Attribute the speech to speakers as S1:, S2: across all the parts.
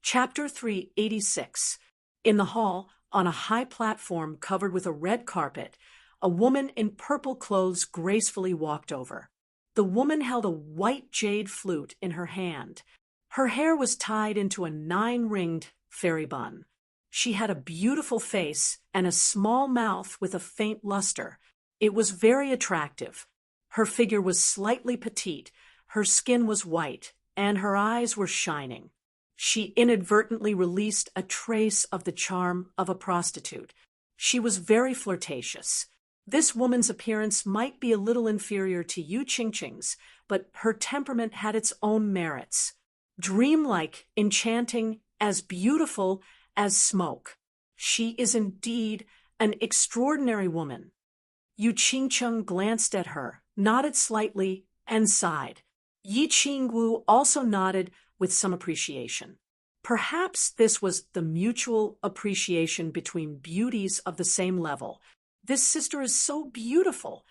S1: Chapter 386. In the hall, on a high platform covered with a red carpet, a woman in purple clothes gracefully walked over. The woman held a white jade flute in her hand. Her hair was tied into a 9-ringed fairy bun. She had a beautiful face and a small mouth with a faint luster. It was very attractive. Her figure was slightly petite, her skin was white, and her eyes were shining. She inadvertently released a trace of the charm of a prostitute. She was very flirtatious. This woman's appearance might be a little inferior to Yu Qingqing's, but her temperament had its own merits. Dreamlike, enchanting, as beautiful as smoke. She is indeed an extraordinary woman. Yu Qingqing glanced at her, nodded slightly, and sighed. Yi Qingwu also nodded with some appreciation. Perhaps this was the mutual appreciation between beauties of the same level. This sister is so beautiful.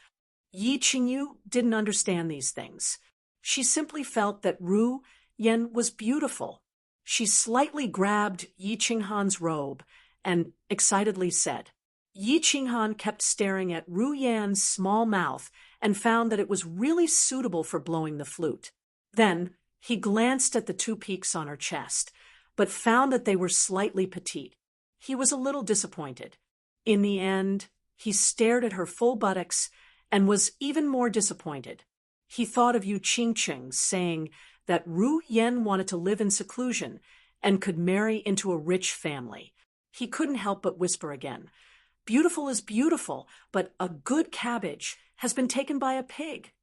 S1: Yi Qingyu didn't understand these things. She simply felt that Ru Yan was beautiful. She slightly grabbed Yi Qinghan's robe and excitedly said. Yi Qinghan kept staring at Ru Yan's small mouth and found that it was really suitable for blowing the flute. Then he glanced at the 2 peaks on her chest, but found that they were slightly petite. He was a little disappointed. In the end, he stared at her full buttocks and was even more disappointed. He thought of Yu Qingqing saying that Ru Yan wanted to live in seclusion and could marry into a rich family. He couldn't help but whisper again, "Beautiful is beautiful, but a good cabbage has been taken by a pig."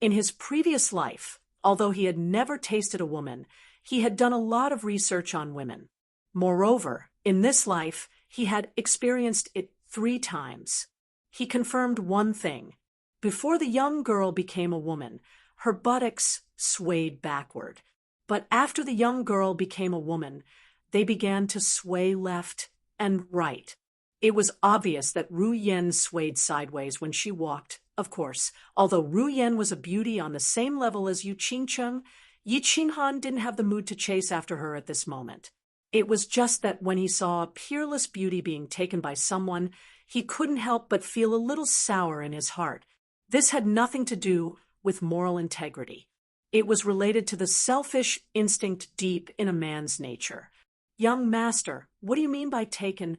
S1: In his previous life, although he had never tasted a woman, he had done a lot of research on women. Moreover, in this life, he had experienced it 3 times. He confirmed one thing. Before the young girl became a woman, her buttocks swayed backward. But after the young girl became a woman, they began to sway left and right. It was obvious that Ru Yan swayed sideways when she walked, of course. Although Ru Yan was a beauty on the same level as Yu Qingqing, Yi Qinghan didn't have the mood to chase after her at this moment. It was just that when he saw a peerless beauty being taken by someone, he couldn't help but feel a little sour in his heart. This had nothing to do with moral integrity. It was related to the selfish instinct deep in a man's nature. "Young master, what do you mean by taken?"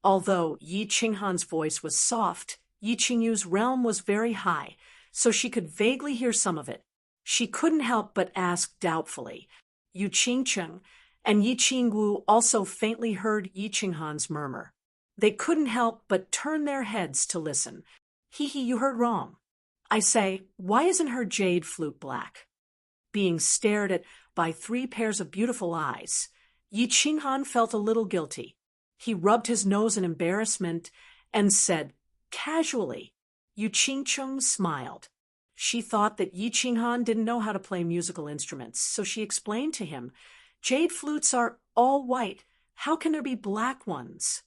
S1: Although Yi Qinghan's voice was soft, Yi Qingyu's realm was very high, so she could vaguely hear some of it. She couldn't help but ask doubtfully. Yu Qingqing and Yi Qingwu also faintly heard Yi Qinghan's murmur. They couldn't help but turn their heads to listen. "Hee, you heard wrong. I say, why isn't her jade flute black?" Being stared at by 3 pairs of beautiful eyes, Yi Qinghan felt a little guilty. He rubbed his nose in embarrassment and said, casually. Yu Qingqing smiled. She thought that Yi Qinghan didn't know how to play musical instruments, so she explained to him, "Jade flutes are all white. How can there be black ones?"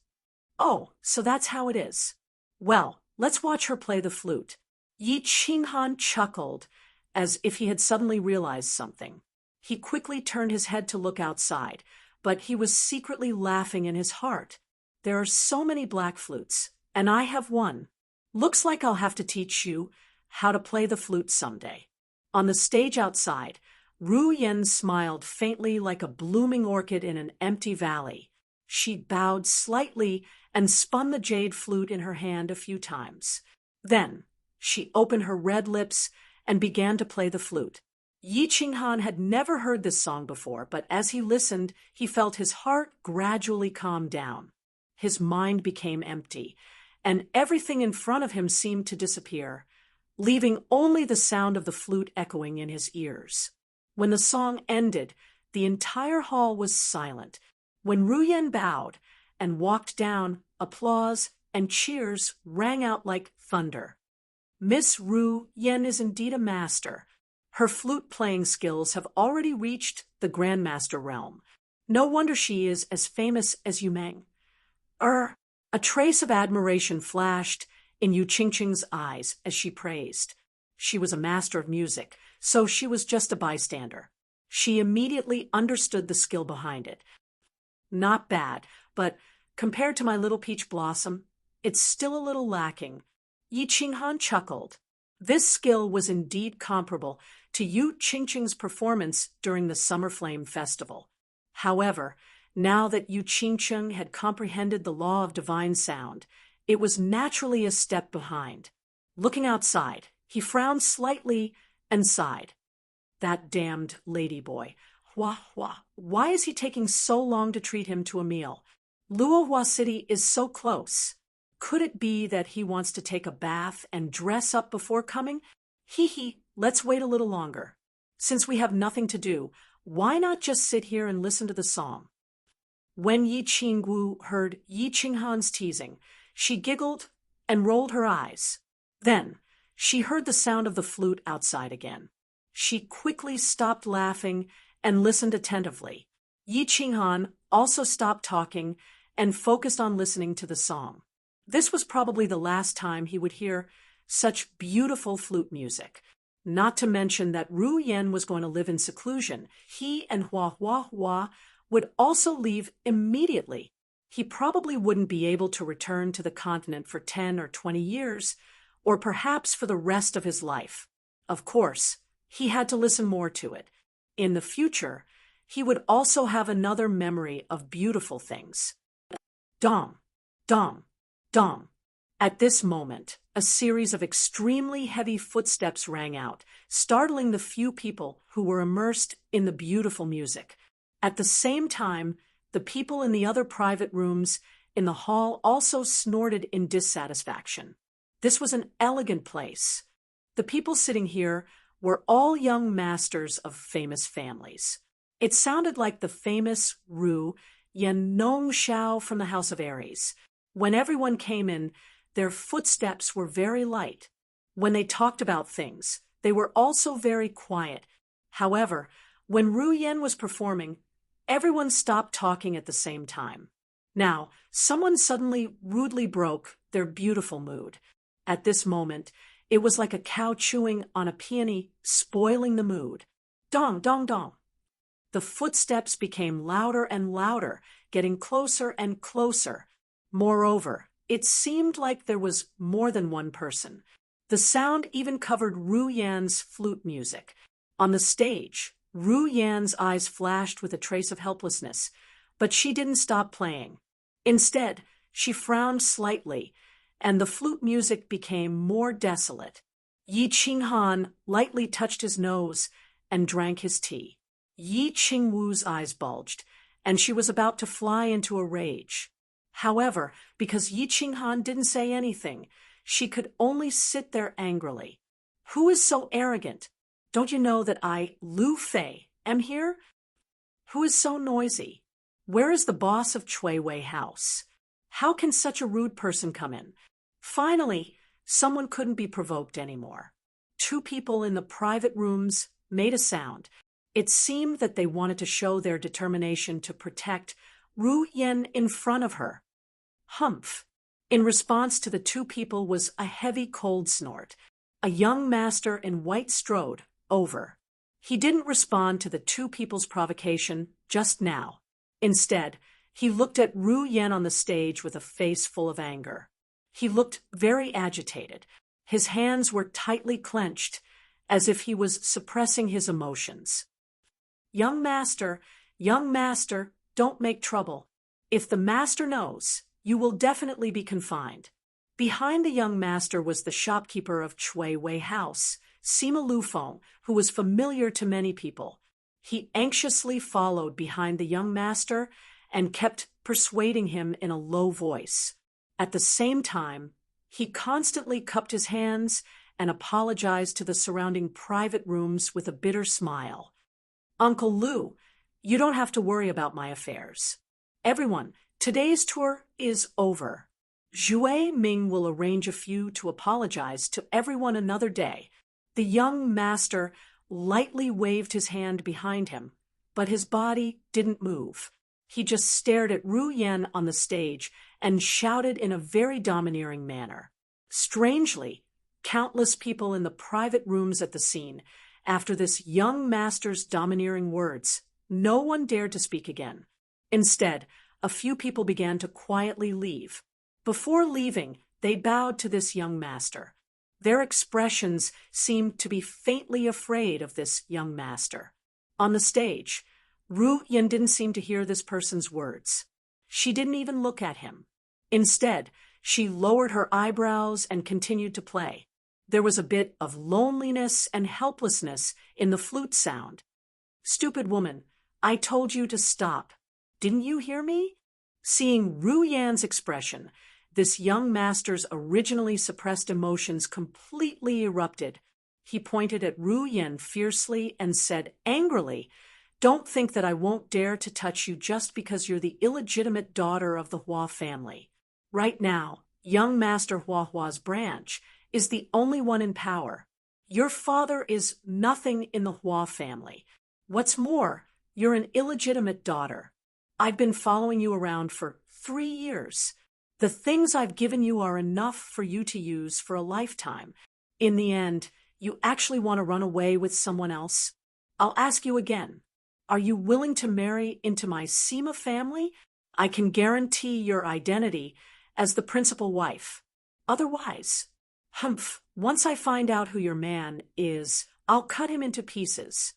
S1: "Oh, so that's how it is. Well, let's watch her play the flute." Yi Qinghan chuckled, as if he had suddenly realized something. He quickly turned his head to look outside, but he was secretly laughing in his heart. "There are so many black flutes, and I have one. Looks like I'll have to teach you how to play the flute someday." On the stage outside, Ru Yan smiled faintly like a blooming orchid in an empty valley. She bowed slightly and spun the jade flute in her hand a few times. Then she opened her red lips and began to play the flute. Yi Qinghan had never heard this song before, but as he listened, he felt his heart gradually calm down. His mind became empty, and everything in front of him seemed to disappear, leaving only the sound of the flute echoing in his ears. When the song ended, the entire hall was silent. When Ru Yan bowed and walked down, applause and cheers rang out like thunder. Miss Ru Yan is indeed a master. Her flute-playing skills have already reached the Grandmaster realm. No wonder she is as famous as Yu Meng. A trace of admiration flashed in Yu Qingqing's eyes as she praised. She was a master of music, so she was just a bystander. She immediately understood the skill behind it. Not bad, but compared to my little peach blossom, it's still a little lacking. Yi Qinghan chuckled. This skill was indeed comparable to Yu Qingqing's performance during the Summer Flame Festival. However, now that Yu Qingqing had comprehended the law of divine sound, it was naturally a step behind. Looking outside, he frowned slightly and sighed. That damned ladyboy. Why is he taking so long to treat him to a meal? Luohua City is so close. Could it be that he wants to take a bath and dress up before coming? Let's wait a little longer. Since we have nothing to do, why not just sit here and listen to the song? When Yi Qingwu heard Yi Qinghan's teasing, she giggled and rolled her eyes. Then, she heard the sound of the flute outside again. She quickly stopped laughing and listened attentively. Yi Qinghan also stopped talking and focused on listening to the song. This was probably the last time he would hear such beautiful flute music. Not to mention that Ru Yan was going to live in seclusion. He and Hua would also leave immediately. He probably wouldn't be able to return to the continent for 10 or 20 years, or perhaps for the rest of his life. Of course, he had to listen more to it. In the future, he would also have another memory of beautiful things. Dong, dong, dong. At this moment, a series of extremely heavy footsteps rang out, startling the few people who were immersed in the beautiful music. At the same time, the people in the other private rooms in the hall also snorted in dissatisfaction. This was an elegant place. The people sitting here were all young masters of famous families. It sounded like the famous Ru Yan Shao from the House of Aries. When everyone came in, their footsteps were very light. When they talked about things, they were also very quiet. However, when Ru Yan was performing, everyone stopped talking at the same time. Now, someone suddenly rudely broke their beautiful mood. At this moment, it was like a cow chewing on a peony, spoiling the mood. Dong, dong, dong. The footsteps became louder and louder, getting closer and closer. Moreover, it seemed like there was more than one person. The sound even covered Ru Yan's flute music. On the stage, Ru Yan's eyes flashed with a trace of helplessness, but she didn't stop playing. Instead, she frowned slightly, and the flute music became more desolate. Yi Qinghan lightly touched his nose and drank his tea. Yi Qingwu's eyes bulged, and she was about to fly into a rage. However, because Yi Qinghan didn't say anything, she could only sit there angrily. Who is so arrogant? Don't you know that I, Lu Fei, am here? Who is so noisy? Where is the boss of Chui Wei House? How can such a rude person come in? Finally, someone couldn't be provoked anymore. Two people in the private rooms made a sound. It seemed that they wanted to show their determination to protect Ru Yan in front of her. Humph! In response to the two people was a heavy cold snort. A young master in white strode over. He didn't respond to the two people's provocation just now. Instead, he looked at Ru Yan on the stage with a face full of anger. He looked very agitated. His hands were tightly clenched, as if he was suppressing his emotions. Young master, don't make trouble. If the master knows, you will definitely be confined. Behind the young master was the shopkeeper of Chui Wei House, Sima Lufeng, who was familiar to many people. He anxiously followed behind the young master and kept persuading him in a low voice. At the same time, he constantly cupped his hands and apologized to the surrounding private rooms with a bitter smile. Uncle Lu, you don't have to worry about my affairs. Everyone, today's tour is over. Zhui Ming will arrange a few to apologize to everyone another day. The young master lightly waved his hand behind him, but his body didn't move. He just stared at Ru Yan on the stage and shouted in a very domineering manner. Strangely, countless people in the private rooms at the scene After this young master's domineering words, no one dared to speak again. Instead, a few people began to quietly leave. Before leaving, they bowed to this young master. Their expressions seemed to be faintly afraid of this young master. On the stage, Ru Yen didn't seem to hear this person's words. She didn't even look at him. Instead, she lowered her eyebrows and continued to play. There was a bit of loneliness and helplessness in the flute sound. "Stupid woman, I told you to stop. Didn't you hear me?" Seeing Ru Yan's expression, this young master's originally suppressed emotions completely erupted. He pointed at Ru Yan fiercely and said angrily, "Don't think that I won't dare to touch you just because you're the illegitimate daughter of the Hua family. Right now, young Master Hua's branch is the only one in power. Your father is nothing in the Hua family. What's more, you're an illegitimate daughter. I've been following you around for 3 years. The things I've given you are enough for you to use for a lifetime. In the end, you actually want to run away with someone else? I'll ask you again. Are you willing to marry into my Sima family? I can guarantee your identity as the principal wife. Otherwise, once I find out who your man is, I'll cut him into pieces."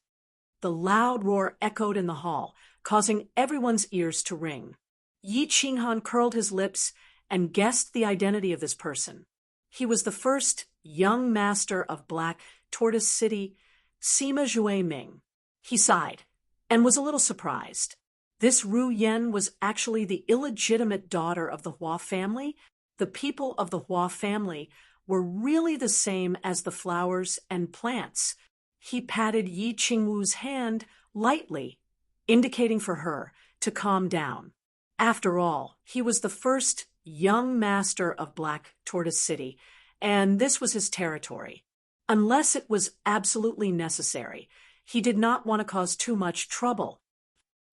S1: The loud roar echoed in the hall, causing everyone's ears to ring. Yi Qinghan curled his lips and guessed the identity of this person. He was the first young master of Black Tortoise City, Sima Jue Ming. He sighed and was a little surprised. This Ru Yen was actually the illegitimate daughter of the Hua family. The people of the Hua family were really the same as the flowers and plants. He patted Yi Qingwu's hand lightly, indicating for her to calm down. After all, he was the first young master of Black Tortoise City, and this was his territory. Unless it was absolutely necessary, he did not want to cause too much trouble.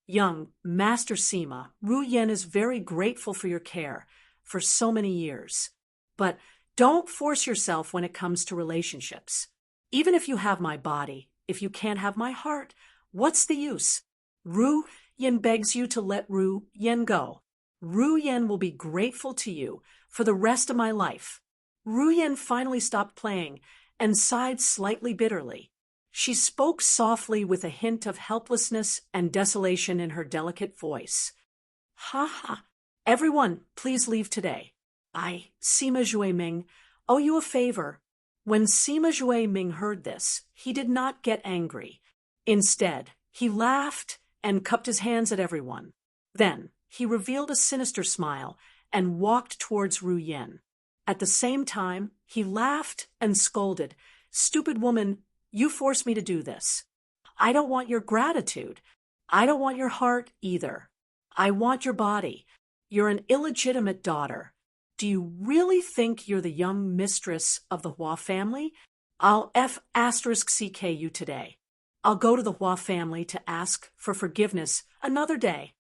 S1: "Young Master Sima, Ru Yen is very grateful for your care for so many years. But don't force yourself when it comes to relationships. Even if you have my body, if you can't have my heart, what's the use? Ru Yen begs you to let Ru Yen go. Ru Yen will be grateful to you for the rest of my life." Ru Yen finally stopped playing and sighed slightly bitterly. She spoke softly with a hint of helplessness and desolation in her delicate voice. "Ha ha! Everyone, please leave today. I, Sima Jue Ming, owe you a favor." When Sima Jue Ming heard this, he did not get angry. Instead, he laughed and cupped his hands at everyone. Then, he revealed a sinister smile and walked towards Ru Yen. At the same time, he laughed and scolded, "Stupid woman, you forced me to do this. I don't want your gratitude. I don't want your heart either. I want your body. You're an illegitimate daughter. Do you really think you're the young mistress of the Hua family? I'll *CK you today. I'll go to the Hua family to ask for forgiveness another day."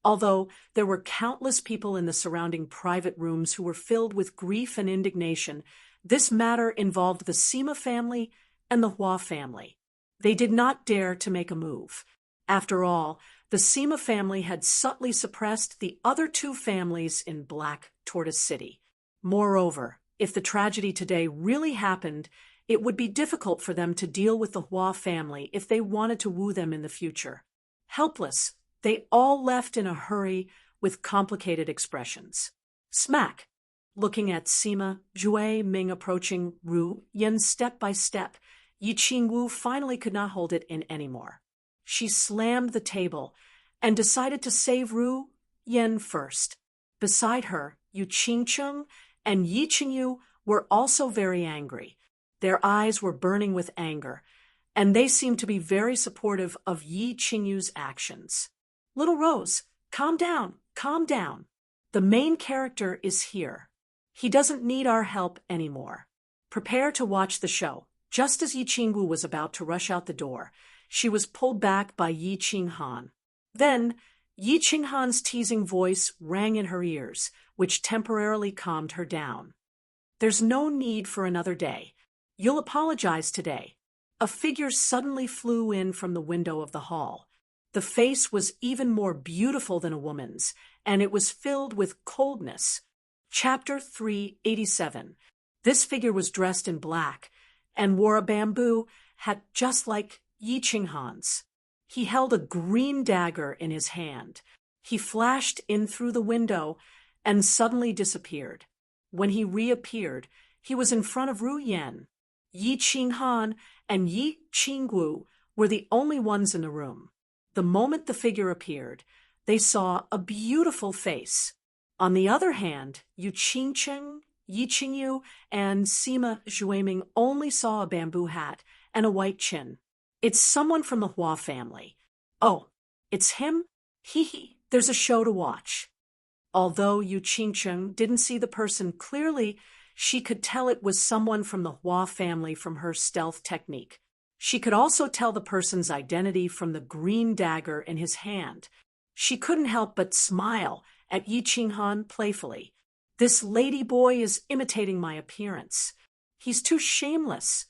S1: Although there were countless people in the surrounding private rooms who were filled with grief and indignation, this matter involved the Sima family and the Hua family. They did not dare to make a move. After all, the Sima family had subtly suppressed the other 2 families in Black Tortoise City. Moreover, if the tragedy today really happened, it would be difficult for them to deal with the Hua family if they wanted to woo them in the future. Helpless, they all left in a hurry with complicated expressions. Smack! Looking at Sima Jue Ming approaching Ru Yen step by step, Yi Qingwu finally could not hold it in anymore. She slammed the table and decided to save Ru Yen first. Beside her, Yu Qingcheng and Yi Qingyu were also very angry. Their eyes were burning with anger, and they seemed to be very supportive of Yi Qingyu's actions. "Little Rose, calm down, calm down. The main character is here. He doesn't need our help anymore. Prepare to watch the show." Just as Yi Qingwu was about to rush out the door, she was pulled back by Yi Qinghan. Then, Yi Qinghan's teasing voice rang in her ears, which temporarily calmed her down. "There's no need for another day. You'll apologize today. A figure suddenly flew in from the window of the hall. The face was even more beautiful than a woman's, and it was filled with coldness. Chapter 387. This figure was dressed in black and wore a bamboo hat just like Yi Qinghan's. He held a green dagger in his hand. He flashed in through the window and suddenly disappeared. When he reappeared, he was in front of Ru Yan. Yi Qinghan and Yi Qinggu were the only ones in the room. The moment the figure appeared, they saw a beautiful face. On the other hand, Yu Qingcheng, Yi Qingyu, and Sima Zhuiming only saw a bamboo hat and a white chin. It's someone from the Hua family. Oh, it's him? Hee, there's a show to watch. Although Yu Qingcheng didn't see the person clearly, she could tell it was someone from the Hua family from her stealth technique. She could also tell the person's identity from the green dagger in his hand. She couldn't help but smile at Yi Qinghan playfully. This lady boy is imitating my appearance. He's too shameless.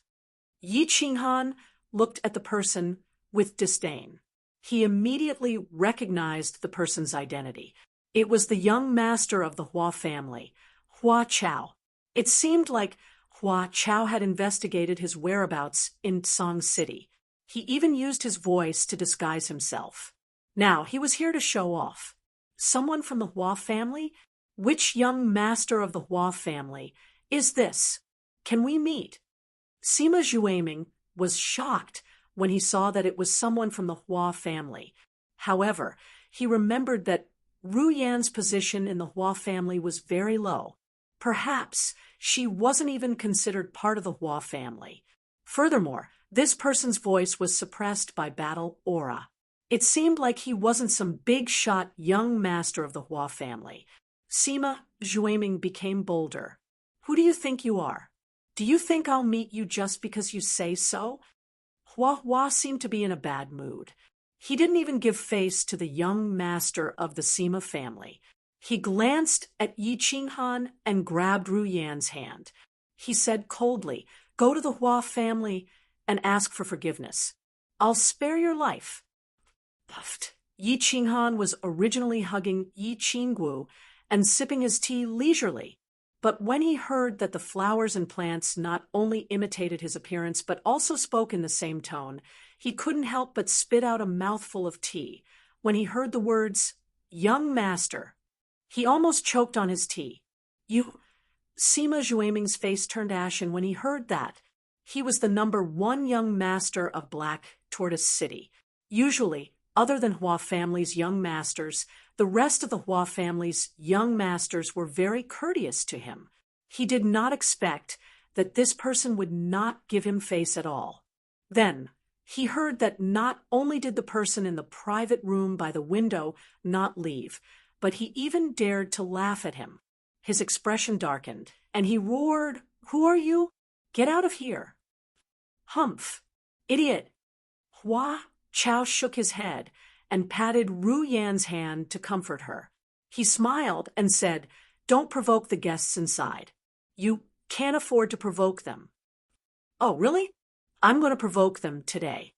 S1: Yi Qinghan looked at the person with disdain. He immediately recognized the person's identity. It was the young master of the Hua family, Hua Chao. It seemed like Hua Chao had investigated his whereabouts in Song City. He even used his voice to disguise himself. Now, he was here to show off. Someone from the Hua family? Which young master of the Hua family is this? Can we meet? Sima Zhuiming was shocked when he saw that it was someone from the Hua family. However, he remembered that Ru Yan's position in the Hua family was very low. Perhaps she wasn't even considered part of the Hua family. Furthermore, this person's voice was suppressed by battle aura. It seemed like he wasn't some big-shot young master of the Hua family. Sima Zhuiming became bolder. Who do you think you are? Do you think I'll meet you just because you say so? Hua seemed to be in a bad mood. He didn't even give face to the young master of the Sima family. He glanced at Yi Qinghan and grabbed Ru Yan's hand. He said coldly, "Go to the Hua family and ask for forgiveness. I'll spare your life." Puffed. Yi Qinghan was originally hugging Yi Qinggu and sipping his tea leisurely. But when he heard that the flowers and plants not only imitated his appearance but also spoke in the same tone, he couldn't help but spit out a mouthful of tea. When he heard the words, "young master," he almost choked on his tea. Sima Zhuiming's face turned ashen when he heard that. He was the #1 young master of Black Tortoise City. Usually, other than Hua family's young masters, the rest of the Hua family's young masters were very courteous to him. He did not expect that this person would not give him face at all. Then, he heard that not only did the person in the private room by the window not leave, but he even dared to laugh at him. His expression darkened, and he roared, "Who are you? Get out of here." "Humph! Idiot!" Hua Chao shook his head and patted Ru Yan's hand to comfort her. He smiled and said, "Don't provoke the guests inside. You can't afford to provoke them." "Oh, really? I'm going to provoke them today."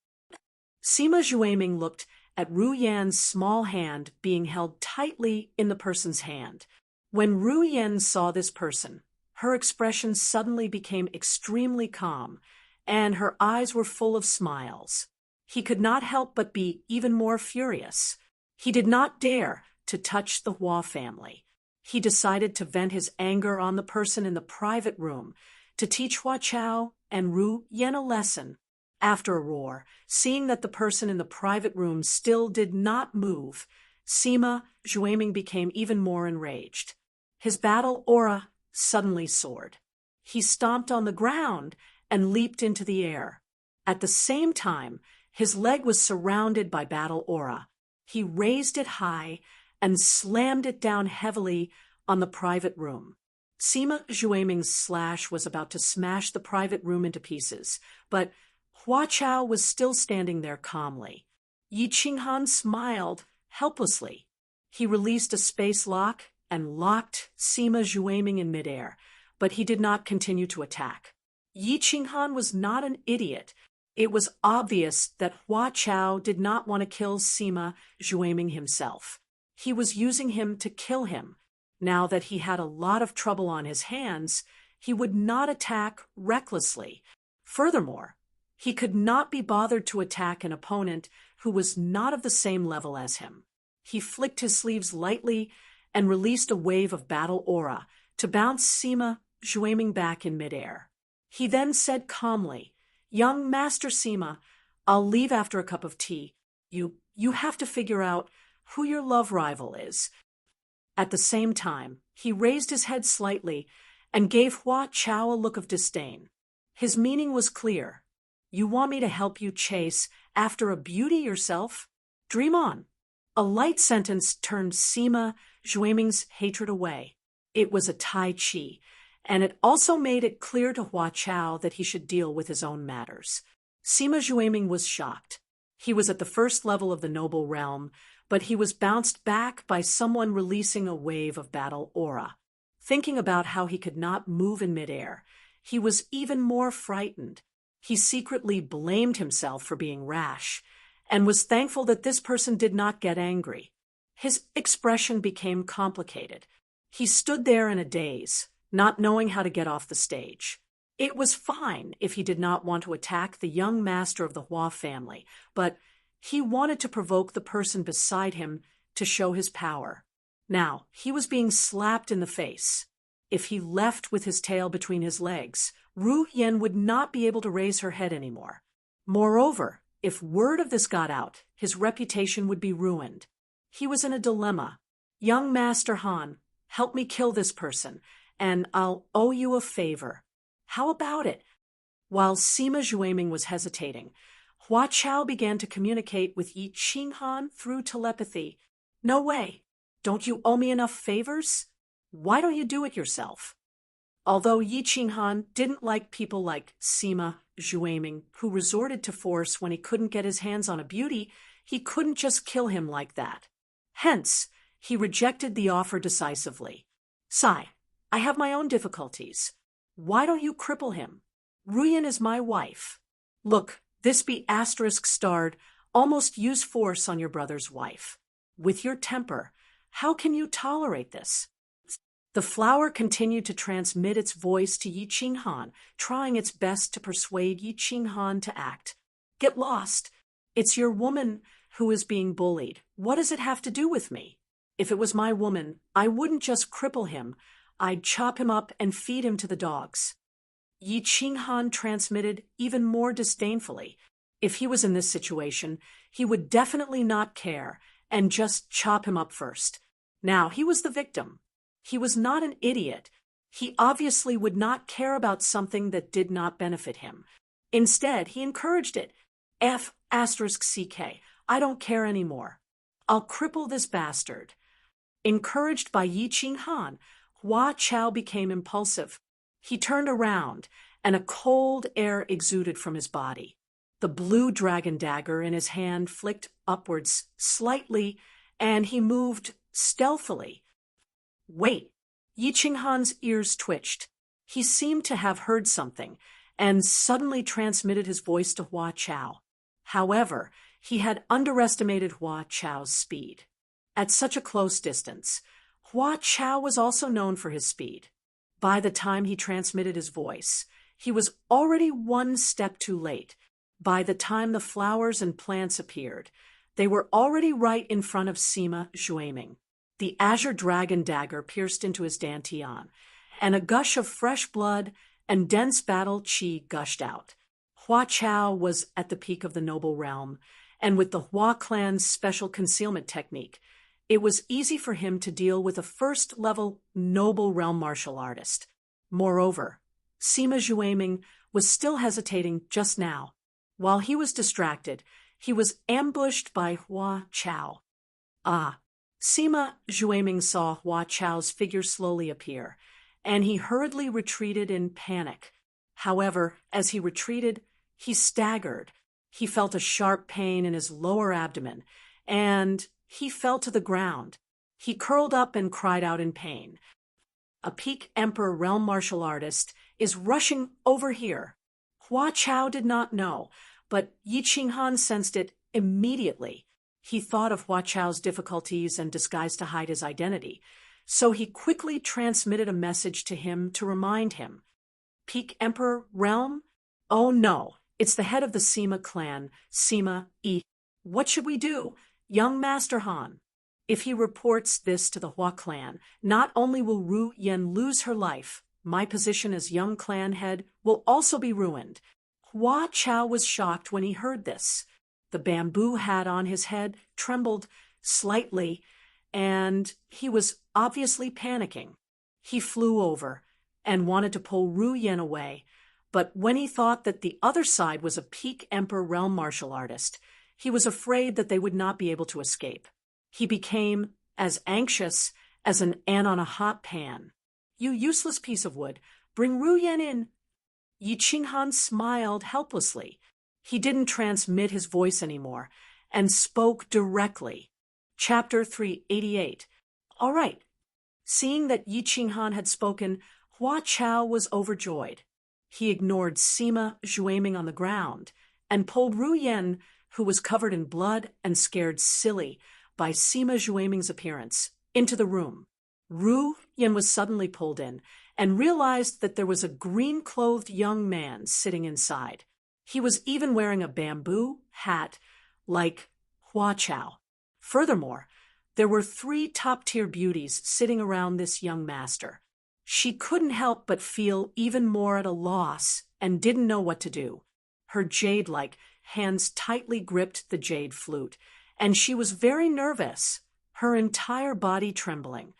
S1: Sima Zhuiming looked at Ru Yan's small hand being held tightly in the person's hand. When Ru Yan saw this person, her expression suddenly became extremely calm, and her eyes were full of smiles. He could not help but be even more furious. He did not dare to touch the Hua family. He decided to vent his anger on the person in the private room, to teach Hua Chao and Ru Yan a lesson. After a roar, seeing that the person in the private room still did not move, Sima Zhuiming became even more enraged. His battle aura suddenly soared. He stomped on the ground and leaped into the air. At the same time, his leg was surrounded by battle aura. He raised it high and slammed it down heavily on the private room. Sima Zhuiming's slash was about to smash the private room into pieces, but Hua Chao was still standing there calmly. Yi Qinghan smiled helplessly. He released a space lock and locked Sima Zhuiming in midair, but he did not continue to attack. Yi Qinghan was not an idiot. It was obvious that Hua Chao did not want to kill Sima Zhuiming himself. He was using him to kill him. Now that he had a lot of trouble on his hands, he would not attack recklessly. Furthermore, he could not be bothered to attack an opponent who was not of the same level as him. He flicked his sleeves lightly and released a wave of battle aura to bounce Sima Zhuiming back in midair. He then said calmly, "Young Master Sima, I'll leave after a cup of tea. You have to figure out who your love rival is." At the same time, he raised his head slightly and gave Hua Chao a look of disdain. His meaning was clear. "You want me to help you chase after a beauty yourself? Dream on." A light sentence turned Sima Zhuiming's hatred away. It was a Tai Chi, and it also made it clear to Hua Chao that he should deal with his own matters. Sima Zhuiming was shocked. He was at the first level of the noble realm, but he was bounced back by someone releasing a wave of battle aura. Thinking about how he could not move in midair, he was even more frightened. He secretly blamed himself for being rash, and was thankful that this person did not get angry. His expression became complicated. He stood there in a daze, not knowing how to get off the stage. It was fine if he did not want to attack the young master of the Hua family, but he wanted to provoke the person beside him to show his power. Now, he was being slapped in the face. If he left with his tail between his legs, Ru Yen would not be able to raise her head anymore. Moreover, if word of this got out, his reputation would be ruined. He was in a dilemma. "Young Master Han, help me kill this person, and I'll owe you a favor. How about it?" While Sima Zhuiming was hesitating, Hua Chao began to communicate with Yi Qinghan through telepathy. "No way. Don't you owe me enough favors? Why don't you do it yourself?" Although Yi Qinghan didn't like people like Sima Zhuiming, who resorted to force when he couldn't get his hands on a beauty, he couldn't just kill him like that. Hence, he rejected the offer decisively. "Sai, I have my own difficulties. Why don't you cripple him? Ruyan is my wife. Look, this be **starred, almost use force on your brother's wife. With your temper, how can you tolerate this?" The flower continued to transmit its voice to Yi Qinghan, trying its best to persuade Yi Qinghan to act. "Get lost. It's your woman who is being bullied. What does it have to do with me? If it was my woman, I wouldn't just cripple him. I'd chop him up and feed him to the dogs." Yi Qinghan transmitted even more disdainfully. If he was in this situation, he would definitely not care and just chop him up first. Now he was the victim. He was not an idiot. He obviously would not care about something that did not benefit him. Instead, he encouraged it. "F***CK, I don't care anymore. I'll cripple this bastard." Encouraged by Yi Qinghan, Hua Chao became impulsive. He turned around, and a cold air exuded from his body. The blue dragon dagger in his hand flicked upwards slightly, and he moved stealthily. "Wait!" Yi Qinghan's ears twitched. He seemed to have heard something, and suddenly transmitted his voice to Hua Chao. However, he had underestimated Hua Chao's speed. At such a close distance, Hua Chao was also known for his speed. By the time he transmitted his voice, he was already one step too late. By the time the flowers and plants appeared, they were already right in front of Sima Zhuiming. The azure dragon dagger pierced into his dantian, and a gush of fresh blood and dense battle qi gushed out. Hua Chao was at the peak of the noble realm, and with the Hua clan's special concealment technique, it was easy for him to deal with a first-level noble realm martial artist. Moreover, Sima Zhuiming was still hesitating just now. While he was distracted, he was ambushed by Hua Chao. Sima Zhuiming saw Hua Chao's figure slowly appear, and he hurriedly retreated in panic. However, as he retreated, he staggered. He felt a sharp pain in his lower abdomen, and he fell to the ground. He curled up and cried out in pain. "A peak emperor realm martial artist is rushing over here." Hua Chao did not know, but Yi Qinghan sensed it immediately. He thought of Hua Chao's difficulties and disguised to hide his identity, so he quickly transmitted a message to him to remind him. Peak Emperor Realm? Oh no, it's the head of the Sima clan, Sima Yi. What should we do, young Master Han? If he reports this to the Hua clan, not only will Ru Yen lose her life, my position as young clan head will also be ruined. Hua Chao was shocked when he heard this. The bamboo hat on his head trembled slightly, and he was obviously panicking. He flew over and wanted to pull Ru Yen away, but when he thought that the other side was a Peak Emperor realm martial artist, he was afraid that they would not be able to escape. He became as anxious as an ant on a hot pan. You useless piece of wood, bring Ru Yen in. Yi Qinghan smiled helplessly. He didn't transmit his voice anymore and spoke directly. Chapter 388. All right. Seeing that Yi Qinghan had spoken, Hua Chao was overjoyed. He ignored Sima Zhuaming on the ground and pulled Ru Yen, who was covered in blood and scared silly by Sima Zhuaming's appearance, into the room. Ru Yen was suddenly pulled in and realized that there was a green-clothed young man sitting inside. He was even wearing a bamboo hat like Hua Chao. Furthermore, there were 3 top-tier beauties sitting around this young master. She couldn't help but feel even more at a loss and didn't know what to do. Her jade-like hands tightly gripped the jade flute, and she was very nervous, her entire body trembling.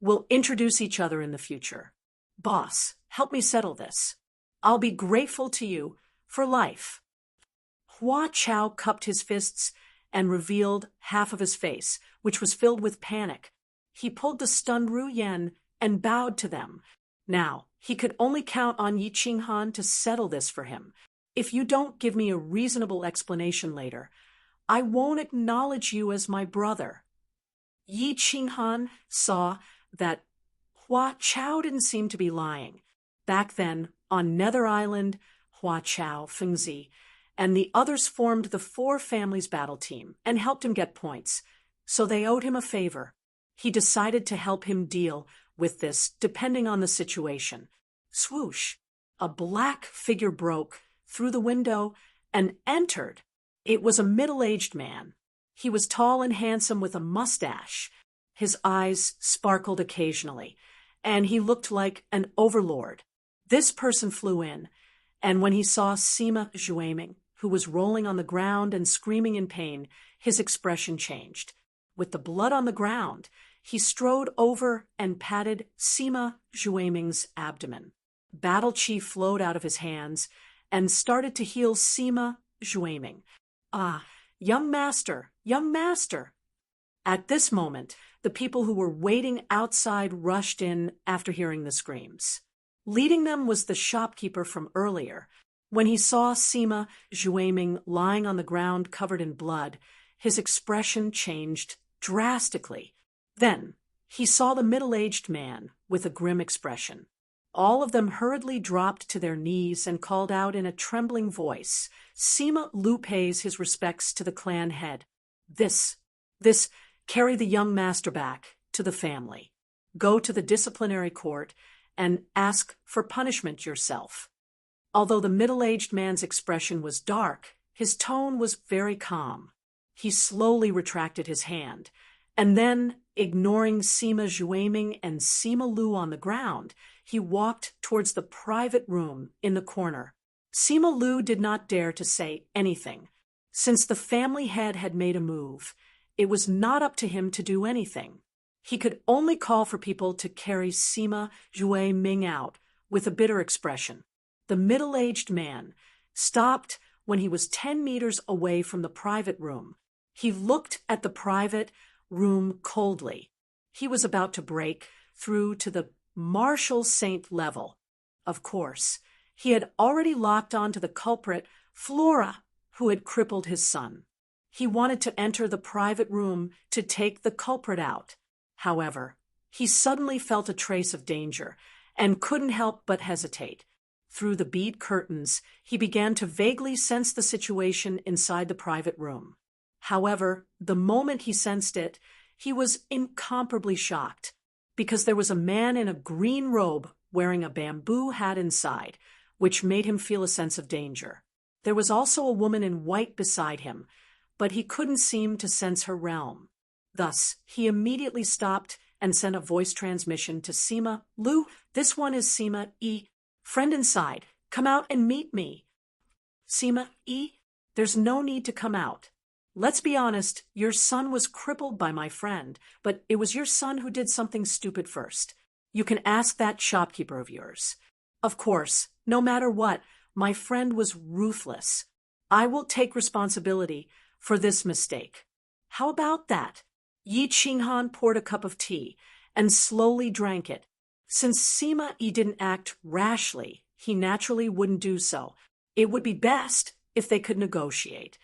S1: We'll introduce each other in the future. Boss, help me settle this. I'll be grateful to you for life. Hua Chao cupped his fists and revealed half of his face, which was filled with panic. He pulled the stunned Ru Yen and bowed to them. Now, he could only count on Yi Qinghan to settle this for him. If you don't give me a reasonable explanation later, I won't acknowledge you as my brother. Yi Qinghan saw that Hua Chao didn't seem to be lying. Back then, on Nether Island, Hua Chao, Fengzi, and the others formed the 4 families battle team and helped him get points, so they owed him a favor. He decided to help him deal with this depending on the situation. Swoosh! A black figure broke through the window and entered. It was a middle-aged man. He was tall and handsome with a mustache. His eyes sparkled occasionally, and he looked like an overlord. This person flew in, and when he saw Sima Zhuaming, who was rolling on the ground and screaming in pain, his expression changed. With the blood on the ground, he strode over and patted Sima Zhuaming's abdomen. Battle Chief flowed out of his hands and started to heal Sima Zhuaming. Ah, young master, young master! At this moment, the people who were waiting outside rushed in after hearing the screams. Leading them was the shopkeeper from earlier. When he saw Sima Zhuaming lying on the ground covered in blood, his expression changed drastically. Then he saw the middle-aged man with a grim expression. All of them hurriedly dropped to their knees and called out in a trembling voice, Sima Lu pays his respects to the clan head. This, carry the young master back to the family. Go to the disciplinary court and ask for punishment yourself. Although the middle-aged man's expression was dark, his tone was very calm. He slowly retracted his hand, and then, ignoring Sima Zhuaming and Sima Lu on the ground, he walked towards the private room in the corner. Sima Lu did not dare to say anything. Since the family head had made a move, it was not up to him to do anything. He could only call for people to carry Sima Zhuaming out with a bitter expression. The middle-aged man stopped when he was 10 meters away from the private room. He looked at the private room coldly. He was about to break through to the Marshal Saint level. Of course, he had already locked on to the culprit, Flora, who had crippled his son. He wanted to enter the private room to take the culprit out. However, he suddenly felt a trace of danger and couldn't help but hesitate. through the bead curtains, he began to vaguely sense the situation inside the private room. However, the moment he sensed it, he was incomparably shocked, because there was a man in a green robe wearing a bamboo hat inside, which made him feel a sense of danger. There was also a woman in white beside him, but he couldn't seem to sense her realm. Thus, he immediately stopped and sent a voice transmission to Seema. "Lou, this one is Seema E. Friend inside, come out and meet me." "Seema E, there's no need to come out. Let's be honest, your son was crippled by my friend, but it was your son who did something stupid first. You can ask that shopkeeper of yours. Of course, no matter what, my friend was ruthless. I will take responsibility for this mistake. How about that?" Yi Qinghan poured a cup of tea and slowly drank it. Since Sima Yi didn't act rashly, he naturally wouldn't do so. It would be best if they could negotiate.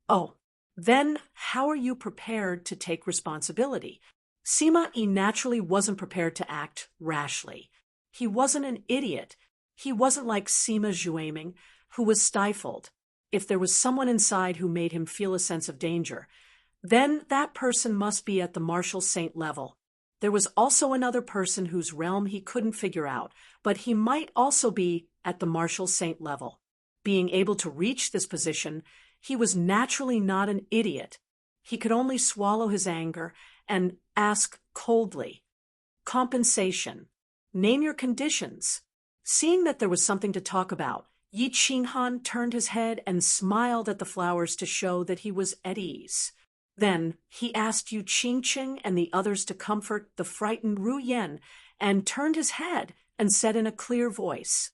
S1: "Oh, then how are you prepared to take responsibility?" Sima Yi naturally wasn't prepared to act rashly. He wasn't an idiot. He wasn't like Sima Zhuaming, who was stifled. If there was someone inside who made him feel a sense of danger, then that person must be at the martial saint level. There was also another person whose realm he couldn't figure out, but he might also be at the martial saint level. Being able to reach this position, he was naturally not an idiot. He could only swallow his anger and ask coldly, "Compensation. Name your conditions." Seeing that there was something to talk about, Yi Qinghan turned his head and smiled at the flowers to show that he was at ease. Then he asked Yu Qingqing and the others to comfort the frightened Ru Yen and turned his head and said in a clear voice,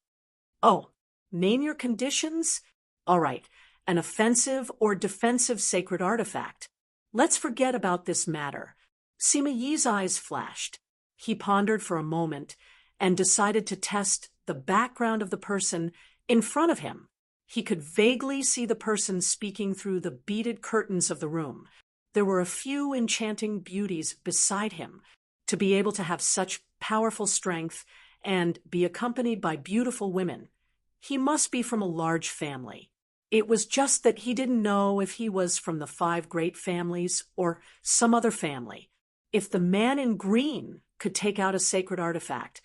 S1: "Oh, name your conditions? All right, an offensive or defensive sacred artifact. Let's forget about this matter." Sima Yi's eyes flashed. He pondered for a moment and decided to test the background of the person in front of him. He could vaguely see the person speaking through the beaded curtains of the room. There were a few enchanting beauties beside him. To be able to have such powerful strength and be accompanied by beautiful women, he must be from a large family. It was just that he didn't know if he was from the 5 great families or some other family. If the man in green could take out a sacred artifact,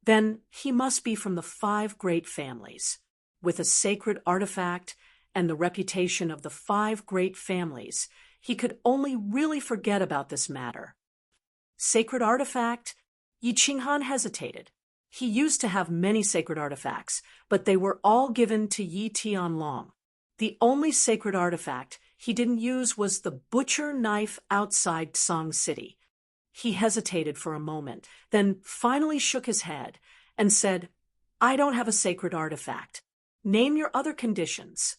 S1: then he must be from the 5 great families. With a sacred artifact and the reputation of the 5 great families, he could only really forget about this matter. Sacred artifact? Yi Qinghan hesitated. He used to have many sacred artifacts, but they were all given to Yi Tianlong. The only sacred artifact he didn't use was the butcher knife outside Song City. He hesitated for a moment, then finally shook his head and said, "I don't have a sacred artifact. Name your other conditions."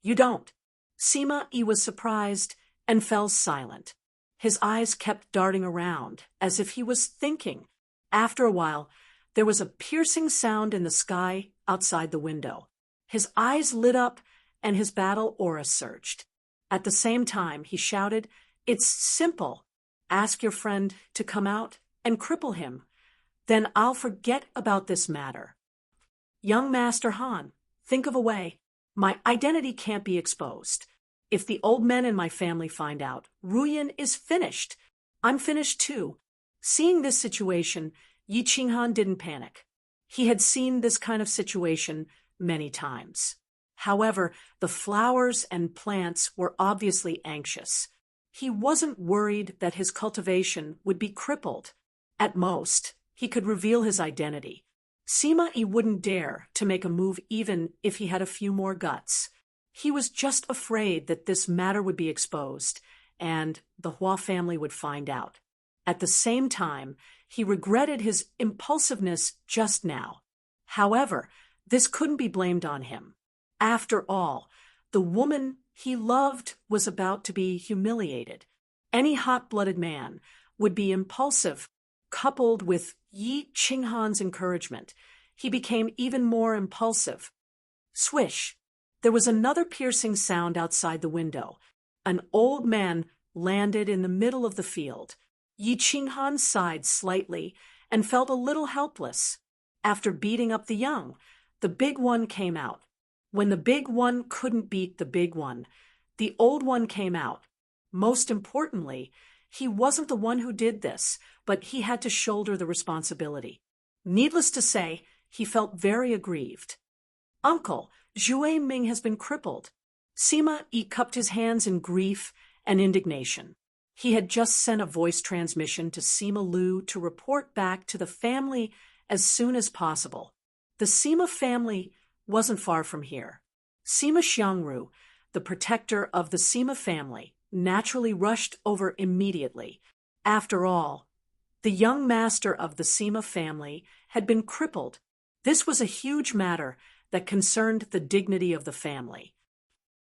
S1: "You don't." Sima Yi was surprised and fell silent. His eyes kept darting around, as if he was thinking. After a while, there was a piercing sound in the sky outside the window. His eyes lit up and his battle aura surged. At the same time, he shouted, "It's simple. Ask your friend to come out and cripple him. Then I'll forget about this matter." "Young Master Han, think of a way. My identity can't be exposed. If the old men in my family find out, Ruyan is finished. I'm finished too." Seeing this situation, Yi Qinghan didn't panic. He had seen this kind of situation many times. However, the flowers and plants were obviously anxious. He wasn't worried that his cultivation would be crippled. At most, he could reveal his identity. Sima Yi wouldn't dare to make a move even if he had a few more guts. He was just afraid that this matter would be exposed and the Hua family would find out. At the same time, he regretted his impulsiveness just now. However, this couldn't be blamed on him. After all, the woman he loved was about to be humiliated. Any hot-blooded man would be impulsive. Coupled with Yi Qinghan's encouragement, he became even more impulsive. Swish! There was another piercing sound outside the window. An old man landed in the middle of the field. Yi Qinghan sighed slightly and felt a little helpless. After beating up the young, The big one came out. When the big one couldn't beat the big one, the old one came out. Most importantly, he wasn't the one who did this, but he had to shoulder the responsibility. Needless to say, he felt very aggrieved. Uncle, Zhue Ming has been crippled. Sima Yi cupped his hands in grief and indignation. He had just sent a voice transmission to Sima Lu to report back to the family as soon as possible. The Sima family wasn't far from here. Sima Xiangru, the protector of the Sima family, naturally rushed over immediately. After all, the young master of the Sima family had been crippled. This was a huge matter that concerned the dignity of the family.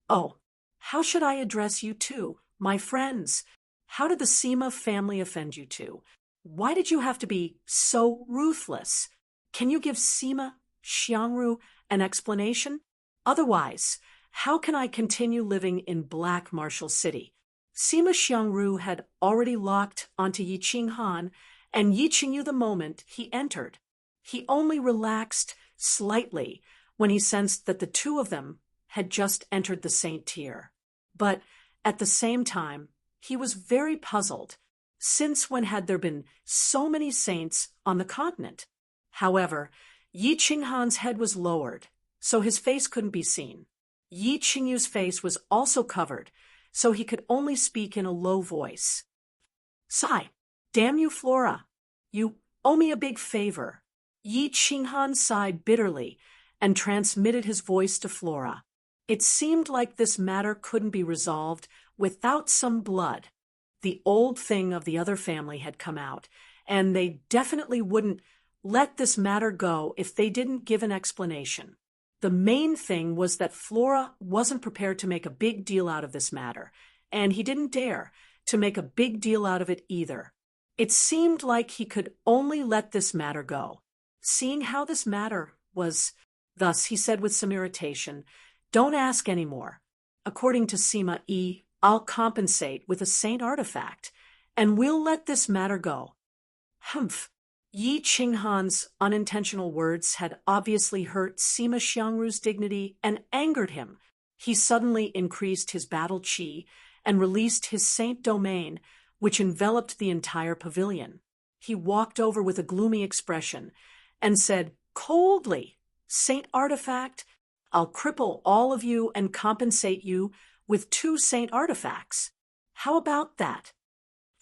S1: Oh, how should I address you two, my friends? How did the Sima family offend you two? Why did you have to be so ruthless? Can you give Sima Xiangru an explanation? Otherwise, how can I continue living in Black Marshall City? Sima Xiangru had already locked onto Yi Qinghan and Yi Qingyu the moment he entered. He only relaxed slightly when he sensed that the two of them had just entered the Saint tier. But at the same time, he was very puzzled. Since when had there been so many saints on the continent? However, Yi Qinghan's head was lowered, so his face couldn't be seen. Yi Qingyu's face was also covered, so he could only speak in a low voice. Sigh, damn you, Flora. You owe me a big favor. Yi Qinghan sighed bitterly and transmitted his voice to Flora. It seemed like this matter couldn't be resolved without some blood. The old thing of the other family had come out, and they definitely wouldn't let this matter go if they didn't give an explanation. The main thing was that Flora wasn't prepared to make a big deal out of this matter, and he didn't dare to make a big deal out of it either. It seemed like he could only let this matter go. Seeing how this matter was, thus he said with some irritation, "Don't ask any more. According to Sima Yi, I'll compensate with a saint artifact, and we'll let this matter go." Humph. Yi Qinghan's unintentional words had obviously hurt Sima Xiangru's dignity and angered him. He suddenly increased his battle chi and released his saint domain, which enveloped the entire pavilion. He walked over with a gloomy expression and said coldly, "Saint artifact, I'll cripple all of you and compensate you with 2 saint artifacts. How about that?"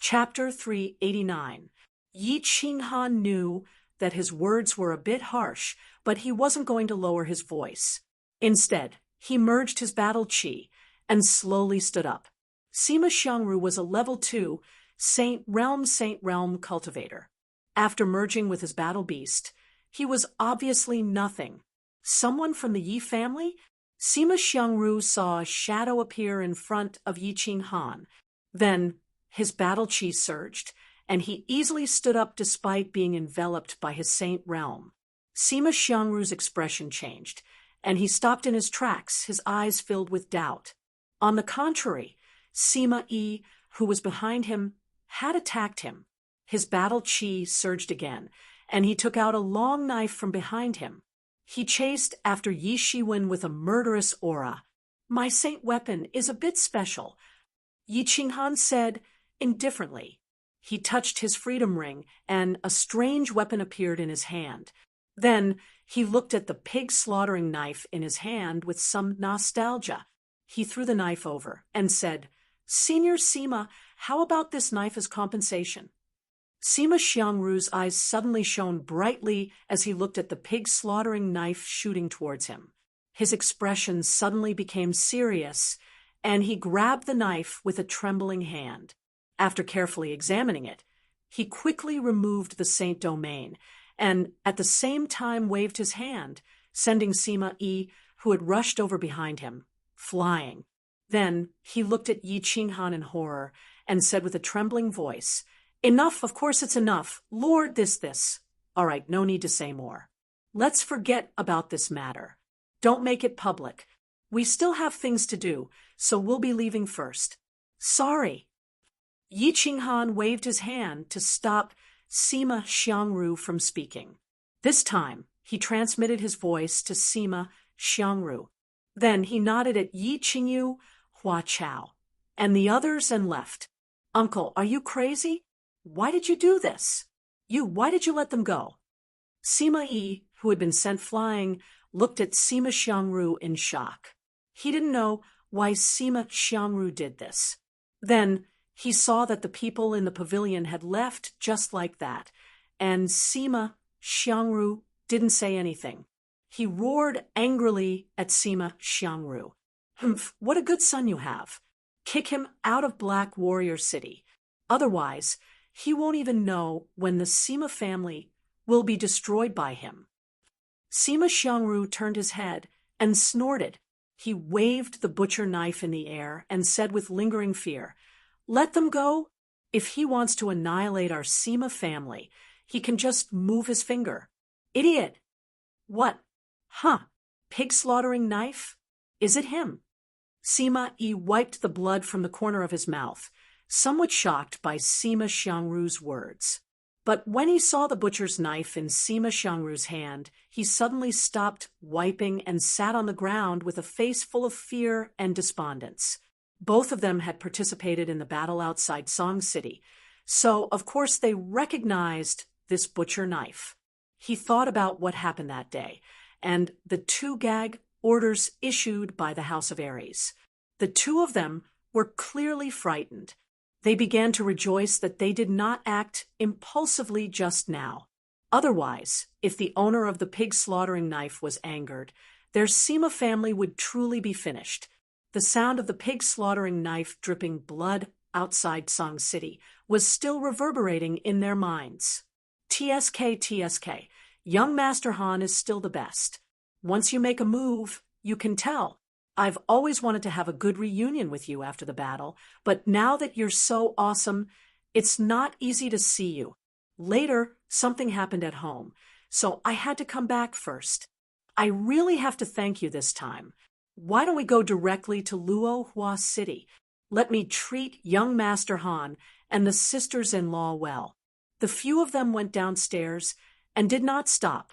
S1: Chapter 389. Yi Qinghan knew that his words were a bit harsh, but he wasn't going to lower his voice. Instead, he merged his battle chi and slowly stood up. Sima Xiangru was a level 2 Saint Realm cultivator. After merging with his battle beast, he was obviously nothing. Someone from the Yi family? Sima Xiangru saw a shadow appear in front of Yi Qinghan. Then his battle chi surged, and he easily stood up despite being enveloped by his saint realm. Sima Xiangru's expression changed, and he stopped in his tracks, his eyes filled with doubt. On the contrary, Sima Yi, who was behind him, had attacked him. His battle chi surged again, and he took out a long knife from behind him. He chased after Yi Shiwen with a murderous aura. "My saint weapon is a bit special," Yi Qinghan said indifferently. He touched his freedom ring, and a strange weapon appeared in his hand. Then he looked at the pig-slaughtering knife in his hand with some nostalgia. He threw the knife over and said, "Senior Sima, how about this knife as compensation?" Sima Xiangru's eyes suddenly shone brightly as he looked at the pig-slaughtering knife shooting towards him. His expression suddenly became serious, and he grabbed the knife with a trembling hand. After carefully examining it, he quickly removed the saint domain and at the same time waved his hand, sending Sima Yi, who had rushed over behind him, flying. Then he looked at Yi Qinghan in horror and said with a trembling voice, "Enough, of course it's enough. Lord this. All right, no need to say more. Let's forget about this matter. Don't make it public. We still have things to do, so we'll be leaving first." "Sorry." Yi Qinghan waved his hand to stop Sima Xiangru from speaking. This time, He transmitted his voice to Sima Xiangru. Then he nodded at Yi Qingyu, Hua Chao, and the others and left. Uncle, are you crazy? Why did you do this? Why did you let them go? Sima Yi, who had been sent flying, looked at Sima Xiangru in shock. He didn't know why Sima Xiangru did this. Then he saw that the people in the pavilion had left just like that, and Sima Xiangru didn't say anything. He roared angrily at Sima Xiangru. Humph, what a good son you have. Kick him out of Black Warrior City. Otherwise, he won't even know when the Sima family will be destroyed by him. Sima Xiangru turned his head and snorted. He waved the butcher knife in the air and said with lingering fear, "Let them go. If he wants to annihilate our Sima family, he can just move his finger." Idiot! What? Huh? Pig slaughtering knife? Is it him? Sima Yi wiped the blood from the corner of his mouth, somewhat shocked by Sima Xiangru's words. But when he saw the butcher's knife in Sima Xiangru's hand, he suddenly stopped wiping and sat on the ground with a face full of fear and despondence. Both of them had participated in the battle outside Song City, so of course they recognized this butcher knife. He thought about what happened that day, and the 2 gag orders issued by the House of Aries. The 2 of them were clearly frightened. They began to rejoice that they did not act impulsively just now. Otherwise, if the owner of the pig slaughtering knife was angered, their Sima family would truly be finished. The sound of the pig slaughtering knife dripping blood outside Song City was still reverberating in their minds. TSK, young Master Han is still the best. Once you make a move, you can tell. I've always wanted to have a good reunion with you after the battle, but now that you're so awesome, it's not easy to see you. Later, something happened at home, so I had to come back first. I really have to thank you this time. Why don't we go directly to Luohua City? Let me treat young Master Han and the sisters-in-law well. The few of them went downstairs and did not stop.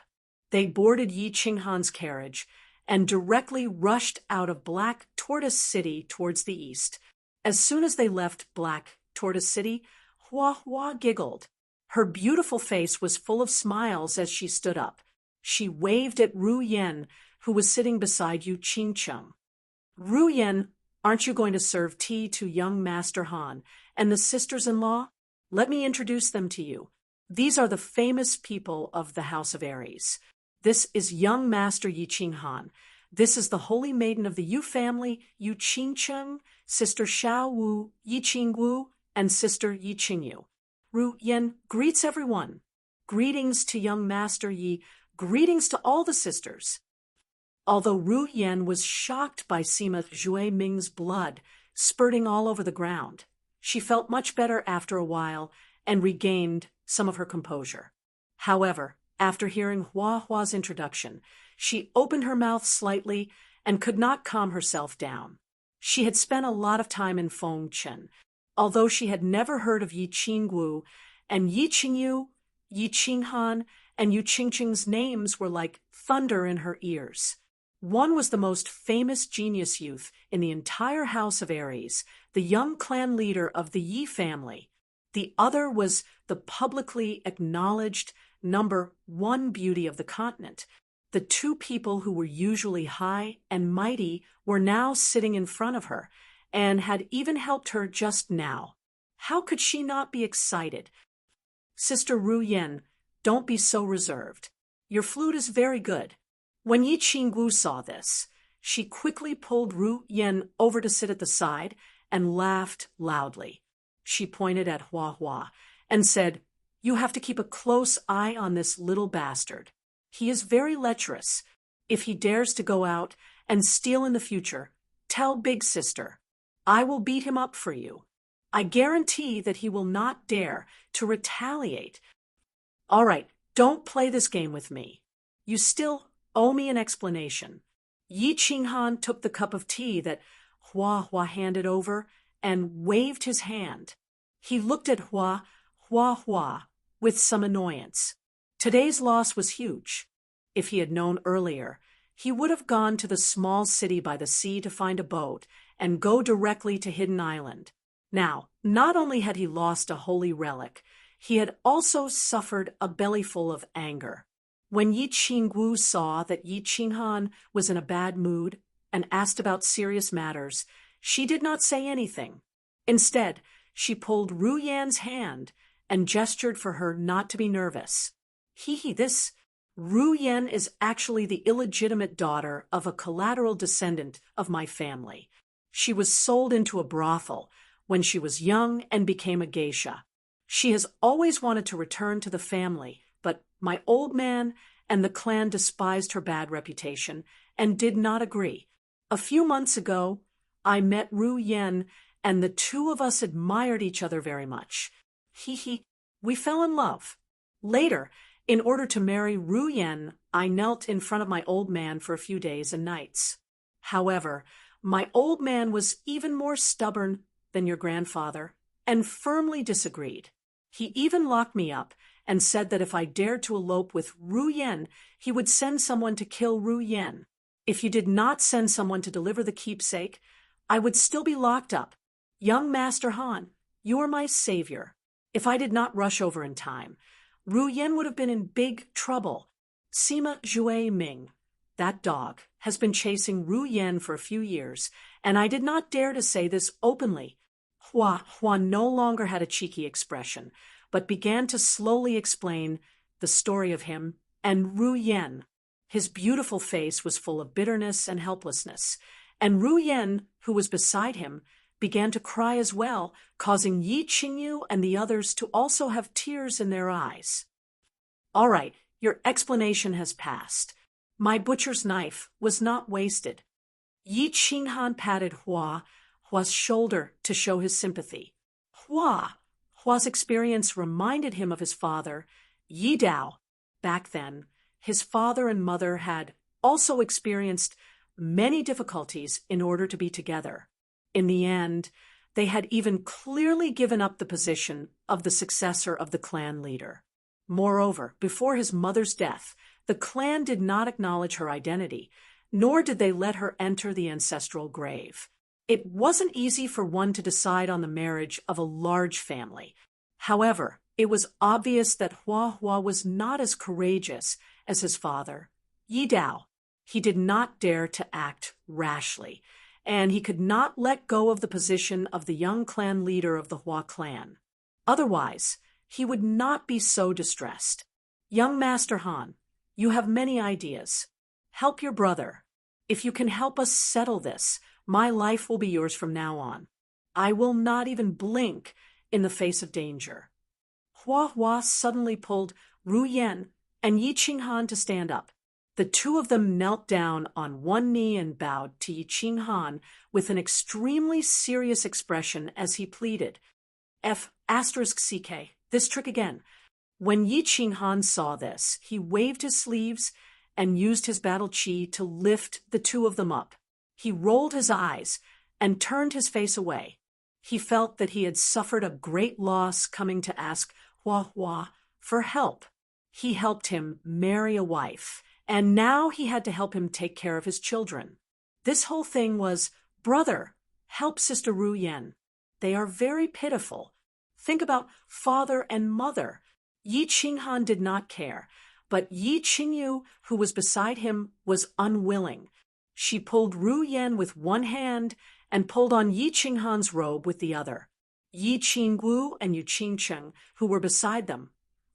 S1: They boarded Yi Qinghan's carriage and directly rushed out of Black Tortoise City towards the east. As soon as they left Black Tortoise City, Hua Hua giggled. Her beautiful face was full of smiles as she stood up. She waved at Ru Yen, who was sitting beside Yu Qingcheng. Ru Yen, aren't you going to serve tea to young Master Han and the sisters-in-law? Let me introduce them to you. These are the famous people of the House of Aries. This is young Master Yi Qinghan. This is the holy maiden of the Yu family, Yu Qingcheng, Sister Xiao Wu, Yi Qingwu, and Sister Yi Qingyu. Ru Yen greets everyone. Greetings to young Master Yi. Greetings to all the sisters. Although Ru Yen was shocked by Sima Zhui Ming's blood spurting all over the ground, she felt much better after a while and regained some of her composure. However, after hearing Hua Hua's introduction, she opened her mouth slightly and could not calm herself down. She had spent a lot of time in Fengchen, although she had never heard of Yi Qingwu, and Yi Qingyu, Yi Qinghan, and Yu Qingcheng's names were like thunder in her ears. One was the most famous genius youth in the entire House of Aries, the young clan leader of the Yi family. The other was the publicly acknowledged #1 beauty of the continent. The 2 people who were usually high and mighty were now sitting in front of her, and had even helped her just now. How could she not be excited? Sister Ru Yen, don't be so reserved. Your flute is very good. When Yi Qingwu saw this, she quickly pulled Ru Yen over to sit at the side and laughed loudly. She pointed at Hua Hua and said, "You have to keep a close eye on this little bastard. He is very lecherous. If he dares to go out and steal in the future, tell Big Sister. I will beat him up for you. I guarantee that he will not dare to retaliate. All right, don't play this game with me. You still owe me an explanation." Yi Qinghan took the cup of tea that Hua Hua handed over and waved his hand. He looked at Hua Hua with some annoyance. Today's loss was huge. if he had known earlier, he would have gone to the small city by the sea to find a boat and go directly to Hidden Island. Now, not only had he lost a holy relic, he had also suffered a bellyful of anger. When Yi Qingwu saw that Yi Qinghan was in a bad mood and asked about serious matters, she did not say anything. Instead, she pulled Ru Yan's hand and gestured for her not to be nervous. This Ru Yan is actually the illegitimate daughter of a collateral descendant of my family. She was sold into a brothel when she was young and became a geisha. She has always wanted to return to the family, but my old man and the clan despised her bad reputation and did not agree. A few months ago, I met Ru Yan, and the two of us admired each other very much. We fell in love. Later, in order to marry Ru Yan, I knelt in front of my old man for a few days and nights. However, my old man was even more stubborn than your grandfather and firmly disagreed. He even locked me up and said that if I dared to elope with Ru Yan, he would send someone to kill Ru Yan. If you did not send someone to deliver the keepsake, I would still be locked up. Young Master Han, you are my savior. If I did not rush over in time, Ru Yan would have been in big trouble. Sima Jue Ming, that dog, has been chasing Ru Yan for a few years, and I did not dare to say this openly. Hua no longer had a cheeky expression, but began to slowly explain the story of him and Ru Yan. His beautiful face was full of bitterness and helplessness, and Ru Yan, who was beside him, began to cry as well, causing Yi Qingyu and the others to also have tears in their eyes. All right, your explanation has passed. My butcher's knife was not wasted. Yi Qinghan patted Hua's shoulder to show his sympathy. Hua's experience reminded him of his father, Yi Dao. Back then, his father and mother had also experienced many difficulties in order to be together. In the end, they had even clearly given up the position of the successor of the clan leader. Moreover, before his mother's death, the clan did not acknowledge her identity, nor did they let her enter the ancestral grave. It wasn't easy for one to decide on the marriage of a large family. However, it was obvious that Hua was not as courageous as his father, Yi Dao. He did not dare to act rashly, and he could not let go of the position of the young clan leader of the Hua clan. Otherwise, he would not be so distressed. Young Master Han, you have many ideas. Help your brother. If you can help us settle this, my life will be yours from now on. I will not even blink in the face of danger. Hua suddenly pulled Ru Yan and Yi Qinghan to stand up. The two of them knelt down on one knee and bowed to Yi Qinghan with an extremely serious expression as he pleaded, *CK, this trick again. When Yi Qinghan saw this, he waved his sleeves and used his battle chi to lift the two of them up. He rolled his eyes and turned his face away. He felt that he had suffered a great loss coming to ask Hua for help. He helped him marry a wife, and now he had to help him take care of his children. This whole thing was, brother, help Sister Ru Yan. They are very pitiful. Think about father and mother. Yi Qinghan did not care, but Yi Qingyu, who was beside him, was unwilling. She pulled Ru Yan with one hand and pulled on Yi Qinghan's robe with the other. Yi Qingwu and Yu Qingcheng, who were beside them,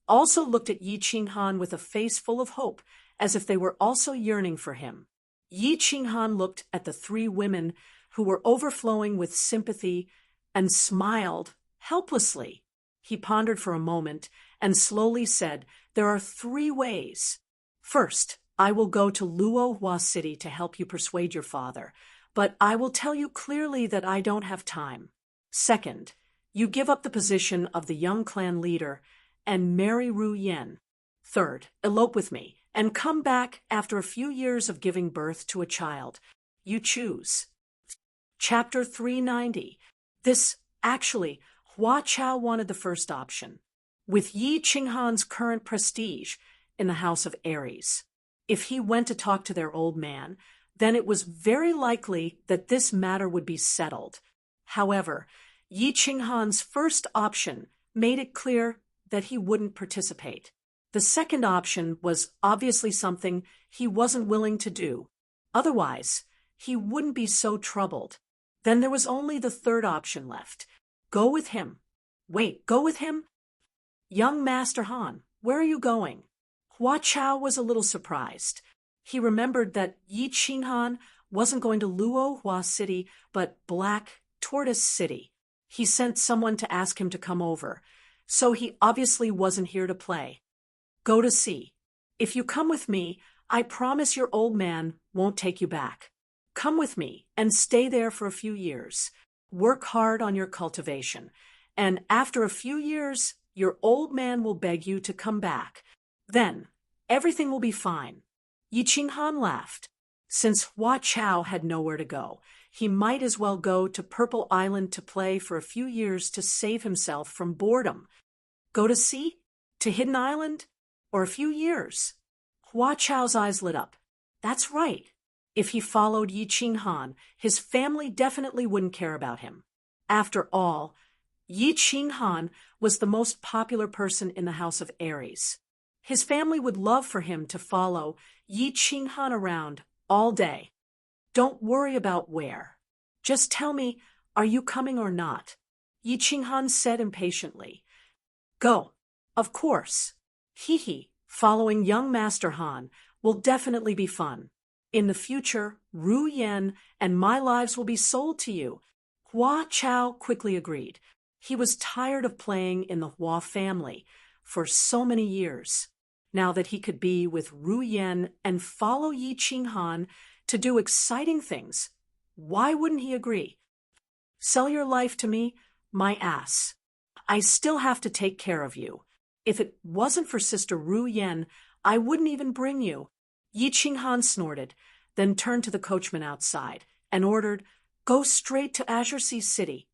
S1: also looked at Yi Qinghan with a face full of hope, as if they were also yearning for him. Yi Qinghan looked at the three women who were overflowing with sympathy and smiled helplessly. He pondered for a moment and slowly said, there are three ways. First, I will go to Luohua City to help you persuade your father, but I will tell you clearly that I don't have time. Second, you give up the position of the young clan leader and marry Ru Yan. Third, elope with me and come back after a few years of giving birth to a child. You choose. Chapter 390. Hua Chao wanted the first option. With Yi Qinghan's current prestige in the House of Aries, If he went to talk to their old man, then it was very likely that this matter would be settled. However, Yi Qinghan's first option made it clear that he wouldn't participate. The second option was obviously something he wasn't willing to do. Otherwise, he wouldn't be so troubled. Then there was only the third option left. Go with him. Wait, go with him? Young Master Han, where are you going? Hua Chao was a little surprised. He remembered that Yi Qinghan wasn't going to Luo Hua City, but Black Tortoise City. He sent someone to ask him to come over, so he obviously wasn't here to play. Go to see. If you come with me, I promise your old man won't take you back. Come with me and stay there for a few years. Work hard on your cultivation, and after a few years, your old man will beg you to come back. Then, everything will be fine. Yi Qinghan laughed. Since Hua Chao had nowhere to go, he might as well go to Purple Island to play for a few years to save himself from boredom. Go to sea? To Hidden Island? Or a few years? Hua Chao's eyes lit up. That's right. If he followed Yi Qinghan, his family definitely wouldn't care about him. After all, Yi Qinghan was the most popular person in the House of Aries. His family would love for him to follow Yi Qinghan around all day. Don't worry about where. Just tell me, are you coming or not? Yi Qinghan said impatiently. Go. Of course. Hee. Following young Master Han will definitely be fun. In the future, Ru Yan and my lives will be sold to you. Hua Chao quickly agreed. He was tired of playing in the Hua family for so many years. Now that he could be with Ru Yan and follow Yi Qinghan to do exciting things, why wouldn't he agree? Sell your life to me, my ass. I still have to take care of you. If it wasn't for Sister Ru Yan, I wouldn't even bring you. Yi Qinghan snorted, then turned to the coachman outside and ordered, Go straight to Azure Sea City.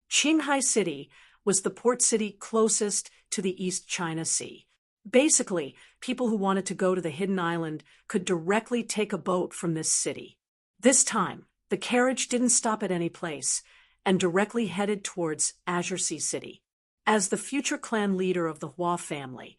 S1: Qinghai City was the port city closest to the East China Sea. Basically, people who wanted to go to the Hidden Island could directly take a boat from this city. This time, the carriage didn't stop at any place and directly headed towards Azure Sea City. As the future clan leader of the Hua family,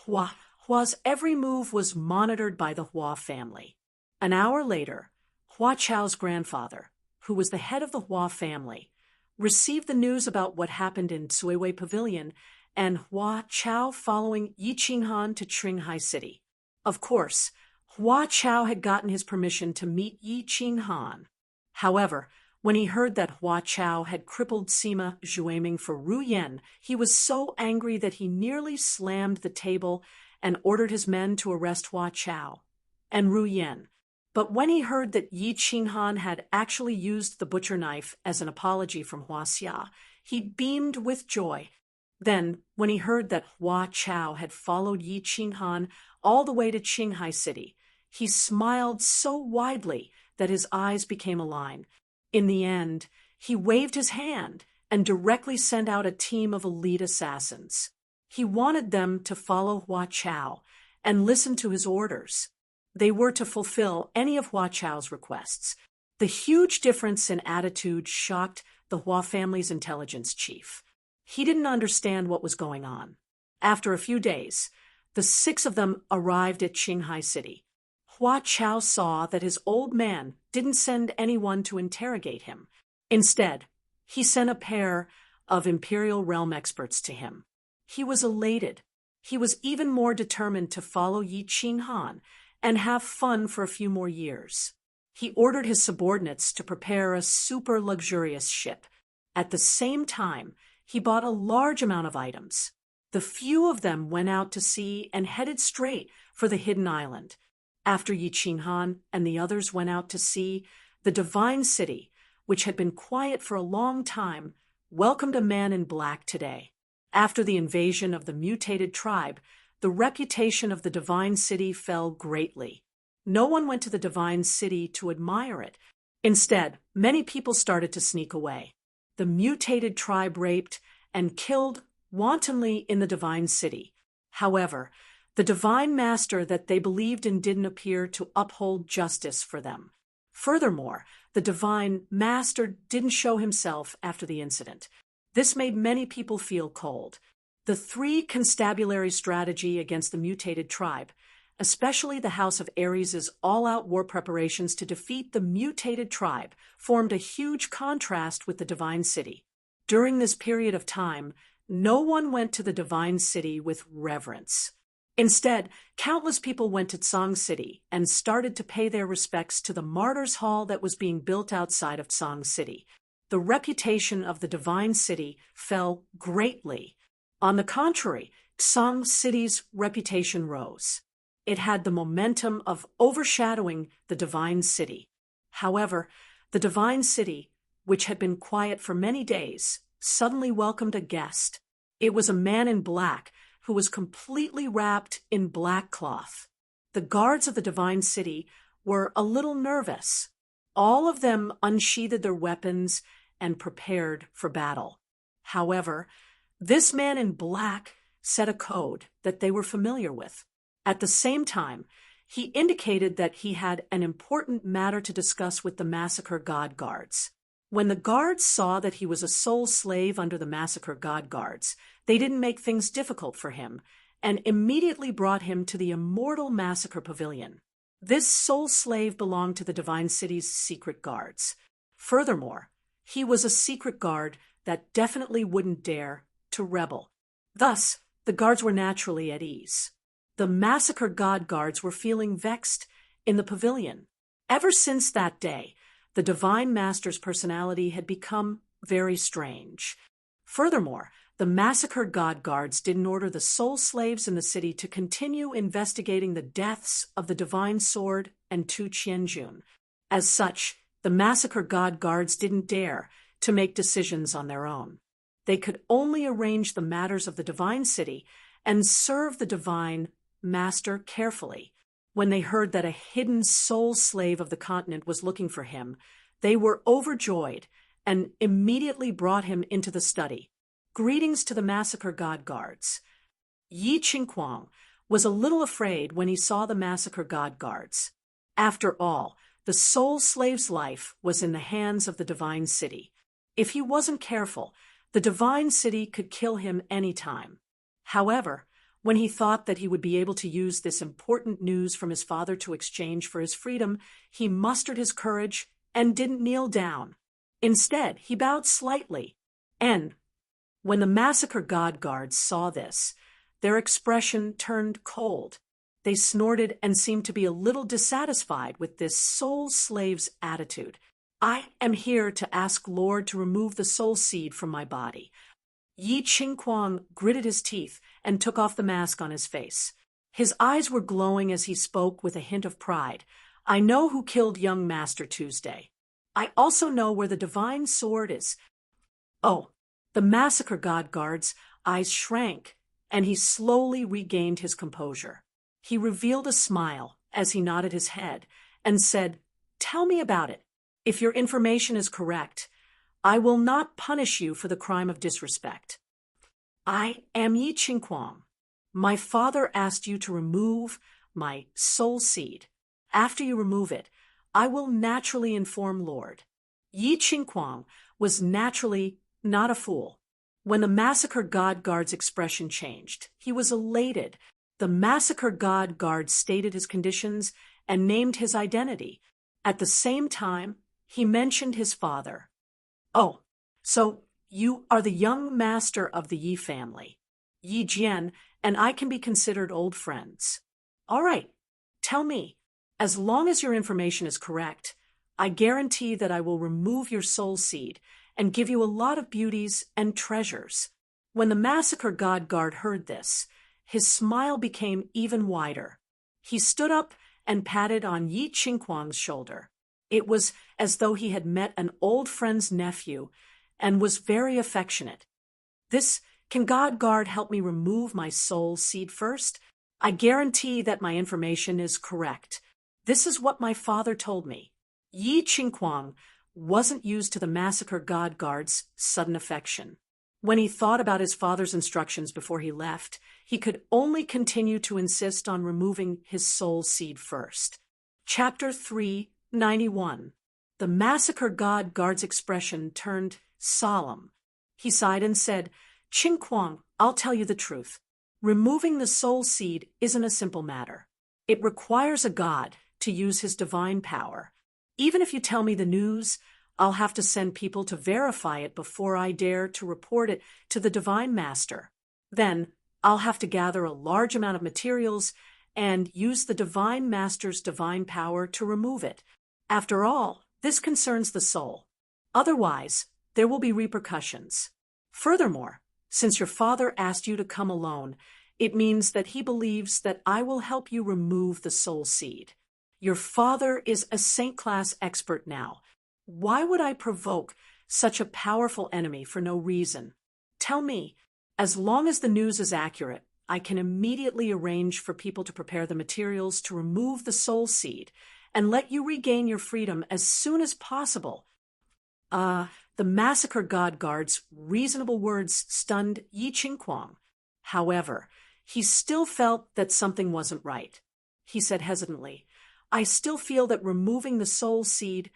S1: Hua's every move was monitored by the Hua family. An hour later, Hua Chao's grandfather, who was the head of the Hua family, received the news about what happened in Suiwei Pavilion and Hua Chao following Yi Qinghan to Qinghai City. Of course, Hua Chao had gotten his permission to meet Yi Qinghan. However, when he heard that Hua Chao had crippled Sima Zhueming for Ru Yan, he was so angry that he nearly slammed the table and ordered his men to arrest Hua Chao and Ru Yan. But when he heard that Yi Qinghan had actually used the butcher knife as an apology from Hua Xia, he beamed with joy. Then, when he heard that Hua Chao had followed Yi Qinghan all the way to Qinghai City, he smiled so widely that his eyes became a line. In the end, he waved his hand and directly sent out a team of elite assassins. He wanted them to follow Hua Chao and listen to his orders. They were to fulfill any of Hua Chao's requests. The huge difference in attitude shocked the Hua family's intelligence chief. He didn't understand what was going on. After a few days, the 6 of them arrived at Qinghai City. Hua Chao saw that his old man didn't send anyone to interrogate him. Instead, he sent a pair of Imperial Realm experts to him. He was elated. He was even more determined to follow Yi Qinghan and have fun for a few more years. He ordered his subordinates to prepare a super luxurious ship. At the same time, he bought a large amount of items. The few of them went out to sea and headed straight for the Hidden Island. After Yi Qinghan and the others went out to sea, the Divine City, which had been quiet for a long time, welcomed a man in black today. After the invasion of the mutated tribe, the reputation of the Divine City fell greatly. No one went to the Divine City to admire it. Instead, many people started to sneak away. The mutated tribe raped and killed wantonly in the Divine City. However, The divine master that they believed in didn't appear to uphold justice for them. Furthermore, the divine master didn't show himself after the incident. This made many people feel cold. The three constabulary strategy against the mutated tribe, especially the House of Ares' all-out war preparations to defeat the mutated tribe, formed a huge contrast with the divine city. During this period of time, no one went to the divine city with reverence. Instead, countless people went to Tsang City and started to pay their respects to the Martyrs' Hall that was being built outside of Tsang City. The reputation of the divine city fell greatly. On the contrary, Tsang City's reputation rose. It had the momentum of overshadowing the divine city. However, the divine city, which had been quiet for many days, suddenly welcomed a guest. It was a man in black who was completely wrapped in black cloth. The guards of the divine city were a little nervous. All of them unsheathed their weapons and prepared for battle. However, this man in black set a code that they were familiar with. At the same time, he indicated that he had an important matter to discuss with the Massacre God Guards. When the guards saw that he was a sole slave under the Massacre God Guards, they didn't make things difficult for him and immediately brought him to the Immortal Massacre Pavilion. This sole slave belonged to the Divine City's secret guards. Furthermore, he was a secret guard that definitely wouldn't dare to rebel. Thus, the guards were naturally at ease. The Massacre God Guards were feeling vexed in the pavilion. Ever since that day, the Divine Master's personality had become very strange. Furthermore, the Massacre God Guards didn't order the soul slaves in the city to continue investigating the deaths of the Divine Sword and Tu Qianjun. As such, the Massacre God Guards didn't dare to make decisions on their own. They could only arrange the matters of the Divine City and serve the Divine Master carefully. When they heard that a hidden soul slave of the continent was looking for him, they were overjoyed and immediately brought him into the study. Greetings to the Massacre God Guards. Yi Qingquang was a little afraid when he saw the Massacre God Guards. After all, the soul slave's life was in the hands of the Divine City. If he wasn't careful, the Divine City could kill him any time. However, when he thought that he would be able to use this important news from his father to exchange for his freedom, he mustered his courage and didn't kneel down. Instead, he bowed slightly. And when the Massacre God Guards saw this, their expression turned cold. They snorted and seemed to be a little dissatisfied with this soul slave's attitude. I am here to ask Lord to remove the soul seed from my body. Yi Qingquang gritted his teeth and took off the mask on his face. His eyes were glowing as he spoke with a hint of pride. I know who killed young Master Tuesday. I also know where the Divine Sword is. Oh, the Massacre God Guard's eyes shrank, and he slowly regained his composure. He revealed a smile as he nodded his head and said, "Tell me about it. If your information is correct, I will not punish you for the crime of disrespect. I am Yi Qingquang. My father asked you to remove my soul seed. After you remove it, I will naturally inform Lord." Yi Qingquang was naturally not a fool. When the Massacre God Guard's expression changed, he was elated. The Massacre God Guard stated his conditions and named his identity. At the same time, he mentioned his father. "Oh, so you are the young master of the Yi family. Yi Jian and I can be considered old friends. All right, tell me, as long as your information is correct, I guarantee that I will remove your soul seed and give you a lot of beauties and treasures." When the Massacre God Guard heard this, his smile became even wider. He stood up and patted on Yi Qingquang's shoulder. It was as though he had met an old friend's nephew and was very affectionate. Can God Guard help me remove my soul seed first? I guarantee that my information is correct. This is what my father told me." Yi Qingquang wasn't used to the Massacre God Guard's sudden affection. When he thought about his father's instructions before he left, he could only continue to insist on removing his soul seed first. Chapter 391. The massacre god guard's expression turned solemn. He sighed and said, "Qing Kuang, I'll tell you the truth. Removing the soul seed isn't a simple matter. It requires a god to use his divine power. Even if you tell me the news, I'll have to send people to verify it before I dare to report it to the Divine Master. Then I'll have to gather a large amount of materials and use the Divine Master's divine power to remove it. After all, this concerns the soul. Otherwise, there will be repercussions. Furthermore, since your father asked you to come alone, it means that he believes that I will help you remove the soul seed. Your father is a Saint-class expert now. Why would I provoke such a powerful enemy for no reason? Tell me, as long as the news is accurate, I can immediately arrange for people to prepare the materials to remove the soul seed and let you regain your freedom as soon as possible." The massacre god guard's reasonable words stunned Yi Qingquang. However, he still felt that something wasn't right. He said hesitantly, "I still feel that removing the soul seed..."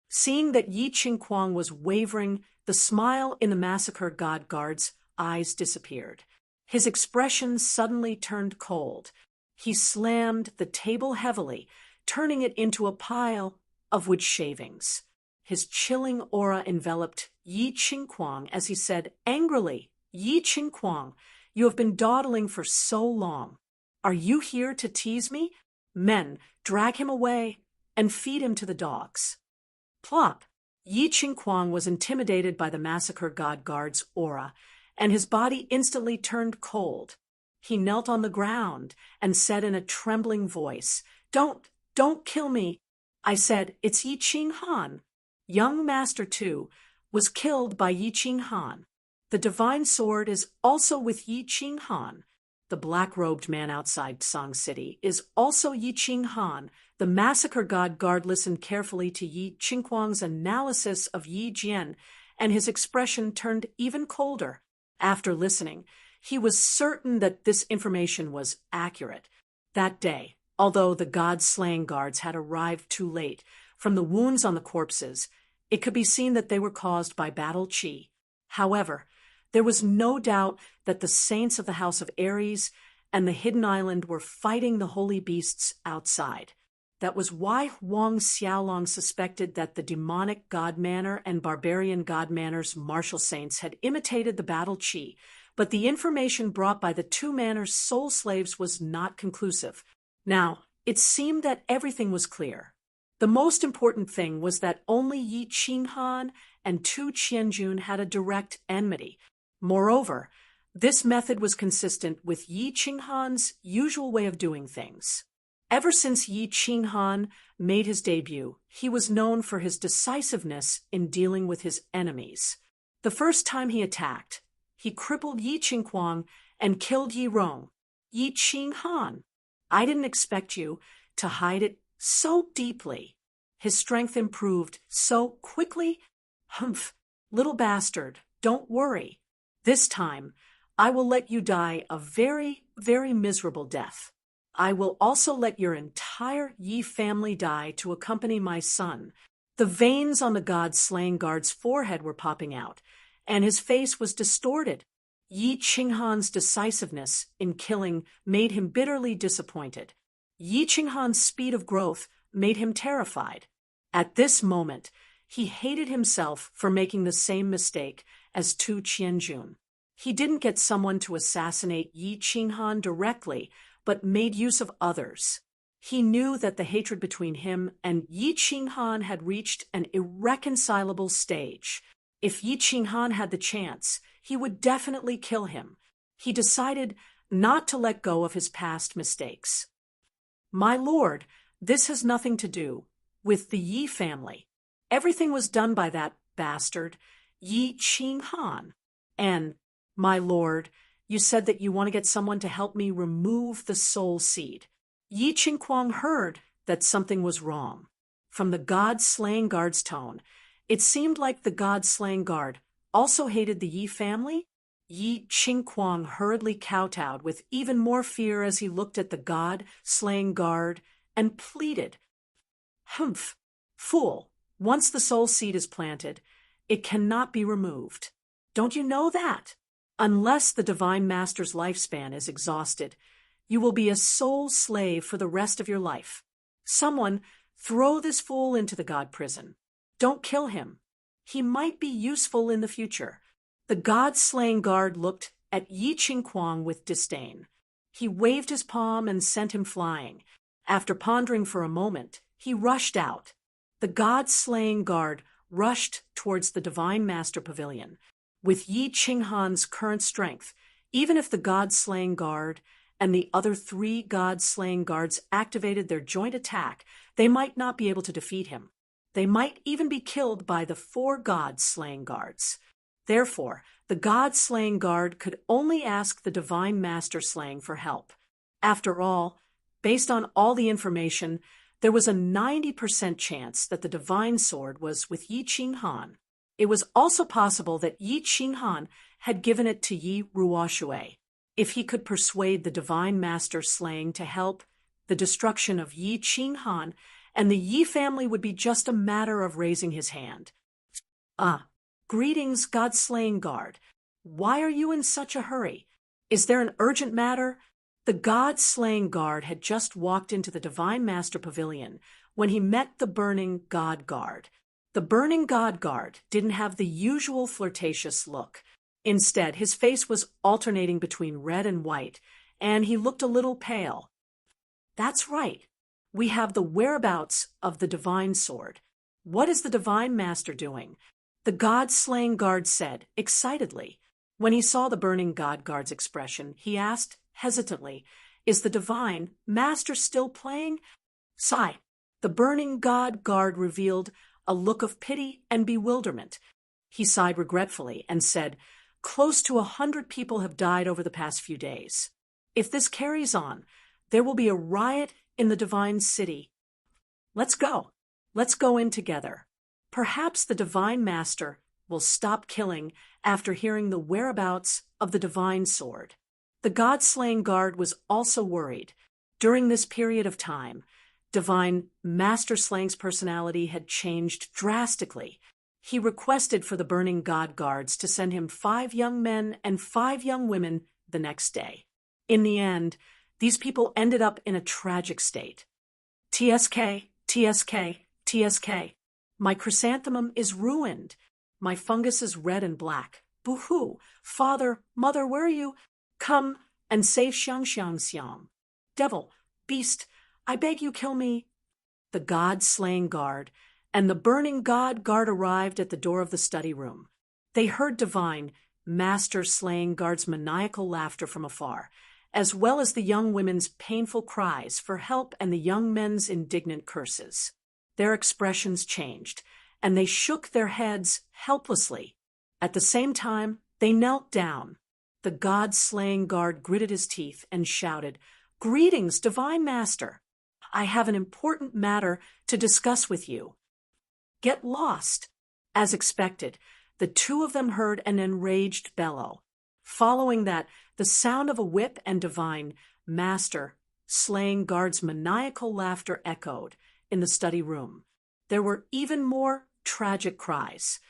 S1: Seeing that Yi Qingquang was wavering, the smile in the massacre god guard's eyes disappeared. His expression suddenly turned cold. He slammed the table heavily, turning it into a pile of wood shavings. His chilling aura enveloped Yi Qingquang as he said angrily, "Yi Qingquang, you have been dawdling for so long. Are you here to tease me? Men, drag him away and feed him to the dogs." Plop! Yi Qingquang was intimidated by the massacre god guard's aura, and his body instantly turned cold. He knelt on the ground and said in a trembling voice, Don't kill me. I said, "It's Yi Qinghan." Young Master Tu was killed by Yi Qinghan. The divine sword is also with Yi Qinghan. The black-robed man outside Song City is also Yi Qinghan. The massacre god guard listened carefully to Yi Qingquang's analysis of Yi Jian, and his expression turned even colder. After listening, he was certain that this information was accurate. That day, although the god-slaying guards had arrived too late, from the wounds on the corpses, it could be seen that they were caused by battle qi. However, there was no doubt that the saints of the House of Aries and the Hidden Island were fighting the holy beasts outside. That was why Huang Xiaolong suspected that the demonic god manor and barbarian god manor's martial saints had imitated the battle qi, but the information brought by the two manor's soul slaves was not conclusive. Now, it seemed that everything was clear. The most important thing was that only Yi Qinghan and Tu Qianjun had a direct enmity. Moreover, this method was consistent with Yi Qinghan's usual way of doing things. Ever since Yi Qinghan made his debut, he was known for his decisiveness in dealing with his enemies. The first time he attacked, he crippled Yi Qingquang and killed Yi Rong. Yi Qinghan, I didn't expect you to hide it so deeply. His strength improved so quickly. Humph, little bastard, don't worry. This time, I will let you die a very, very miserable death. I will also let your entire Yi family die to accompany my son. The veins on the god-slaying guard's forehead were popping out, and his face was distorted. Yi Qinghan's decisiveness in killing made him bitterly disappointed. Yi Qinghan's speed of growth made him terrified. At this moment, he hated himself for making the same mistake as Tu Qianjun. He didn't get someone to assassinate Yi Qinghan directly, but made use of others. He knew that the hatred between him and Yi Qinghan had reached an irreconcilable stage. If Yi Qinghan had the chance, he would definitely kill him. He decided not to let go of his past mistakes. My lord, this has nothing to do with the Yi family. Everything was done by that bastard, Yi Qinghan. And, my lord, you said that you want to get someone to help me remove the soul seed. Yi Qingquang heard that something was wrong. From the god-slaying guard's tone, it seemed like the god-slaying guard also hated the Yi family? Yi Qingquang hurriedly kowtowed with even more fear as he looked at the god-slaying guard and pleaded, "Humph! Fool! Once the soul seed is planted, it cannot be removed. Don't you know that? Unless the Divine Master's lifespan is exhausted, you will be a soul slave for the rest of your life. Someone throw this fool into the god prison. Don't kill him. He might be useful in the future." The god-slaying guard looked at Yi Qingquang with disdain. He waved his palm and sent him flying. After pondering for a moment, he rushed out. The god-slaying guard rushed towards the Divine Master Pavilion. With Yi Qinghan's current strength, even if the god-slaying guard and the other 3 god-slaying guards activated their joint attack, they might not be able to defeat him. They might even be killed by the 4 god-slaying guards. Therefore, the god-slaying guard could only ask the Divine Master Slaying for help. After all, based on all the information, there was a 90% chance that the Divine Sword was with Yi Qinghan. It was also possible that Yi Qinghan had given it to Yi Ruoshui. If he could persuade the Divine Master Slaying to help the destruction of Yi Qinghan, and the Yi family would be just a matter of raising his hand. Greetings, god-slaying guard. Why are you in such a hurry? Is there an urgent matter? The god-slaying guard had just walked into the Divine Master Pavilion when he met the burning god guard. The burning god guard didn't have the usual flirtatious look. Instead, his face was alternating between red and white, and he looked a little pale. "That's right. We have the whereabouts of the Divine Sword. What is the Divine Master doing?" The god-slaying guard said, excitedly. When he saw the burning god guard's expression, he asked, hesitantly, "Is the Divine Master still playing?" Sigh. The burning god guard revealed a look of pity and bewilderment. He sighed regretfully and said, "Close to 100 people have died over the past few days. If this carries on, there will be a riot in the Divine City. Let's go. Let's go in together. Perhaps the Divine Master will stop killing after hearing the whereabouts of the Divine Sword." The god-slaying guard was also worried. During this period of time, Divine Master Slaying's personality had changed drastically. He requested for the burning god guards to send him 5 young men and 5 young women the next day. In the end, these people ended up in a tragic state. "TSK, TSK, TSK. My chrysanthemum is ruined. My fungus is red and black. Boo-hoo! Father, mother, where are you? Come and save Xiang. Devil, beast, I beg you kill me." The god-slaying guard and the burning god guard arrived at the door of the study room. They heard Divine Master Slaying Guard's maniacal laughter from afar, as well as the young women's painful cries for help and the young men's indignant curses. Their expressions changed, and they shook their heads helplessly. At the same time, they knelt down. The god-slaying guard gritted his teeth and shouted, "Greetings, Divine Master. I have an important matter to discuss with you." "Get lost." As expected, the 2 of them heard an enraged bellow. Following that, the sound of a whip and Divine Master Slaying Guard's maniacal laughter echoed in the study room. There were even more tragic cries.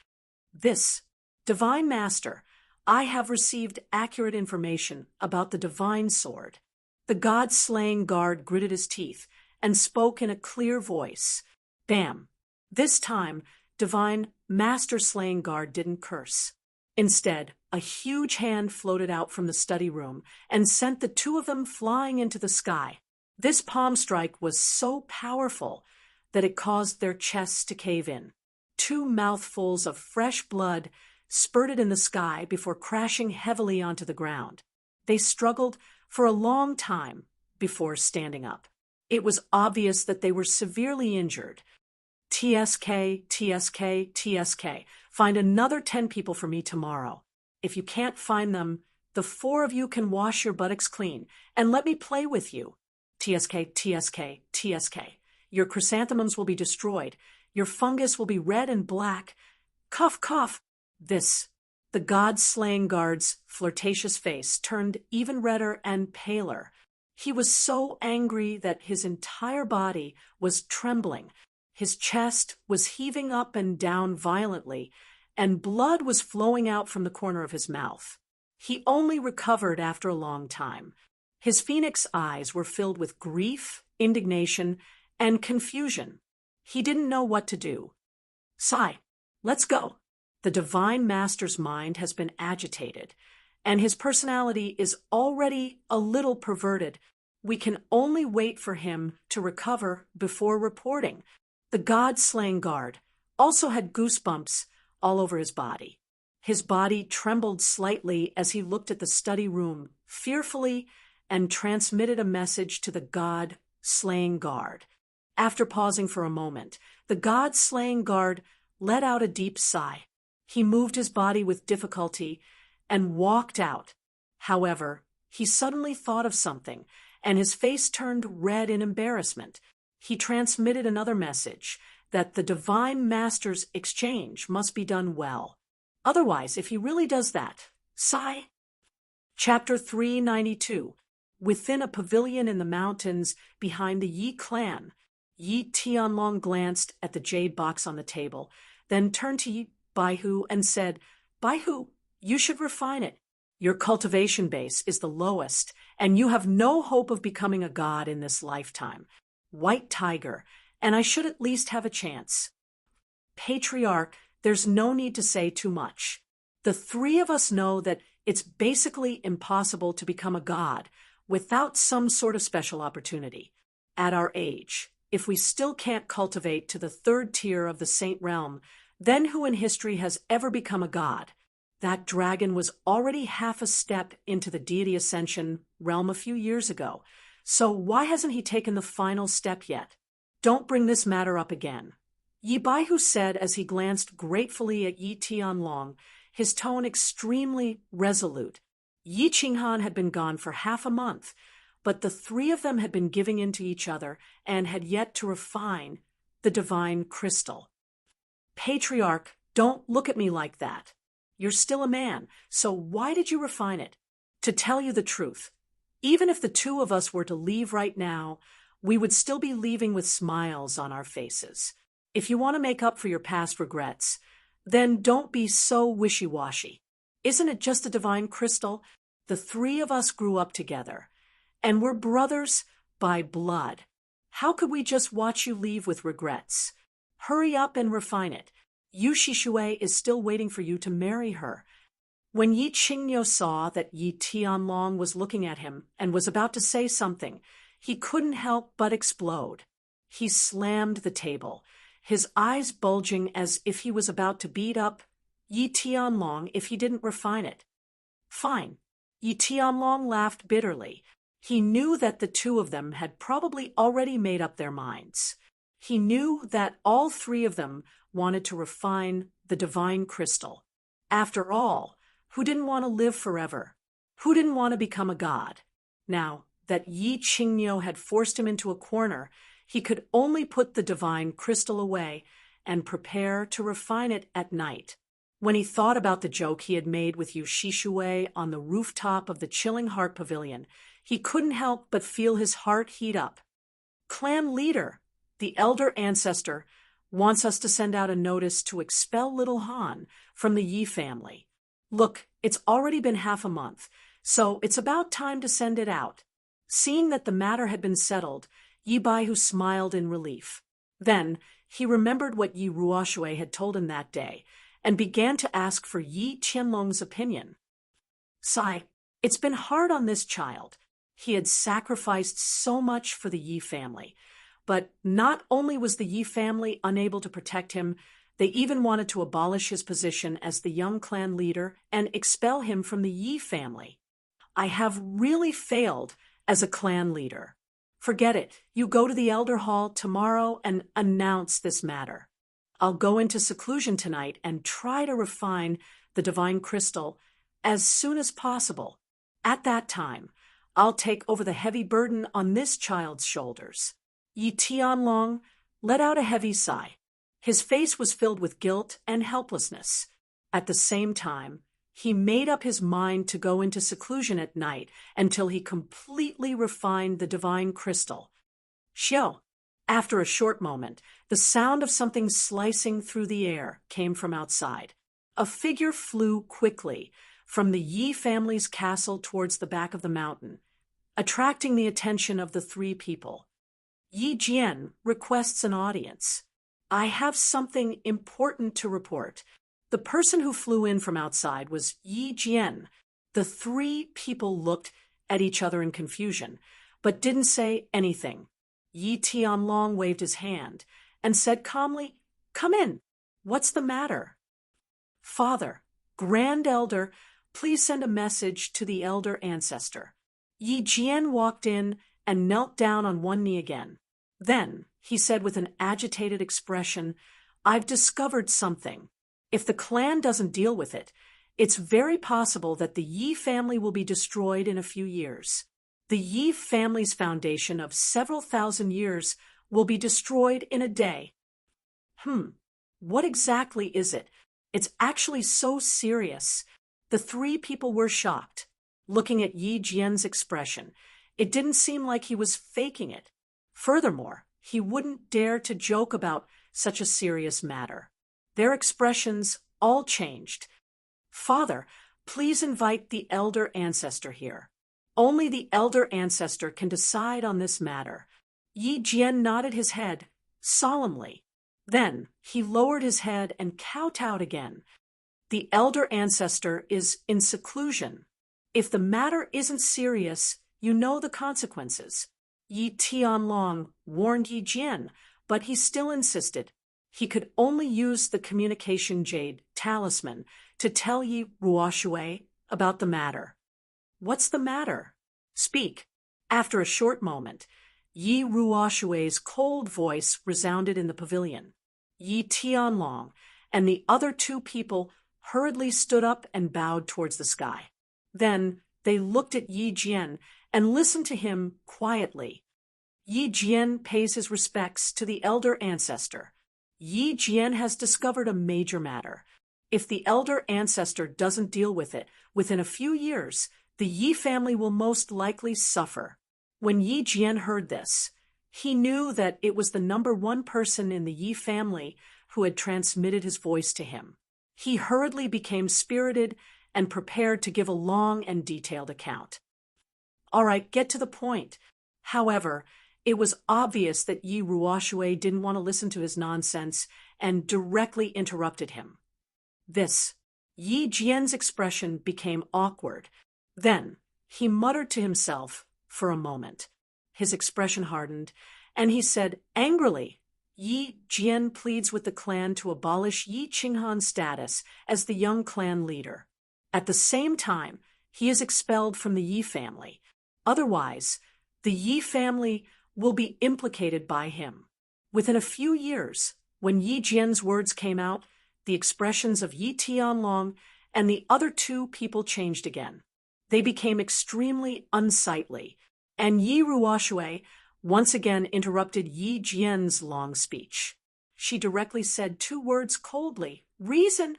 S1: "This, Divine Master, I have received accurate information about the Divine Sword." The god-slaying guard gritted his teeth and spoke in a clear voice. Bam! This time, Divine Master Slaying Guard didn't curse. Instead, a huge hand floated out from the study room and sent the 2 of them flying into the sky. This palm strike was so powerful that it caused their chests to cave in. 2 mouthfuls of fresh blood spurted in the sky before crashing heavily onto the ground. They struggled for a long time before standing up. It was obvious that they were severely injured. "TSK, TSK, TSK. Find another 10 people for me tomorrow. If you can't find them, the 4 of you can wash your buttocks clean and let me play with you. TSK, TSK, TSK. Your chrysanthemums will be destroyed. Your fungus will be red and black. Cough, cough. This, The god-slaying guard's flirtatious face turned even redder and paler. He was so angry that his entire body was trembling. His chest was heaving up and down violently, and blood was flowing out from the corner of his mouth. He only recovered after a long time. His phoenix eyes were filled with grief, indignation, and confusion. He didn't know what to do. "Sigh, let's go." The Divine Master's mind has been agitated, and his personality is already a little perverted. We can only wait for him to recover before reporting. The god-slaying guard also had goosebumps all over his body. His body trembled slightly as he looked at the study room fearfully and transmitted a message to the god-slaying guard. After pausing for a moment, the god-slaying guard let out a deep sigh. He moved his body with difficulty and walked out. However, he suddenly thought of something, and his face turned red in embarrassment. He transmitted another message, that the Divine Master's exchange must be done well. Otherwise, if he really does that, sigh. Chapter 392. Within a pavilion in the mountains behind the Yi clan, Yi Tianlong glanced at the jade box on the table, then turned to Yi Baihu and said, "Baihu, you should refine it. Your cultivation base is the lowest, and you have no hope of becoming a god in this lifetime. White tiger, and I should at least have a chance." Patriarch, there's no need to say too much. The three of us know that it's basically impossible to become a god without some sort of special opportunity. At our age, if we still can't cultivate to the third tier of the saint realm, then who in history has ever become a god? That dragon was already half a step into the deity ascension realm a few years ago, so why hasn't he taken the final step yet? Don't bring this matter up again. Yi Baihu said as he glanced gratefully at Yi Tianlong, his tone extremely resolute. Yi Qinghan had been gone for half a month, but the three of them had been giving in to each other and had yet to refine the divine crystal. Patriarch, don't look at me like that. You're still a man, so why did you refine it? To tell you the truth, even if the two of us were to leave right now, we would still be leaving with smiles on our faces. If you want to make up for your past regrets, then don't be so wishy-washy. Isn't it just a divine crystal? The three of us grew up together, and we're brothers by blood. How could we just watch you leave with regrets? Hurry up and refine it. Yu Shishui is still waiting for you to marry her. When Yi Qingyo saw that Yi Tianlong was looking at him and was about to say something, he couldn't help but explode. He slammed the table, his eyes bulging as if he was about to beat up Yi Tianlong if he didn't refine it. Fine. Yi Tianlong laughed bitterly. He knew that the two of them had probably already made up their minds. He knew that all three of them wanted to refine the divine crystal. After all, who didn't want to live forever? Who didn't want to become a god? Now that Yi Qingyo had forced him into a corner, he could only put the divine crystal away and prepare to refine it at night. When he thought about the joke he had made with Yu Shishui on the rooftop of the Chilling Heart Pavilion, he couldn't help but feel his heart heat up. Clan leader, the elder ancestor, wants us to send out a notice to expel little Han from the Yi family. Look, it's already been half a month, so it's about time to send it out. Seeing that the matter had been settled, Yi Baihu smiled in relief. Then he remembered what Yi Ruoshui had told him that day, and began to ask for Yi Qianlong's opinion. Sigh, it's been hard on this child. He had sacrificed so much for the Yi family. But not only was the Yi family unable to protect him, they even wanted to abolish his position as the young clan leader and expel him from the Yi family. I have really failed as a clan leader. Forget it. You go to the Elder Hall tomorrow and announce this matter. I'll go into seclusion tonight and try to refine the divine crystal as soon as possible. At that time, I'll take over the heavy burden on this child's shoulders. Yi Tianlong let out a heavy sigh. His face was filled with guilt and helplessness. At the same time, He made up his mind to go into seclusion at night until he completely refined the divine crystal. Xiao. After a short moment, the sound of something slicing through the air came from outside. A figure flew quickly from the Yi family's castle towards the back of the mountain, attracting the attention of the three people. Yi Jian requests an audience. I have something important to report. The person who flew in from outside was Yi Jian. The three people looked at each other in confusion, but didn't say anything. Yi Tianlong waved his hand and said calmly, "Come in. What's the matter?" "Father, Grand Elder, please send a message to the elder ancestor." Yi Jian walked in and knelt down on one knee again. Then he said with an agitated expression, "I've discovered something. If the clan doesn't deal with it, it's very possible that the Yi family will be destroyed in a few years. The Yi family's foundation of several thousand years will be destroyed in a day." What exactly is it? It's actually so serious. The three people were shocked. Looking at Yi Jian's expression, it didn't seem like he was faking it. Furthermore, he wouldn't dare to joke about such a serious matter. Their expressions all changed. "Father, please invite the elder ancestor here. Only the elder ancestor can decide on this matter." Yi Jian nodded his head solemnly. Then he lowered his head and kowtowed again. "The elder ancestor is in seclusion. If the matter isn't serious, you know the consequences." Yi Tianlong warned Yi Jian, but he still insisted. He could only use the communication jade talisman to tell Yi Ruoshui about the matter. "What's the matter? Speak." After a short moment, Yi Ruoshui's cold voice resounded in the pavilion. Yi Tianlong and the other two people hurriedly stood up and bowed towards the sky. Then they looked at Yi Jian and listened to him quietly. Yi Jian pays his respects to the elder ancestor. Yi Jian has discovered a major matter. If the elder ancestor doesn't deal with it within a few years, the Yi family will most likely suffer. When Yi Jian heard this, he knew that it was the number one person in the Yi family who had transmitted his voice to him. He hurriedly became spirited and prepared to give a long and detailed account. "All right, get to the point." However, it was obvious that Yi Ruoshui didn't want to listen to his nonsense and directly interrupted him. Yi Jian's expression became awkward. Then he muttered to himself for a moment. His expression hardened, and he said angrily, "Yi Jian pleads with the clan to abolish Yi Qinghan's status as the young clan leader. At the same time, he is expelled from the Yi family. Otherwise, the Yi family will be implicated by him." Within a few years, when Yi Jian's words came out, the expressions of Yi Tianlong and the other two people changed again. They became extremely unsightly, and Yi Ruoshui once again interrupted Yi Jian's long speech. She directly said two words coldly, "Reason."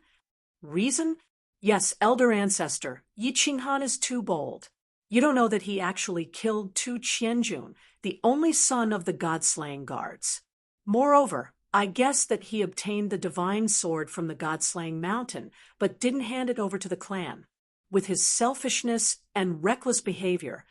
S1: "Reason? Yes, elder ancestor, Yi Qinghan is too bold. You don't know that he actually killed Tu Qianjun, the only son of the god-slaying guards. Moreover, I guess that he obtained the divine sword from the god-slaying mountain, but didn't hand it over to the clan. With his selfishness and reckless behavior,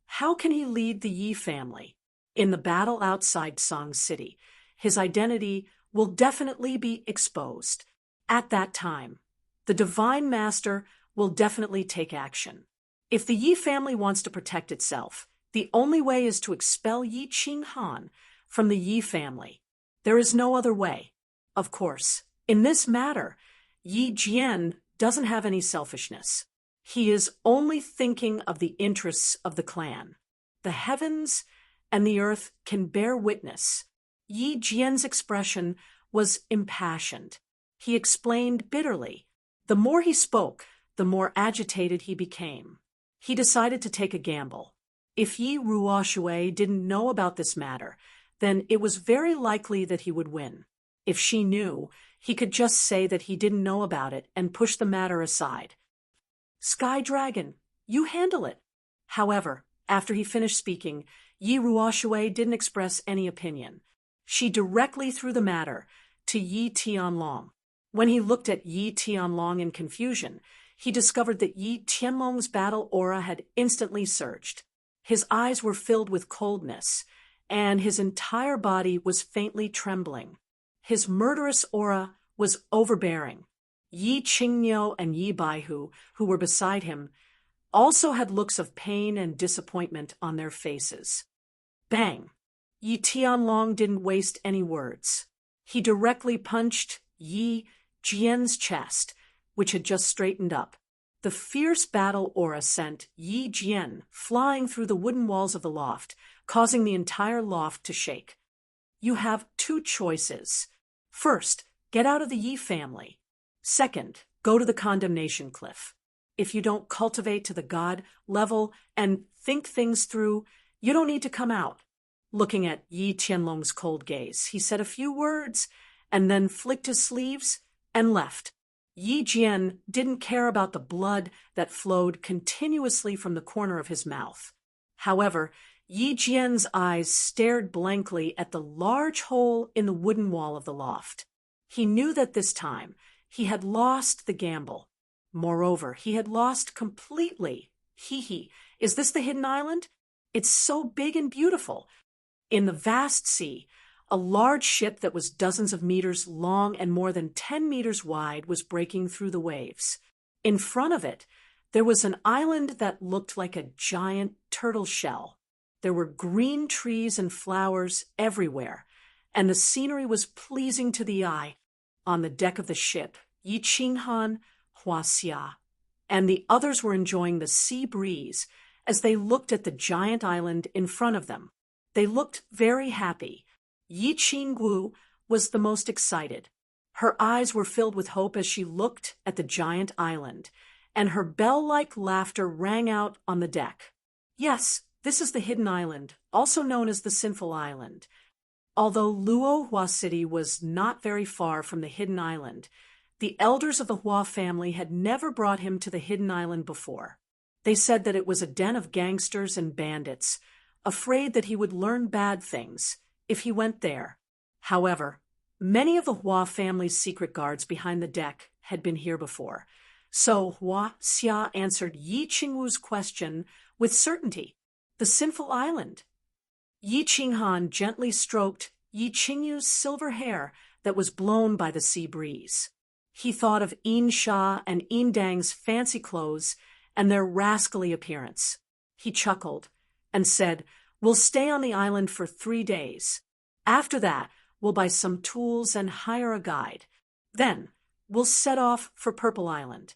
S1: how can he lead the Yi family? In the battle outside Song City, his identity will definitely be exposed. At that time, the Divine Master will definitely take action. If the Yi family wants to protect itself, the only way is to expel Yi Qinghan from the Yi family. There is no other way. Of course, in this matter, Yi Jian doesn't have any selfishness. He is only thinking of the interests of the clan. The heavens and the earth can bear witness." Yi Jian's expression was impassioned. He explained bitterly. The more he spoke, the more agitated he became. He decided to take a gamble. If Yi Ruoshui didn't know about this matter, then it was very likely that he would win. If she knew, he could just say that he didn't know about it and push the matter aside. Sky Dragon, you handle it. However, after he finished speaking, Yi Ruoxue didn't express any opinion. She directly threw the matter to Yi Tianlong. When he looked at Yi Tianlong in confusion, he discovered that Yi Tianlong's battle aura had instantly surged. His eyes were filled with coldness, and his entire body was faintly trembling. His murderous aura was overbearing. Yi Qingniu and Yi Baihu, who were beside him, also had looks of pain and disappointment on their faces. Bang! Yi Tianlong didn't waste any words. He directly punched Yi Jian's chest, which had just straightened up. The fierce battle aura sent Yi Jian flying through the wooden walls of the loft, causing the entire loft to shake. You have two choices. First, get out of the Yi family. Second, go to the condemnation cliff. If you don't cultivate to the god level and think things through, you don't need to come out. Looking at Yi Tianlong's cold gaze, he said a few words and then flicked his sleeves and left. Yi Jian didn't care about the blood that flowed continuously from the corner of his mouth. However, Yi Jian's eyes stared blankly at the large hole in the wooden wall of the loft. He knew that this time he had lost the gamble. Moreover, he had lost completely. Hee, is this the hidden island? It's so big and beautiful. In the vast sea, a large ship that was dozens of meters long and more than 10 meters wide was breaking through the waves. In front of it, there was an island that looked like a giant turtle shell. There were green trees and flowers everywhere, and the scenery was pleasing to the eye. On the deck of the ship, Yi Qinghan, Hua Xia, and the others were enjoying the sea breeze as they looked at the giant island in front of them. They looked very happy. Yi Qinggu was the most excited. Her eyes were filled with hope as she looked at the giant island, and her bell-like laughter rang out on the deck. Yes, this is the hidden island, also known as the Sinful Island. Although Luo Hua City was not very far from the hidden island, the elders of the Hua family had never brought him to the hidden island before. They said that it was a den of gangsters and bandits, afraid that he would learn bad things if he went there. However, many of the Hua family's secret guards behind the deck had been here before, so Hua Xia answered Yi Qingwu's question with certainty. The Sinful Island. Yi Qinghan gently stroked Yi Qingyu's silver hair that was blown by the sea breeze. He thought of Yin Sha and Yin Dang's fancy clothes and their rascally appearance. He chuckled and said, "We'll stay on the island for 3 days. After that, we'll buy some tools and hire a guide. Then, we'll set off for Purple Island."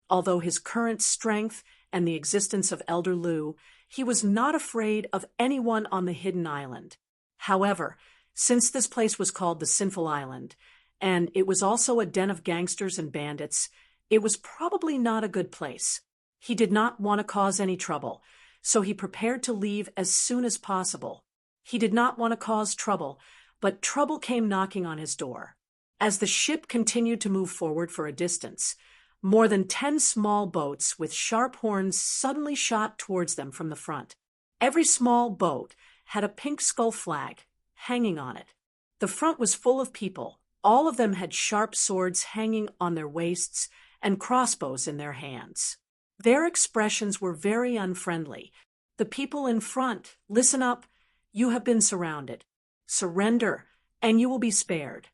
S1: Although his current strength and the existence of Elder Lu, he was not afraid of anyone on the hidden island. However, since this place was called the Sinful Island, and it was also a den of gangsters and bandits, it was probably not a good place. He did not want to cause any trouble, so he prepared to leave as soon as possible. He did not want to cause trouble, but trouble came knocking on his door. As the ship continued to move forward for a distance, more than 10 small boats with sharp horns suddenly shot towards them from the front. Every small boat had a pink skull flag hanging on it. The front was full of people. All of them had sharp swords hanging on their waists and crossbows in their hands. Their expressions were very unfriendly. The people in front, listen up, you have been surrounded. Surrender, and you will be spared.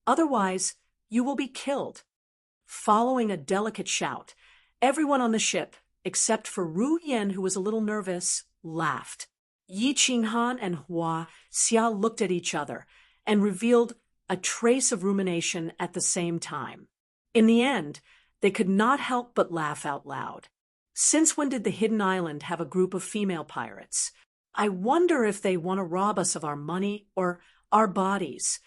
S1: Otherwise, you will be killed. Following a delicate shout, everyone on the ship, except for Ru Yen, who was a little nervous, laughed. Yi Qinghan and Hua Xia looked at each other and revealed a trace of rumination at the same time. In the end, they could not help but laugh out loud. Since when did the hidden island have a group of female pirates? I wonder if they want to rob us of our money or our bodies.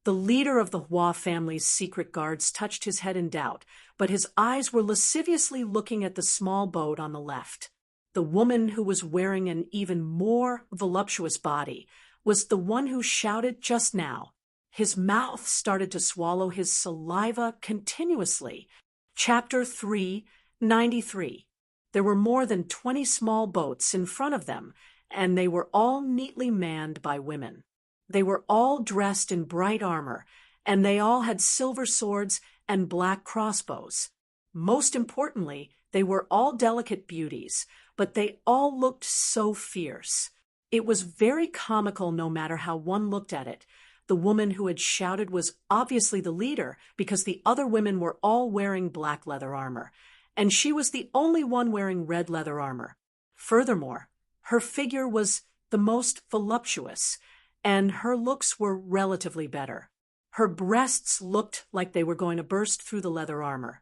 S1: The leader of the Hua family's secret guards touched his head in doubt, but his eyes were lasciviously looking at the small boat on the left. The woman who was wearing an even more voluptuous body was the one who shouted just now. His mouth started to swallow his saliva continuously. Chapter 3, 93. There were more than 20 small boats in front of them, and they were all neatly manned by women. They were all dressed in bright armor, and they all had silver swords and black crossbows. Most importantly, they were all delicate beauties, but they all looked so fierce. It was very comical no matter how one looked at it. The woman who had shouted was obviously the leader because the other women were all wearing black leather armor, and she was the only one wearing red leather armor. Furthermore, her figure was the most voluptuous, and her looks were relatively better. Her breasts looked like they were going to burst through the leather armor,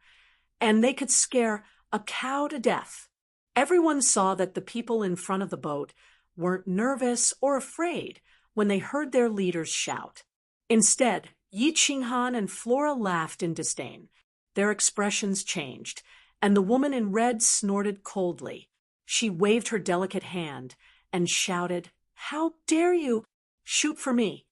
S1: and they could scare a cow to death. Everyone saw that the people in front of the boat weren't nervous or afraid when they heard their leaders shout. Instead, Yi Qinghan and Flora laughed in disdain. Their expressions changed, and the woman in red snorted coldly. She waved her delicate hand and shouted, "How dare you shoot for me?"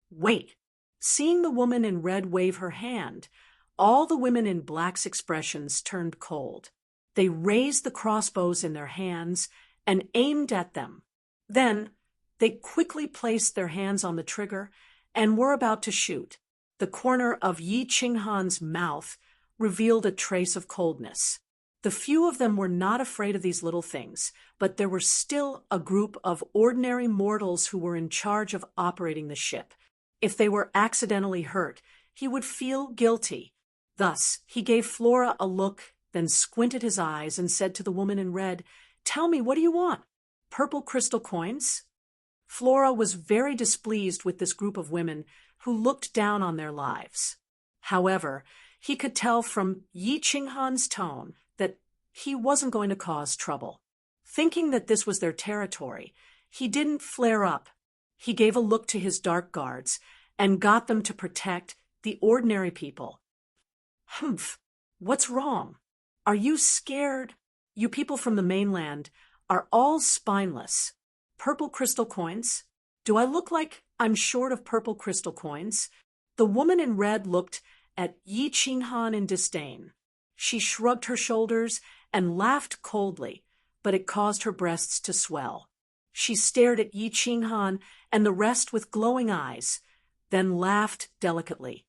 S1: Wait. Seeing the woman in red wave her hand, all the women in black's expressions turned cold. They raised the crossbows in their hands and aimed at them. Then they quickly placed their hands on the trigger and were about to shoot. The corner of Yi Qinghan's mouth revealed a trace of coldness. The few of them were not afraid of these little things, but there were still a group of ordinary mortals who were in charge of operating the ship. If they were accidentally hurt, he would feel guilty. Thus, he gave Flora a look, then squinted his eyes and said to the woman in red, "Tell me, what do you want? Purple crystal coins?" Flora was very displeased with this group of women who looked down on their lives. However, he could tell from Yi Qinghan's tone that he wasn't going to cause trouble. Thinking that this was their territory, he didn't flare up. He gave a look to his dark guards and got them to protect the ordinary people. "Humph, what's wrong? Are you scared? You people from the mainland are all spineless. Purple crystal coins? Do I look like I'm short of purple crystal coins?" The woman in red looked at Yi Qinghan in disdain. She shrugged her shoulders and laughed coldly, but it caused her breasts to swell. She stared at Yi Qinghan and the rest with glowing eyes, then laughed delicately.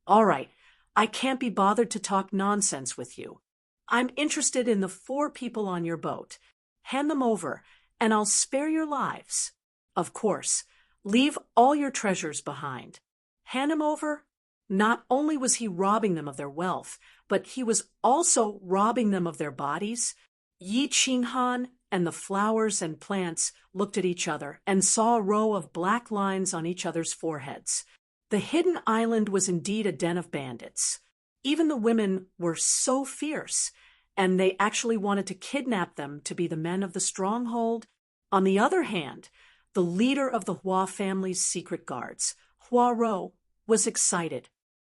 S1: "All right, I can't be bothered to talk nonsense with you. I'm interested in the 4 people on your boat. Hand them over, and I'll spare your lives. Of course, leave all your treasures behind." Hand him over? Not only was he robbing them of their wealth, but he was also robbing them of their bodies. Yi Qinghan and the flowers and plants looked at each other and saw a row of black lines on each other's foreheads. The hidden island was indeed a den of bandits. Even the women were so fierce, and they actually wanted to kidnap them to be the men of the stronghold. On the other hand, the leader of the Hua family's secret guards, Hua Rou, was excited.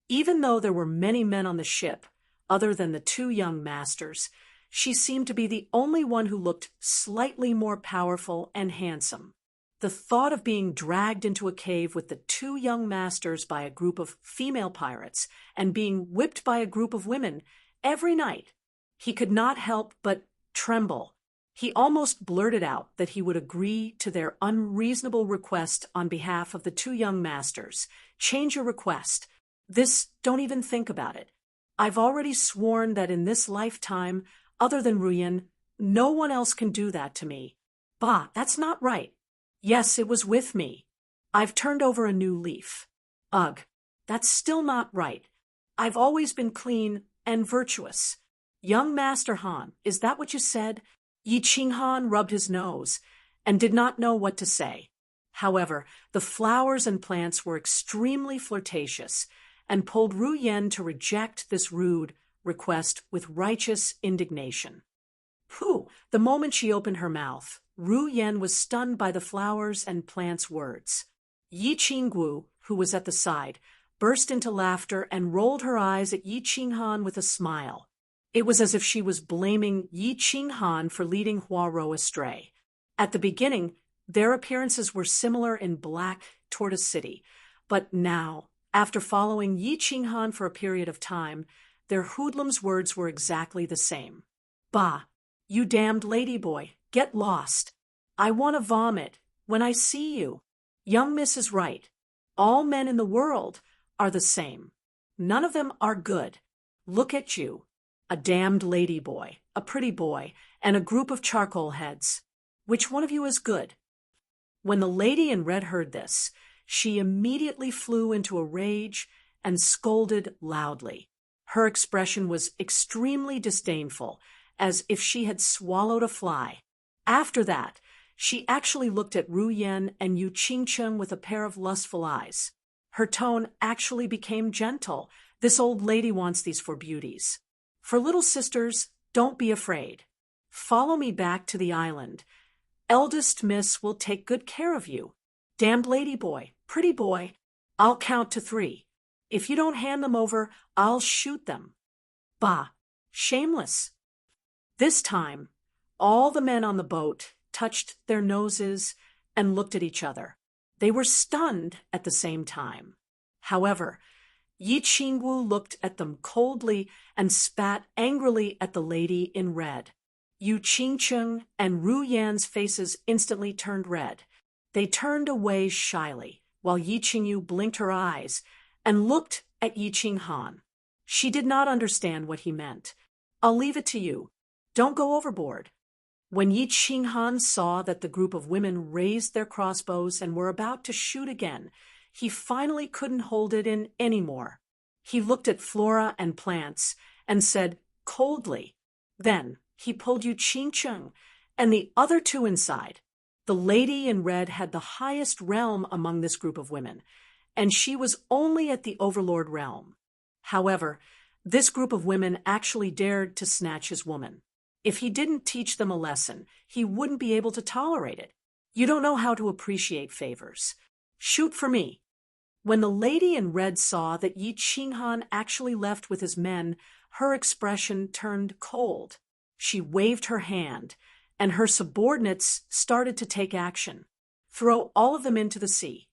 S1: Even though there were many men on the ship, other than the 2 young masters, she seemed to be the only one who looked slightly more powerful and handsome. The thought of being dragged into a cave with the 2 young masters by a group of female pirates and being whipped by a group of women every night, he could not help but tremble. He almost blurted out that he would agree to their unreasonable request on behalf of the 2 young masters. "Change your request. Don't even think about it. I've already sworn that in this lifetime, other than Ruyan, no one else can do that to me." "Bah, that's not right." "Yes, it was with me. I've turned over a new leaf." "Ugh, that's still not right. I've always been clean and virtuous." "Young Master Han, is that what you said?" Yi Qinghan rubbed his nose and did not know what to say. However, the flowers and plants were extremely flirtatious and pulled Ru Yen to reject this rude request with righteous indignation. Pooh! The moment she opened her mouth, Ru Yen was stunned by the flowers and plants' words. Yi Qinggu, who was at the side, burst into laughter and rolled her eyes at Yi Qinghan with a smile. It was as if she was blaming Yi Qinghan for leading Hua Rou astray. At the beginning, their appearances were similar in black Tortoise City, but now, after following Yi Qinghan for a period of time, their hoodlum's words were exactly the same. Bah! You damned ladyboy, get lost. I want to vomit when I see you. Young Miss is right. All men in the world are the same. None of them are good. Look at you. A damned ladyboy, a pretty boy, and a group of charcoal heads. Which one of you is good? When the lady in red heard this, she immediately flew into a rage and scolded loudly. Her expression was extremely disdainful, as if she had swallowed a fly. After that, she actually looked at Ru Yan and Yu Qingcheng with a pair of lustful eyes. Her tone actually became gentle. This old lady wants these for beauties. For little sisters, don't be afraid. Follow me back to the island. Eldest Miss will take good care of you. Damned ladyboy, pretty boy, I'll count to 3. If you don't hand them over, I'll shoot them. Bah! Shameless! This time, all the men on the boat touched their noses and looked at each other. They were stunned at the same time. However, Yi Qingwu looked at them coldly and spat angrily at the lady in red. Yu Qingcheng and Ru Yan's faces instantly turned red. They turned away shyly, while Yi Qingyu blinked her eyes and looked at Yi Qinghan. She did not understand what he meant. I'll leave it to you. Don't go overboard. When Yi Qinghan saw that the group of women raised their crossbows and were about to shoot again, he finally couldn't hold it in anymore. He looked at flora and plants and said coldly. Then he pulled Yu Qingcheng and the other 2 inside. The lady in red had the highest realm among this group of women, and she was only at the overlord realm. However, this group of women actually dared to snatch his woman. If he didn't teach them a lesson, he wouldn't be able to tolerate it. You don't know how to appreciate favors. Shoot for me. When the lady in red saw that Yi Qinghan actually left with his men, her expression turned cold. She waved her hand, and her subordinates started to take action. Throw all of them into the sea.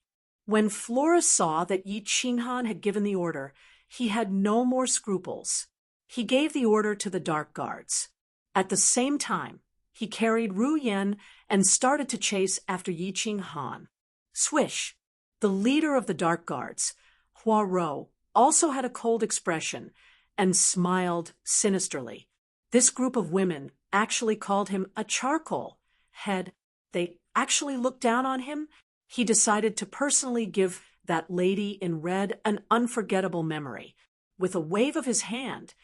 S1: When Flora saw that Yi Qinghan had given the order, he had no more scruples. He gave the order to the Dark Guards. At the same time, he carried Ru Yan and started to chase after Yi Qinghan. Swish! The leader of the Dark Guards, Hua Rou, also had a cold expression and smiled sinisterly. This group of women actually called him a charcoal head. They actually looked down on him. He decided to personally give that lady in red an unforgettable memory. With a wave of his hand,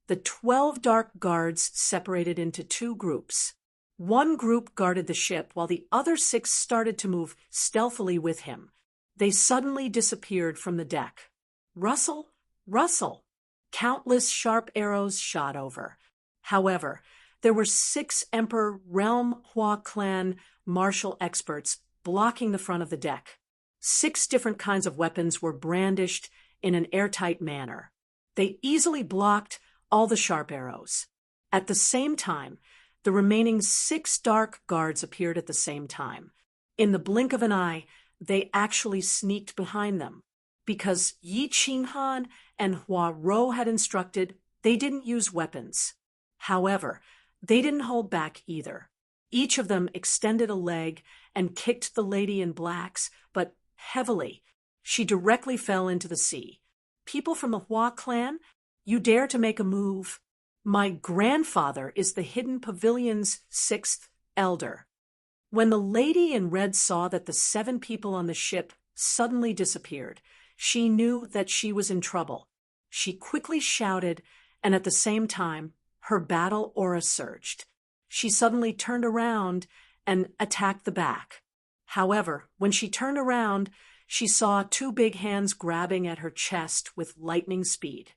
S1: the 12 Dark Guards separated into 2 groups. One group guarded the ship while the other 6 started to move stealthily with him. They suddenly disappeared from the deck. Rustle, rustle. Countless sharp arrows shot over. However, there were 6 Emperor Realm Hua clan martial experts blocking the front of the deck. 6 different kinds of weapons were brandished in an airtight manner. They easily blocked all the sharp arrows. At the same time, the remaining 6 Dark Guards appeared at the same time. In the blink of an eye, they actually sneaked behind them. Because Yi Qinghan and Hua Rou had instructed, they didn't use weapons. However, they didn't hold back either. Each of them extended a leg and kicked the lady in blacks, but heavily. She directly fell into the sea. People from the Hua clan, you dare to make a move? My grandfather is the Hidden Pavilion's 6th elder. When the lady in red saw that the 7 people on the ship suddenly disappeared, she knew that she was in trouble. She quickly shouted, and at the same time, her battle aura surged. She suddenly turned around and attacked the back. However, when she turned around, she saw 2 big hands grabbing at her chest with lightning speed.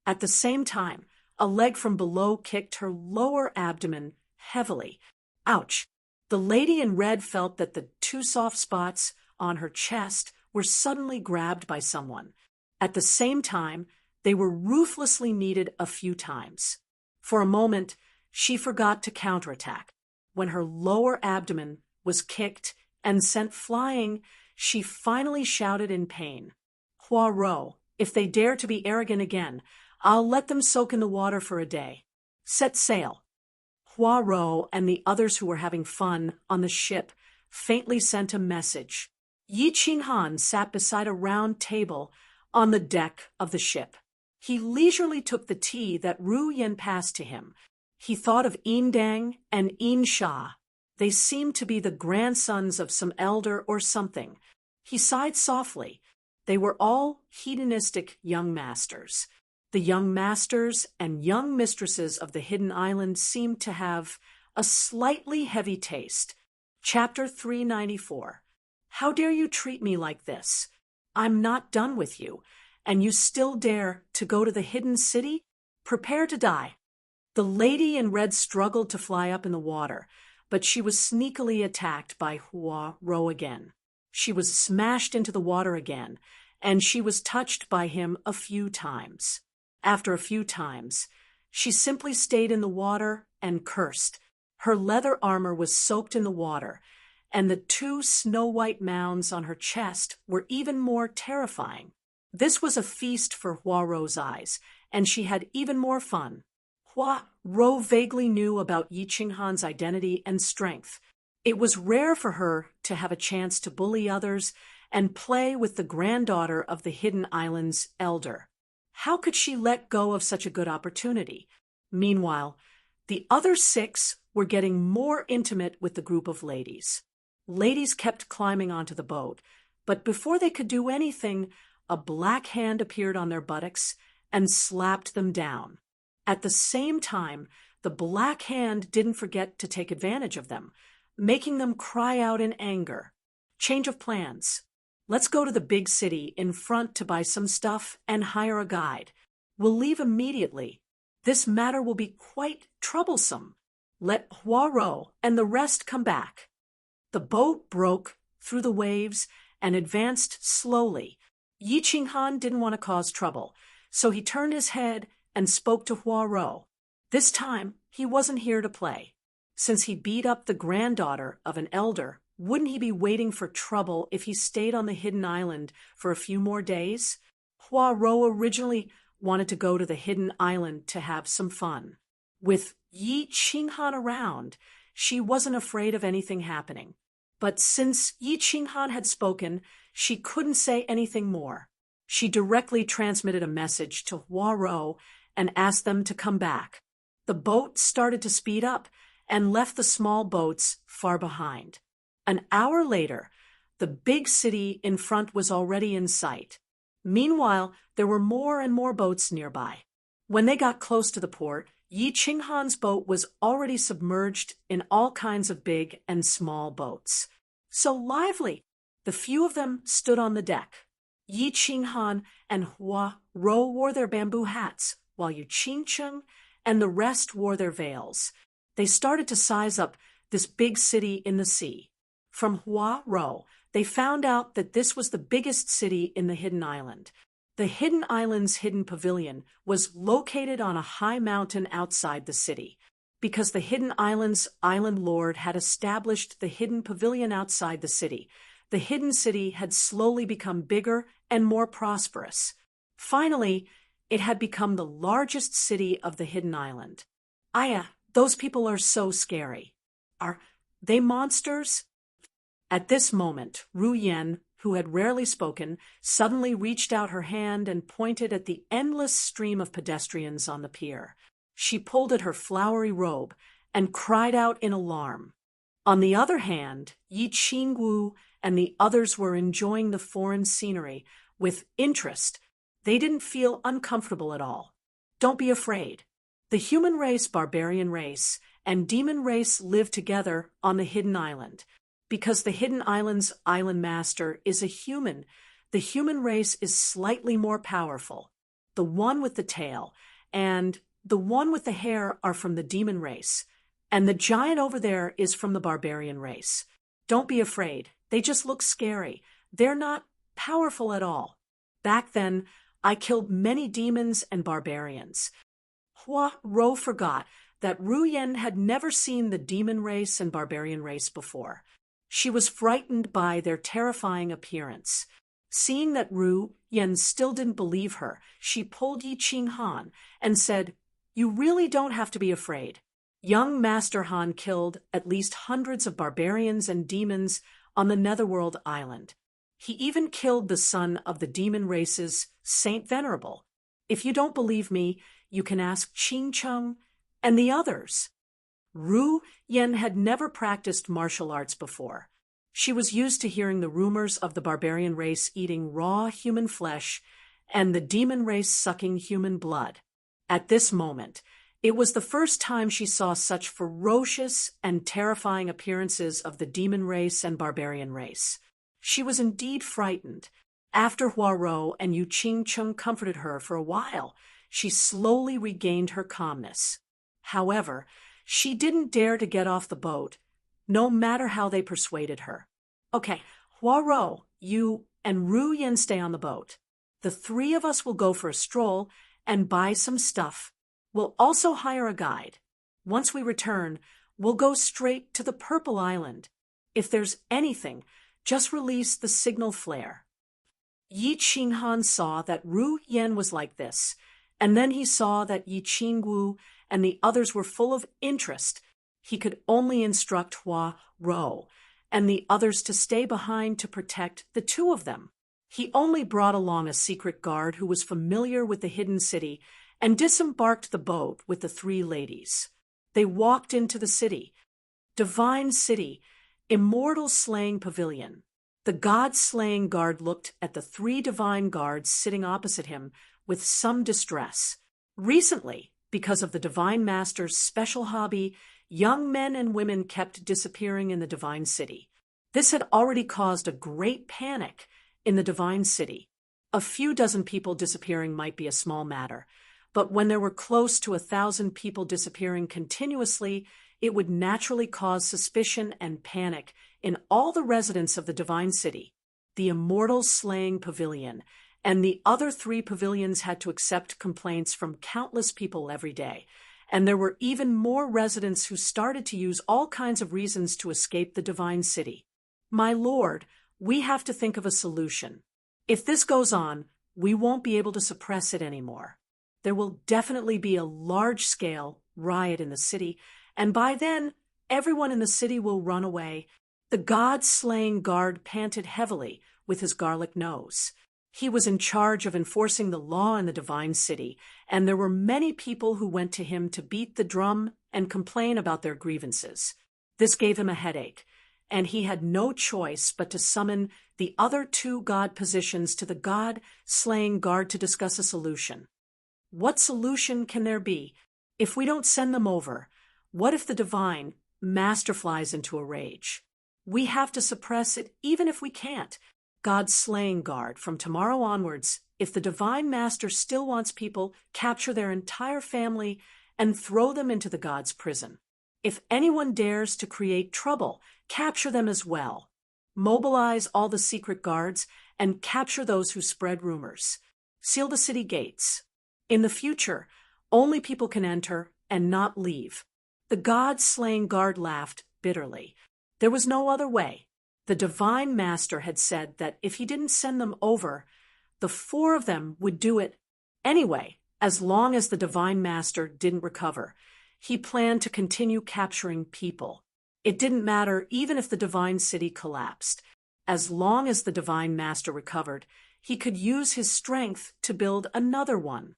S1: At the same time, a leg from below kicked her lower abdomen heavily. Ouch! The lady in red felt that the 2 soft spots on her chest were suddenly grabbed by someone. At the same time, they were ruthlessly kneaded a few times. For a moment, she forgot to counterattack. When her lower abdomen was kicked and sent flying, she finally shouted in pain, Hua Rou, if they dare to be arrogant again, I'll let them soak in the water for a day. Set sail." Poirot and the others who were having fun on the ship faintly sent a message. Yi Qinghan sat beside a round table on the deck of the ship. He leisurely took the tea that Ru Yen passed to him. He thought of Dang and Sha. They seemed to be the grandsons of some elder or something. He sighed softly. They were all hedonistic young masters. The young masters and young mistresses of the hidden island seemed to have a slightly heavy taste. Chapter 394. How dare you treat me like this? I'm not done with you, and you still dare to go to the hidden city? Prepare to die. The lady in red struggled to fly up in the water, but she was sneakily attacked by Poirot again. She was smashed into the water again, and she was touched by him a few times. After a few times, she simply stayed in the water and cursed. Her leather armor was soaked in the water, and the 2 snow-white mounds on her chest were even more terrifying. This was a feast for Poirot's eyes, and she had even more fun. Poirot vaguely knew about Yi Qinghan's identity and strength. It was rare for her to have a chance to bully others and play with the granddaughter of the hidden island's elder. How could she let go of such a good opportunity? Meanwhile, the other 6 were getting more intimate with the group of ladies. Ladies kept climbing onto the boat, but before they could do anything, a black hand appeared on their buttocks and slapped them down. At the same time, the black hand didn't forget to take advantage of them, making them cry out in anger. Change of plans. Let's go to the big city in front to buy some stuff and hire a guide. We'll leave immediately. This matter will be quite troublesome. Let Poirot and the rest come back. The boat broke through the waves and advanced slowly. Yi Qinghan didn't want to cause trouble, so he turned his head and spoke to Poirot. This time, he wasn't here to play. Since he beat up the granddaughter of an elder, wouldn't he be waiting for trouble if he stayed on the hidden island for a few more days? Poirot originally wanted to go to the hidden island to have some fun. With Yi Qinghan around, she wasn't afraid of anything happening. But since Yi Qinghan had spoken, she couldn't say anything more. She directly transmitted a message to Poirot and asked them to come back. The boat started to speed up and left the small boats far behind. An hour later, the big city in front was already in sight. Meanwhile, there were more and more boats nearby. When they got close to the port, Yi Qinghan's boat was already submerged in all kinds of big and small boats. So lively! The few of them stood on the deck. Yi Qinghan and Poirot wore their bamboo hats, while Yu Qingcheng and the rest wore their veils. They started to size up this big city in the sea. From Poirot, they found out that this was the biggest city in the hidden island. The hidden island's hidden pavilion was located on a high mountain outside the city. Because the hidden island's island lord had established the hidden pavilion outside the city, the hidden city had slowly become bigger and more prosperous. Finally, it had become the largest city of the hidden island. Aya, those people are so scary. Are they monsters? At this moment, Ru Yen, who had rarely spoken, suddenly reached out her hand and pointed at the endless stream of pedestrians on the pier. She pulled at her flowery robe and cried out in alarm. On the other hand, Yi Qingwu and the others were enjoying the foreign scenery with interest. They didn't feel uncomfortable at all. Don't be afraid. The human race, barbarian race, and demon race live together on the hidden island. Because the hidden island's island master is a human, the human race is slightly more powerful. The one with the tail and the one with the hair are from the demon race, and the giant over there is from the barbarian race. Don't be afraid. They just look scary. They're not powerful at all. Back then, I killed many demons and barbarians. Poirot forgot that Ru Yen had never seen the demon race and barbarian race before. She was frightened by their terrifying appearance. Seeing that Ru Yen still didn't believe her, she pulled Yi Qing Han and said, "You really don't have to be afraid." Young Master Han killed at least hundreds of barbarians and demons on the Netherworld Island. He even killed the son of the demon race's Saint Venerable. If you don't believe me, you can ask Qing Cheng and the others. Ru Yen had never practiced martial arts before. She was used to hearing the rumors of the barbarian race eating raw human flesh and the demon race sucking human blood. At this moment, it was the first time she saw such ferocious and terrifying appearances of the demon race and barbarian race. She was indeed frightened. After Huarou and Yu Qingcheng comforted her for a while, she slowly regained her calmness. However, she didn't dare to get off the boat, no matter how they persuaded her. "Okay, Huarou, you, and Ru Yen stay on the boat. The three of us will go for a stroll and buy some stuff. We'll also hire a guide. Once we return, we'll go straight to the Purple Island. If there's anything, just release the signal flare." Yi Qinghan saw that Ru Yen was like this, and then he saw that Yi Qingwu and the others were full of interest. He could only instruct Huarou and the others to stay behind to protect the two of them. He only brought along a secret guard who was familiar with the hidden city and disembarked the boat with the three ladies. They walked into the city. Divine City, Immortal Slaying Pavilion. The god-slaying guard looked at the three divine guards sitting opposite him with some distress. Recently, because of the Divine Master's special hobby, young men and women kept disappearing in the Divine City. This had already caused a great panic in the Divine City. A few dozen people disappearing might be a small matter, but when there were close to 1,000 people disappearing continuously, it would naturally cause suspicion and panic in all the residents of the Divine City. The Immortal Slaying Pavilion and the other three pavilions had to accept complaints from countless people every day, and there were even more residents who started to use all kinds of reasons to escape the Divine City. "My lord, we have to think of a solution. If this goes on, we won't be able to suppress it anymore. There will definitely be a large-scale riot in the city, and by then, everyone in the city will run away." The god-slaying guard panted heavily with his garlic nose. He was in charge of enforcing the law in the Divine City, and there were many people who went to him to beat the drum and complain about their grievances. This gave him a headache, and he had no choice but to summon the other two god positions to the god-slaying guard to discuss a solution. What solution can there be? If we don't send them over, what if the Divine Master flies into a rage? We have to suppress it even if we can't. God-slaying guard, from tomorrow onwards, if the Divine Master still wants people, capture their entire family and throw them into the god's prison. If anyone dares to create trouble, capture them as well. Mobilize all the secret guards and capture those who spread rumors. Seal the city gates. In the future, only people can enter and not leave. The god-slaying guard laughed bitterly. There was no other way. The Divine Master had said that if he didn't send them over, the four of them would do it anyway, as long as the Divine Master didn't recover. He planned to continue capturing people. It didn't matter even if the Divine City collapsed. As long as the Divine Master recovered, he could use his strength to build another one.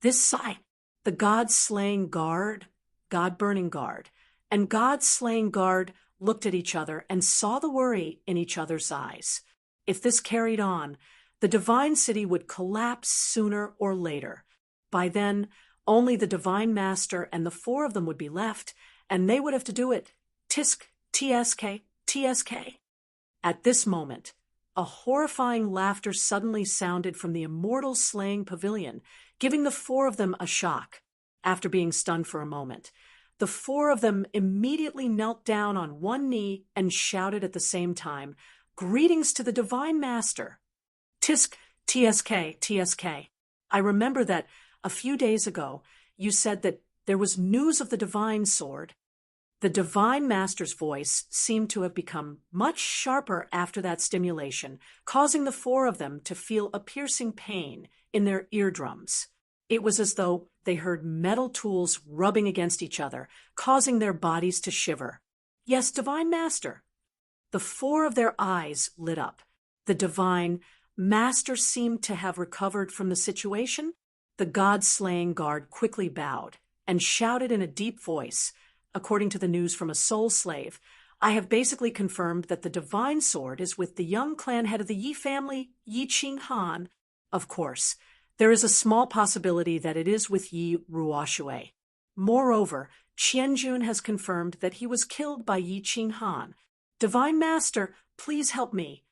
S1: This side, the God-slaying guard, God-burning guard, and God-slaying guard looked at each other and saw the worry in each other's eyes. If this carried on, the Divine City would collapse sooner or later. By then, only the Divine Master and the four of them would be left, and they would have to do it. Tisk, TSK, TSK. At this moment, a horrifying laughter suddenly sounded from the Immortal Slaying Pavilion, giving the four of them a shock. After being stunned for a moment, the four of them immediately knelt down on one knee and shouted at the same time, "Greetings to the Divine Master." Tisk, TSK, TSK. I remember that a few days ago you said that there was news of the Divine Sword. The Divine Master's voice seemed to have become much sharper after that stimulation, causing the four of them to feel a piercing pain in their eardrums. It was as though they heard metal tools rubbing against each other, causing their bodies to shiver. Yes, Divine Master. The four of their eyes lit up. The Divine Master seemed to have recovered from the situation. The god-slaying guard quickly bowed and shouted in a deep voice, according to the news from a soul slave, "I have basically confirmed that the divine sword is with the young clan head of the Yi family, Yi Qing Han. Of course, there is a small possibility that it is with Yi Ruoshui. Moreover, Qianjun has confirmed that he was killed by Yi Qing Han. Divine Master, please help me."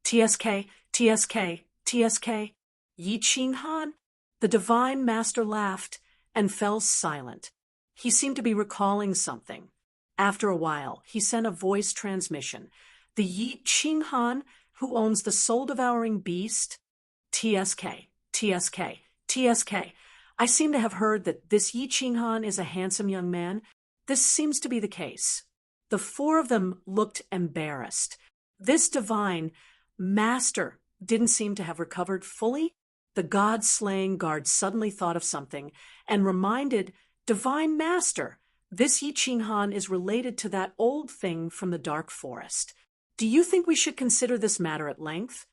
S1: TSK, TSK, TSK. Yi Qing Han? The Divine Master laughed and fell silent. He seemed to be recalling something. After a while, he sent a voice transmission. "The Yi Qing Han, who owns the soul-devouring beast?" TSK, TSK, TSK. "I seem to have heard that this Yi Qing Han is a handsome young man. This seems to be the case." The four of them looked embarrassed. This Divine Master didn't seem to have recovered fully. The god-slaying guard suddenly thought of something and reminded Divine Master, "This Yi Qing Han is related to that old thing from the dark forest. Do you think we should consider this matter at length?"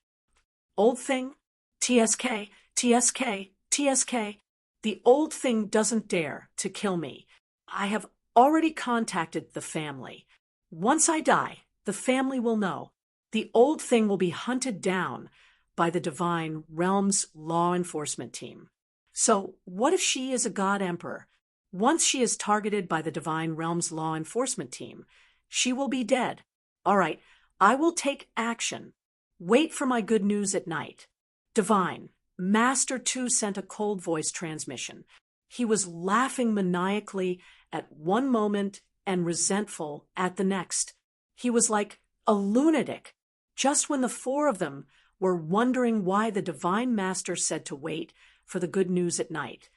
S1: "Old thing? TSK, TSK, TSK. The old thing doesn't dare to kill me. I have already contacted the family. Once I die, the family will know. The old thing will be hunted down by the Divine Realm's law enforcement team. So what if she is a god emperor? Once she is targeted by the Divine Realm's law enforcement team, she will be dead. All right, I will take action. Wait for my good news at night." Divine Master too sent a cold voice transmission. He was laughing maniacally at one moment and resentful at the next. He was like a lunatic. Just when the four of them were wondering why the Divine Master said to wait for the good news at night,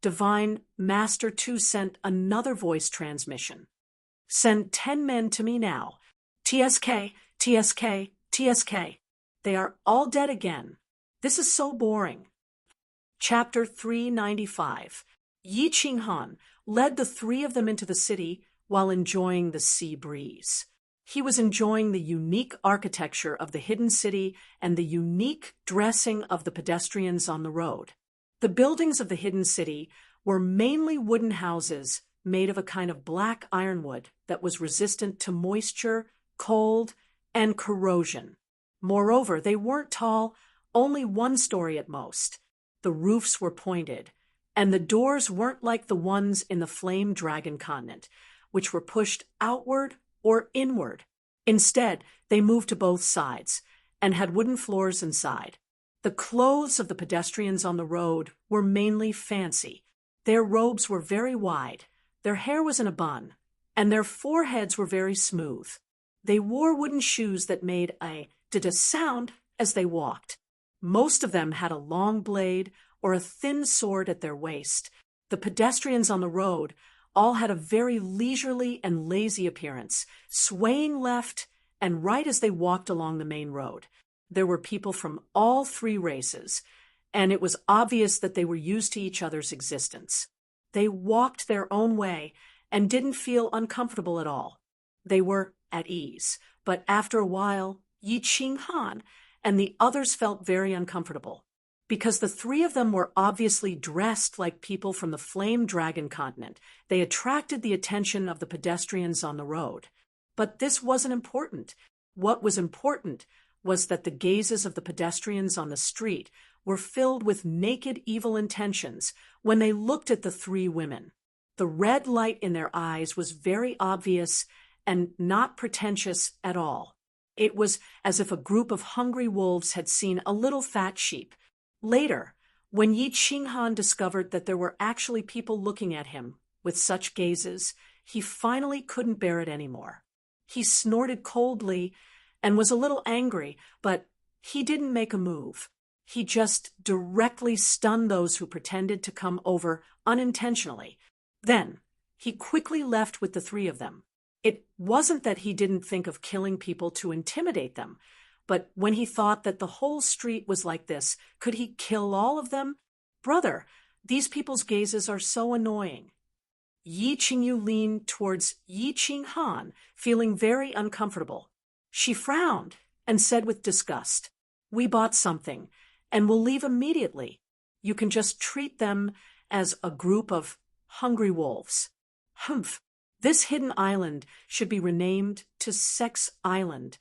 S1: Divine Master too sent another voice transmission. "Send 10 men to me now. TSK, TSK, TSK. They are all dead again. This is so boring." Chapter 395. Yi Qing Han led the three of them into the city while enjoying the sea breeze. He was enjoying the unique architecture of the hidden city and the unique dressing of the pedestrians on the road. The buildings of the hidden city were mainly wooden houses made of a kind of black ironwood that was resistant to moisture, cold, and corrosion. Moreover, they weren't tall, only one story at most. The roofs were pointed, and the doors weren't like the ones in the Flame Dragon continent, which were pushed outward or inward. Instead, they moved to both sides and had wooden floors inside. The clothes of the pedestrians on the road were mainly fancy. Their robes were very wide, their hair was in a bun, and their foreheads were very smooth. They wore wooden shoes that made a sound as they walked. Most of them had a long blade or a thin sword at their waist. The pedestrians on the road all had a very leisurely and lazy appearance, swaying left and right as they walked along the main road. There were people from all three races, and it was obvious that they were used to each other's existence. They walked their own way and didn't feel uncomfortable at all. They were at ease, but after a while, Yi Qing Han and the others felt very uncomfortable. Because the three of them were obviously dressed like people from the Flame Dragon continent, they attracted the attention of the pedestrians on the road. But this wasn't important. What was important was that the gazes of the pedestrians on the street were filled with naked evil intentions when they looked at the three women. The red light in their eyes was very obvious and not pretentious at all. It was as if a group of hungry wolves had seen a little fat sheep. Later, when Yi Qing Han discovered that there were actually people looking at him with such gazes, he finally couldn't bear it anymore. He snorted coldly and was a little angry, but he didn't make a move. He just directly stunned those who pretended to come over unintentionally. Then He quickly left with the three of them. It wasn't that he didn't think of killing people to intimidate them, but when he thought that the whole street was like this, could he kill all of them? Brother, these people's gazes are so annoying. Yi Qingyu leaned towards Yi Qinghan, feeling very uncomfortable. She frowned and said with disgust, "We bought something, and we'll leave immediately. You can just treat them as a group of hungry wolves." Humph! This hidden island should be renamed to Sex Island.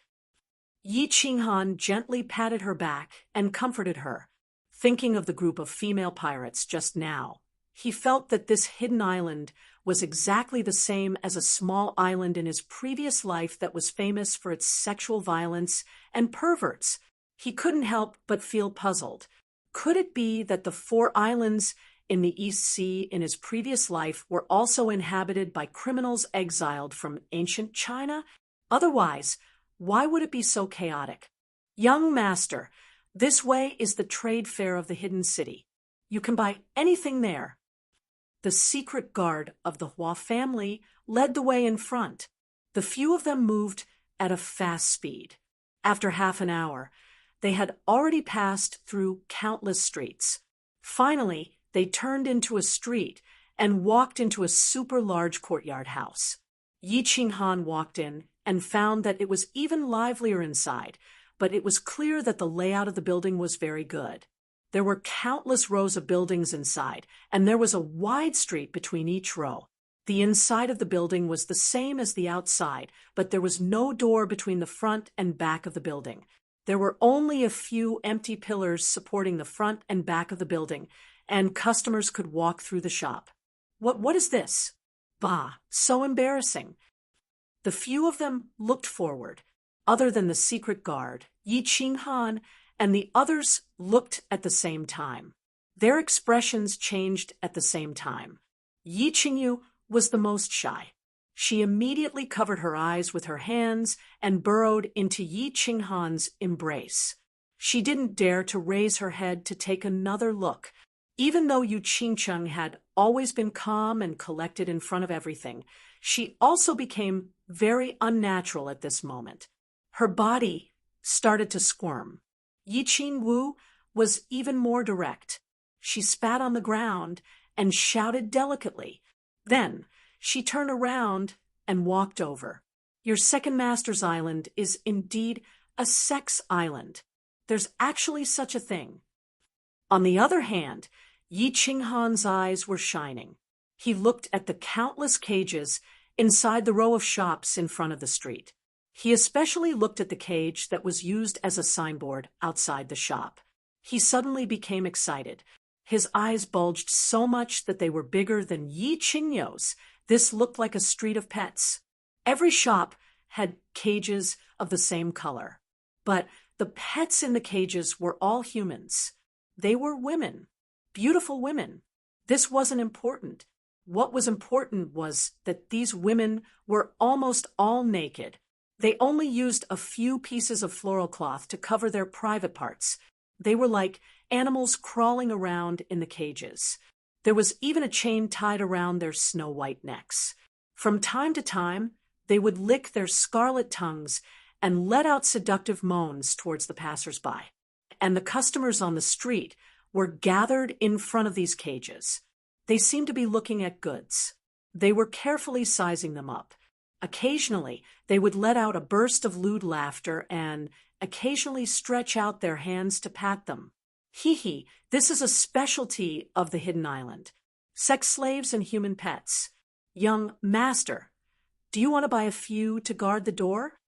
S1: Yi Qinghan gently patted her back and comforted her, thinking of the group of female pirates just now. He felt that this hidden island was exactly the same as a small island in his previous life that was famous for its sexual violence and perverts. He couldn't help but feel puzzled. Could it be that the 4 islands in the East Sea in his previous life were also inhabited by criminals exiled from ancient China? Otherwise, why would it be so chaotic? Young master, this way is the trade fair of the hidden city. You can buy anything there. The secret guard of the Hua family led the way in front. The few of them moved at a fast speed. After half an hour, they had already passed through countless streets. Finally, they turned into a street and walked into a super large courtyard house. Yi Qinghan walked in and found that it was even livelier inside, but it was clear that the layout of the building was very good. There were countless rows of buildings inside, and there was a wide street between each row. The inside of the building was the same as the outside, but there was no door between the front and back of the building. There were only a few empty pillars supporting the front and back of the building, and customers could walk through the shop. What is this? Bah, so embarrassing. The few of them looked forward. Other than the secret guard, Yi Qinghan, and the others looked at the same time. Their expressions changed at the same time. Yi Qingyu was the most shy. She immediately covered her eyes with her hands and burrowed into Yi Qinghan's embrace. She didn't dare to raise her head to take another look. Even though Yu Qingcheng had always been calm and collected in front of everything, she also became very unnatural at this moment. Her body started to squirm. Yi Qingwu was even more direct. She spat on the ground and shouted delicately. Then she turned around and walked over. Your second master's island is indeed a sex island. There's actually such a thing. On the other hand, Yi Qinghan's eyes were shining. He looked at the countless cages inside the row of shops in front of the street. He especially looked at the cage that was used as a signboard outside the shop. He suddenly became excited. His eyes bulged so much that they were bigger than Yi Qingyu's. This looked like a street of pets. Every shop had cages of the same color. But the pets in the cages were all humans. They were women, beautiful women. This wasn't important. What was important was that these women were almost all naked. They only used a few pieces of floral cloth to cover their private parts. They were like animals crawling around in the cages. There was even a chain tied around their snow-white necks. From time to time, they would lick their scarlet tongues and let out seductive moans towards the passers-by. And the customers on the street were gathered in front of these cages. They seemed to be looking at goods. They were carefully sizing them up. Occasionally, they would let out a burst of lewd laughter and occasionally stretch out their hands to pat them. Hee, this is a specialty of the Hidden Island. Sex slaves and human pets. Young master, do you want to buy a few to guard the door?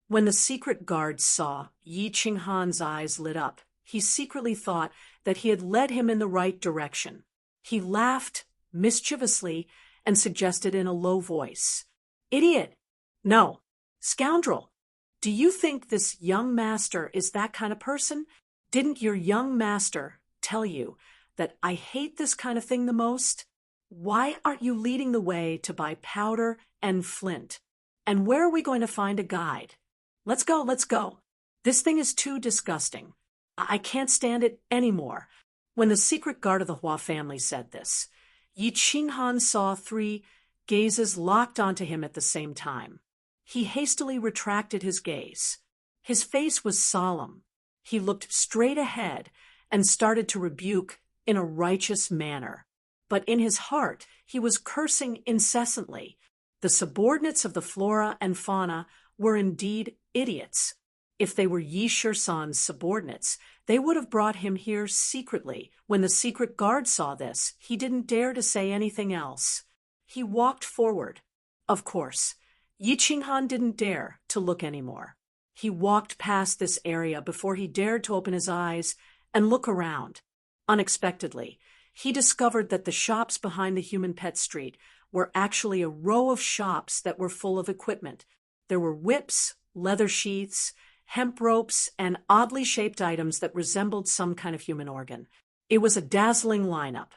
S1: When the secret guard saw Yi Qinghan's eyes lit up, he secretly thought that he had led him in the right direction. He laughed mischievously and suggested in a low voice, "Idiot! No, scoundrel! Do you think this young master is that kind of person? Didn't your young master tell you that I hate this kind of thing the most? Why aren't you leading the way to buy powder and flint? And where are we going to find a guide? Let's go, let's go. This thing is too disgusting. I can't stand it anymore." When the secret guard of the Hua family said this, Yi Qinghan saw 3 gazes locked onto him at the same time. He hastily retracted his gaze. His face was solemn. He looked straight ahead and started to rebuke in a righteous manner. But in his heart, he was cursing incessantly. The subordinates of the flora and fauna were indeed idiots. If they were Yi Shisan's subordinates, they would have brought him here secretly. When the secret guard saw this, he didn't dare to say anything else. He walked forward. Of course, Yi Qinghan didn't dare to look anymore. He walked past this area before he dared to open his eyes and look around. Unexpectedly, he discovered that the shops behind the human pet street were actually a row of shops that were full of equipment. There were whips, leather sheaths, hemp ropes, and oddly shaped items that resembled some kind of human organ. It was a dazzling lineup.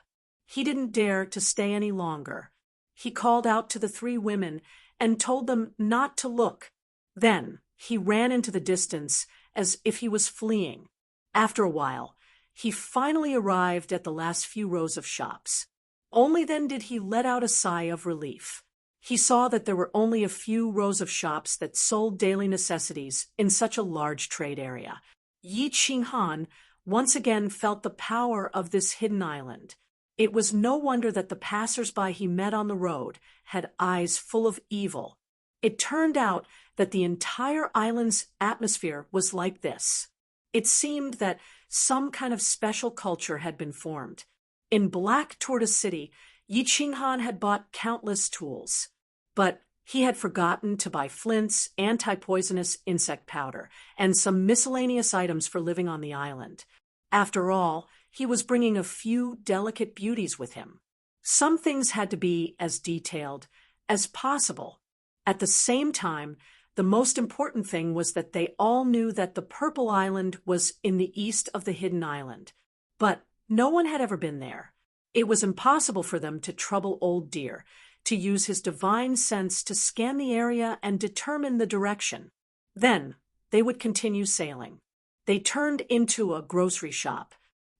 S1: He didn't dare to stay any longer. He called out to the three women and told them not to look. Then he ran into the distance as if he was fleeing. After a while, he finally arrived at the last few rows of shops. Only then did he let out a sigh of relief. He saw that there were only a few rows of shops that sold daily necessities in such a large trade area. Yi Qinghan once again felt the power of this hidden island. It was no wonder that the passers-by he met on the road had eyes full of evil. It turned out that the entire island's atmosphere was like this. It seemed that some kind of special culture had been formed. In Black Tortoise City, Yi Qinghan had bought countless tools. But he had forgotten to buy flints, anti-poisonous insect powder, and some miscellaneous items for living on the island. After all, he was bringing a few delicate beauties with him. Some things had to be as detailed as possible. At the same time, the most important thing was that they all knew that the Purple Island was in the east of the Hidden Island. But no one had ever been there. It was impossible for them to trouble Old Deer, to use his divine sense to scan the area and determine the direction. Then they would continue sailing. They turned into a grocery shop.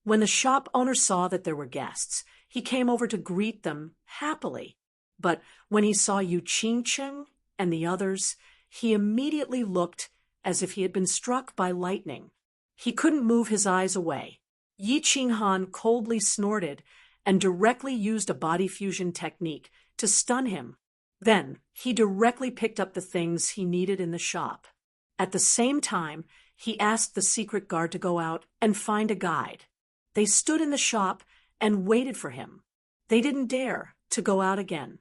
S1: When the shop owner saw that there were guests, he came over to greet them happily. But when he saw Yu Qingcheng and the others, he immediately looked as if he had been struck by lightning. He couldn't move his eyes away. Yi Qinghan coldly snorted and directly used a body fusion technique to stun him. Then he directly picked up the things he needed in the shop. At the same time, he asked the secret guard to go out and find a guide. They stood in the shop and waited for him. They didn't dare to go out again.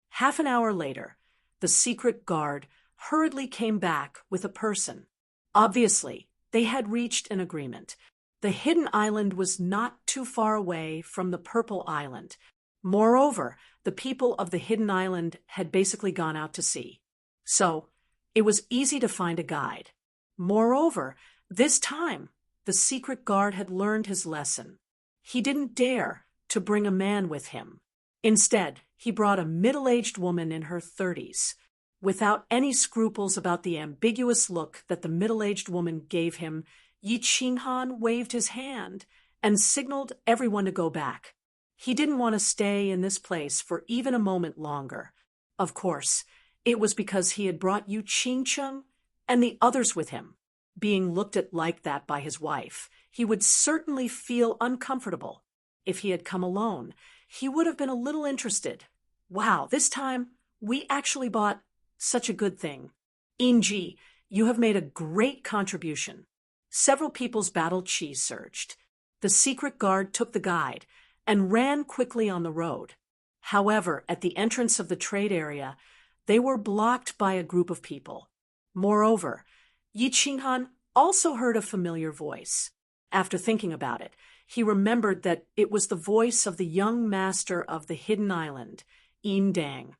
S1: Half an hour later, the secret guard hurriedly came back with a person. Obviously, they had reached an agreement. The hidden island was not too far away from the Purple Island. Moreover, the people of the hidden island had basically gone out to sea. So, it was easy to find a guide. Moreover, this time, the secret guard had learned his lesson. He didn't dare to bring a man with him. Instead, he brought a middle-aged woman in her 30s. Without any scruples about the ambiguous look that the middle-aged woman gave him, Yi Qinghan waved his hand and signaled everyone to go back. He didn't want to stay in this place for even a moment longer. Of course, it was because he had brought Yu Qingcheng and the others with him. Being looked at like that by his wife, he would certainly feel uncomfortable. If he had come alone, he would have been a little interested. Wow, this time, we actually bought such a good thing. Inji, you have made a great contribution. Several people's battle chi surged. The secret guard took the guide and ran quickly on the road. However, at the entrance of the trade area, they were blocked by a group of people. Moreover, Yi Qinghan also heard a familiar voice. After thinking about it, he remembered that it was the voice of the young master of the hidden island, Dang.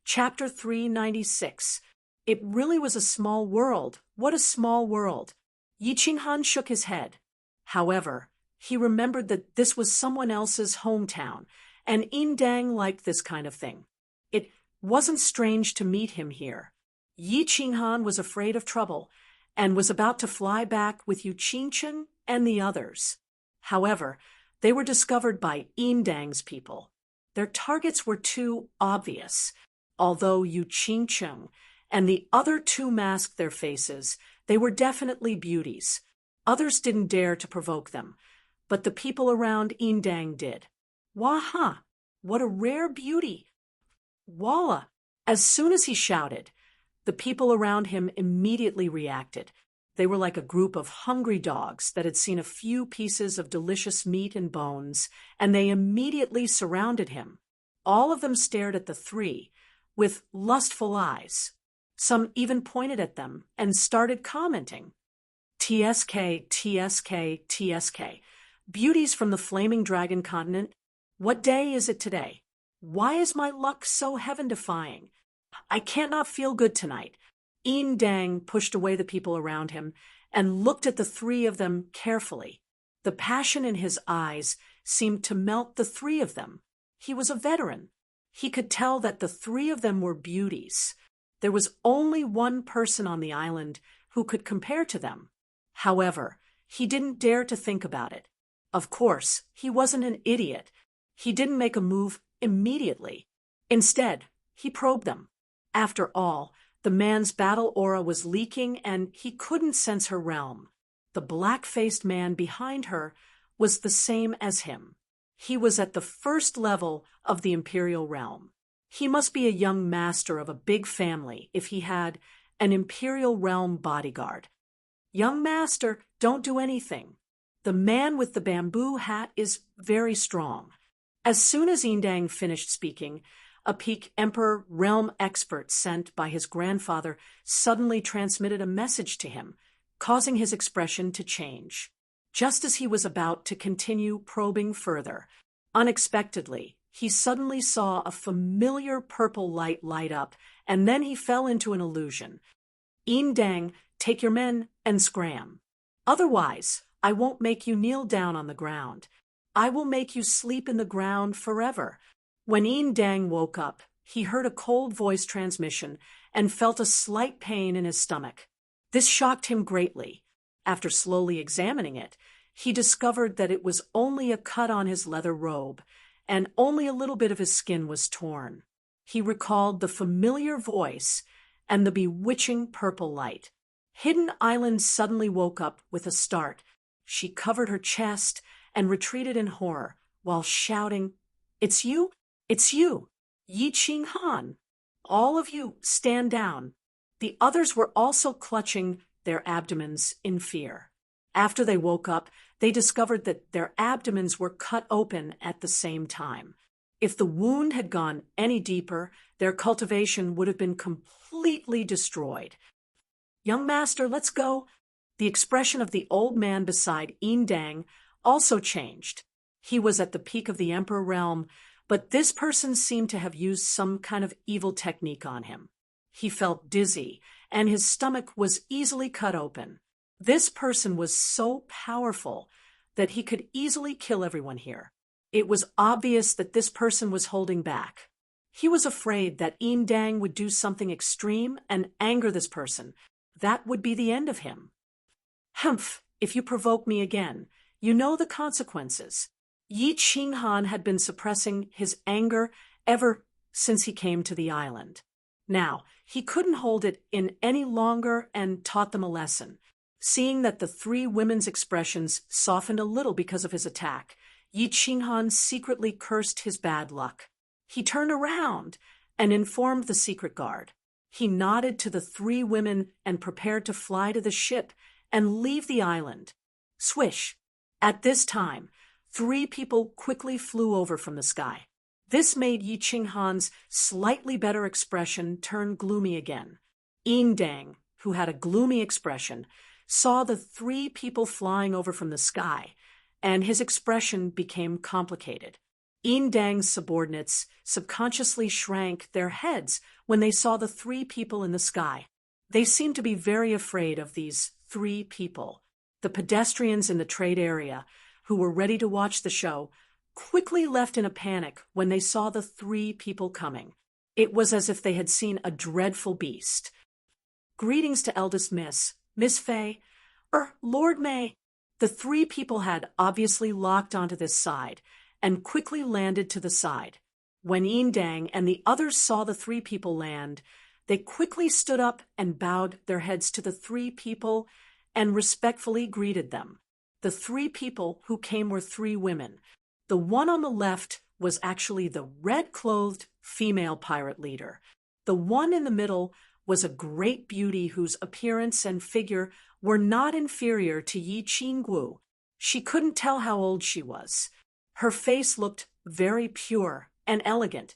S1: Chapter 396. It really was a small world. What a small world. Yi Qinghan shook his head. However, he remembered that this was someone else's hometown, and Dang liked this kind of thing. It wasn't strange to meet him here. Yi Qinghan was afraid of trouble and was about to fly back with Yu Qingcheng and the others. However, they were discovered by Dang's people. Their targets were too obvious. Although Yu Qingcheng and the other two masked their faces, they were definitely beauties. Others didn't dare to provoke them, but the people around Indang did. Waha! What a rare beauty! Walla! As soon as he shouted, the people around him immediately reacted. They were like a group of hungry dogs that had seen a few pieces of delicious meat and bones, and they immediately surrounded him. All of them stared at the three with lustful eyes. Some even pointed at them and started commenting. TSK, TSK, TSK. Beauties from the Flaming Dragon continent. What day is it today? Why is my luck so heaven-defying? I can't not feel good tonight. Dang pushed away the people around him and looked at the three of them carefully. The passion in his eyes seemed to melt the three of them. He was a veteran. He could tell that the three of them were beauties. There was only one person on the island who could compare to them. However, he didn't dare to think about it. Of course, he wasn't an idiot. He didn't make a move immediately. Instead, he probed them. After all, the man's battle aura was leaking and he couldn't sense her realm. The black-faced man behind her was the same as him. He was at the first level of the Imperial realm. He must be a young master of a big family if he had an Imperial realm bodyguard. Young master, don't do anything. The man with the bamboo hat is very strong. As soon as Indang finished speaking, a Peak Emperor realm expert sent by his grandfather suddenly transmitted a message to him, causing his expression to change. Just as he was about to continue probing further, unexpectedly, he suddenly saw a familiar purple light light up, and then he fell into an illusion. Indang, take your men and scram. Otherwise, I won't make you kneel down on the ground. I will make you sleep in the ground forever. When Indang woke up, he heard a cold voice transmission and felt a slight pain in his stomach. This shocked him greatly. After slowly examining it, he discovered that it was only a cut on his leather robe, and only a little bit of his skin was torn. He recalled the familiar voice and the bewitching purple light. Hidden Island suddenly woke up with a start. She covered her chest and retreated in horror, while shouting, "It's you? It's you! Yi Ching Han! All of you, stand down!" The others were also clutching their abdomens in fear. After they woke up, they discovered that their abdomens were cut open at the same time. If the wound had gone any deeper, their cultivation would have been completely destroyed. "Young master, let's go." The expression of the old man beside Indang also changed. He was at the peak of the Emperor realm, but this person seemed to have used some kind of evil technique on him. He felt dizzy, and his stomach was easily cut open. This person was so powerful that he could easily kill everyone here. It was obvious that this person was holding back. He was afraid that Indang would do something extreme and anger this person. That would be the end of him. "Humph, if you provoke me again, you know the consequences." Yi Qinghan had been suppressing his anger ever since he came to the island. Now, he couldn't hold it in any longer and taught them a lesson. Seeing that the three women's expressions softened a little because of his attack, Yi Qinghan secretly cursed his bad luck. He turned around and informed the secret guard. He nodded to the three women and prepared to fly to the ship and leave the island. Swish! At this time, three people quickly flew over from the sky. This made Yi Qinghan's slightly better expression turn gloomy again. Indang, who had a gloomy expression, saw the three people flying over from the sky, and his expression became complicated. Indang's subordinates subconsciously shrank their heads when they saw the three people in the sky. They seemed to be very afraid of these three people. The pedestrians in the trade area, who were ready to watch the show, quickly left in a panic when they saw the three people coming. It was as if they had seen a dreadful beast. "Greetings to eldest Miss Fei, Lord May." The three people had obviously locked onto this side and quickly landed to the side. When Dang and the others saw the three people land, they quickly stood up and bowed their heads to the three people and respectfully greeted them. The three people who came were three women. The one on the left was actually the red-clothed female pirate leader. The one in the middle was a great beauty whose appearance and figure were not inferior to Yi Qinggu. She couldn't tell how old she was. Her face looked very pure and elegant,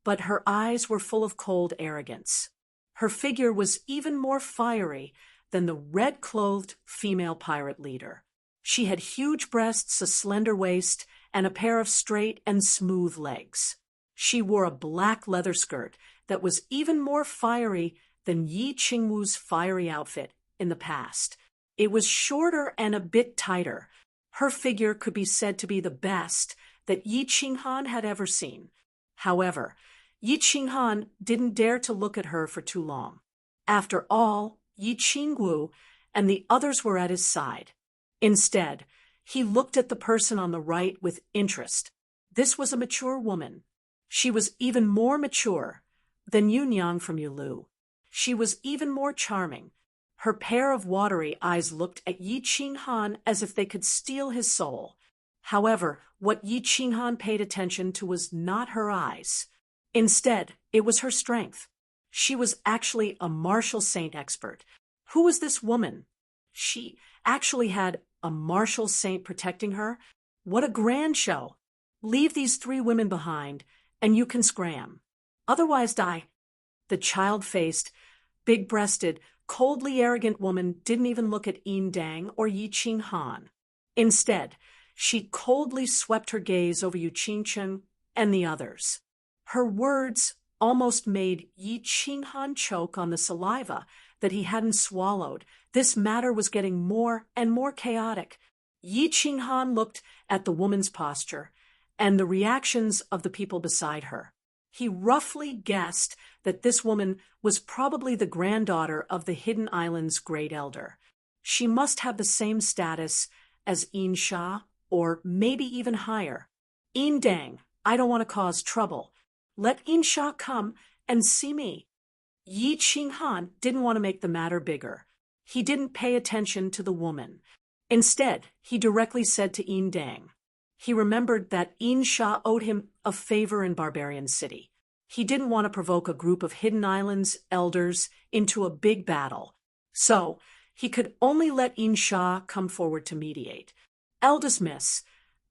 S1: but her eyes were full of cold arrogance. Her figure was even more fiery than the red-clothed female pirate leader. She had huge breasts, a slender waist, and a pair of straight and smooth legs. She wore a black leather skirt that was even more fiery than Yi Qingwu's fiery outfit in the past. It was shorter and a bit tighter. Her figure could be said to be the best that Yi Qinghan had ever seen. However, Yi Qinghan didn't dare to look at her for too long. After all, Yi Qingwu and the others were at his side. Instead, he looked at the person on the right with interest. This was a mature woman. She was even more mature than Yunyang from Yulu. She was even more charming. Her pair of watery eyes looked at Yi Qinghan as if they could steal his soul. However, what Yi Qinghan paid attention to was not her eyes. Instead, it was her strength. She was actually a martial saint expert. Who was this woman? She actually had a martial saint protecting her? What a grand show! Leave these three women behind, and you can scram. Otherwise die. The child-faced, big-breasted, coldly arrogant woman didn't even look at Dang or Yi Qinghan. Instead, she coldly swept her gaze over Yu Qingchen and the others. Her words almost made Yi Qinghan choke on the saliva that he hadn't swallowed. This matter was getting more and more chaotic. Yi Qinghan looked at the woman's posture and the reactions of the people beside her. He roughly guessed that this woman was probably the granddaughter of the Hidden Island's great elder. She must have the same status as Sha, or maybe even higher. Dang, I don't want to cause trouble. Let Sha come and see me. Yi Qinghan didn't want to make the matter bigger. He didn't pay attention to the woman. Instead, he directly said to Dang. He remembered that Sha owed him a favor in Barbarian City. He didn't want to provoke a group of Hidden Islands elders into a big battle. So, he could only let Sha come forward to mediate. Eldest Miss,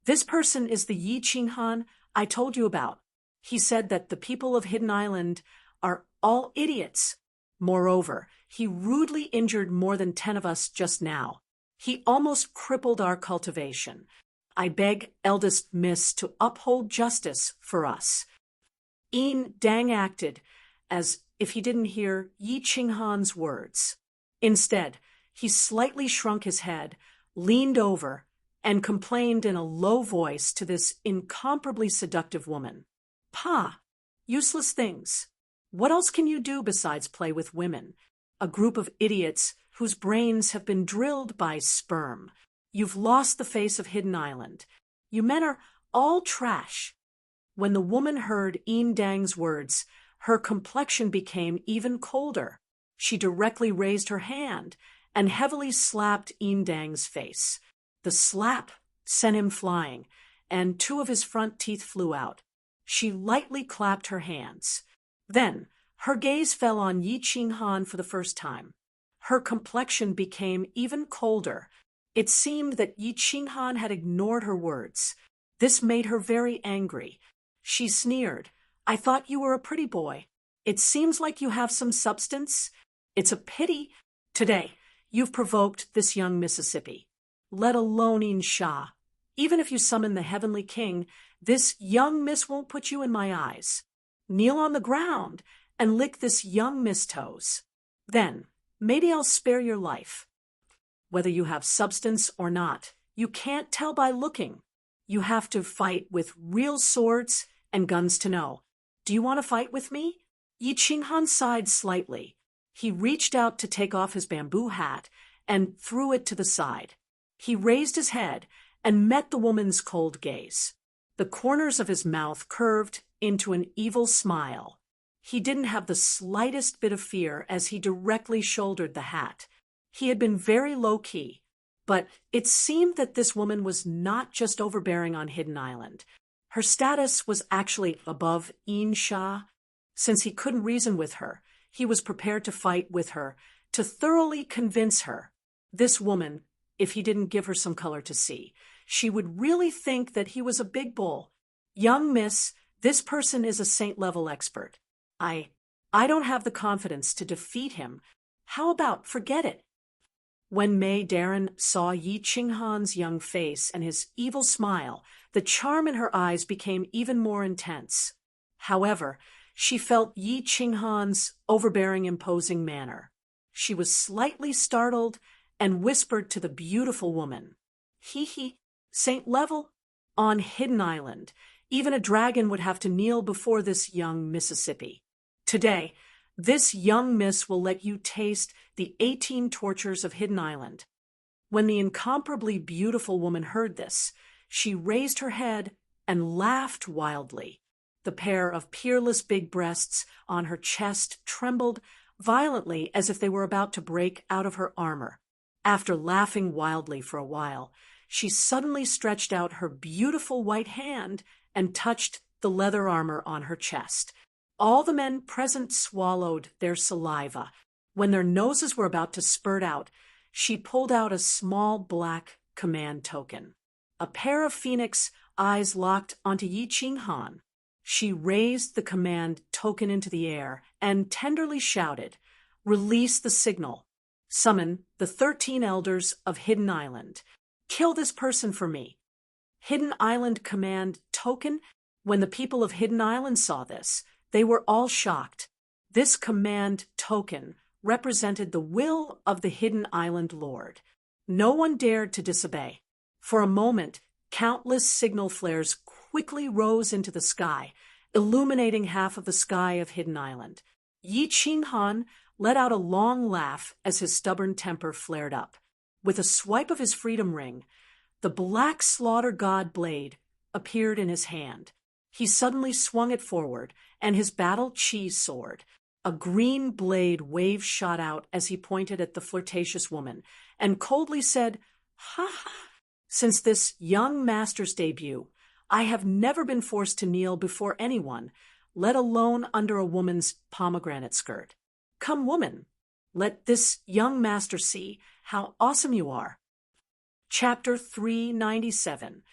S1: this person is the Yi Qinghan I told you about. He said that the people of Hidden Island are all idiots. Moreover, he rudely injured more than 10 of us just now. He almost crippled our cultivation. I beg Eldest Miss to uphold justice for us. Dang acted as if he didn't hear Yi Qinghan's words. Instead, he slightly shrunk his head, leaned over, and complained in a low voice to this incomparably seductive woman. Pa, useless things. What else can you do besides play with women? A group of idiots whose brains have been drilled by sperm. You've lost the face of Hidden Island. You men are all trash. When the woman heard Dang's words, her complexion became even colder. She directly raised her hand and heavily slapped Dang's face. The slap sent him flying, and 2 of his front teeth flew out. She lightly clapped her hands. Then, her gaze fell on Yi Qinghan for the first time. Her complexion became even colder. It seemed that Yi Qinghan had ignored her words. This made her very angry. She sneered. I thought you were a pretty boy. It seems like you have some substance. It's a pity. Today, you've provoked this young Mississippi. Let alone Sha. Even if you summon the Heavenly King, this young miss won't put you in my eyes. Kneel on the ground and lick this young miss toes. Then, maybe I'll spare your life. Whether you have substance or not, you can't tell by looking. You have to fight with real swords and guns to know. Do you want to fight with me? Yi Qinghan sighed slightly. He reached out to take off his bamboo hat and threw it to the side. He raised his head and met the woman's cold gaze. The corners of his mouth curved into an evil smile. He didn't have the slightest bit of fear as he directly shouldered the hat. He had been very low-key, but it seemed that this woman was not just overbearing on Hidden Island. Her status was actually above Shah. Since he couldn't reason with her, he was prepared to fight with her, to thoroughly convince her. This woman, if he didn't give her some color to see, she would really think that he was a big bull. Young miss, this person is a saint-level expert. I don't have the confidence to defeat him. How about forget it? When May Darren saw Yi Qinghan's young face and his evil smile, the charm in her eyes became even more intense. However, she felt Yi Qinghan's overbearing, imposing manner. She was slightly startled and whispered to the beautiful woman, "He, Saint Level? On Hidden Island, even a dragon would have to kneel before this young Mississippi. Today, this young miss will let you taste the 18 tortures of Hidden Island." When the incomparably beautiful woman heard this, she raised her head and laughed wildly. The pair of peerless big breasts on her chest trembled violently as if they were about to break out of her armor. After laughing wildly for a while, she suddenly stretched out her beautiful white hand and touched the leather armor on her chest. All the men present swallowed their saliva. When their noses were about to spurt out, she pulled out a small black command token. A pair of phoenix eyes locked onto Yi Qinghan. She raised the command token into the air and tenderly shouted, "Release the signal. Summon the 13 elders of Hidden Island. Kill this person for me." Hidden Island command token. When the people of Hidden Island saw this, they were all shocked. This command token represented the will of the Hidden Island Lord. No one dared to disobey. For a moment, countless signal flares quickly rose into the sky, illuminating half of the sky of Hidden Island. Yi Qinghan let out a long laugh as his stubborn temper flared up. With a swipe of his freedom ring, the black slaughter god blade appeared in his hand. He suddenly swung it forward, and his battle chi soared. A green blade wave shot out as he pointed at the flirtatious woman, and coldly said, "Ha ha! Since this young master's debut, I have never been forced to kneel before anyone, let alone under a woman's pomegranate skirt. Come, woman, let this young master see how awesome you are." Chapter 397.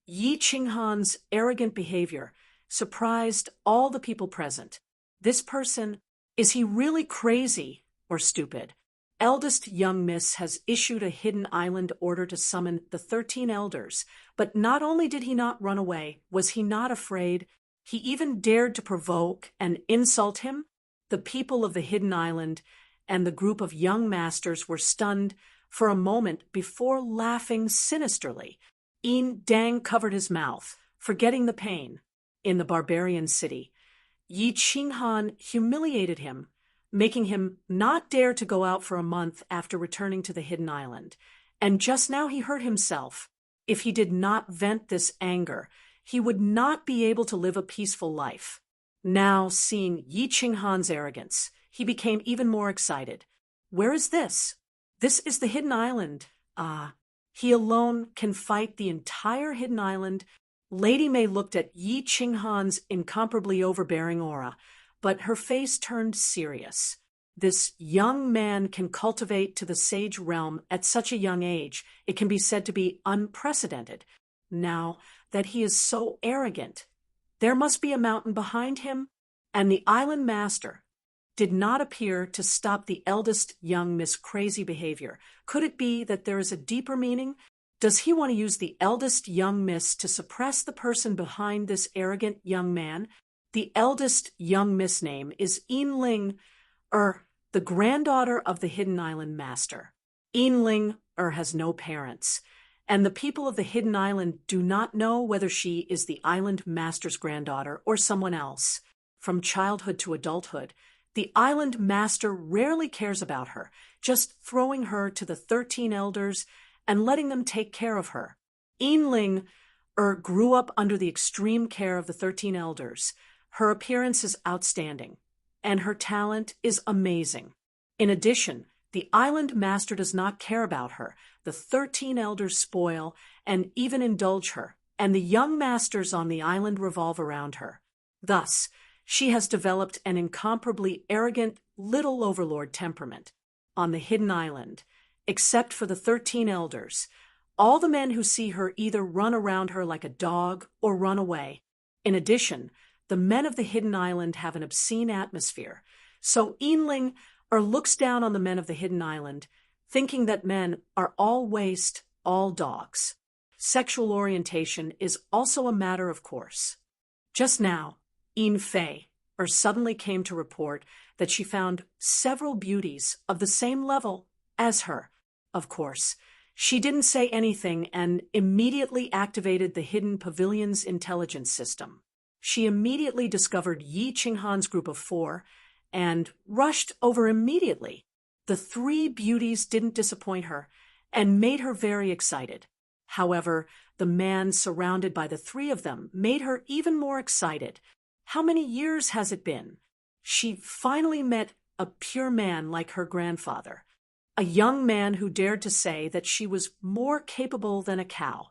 S1: Yi Qinghan's arrogant behavior surprised all the people present. This person, is he really crazy or stupid? Eldest young miss has issued a Hidden Island order to summon the 13 elders, but not only did he not run away, was he not afraid, he even dared to provoke and insult him. The people of the Hidden Island and the group of young masters were stunned for a moment before laughing sinisterly. Dang covered his mouth, forgetting the pain. In the barbarian city, Yi Qinghan humiliated him, making him not dare to go out for a month after returning to the Hidden Island. And just now he hurt himself. If he did not vent this anger, he would not be able to live a peaceful life. Now, seeing Yi Qinghan's arrogance, he became even more excited. Where is this? This is the Hidden Island. He alone can fight the entire Hidden Island. Lady May looked at Yi Qinghan's incomparably overbearing aura, but her face turned serious. This young man can cultivate to the sage realm at such a young age. It can be said to be unprecedented. Now that he is so arrogant, there must be a mountain behind him, and the island master did not appear to stop the eldest young miss crazy behavior. Could it be that there is a deeper meaning? Does he want to use the eldest young miss to suppress the person behind this arrogant young man? The eldest young miss name is Enling, the granddaughter of the Hidden Island master. Enling has no parents, and the people of the Hidden Island do not know whether she is the island master's granddaughter or someone else. From childhood to adulthood, the island master rarely cares about her, just throwing her to the 13 elders and letting them take care of her. Enling grew up under the extreme care of the 13 elders. Her appearance is outstanding, and her talent is amazing. In addition, the island master does not care about her. The 13 elders spoil and even indulge her, and the young masters on the island revolve around her. Thus, she has developed an incomparably arrogant little overlord temperament. On the hidden island, except for the 13 elders, all the men who see her either run around her like a dog or run away. In addition, the men of the hidden island have an obscene atmosphere, so Enling looks down on the men of the hidden island, thinking that men are all waste, all dogs. Sexual orientation is also a matter of course. Just now, Fei suddenly came to report that she found several beauties of the same level as her. Of course, she didn't say anything and immediately activated the hidden pavilion's intelligence system. She immediately discovered Yi Qinghan's group of 4 and rushed over immediately. The 3 beauties didn't disappoint her and made her very excited. However, the man surrounded by the 3 of them made her even more excited. How many years has it been? She finally met a pure man like her grandfather, a young man who dared to say that she was more capable than a cow,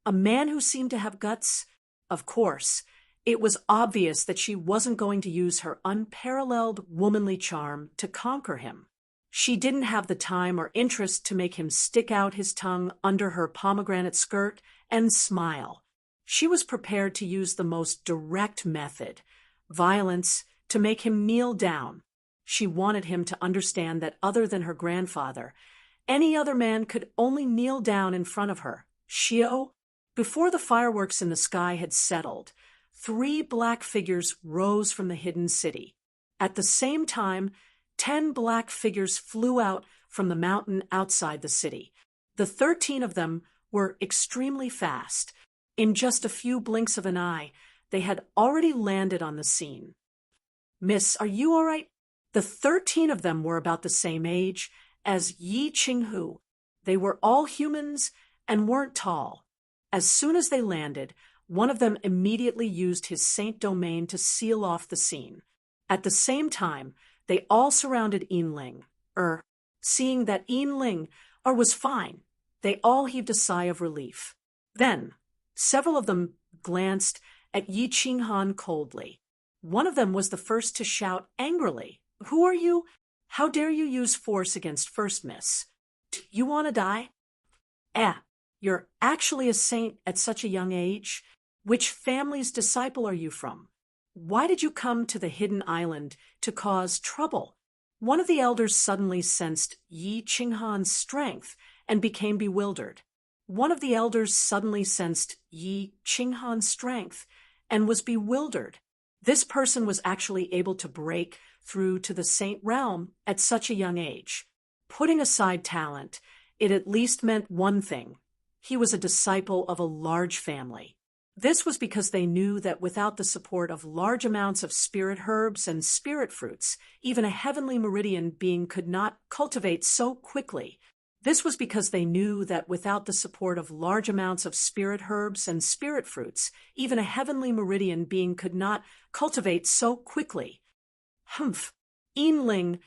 S1: a man who seemed to have guts. Of course, it was obvious that she wasn't going to use her unparalleled womanly charm to conquer him. She didn't have the time or interest to make him stick out his tongue under her pomegranate skirt and smile. She was prepared to use the most direct method, violence, to make him kneel down. She wanted him to understand that other than her grandfather, any other man could only kneel down in front of her. Shio? Before the fireworks in the sky had settled, 3 black figures rose from the hidden city. At the same time, 10 black figures flew out from the mountain outside the city. The 13 of them were extremely fast. In just a few blinks of an eye, they had already landed on the scene. "Miss, are you all right?" The 13 of them were about the same age as Yi Qinghu. They were all humans and weren't tall. As soon as they landed, one of them immediately used his saint domain to seal off the scene. At the same time, they all surrounded Enling. Seeing that Enling was fine, they all heaved a sigh of relief. Then, several of them glanced at Yi Qinghan coldly. One of them was the first to shout angrily, "Who are you? How dare you use force against First Miss? Do you want to die? You're actually a saint at such a young age? Which family's disciple are you from? Why did you come to the hidden island to cause trouble?" One of the elders suddenly sensed Yi Qinghan's strength and became bewildered. One of the elders suddenly sensed Yi Qinghan's strength and was bewildered. This person was actually able to break through to the saint realm at such a young age. Putting aside talent, it at least meant one thing. He was a disciple of a large family. This was because they knew that without the support of large amounts of spirit herbs and spirit fruits, even a heavenly meridian being could not cultivate so quickly. This was because they knew that without the support of large amounts of spirit herbs and spirit fruits, even a heavenly meridian being could not cultivate so quickly. Enling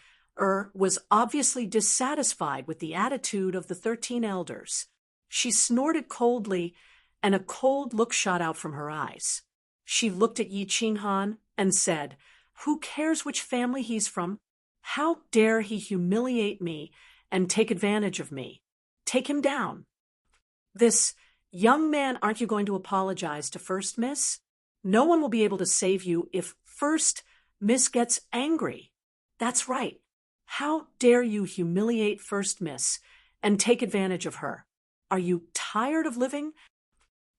S1: was obviously dissatisfied with the attitude of the 13 elders. She snorted coldly, and a cold look shot out from her eyes. She looked at Yi Qinghan and said, "Who cares which family he's from? How dare he humiliate me and take advantage of me? Take him down." "This young man, aren't you going to apologize to First Miss? No one will be able to save you if First Miss gets angry." "That's right. How dare you humiliate First Miss and take advantage of her? Are you tired of living?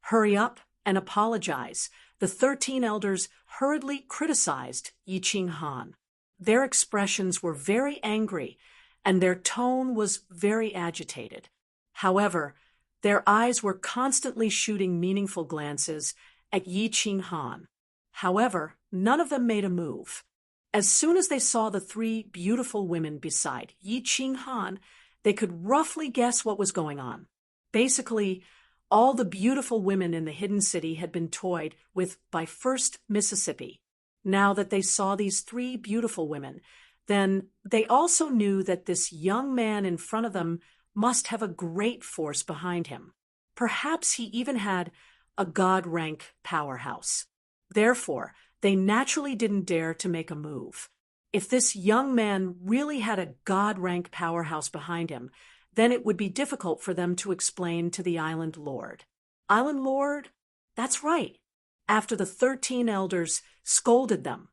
S1: Hurry up and apologize." The 13 elders hurriedly criticized Yi Qinghan. Their expressions were very angry, and their tone was very agitated. However, their eyes were constantly shooting meaningful glances at Yi Qinghan. However, none of them made a move. As soon as they saw the 3 beautiful women beside Yi Qinghan, they could roughly guess what was going on. Basically, All the beautiful women in the hidden city had been toyed with by First Mississippi. Now that they saw these three beautiful women, then they also knew that this young man in front of them must have a great force behind him. Perhaps he even had a god-rank powerhouse. Therefore, they naturally didn't dare to make a move. If this young man really had a god-rank powerhouse behind him, then it would be difficult for them to explain to the Island Lord. Island Lord? That's right. After the 13 elders scolded them,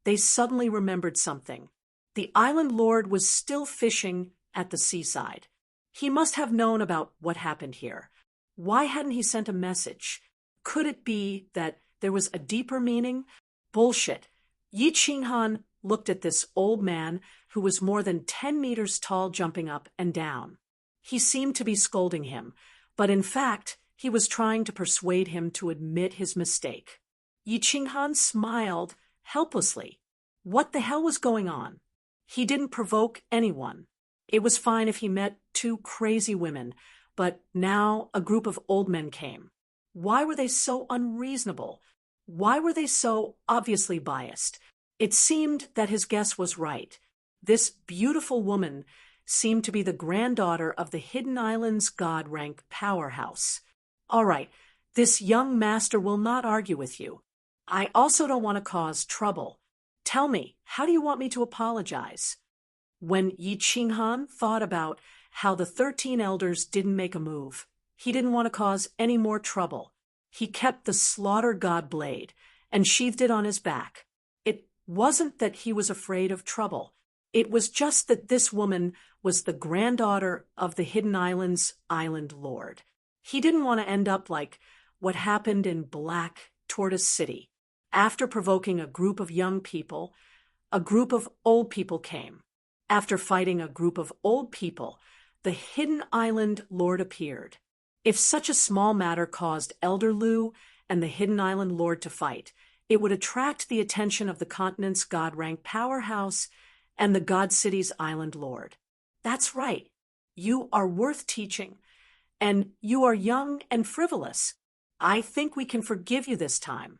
S1: they suddenly remembered something. The Island Lord was still fishing at the seaside. He must have known about what happened here. Why hadn't he sent a message? Could it be that there was a deeper meaning? Bullshit. Yi Qinghan looked at this old man who was more than 10 meters tall, jumping up and down. He seemed to be scolding him, but in fact, he was trying to persuade him to admit his mistake. Yi Qinghan smiled helplessly. What the hell was going on? He didn't provoke anyone. It was fine if he met two crazy women, but now a group of old men came. Why were they so unreasonable? Why were they so obviously biased? It seemed that his guess was right. This beautiful woman seemed to be the granddaughter of the Hidden Island's god-rank powerhouse. All right, this young master will not argue with you. I also don't want to cause trouble. Tell me, how do you want me to apologize? When Yi Qinghan thought about how the 13 elders didn't make a move, he didn't want to cause any more trouble. He kept the slaughter god blade and sheathed it on his back. It wasn't that he was afraid of trouble. It was just that this woman was the granddaughter of the Hidden Island's Island Lord. He didn't want to end up like what happened in Black Tortoise City. After provoking a group of young people, a group of old people came. After fighting a group of old people, the Hidden Island Lord appeared. If such a small matter caused Elder Lu and the Hidden Island Lord to fight, it would attract the attention of the continent's god-rank powerhouse and the God City's Island Lord. That's right. You are worth teaching, and you are young and frivolous. I think we can forgive you this time.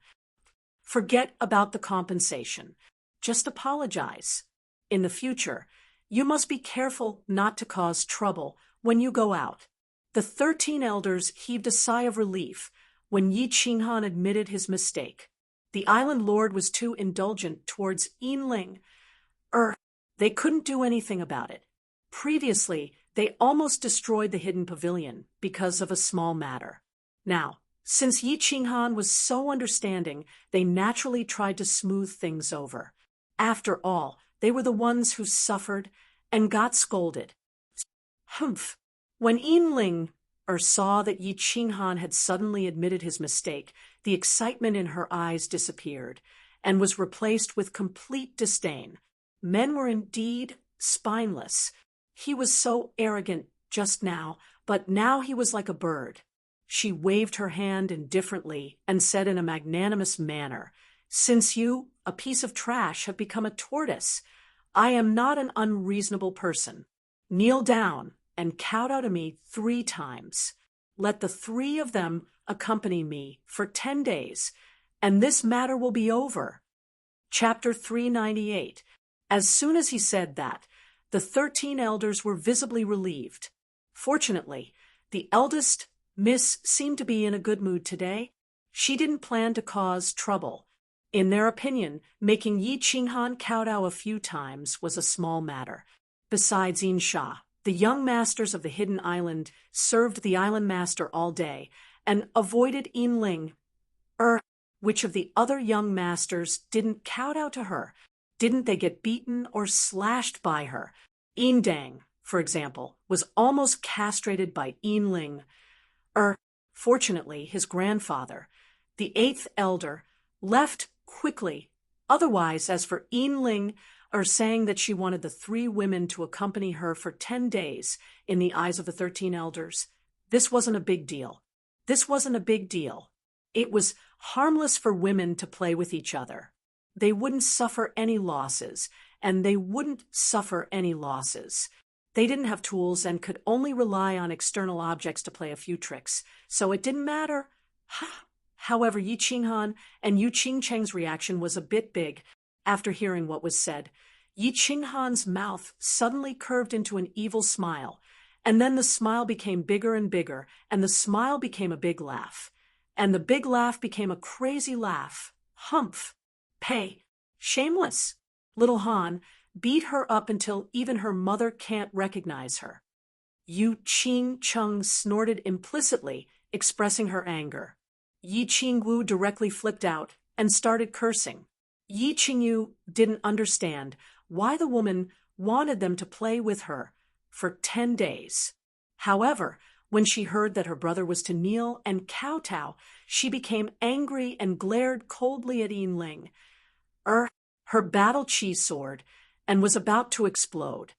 S1: Forget about the compensation. Just apologize. In the future, you must be careful not to cause trouble when you go out. The 13 elders heaved a sigh of relief when Yi Qinghan admitted his mistake. The Island Lord was too indulgent towards Yinling. They couldn't do anything about it. Previously, they almost destroyed the hidden pavilion because of a small matter. Now, since Yi Qinghan was so understanding, they naturally tried to smooth things over. After all, they were the ones who suffered and got scolded. Humph! When Yinling saw that Yi Qinghan had suddenly admitted his mistake, the excitement in her eyes disappeared and was replaced with complete disdain. Men were indeed spineless. He was so arrogant just now, but now he was like a bird. She waved her hand indifferently and said in a magnanimous manner, "Since you, a piece of trash, have become a tortoise, I am not an unreasonable person. Kneel down and kowtow to me 3 times. Let the 3 of them accompany me for 10 days, and this matter will be over." Chapter 398. As soon as he said that, the 13 elders were visibly relieved. Fortunately, the eldest Miss seemed to be in a good mood today. She didn't plan to cause trouble. In their opinion, making Yi Qinghan kowtow a few times was a small matter. Besides Yinsha, the young masters of the Hidden Island served the island master all day and avoided Yinling. Which of the other young masters didn't kowtow to her? Didn't they get beaten or slashed by her? Yindang, for example, was almost castrated by Yinling. Fortunately, his grandfather, the 8th elder, left quickly. Otherwise, as for Yinling, saying that she wanted the 3 women to accompany her for 10 days in the eyes of the 13 elders, this wasn't a big deal. This wasn't a big deal. It was harmless for women to play with each other. They wouldn't suffer any losses, and they wouldn't suffer any losses. They didn't have tools and could only rely on external objects to play a few tricks, so it didn't matter. However, Yi Qinghan and Yu Qingcheng's reaction was a bit big after hearing what was said. Yi Qinghan's mouth suddenly curved into an evil smile, and then the smile became bigger and bigger, and the smile became a big laugh. And the big laugh became a crazy laugh. Humph! Pay! Shameless! Little Han, beat her up until even her mother can't recognize her. Yu Qingcheng snorted implicitly, expressing her anger. Yi Qingwu directly flipped out and started cursing. Yi Qingyu didn't understand why the woman wanted them to play with her for 10 days. However, when she heard that her brother was to kneel and kowtow, she became angry and glared coldly at Yinling. Her battle chi sword, and was about to explode.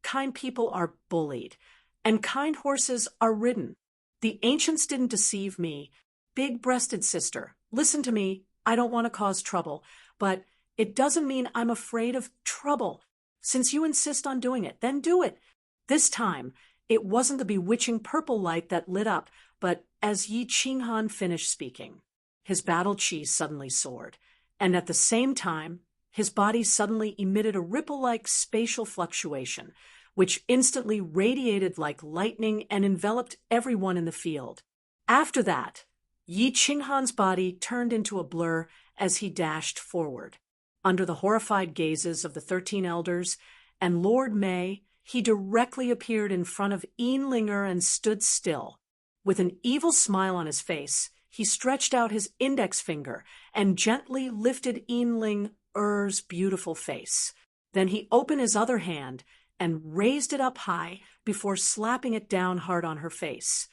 S1: Kind people are bullied, and kind horses are ridden. The ancients didn't deceive me. Big-breasted sister, listen to me. I don't want to cause trouble, but it doesn't mean I'm afraid of trouble. Since you insist on doing it, then do it. This time, it wasn't the bewitching purple light that lit up, but as Yi Qinghan finished speaking, his battle chi suddenly soared, and at the same time, his body suddenly emitted a ripple-like spatial fluctuation, which instantly radiated like lightning and enveloped everyone in the field. After that, Yi Qinghan's body turned into a blur as he dashed forward. Under the horrified gazes of the 13 elders and Lord Mei, he directly appeared in front of Yinlinger and stood still. With an evil smile on his face, he stretched out his index finger and gently lifted Yinlinger's beautiful face. Then he opened his other hand and raised it up high before slapping it down hard on her face.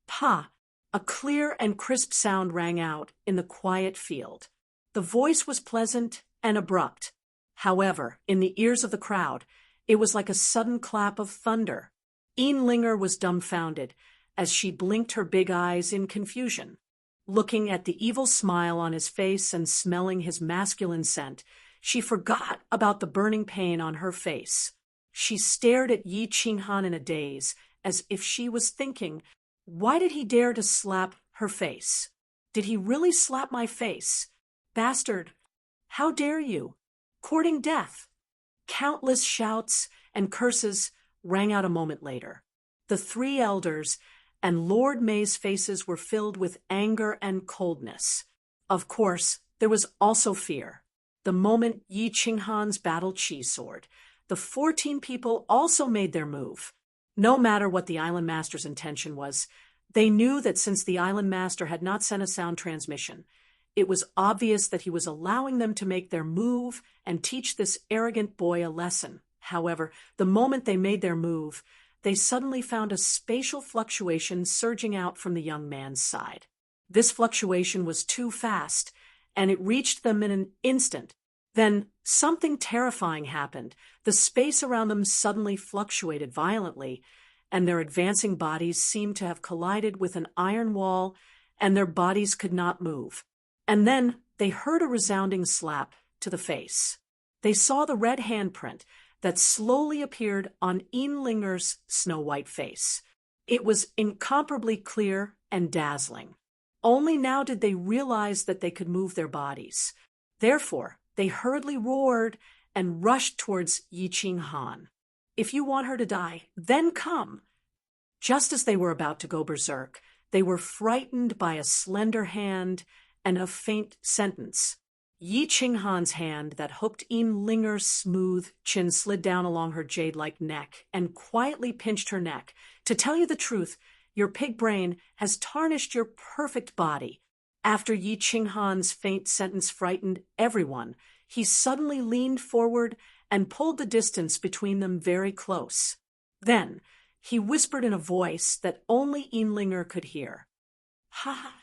S1: Pa! A clear and crisp sound rang out in the quiet field. The voice was pleasant and abrupt. However, in the ears of the crowd, it was like a sudden clap of thunder. Yinlinger was dumbfounded as she blinked her big eyes in confusion. Looking at the evil smile on his face and smelling his masculine scent, she forgot about the burning pain on her face. She stared at Yi Qinghan in a daze, as if she was thinking, why did he dare to slap her face? Did he really slap my face? Bastard! How dare you? Courting death! Countless shouts and curses rang out a moment later. The 3 elders and Lord May's faces were filled with anger and coldness. Of course, there was also fear. The moment Yi Qinghan's battle chi soared, the 14 people also made their move. No matter what the island master's intention was, they knew that since the island master had not sent a sound transmission, it was obvious that he was allowing them to make their move and teach this arrogant boy a lesson. However, the moment they made their move, they suddenly found a spatial fluctuation surging out from the young man's side. This fluctuation was too fast, and it reached them in an instant. Then something terrifying happened. The space around them suddenly fluctuated violently, and their advancing bodies seemed to have collided with an iron wall, and their bodies could not move. And then they heard a resounding slap to the face. They saw the red handprint that slowly appeared on Yinlinger's snow-white face. It was incomparably clear and dazzling. Only now did they realize that they could move their bodies. Therefore, they hurriedly roared and rushed towards Yi Qinghan. If you want her to die, then come. Just as they were about to go berserk, they were frightened by a slender hand and a faint sentence. Yi Qinghan's hand that hooked Yinlinger's smooth chin slid down along her jade-like neck and quietly pinched her neck. To tell you the truth, your pig brain has tarnished your perfect body. After Yi Qinghan's faint sentence frightened everyone, he suddenly leaned forward and pulled the distance between them very close. Then he whispered in a voice that only Yinlinger could hear. Ha!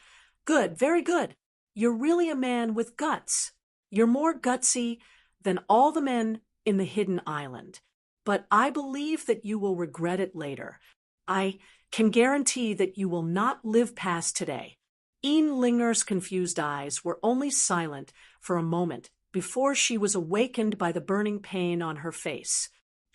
S1: Good, very good. You're really a man with guts. You're more gutsy than all the men in the hidden island. But I believe that you will regret it later. I can guarantee that you will not live past today. Yinlinger's confused eyes were only silent for a moment before she was awakened by the burning pain on her face.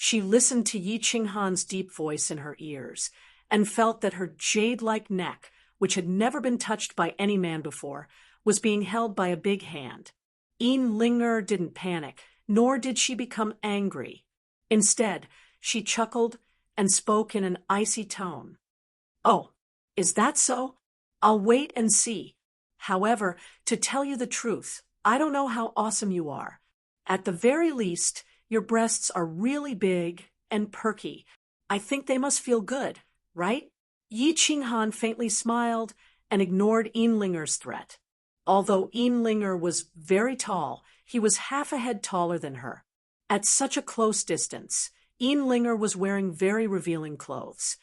S1: She listened to Yi Qinghan's deep voice in her ears and felt that her jade-like neck, which had never been touched by any man before, was being held by a big hand. Linger didn't panic, nor did she become angry. Instead, she chuckled and spoke in an icy tone. "Oh, is that so? I'll wait and see. However, to tell you the truth, I don't know how awesome you are. At the very least, your breasts are really big and perky. I think they must feel good, right?" Yi Qinghan faintly smiled and ignored Linger's threat. Although Linger was very tall, he was half a head taller than her. At such a close distance, Linger was wearing very revealing clothes.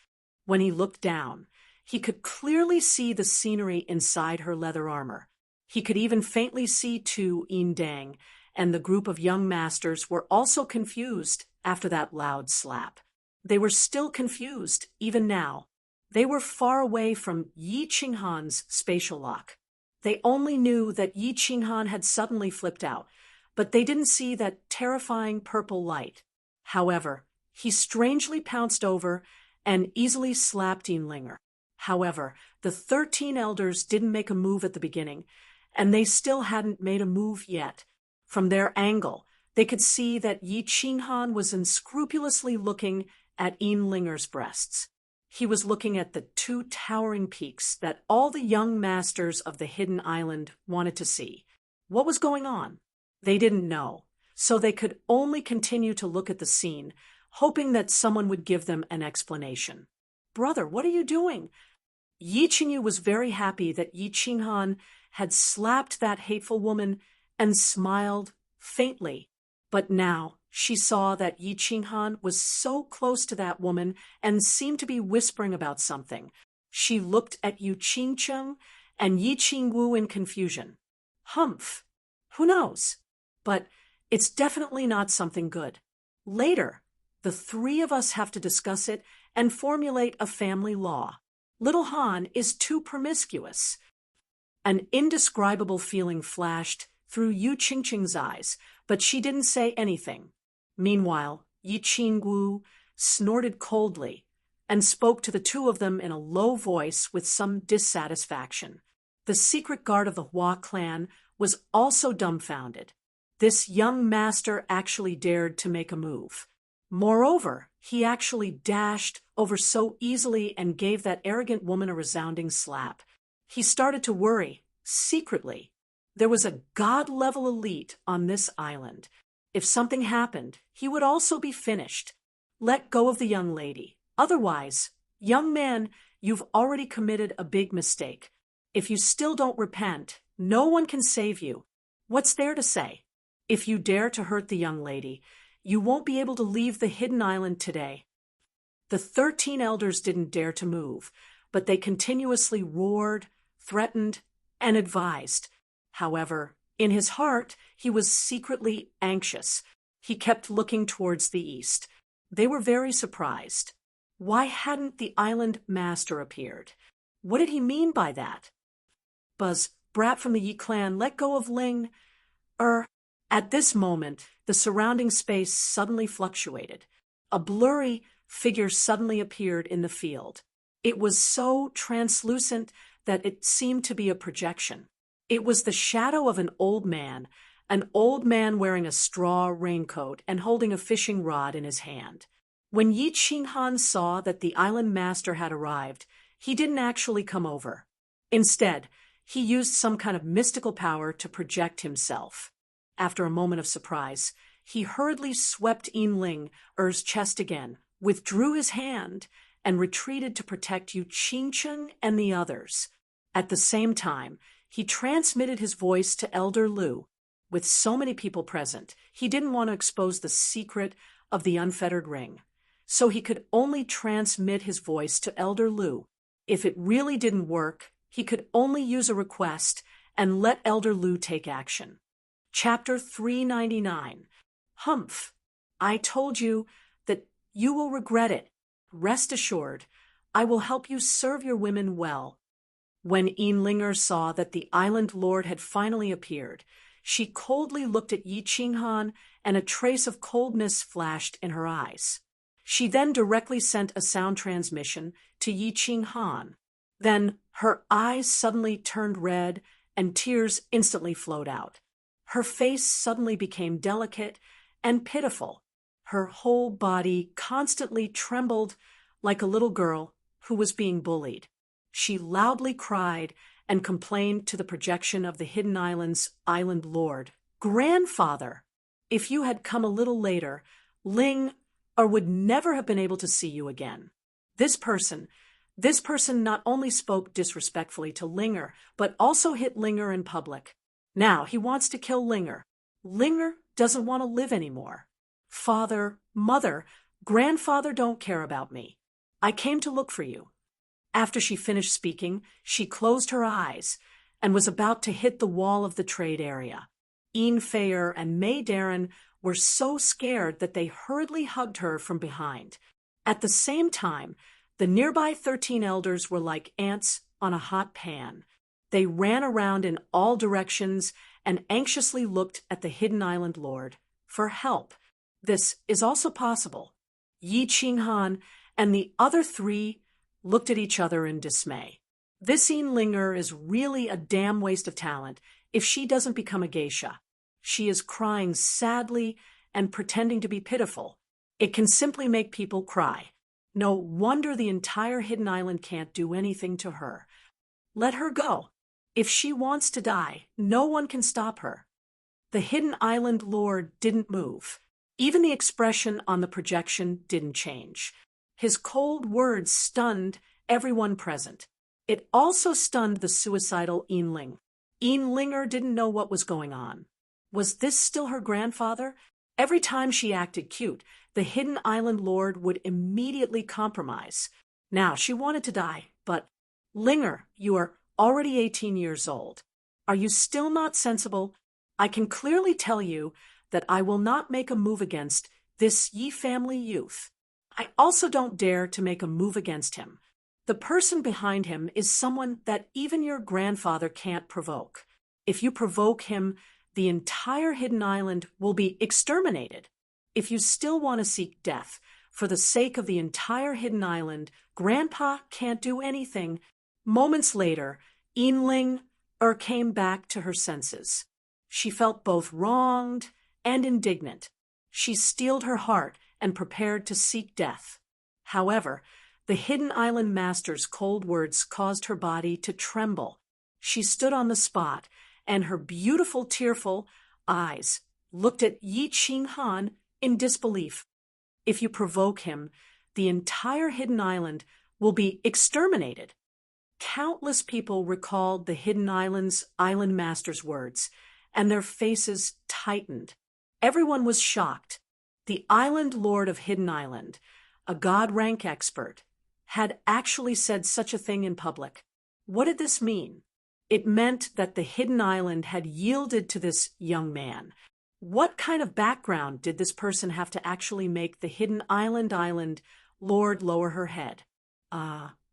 S1: When he looked down, he could clearly see the scenery inside her leather armor. He could even faintly see Dang, and the group of young masters were also confused after that loud slap. They were still confused, even now. They were far away from Yi Qinghan's spatial lock. They only knew that Yi Qinghan had suddenly flipped out, but they didn't see that terrifying purple light. However, he strangely pounced over and easily slapped Linger. However, the 13 elders didn't make a move at the beginning, and they still hadn't made a move yet. From their angle, they could see that Yi Qinghan was unscrupulously looking at Linger's breasts. He was looking at the 2 towering peaks that all the young masters of the hidden island wanted to see. What was going on? They didn't know, so they could only continue to look at the scene, hoping that someone would give them an explanation. "Brother, what are you doing?" Yi Qingyu was very happy that Yi Qinghan had slapped that hateful woman and smiled faintly. But now she saw that Yi Qinghan was so close to that woman and seemed to be whispering about something. She looked at Yu Qingcheng and Yi Qingwu in confusion. Humph! Who knows? But it's definitely not something good. Later, the 3 of us have to discuss it and formulate a family law. Little Han is too promiscuous. An indescribable feeling flashed through Yu Qingcheng's eyes, but she didn't say anything. Meanwhile, Yi Qingwu snorted coldly and spoke to the 2 of them in a low voice with some dissatisfaction. The secret guard of the Hua clan was also dumbfounded. This young master actually dared to make a move. Moreover, he actually dashed over so easily and gave that arrogant woman a resounding slap. He started to worry, secretly. There was a god-level elite on this island. If something happened, he would also be finished. Let go of the young lady. Otherwise, young man, you've already committed a big mistake. If you still don't repent, no one can save you. What's there to say? If you dare to hurt the young lady, you won't be able to leave the hidden island today. The 13 elders didn't dare to move, but they continuously roared, threatened, and advised. However, in his heart, he was secretly anxious. He kept looking towards the east. They were very surprised. Why hadn't the island master appeared? What did he mean by that? Buzz, brat from the Yi clan, let go of Ling. At this moment, the surrounding space suddenly fluctuated. A blurry figure suddenly appeared in the field. It was so translucent that it seemed to be a projection. It was the shadow of an old man wearing a straw raincoat and holding a fishing rod in his hand. When Yi Qinghan saw that the island master had arrived, he didn't actually come over. Instead, he used some kind of mystical power to project himself. After a moment of surprise, he hurriedly swept Linger's chest again, withdrew his hand, and retreated to protect Yu Qingcheng and the others. At the same time, he transmitted his voice to Elder Lu. With so many people present, he didn't want to expose the secret of the unfettered ring. So he could only transmit his voice to Elder Lu. If it really didn't work, he could only use a request and let Elder Lu take action. Chapter 399. Humph! I told you that you will regret it. Rest assured, I will help you serve your women well. When Linger saw that the island lord had finally appeared, She coldly looked at Yi Qinghan, and a trace of coldness flashed in her eyes. She then directly sent a sound transmission to Yi Qinghan. Then her eyes suddenly turned red, and tears instantly flowed out. Her face suddenly became delicate and pitiful. Her whole body constantly trembled like a little girl who was being bullied. She loudly cried and complained to the projection of the Hidden Island's island lord. "Grandfather, if you had come a little later, Ling would never have been able to see you again." This person not only spoke disrespectfully to Linger, but also hit Linger in public. Now he wants to kill Linger. Linger doesn't want to live anymore. "Father, mother, grandfather don't care about me. I came to look for you." After she finished speaking, she closed her eyes and was about to hit the wall of the trade area. Ian Fayer and May Darren were so scared that they hurriedly hugged her from behind. At the same time, the nearby 13 elders were like ants on a hot pan. They ran around in all directions and anxiously looked at the Hidden Island Lord for help. This is also possible. Yi Qinghan and the other 3 looked at each other in dismay. This Ian Linger is really a damn waste of talent if she doesn't become a geisha. She is crying sadly and pretending to be pitiful. It can simply make people cry. No wonder the entire Hidden Island can't do anything to her. Let her go. If she wants to die, no one can stop her. The Hidden Island Lord didn't move. Even the expression on the projection didn't change. His cold words stunned everyone present. It also stunned the suicidal Ian Ling. Ian Linger didn't know what was going on. Was this still her grandfather? Every time she acted cute, the Hidden Island Lord would immediately compromise. Now she wanted to die, but Linger, you are already 18 years old. Are you still not sensible? I can clearly tell you that I will not make a move against this Yi family youth. I also don't dare to make a move against him. The person behind him is someone that even your grandfather can't provoke. If you provoke him, the entire Hidden Island will be exterminated. If you still want to seek death, for the sake of the entire Hidden Island, Grandpa can't do anything. Moments later, Ian Ling came back to her senses. She felt both wronged and indignant. She steeled her heart and prepared to seek death. However, the Hidden Island Master's cold words caused her body to tremble. She stood on the spot, and her beautiful, tearful eyes looked at Yi Qinghan in disbelief. If you provoke him, the entire Hidden Island will be exterminated. Countless people recalled the Hidden Island's Island Master's words, and their faces tightened. Everyone was shocked. The Island Lord of Hidden Island, a god rank expert, had actually said such a thing in public. What did this mean? It meant that the Hidden Island had yielded to this young man. What kind of background did this person have to actually make the Hidden Island Lord lower her head?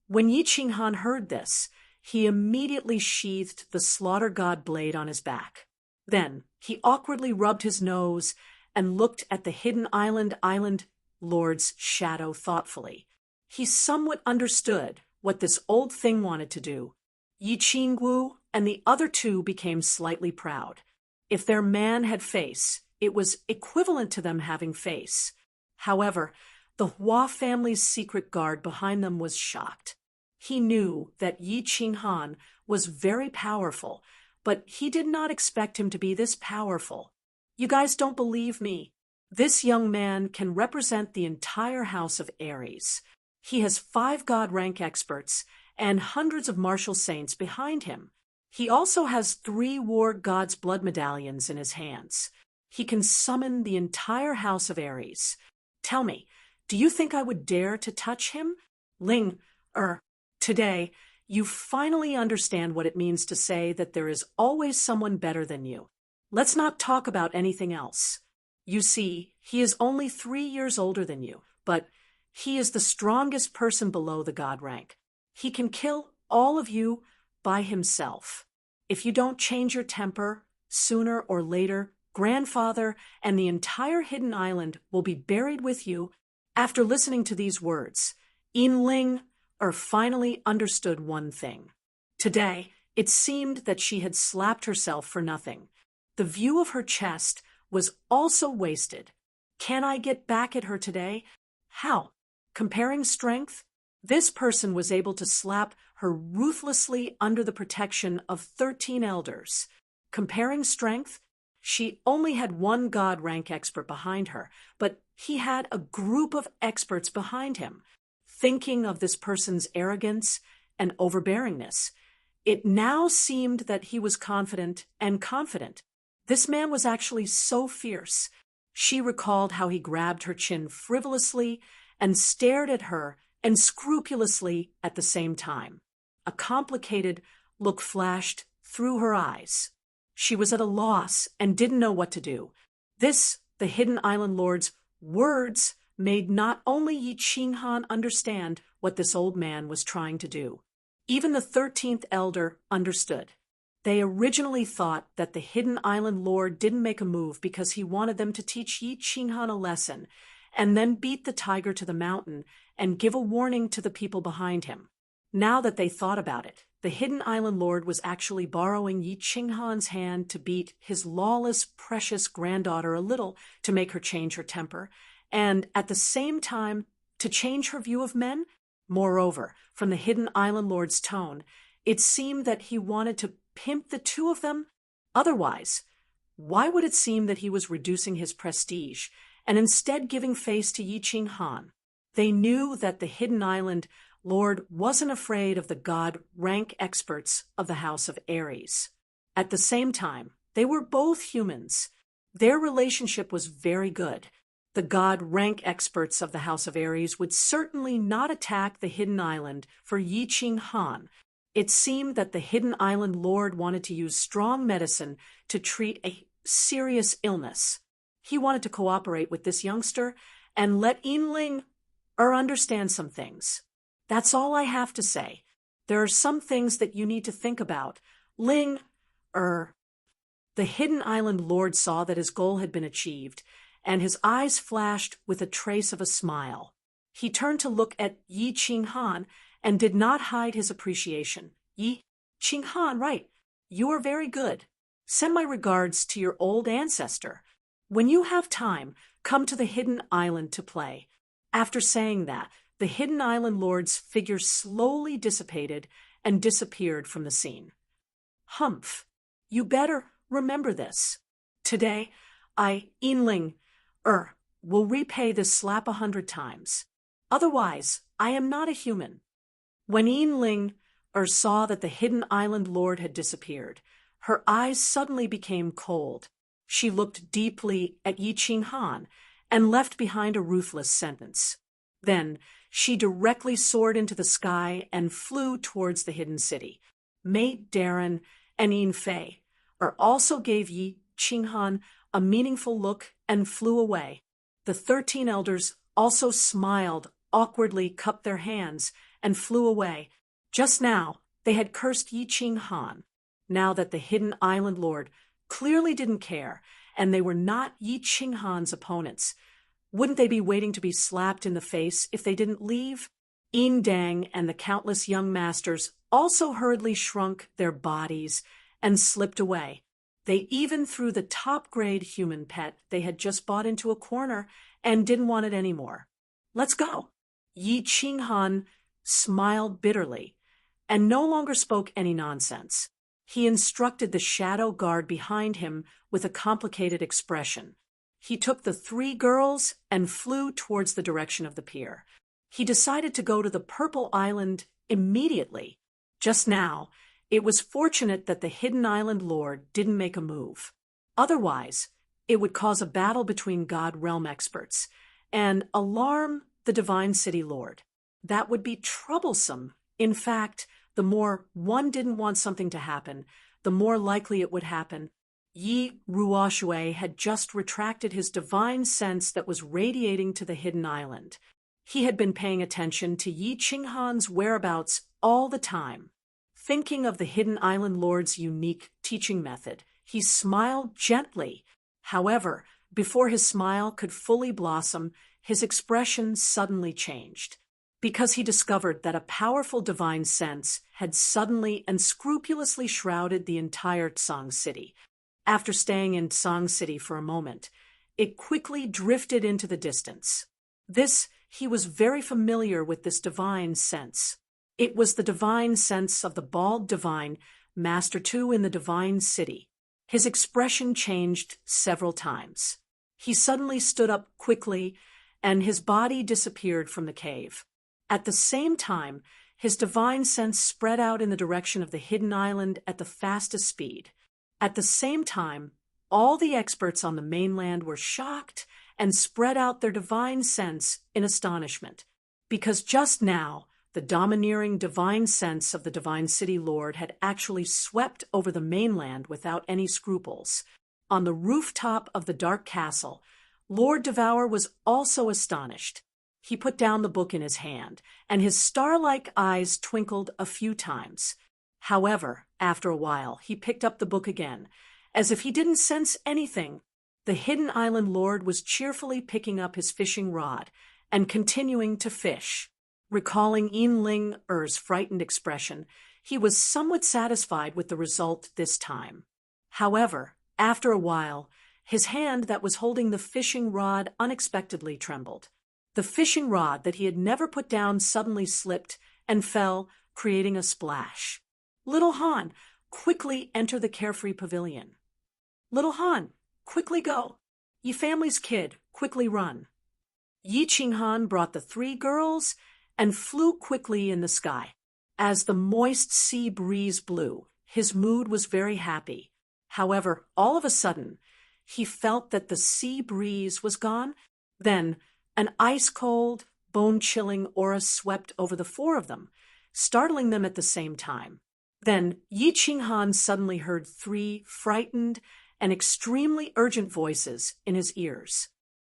S1: When Yi Qinghan heard this, he immediately sheathed the slaughter god blade on his back. Then he awkwardly rubbed his nose and looked at the Hidden Island Lord's shadow thoughtfully. He somewhat understood what this old thing wanted to do. Yi Qingwu and the other 2 became slightly proud. If their man had face, it was equivalent to them having face. However, the Hua family's secret guard behind them was shocked. He knew that Yi Qinghan was very powerful, but he did not expect him to be this powerful. You guys don't believe me. This young man can represent the entire house of Ares. He has 5 god rank experts and hundreds of martial saints behind him. He also has 3 war gods' blood medallions in his hands. He can summon the entire house of Ares. Tell me, do you think I would dare to touch him? Ling, today, you finally understand what it means to say that there is always someone better than you. Let's not talk about anything else. You see, he is only 3 years older than you, but he is the strongest person below the god rank. He can kill all of you by himself. If you don't change your temper, Sooner or later, grandfather and the entire hidden island will be buried with you. After listening to these words, Yinling finally understood one thing. Today, it seemed that she had slapped herself for nothing. The view of her chest was also wasted. Can I get back at her today? How? Comparing strength? This person was able to slap her ruthlessly under the protection of 13 elders. Comparing strength? She only had one god rank expert behind her, but he had a group of experts behind him. Thinking of this person's arrogance and overbearingness, it now seemed that he was confident and confident. This man was actually so fierce. She recalled how he grabbed her chin frivolously and stared at her and scrupulously at the same time. A complicated look flashed through her eyes. She was at a loss and didn't know what to do. This, the Hidden Island Lord's words, made not only Yi Qinghan understand what this old man was trying to do. Even the 13th elder understood. They originally thought that the Hidden Island Lord didn't make a move because he wanted them to teach Yi Qinghan a lesson and then beat the tiger to the mountain and give a warning to the people behind him. Now that they thought about it, the Hidden Island Lord was actually borrowing Yi Qinghan's hand to beat his lawless, precious granddaughter a little to make her change her temper, and at the same time to change her view of men. Moreover, from the Hidden Island Lord's tone, it seemed that he wanted to pimp the two of them. Otherwise, why would it seem that he was reducing his prestige and instead giving face to Yi Qinghan? They knew that the Hidden Island Lord wasn't afraid of the god rank experts of the House of Aries. At the same time, they were both humans. Their relationship was very good. The god rank experts of the House of Aries would certainly not attack the Hidden Island for Yi Qinghan. It seemed that the Hidden Island Lord wanted to use strong medicine to treat a serious illness. He wanted to cooperate with this youngster and let Yinling understand some things. That's all I have to say. There are some things that you need to think about. The Hidden Island Lord saw that his goal had been achieved, and his eyes flashed with a trace of a smile. He turned to look at Yi Qinghan and did not hide his appreciation. Yi Qinghan, right. You are very good. Send my regards to your old ancestor. When you have time, come to the Hidden Island to play. After saying that, the Hidden Island Lord's figure slowly dissipated and disappeared from the scene. Humph, you better remember this. Today, Yinling, will repay this slap 100 times. Otherwise, I am not a human. When Yinling saw that the Hidden Island Lord had disappeared, her eyes suddenly became cold. She looked deeply at Yi Qinghan and left behind a ruthless sentence. Then, she directly soared into the sky and flew towards the hidden city. Mate Darren and Yin Fei also gave Yi Qinghan a meaningful look and flew away. The 13 elders also smiled, awkwardly cupped their hands, and flew away. Just now, they had cursed Yi Qinghan. Now that the Hidden Island Lord clearly didn't care, and they were not Yi Qinghan's opponents, wouldn't they be waiting to be slapped in the face if they didn't leave? Yin Dang and the countless young masters also hurriedly shrunk their bodies and slipped away. They even threw the top-grade human pet they had just bought into a corner and didn't want it anymore. Let's go. Yi Qinghan smiled bitterly and no longer spoke any nonsense. He instructed the shadow guard behind him with a complicated expression. He took the 3 girls and flew towards the direction of the pier. He decided to go to the Purple Island immediately. Just now, it was fortunate that the Hidden Island Lord didn't make a move. Otherwise, it would cause a battle between God Realm experts and alarm the Divine City Lord. That would be troublesome. In fact, the more one didn't want something to happen, the more likely it would happen. Yi Ruoshui had just retracted his divine sense that was radiating to the Hidden Island. He had been paying attention to Yi Qinghan's whereabouts all the time. Thinking of the Hidden Island Lord's unique teaching method, He smiled gently. However, before his smile could fully blossom, his expression suddenly changed, because he discovered that a powerful divine sense had suddenly and scrupulously shrouded the entire Song City. After staying in Song City for a moment, it quickly drifted into the distance. He was very familiar with this divine sense. It was the divine sense of the bald divine, Master Two in the divine city. His expression changed several times. He suddenly stood up quickly, and his body disappeared from the cave. At the same time, his divine sense spread out in the direction of the hidden island at the fastest speed. At the same time, all the experts on the mainland were shocked and spread out their divine sense in astonishment, because just now, the domineering divine sense of the Divine City Lord had actually swept over the mainland without any scruples. On the rooftop of the Dark Castle, Lord Devour was also astonished. He put down the book in his hand, and his star-like eyes twinkled a few times. However, after a while, he picked up the book again, as if he didn't sense anything. The Hidden Island Lord was cheerfully picking up his fishing rod and continuing to fish. Recalling Yin-Ling-Er's frightened expression, he was somewhat satisfied with the result this time. However, after a while, his hand that was holding the fishing rod unexpectedly trembled. The fishing rod that he had never put down suddenly slipped and fell, creating a splash. Little Han, quickly enter the carefree pavilion. Little Han, quickly go. Ye family's kid, quickly run. Yi Qinghan brought the three girls and flew quickly in the sky. As the moist sea breeze blew, his mood was very happy. However, all of a sudden, he felt that the sea breeze was gone. Then, an ice-cold, bone-chilling aura swept over the four of them, startling them at the same time. Then, Yi Qinghan suddenly heard three frightened and extremely urgent voices in his ears.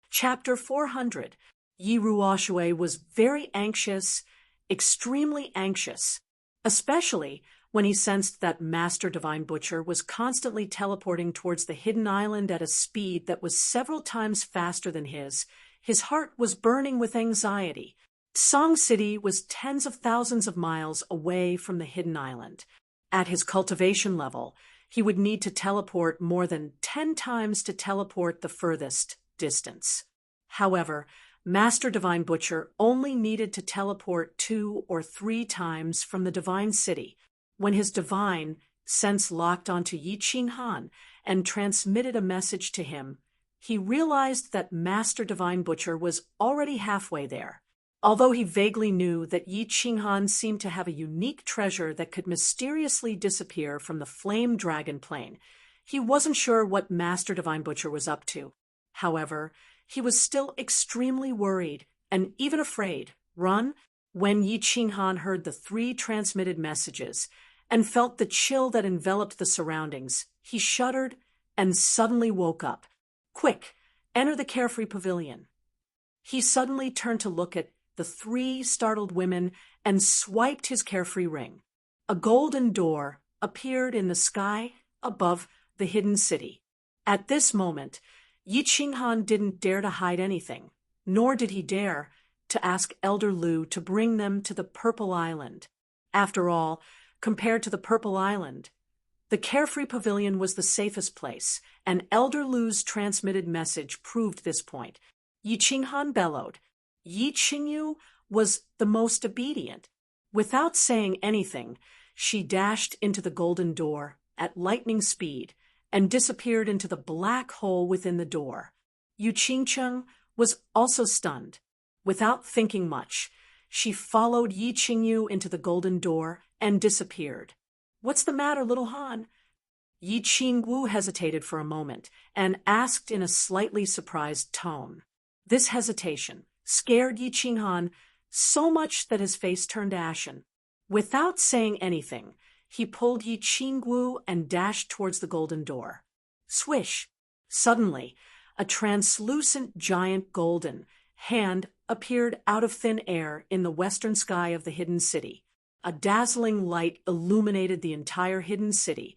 S1: Chapter 400. Yi Ruoxue was very anxious, extremely anxious, especially when he sensed that Master Divine Butcher was constantly teleporting towards the hidden island at a speed that was several times faster than his. His heart was burning with anxiety. Song City was tens of thousands of miles away from the hidden island. At his cultivation level, he would need to teleport more than 10 times to teleport the furthest distance. However, Master Divine Butcher only needed to teleport 2 or 3 times from the Divine City. When his divine sense locked onto Yi Qinghan and transmitted a message to him, he realized that Master Divine Butcher was already halfway there. Although he vaguely knew that Yi Qinghan seemed to have a unique treasure that could mysteriously disappear from the Flame Dragon Plain, he wasn't sure what Master Divine Butcher was up to. However, he was still extremely worried and even afraid. When Yi Qinghan heard the 3 transmitted messages and felt the chill that enveloped the surroundings, he shuddered and suddenly woke up. Quick, enter the carefree pavilion. He suddenly turned to look at the 3 startled women and swiped his carefree ring. A golden door appeared in the sky above the hidden city. At this moment, Yi Qinghan didn't dare to hide anything, nor did he dare to ask Elder Lu to bring them to the Purple Island. After all, compared to the Purple Island, the carefree pavilion was the safest place, and Elder Lu's transmitted message proved this point. Yi Qinghan bellowed. Yi Qingyu was the most obedient. Without saying anything, she dashed into the golden door at lightning speed and disappeared into the black hole within the door. Yu Qingcheng was also stunned. Without thinking much, she followed Yi Qingyu into the golden door and disappeared. What's the matter, little Han? Yi Qingwu hesitated for a moment and asked in a slightly surprised tone. This hesitation scared Yi Qinghan so much that his face turned ashen. Without saying anything, he pulled Yi Qingwu and dashed towards the golden door. Swish! Suddenly, a translucent giant golden hand appeared out of thin air in the western sky of the hidden city. A dazzling light illuminated the entire hidden city,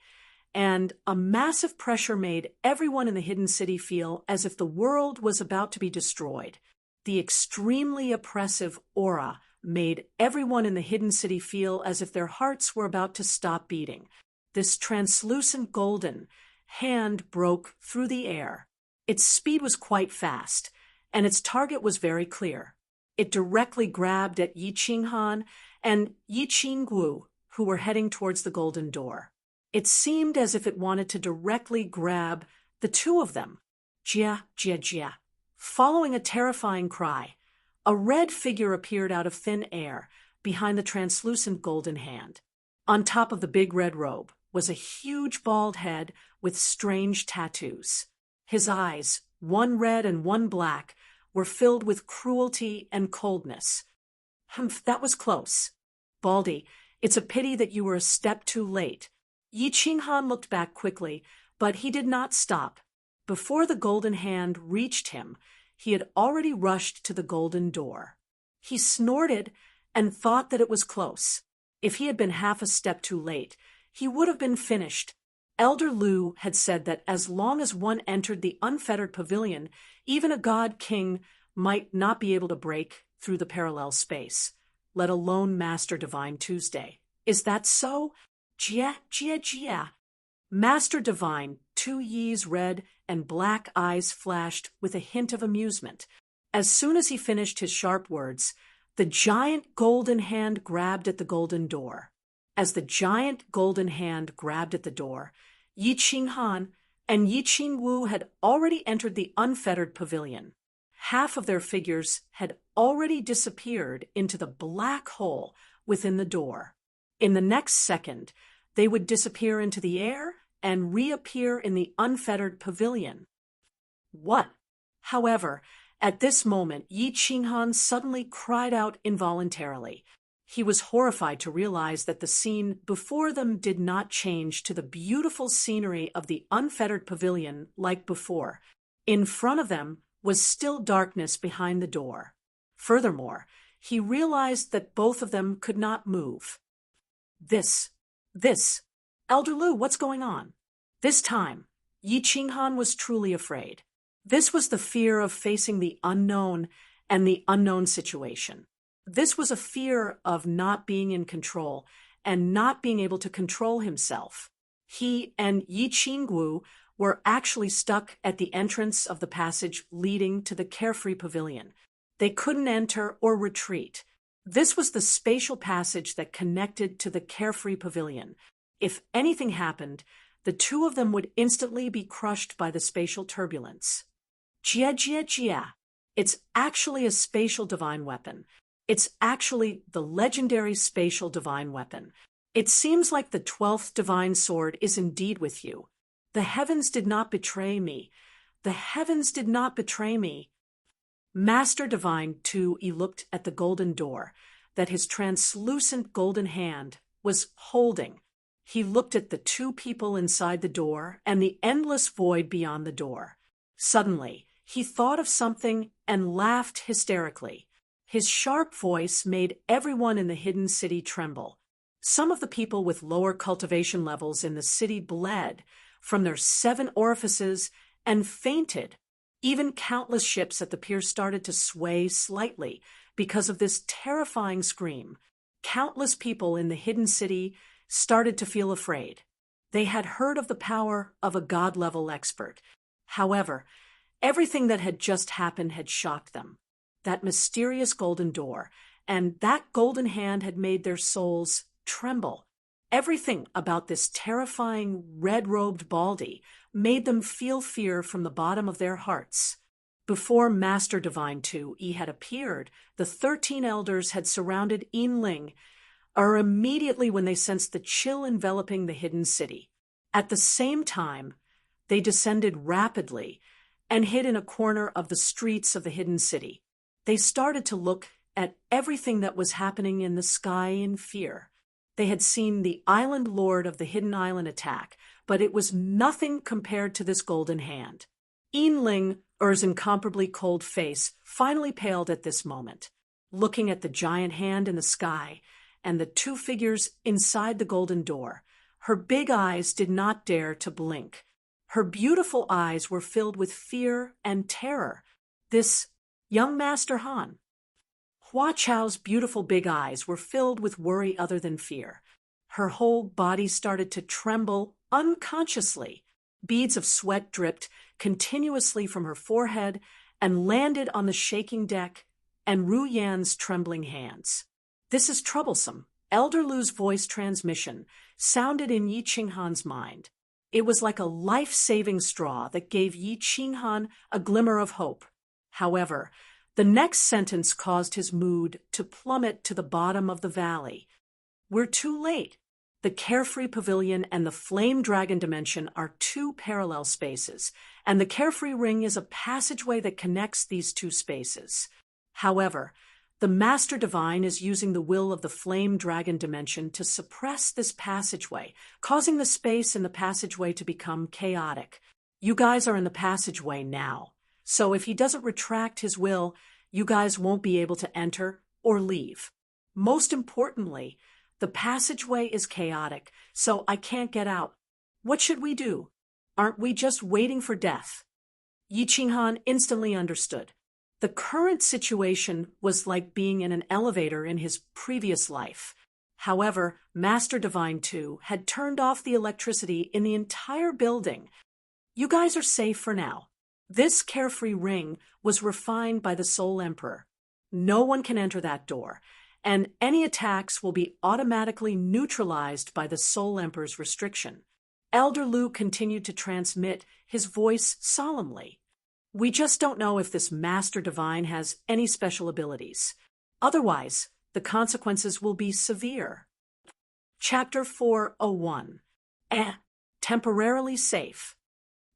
S1: and a massive pressure made everyone in the hidden city feel as if the world was about to be destroyed. The extremely oppressive aura made everyone in the hidden city feel as if their hearts were about to stop beating. This translucent golden hand broke through the air. Its speed was quite fast, and its target was very clear. It directly grabbed at Yi Qinghan and Yi Qingwu, who were heading towards the golden door. It seemed as if it wanted to directly grab the two of them. Jia, jia, jia. Following a terrifying cry, a red figure appeared out of thin air behind the translucent golden hand. On top of the big red robe was a huge bald head with strange tattoos. His eyes, one red and one black, were filled with cruelty and coldness. Humph, that was close. Baldy, it's a pity that you were a step too late. Yi Qinghan looked back quickly, but he did not stop. Before the golden hand reached him, he had already rushed to the golden door. He snorted and thought that it was close. If he had been half a step too late, he would have been finished. Elder Lu had said that as long as one entered the unfettered pavilion, even a god king might not be able to break through the parallel space, let alone Master Divine Tuesday. Is that so? Jia, jia, jia. Master Divine, Tu Yi's red and black eyes flashed with a hint of amusement. As soon as he finished his sharp words, the giant golden hand grabbed at the golden door. As the giant golden hand grabbed at the door, Yi Qinghan and Yi Qingwu had already entered the unfettered pavilion. Half of their figures had already disappeared into the black hole within the door. In the next second, they would disappear into the air and reappear in the unfettered pavilion. What? However, at this moment, Yi Qinghan suddenly cried out involuntarily. He was horrified to realize that the scene before them did not change to the beautiful scenery of the unfettered pavilion like before. In front of them was still darkness behind the door. Furthermore, he realized that both of them could not move. This. Elder Lu, what's going on? This time, Yi Qinghan was truly afraid. This was the fear of facing the unknown and the unknown situation. This was a fear of not being in control and not being able to control himself. He and Yi Qingwu were actually stuck at the entrance of the passage leading to the Carefree Pavilion. They couldn't enter or retreat. This was the spatial passage that connected to the Carefree Pavilion. If anything happened, the two of them would instantly be crushed by the spatial turbulence. Jia, jia, jia. It's actually a spatial divine weapon. It's actually the legendary spatial divine weapon. It seems like the 12th divine sword is indeed with you. The heavens did not betray me. The heavens did not betray me. Master Divine Tu Yi looked at the golden door that his translucent golden hand was holding. He looked at the two people inside the door and the endless void beyond the door. Suddenly, he thought of something and laughed hysterically. His sharp voice made everyone in the hidden city tremble. Some of the people with lower cultivation levels in the city bled from their 7 orifices and fainted. Even countless ships at the pier started to sway slightly because of this terrifying scream. Countless people in the hidden city started to feel afraid. They had heard of the power of a god-level expert. However, everything that had just happened had shocked them. That mysterious golden door and that golden hand had made their souls tremble. Everything about this terrifying red-robed Baldy made them feel fear from the bottom of their hearts. Before Master Divine Tu Yi had appeared, the 13 elders had surrounded Yinling, immediately when they sensed the chill enveloping the hidden city. At the same time, they descended rapidly and hid in a corner of the streets of the hidden city. They started to look at everything that was happening in the sky in fear. They had seen the island lord of the hidden island attack, but it was nothing compared to this golden hand. Yinling's incomparably cold face finally paled at this moment. Looking at the giant hand in the sky and the two figures inside the golden door, Her big eyes did not dare to blink. Her beautiful eyes were filled with fear and terror. This young Master Han. Hua Chao's beautiful big eyes were filled with worry other than fear. Her whole body started to tremble unconsciously. Beads of sweat dripped continuously from her forehead and landed on the shaking deck and Ru Yan's trembling hands. "This is troublesome." Elder Lu's voice transmission sounded in Yi Qinghan's mind. It was like a life-saving straw that gave Yi Qinghan a glimmer of hope. However, the next sentence caused his mood to plummet to the bottom of the valley. "We're too late. The Carefree Pavilion and the Flame Dragon Dimension are two parallel spaces, and the Carefree Ring is a passageway that connects these two spaces. However, the Master Divine is using the will of the Flame Dragon Dimension to suppress this passageway, causing the space in the passageway to become chaotic. You guys are in the passageway now, so if he doesn't retract his will, you guys won't be able to enter or leave. Most importantly, the passageway is chaotic, so I can't get out. What should we do? Aren't we just waiting for death?" Yi Qinghan instantly understood. The current situation was like being in an elevator in his previous life. However, Master Divine 2 had turned off the electricity in the entire building. "You guys are safe for now. This Carefree Ring was refined by the Soul Emperor. No one can enter that door, and any attacks will be automatically neutralized by the Soul Emperor's restriction." Elder Lu continued to transmit, his voice solemnly. "We just don't know if this Master Divine has any special abilities. Otherwise, the consequences will be severe." Chapter 401. Temporarily Safe.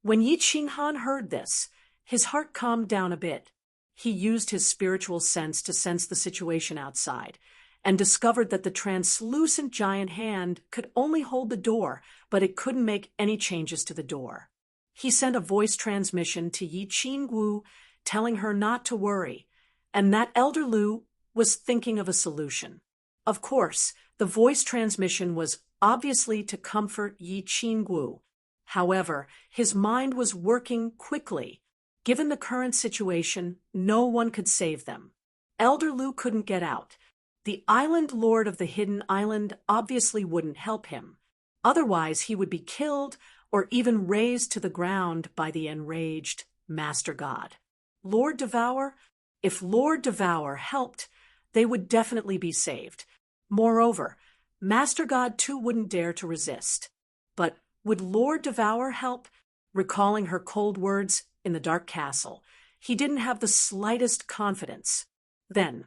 S1: When Yi Qinghan heard this, his heart calmed down a bit. He used his spiritual sense to sense the situation outside, and discovered that the translucent giant hand could only hold the door, but it couldn't make any changes to the door. He sent a voice transmission to Yi Qingwu, telling her not to worry, and that Elder Lu was thinking of a solution. Of course, the voice transmission was obviously to comfort Yi Qingwu. However, his mind was working quickly. Given the current situation, no one could save them. Elder Lu couldn't get out. The Island Lord of the Hidden Island obviously wouldn't help him. Otherwise, he would be killed or even razed to the ground by the enraged Master God. Lord Devour? If Lord Devour helped, they would definitely be saved. Moreover, Master God too wouldn't dare to resist. But would Lord Devour help? Recalling her cold words in the dark castle, he didn't have the slightest confidence. Then,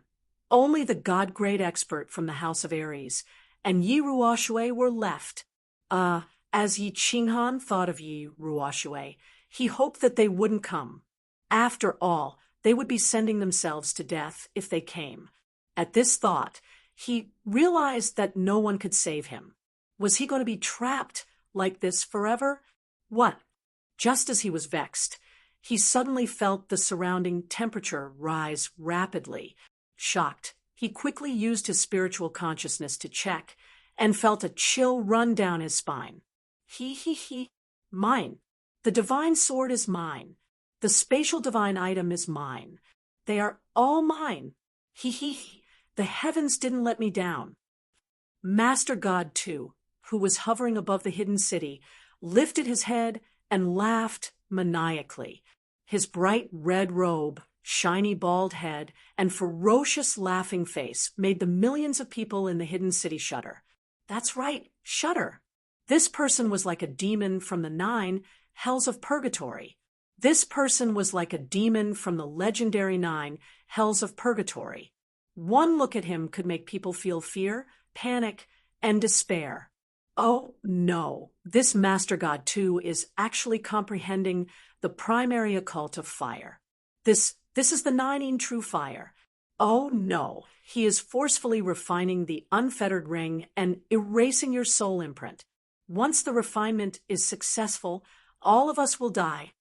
S1: only the God-grade expert from the House of Aries and Yi Ruoxue were left. As Yi Qinghan thought of Yi Ruoxue, he hoped that they wouldn't come. After all, they would be sending themselves to death if they came. At this thought, he realized that no one could save him. Was he going to be trapped like this forever? What? Just as he was vexed, he suddenly felt the surrounding temperature rise rapidly. Shocked, he quickly used his spiritual consciousness to check, and felt a chill run down his spine. Mine. The divine sword is mine. The spatial divine item is mine. They are all mine. The heavens didn't let me down. Master God, too, who was hovering above the hidden city, lifted his head and laughed maniacally. His bright red robe, shiny bald head, and ferocious laughing face made the millions of people in the hidden city shudder. That's right, shudder. This person was like a demon from the 9 hells of purgatory. This person was like a demon from the legendary 9 hells of purgatory. One look at him could make people feel fear, panic, and despair. Oh no, this Master God too is actually comprehending the primary occult of fire. This is the 9 true fire. Oh no, he is forcefully refining the unfettered ring and erasing your soul imprint. Once the refinement is successful, all of us will die.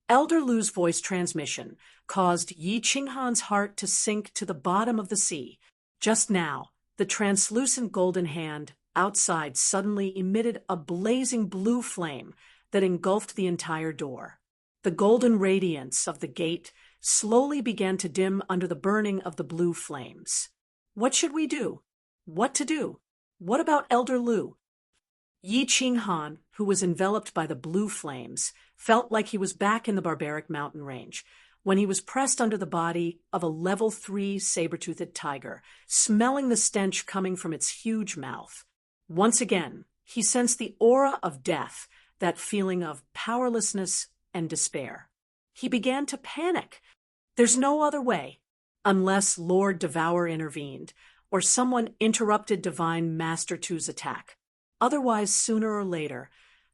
S1: Elder Lu's voice transmission caused Yi Qinghan's heart to sink to the bottom of the sea. Just now, the translucent golden hand outside suddenly emitted a blazing blue flame that engulfed the entire door. The golden radiance of the gate slowly began to dim under the burning of the blue flames. What should we do? What to do? What about Elder Lu? Yi Qinghan, who was enveloped by the blue flames, felt like he was back in the barbaric mountain range when he was pressed under the body of a level 3 saber-toothed tiger, smelling the stench coming from its huge mouth. Once again, he sensed the aura of death, that feeling of powerlessness and despair. He began to panic. There's no other way, unless Lord Devour intervened, or someone interrupted Divine Master Tu's attack. Otherwise, sooner or later,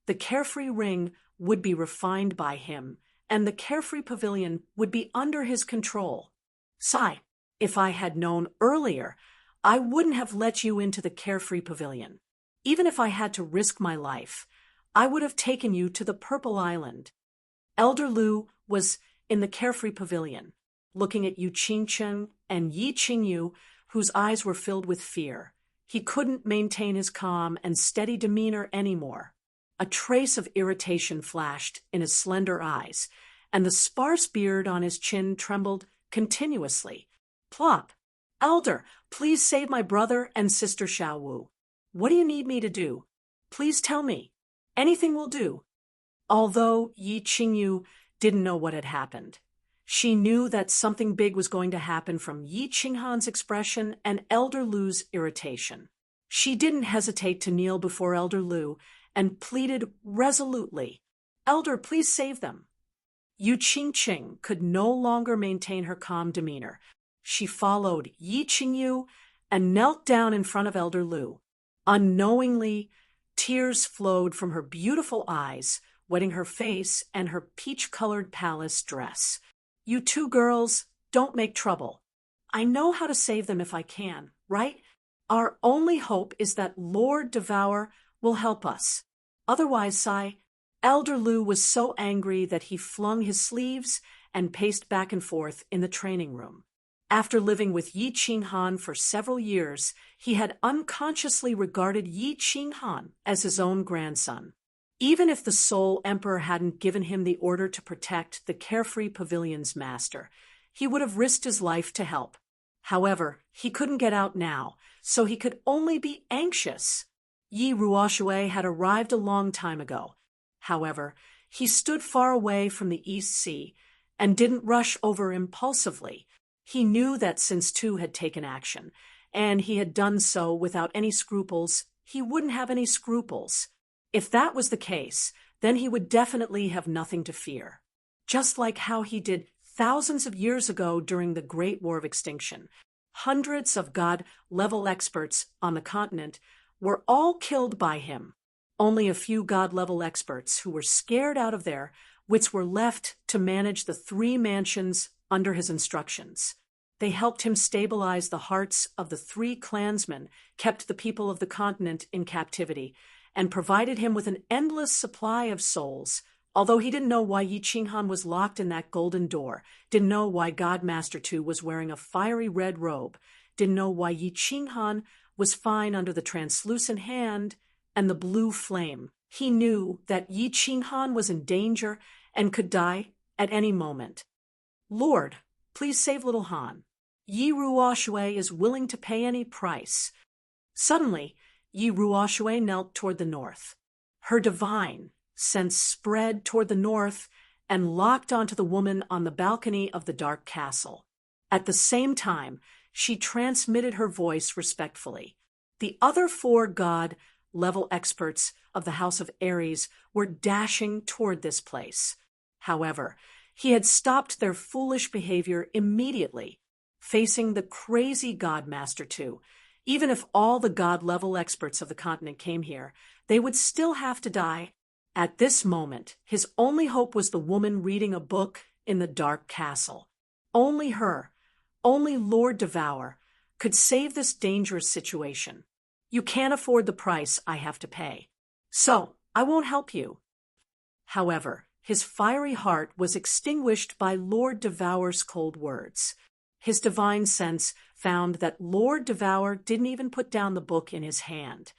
S1: the Carefree Ring would be refined by him, and the Carefree Pavilion would be under his control. Sai, if I had known earlier, I wouldn't have let you into the Carefree Pavilion. Even if I had to risk my life, I would have taken you to the Purple Island. Elder Lu was in the Carefree Pavilion, looking at Yu Qingchen and Yi Qingyu, whose eyes were filled with fear. He couldn't maintain his calm and steady demeanor anymore. A trace of irritation flashed in his slender eyes, and the sparse beard on his chin trembled continuously. Plop! Elder, please save my brother and sister Xiaowu. What do you need me to do? Please tell me. Anything will do. Although Yi Qingyu didn't know what had happened, she knew that something big was going to happen from Yi Qinghan's expression and Elder Lu's irritation. She didn't hesitate to kneel before Elder Lu and pleaded resolutely, "Elder, please save them." Yu Qingqing could no longer maintain her calm demeanor. She followed Yi Qingyu and knelt down in front of Elder Lu. Unknowingly, tears flowed from her beautiful eyes, wetting her face and her peach-colored palace dress. "You two girls, don't make trouble. I know how to save them if I can, right? Our only hope is that Lord Devour will help us. Otherwise, Sai..." Elder Lu was so angry that he flung his sleeves and paced back and forth in the training room. After living with Yi Qinghan for several years, he had unconsciously regarded Yi Qinghan as his own grandson. Even if the Soul Emperor hadn't given him the order to protect the Carefree Pavilion's master, he would have risked his life to help. However, he couldn't get out now, so he could only be anxious. Yi Ruoshui had arrived a long time ago. However, he stood far away from the East Sea and didn't rush over impulsively. He knew that since Tu had taken action, and he had done so without any scruples, he wouldn't have any scruples. If that was the case, then he would definitely have nothing to fear. Just like how he did thousands of years ago during the Great War of Extinction. Hundreds of God-level experts on the continent were all killed by him. Only a few God-level experts who were scared out of their wits were left to manage the 3 mansions under his instructions. They helped him stabilize the hearts of the 3 clansmen, kept the people of the continent in captivity, and provided him with an endless supply of souls. Although he didn't know why Yi Qinghan was locked in that golden door, didn't know why God Master Tu was wearing a fiery red robe, didn't know why Yi Qinghan was fine under the translucent hand and the blue flame. He knew that Yi Qinghan was in danger and could die at any moment. "Lord, please save little Han. Yi Ruoshui is willing to pay any price." Suddenly, Yi Ruoshui knelt toward the north. Her divine sense spread toward the north and locked onto the woman on the balcony of the dark castle. At the same time, she transmitted her voice respectfully. The other 4 God-level experts of the House of Ares were dashing toward this place. However, he had stopped their foolish behavior immediately, facing the crazy God Master Tu. Even if all the God-level experts of the continent came here, they would still have to die. At this moment, his only hope was the woman reading a book in the dark castle. Only her, only Lord Devour, could save this dangerous situation. "You can't afford the price I have to pay, so I won't help you." However, his fiery heart was extinguished by Lord Devour's cold words. His divine sense found that Lord Devour didn't even put down the book in his hand.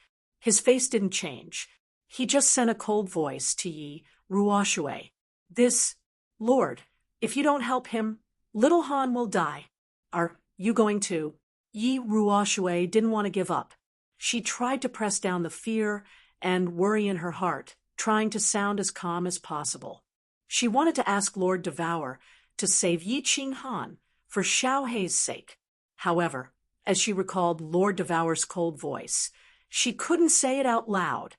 S1: His face didn't change. He just sent a cold voice to Yi Ruoxue. This, Lord, if you don't help him, little Han will die. Are you going to? Yi Ruoxue didn't want to give up. She tried to press down the fear and worry in her heart, trying to sound as calm as possible. She wanted to ask Lord Devour to save Yi Qinghan for Xiao Hei's sake. However, as she recalled Lord Devour's cold voice, she couldn't say it out loud.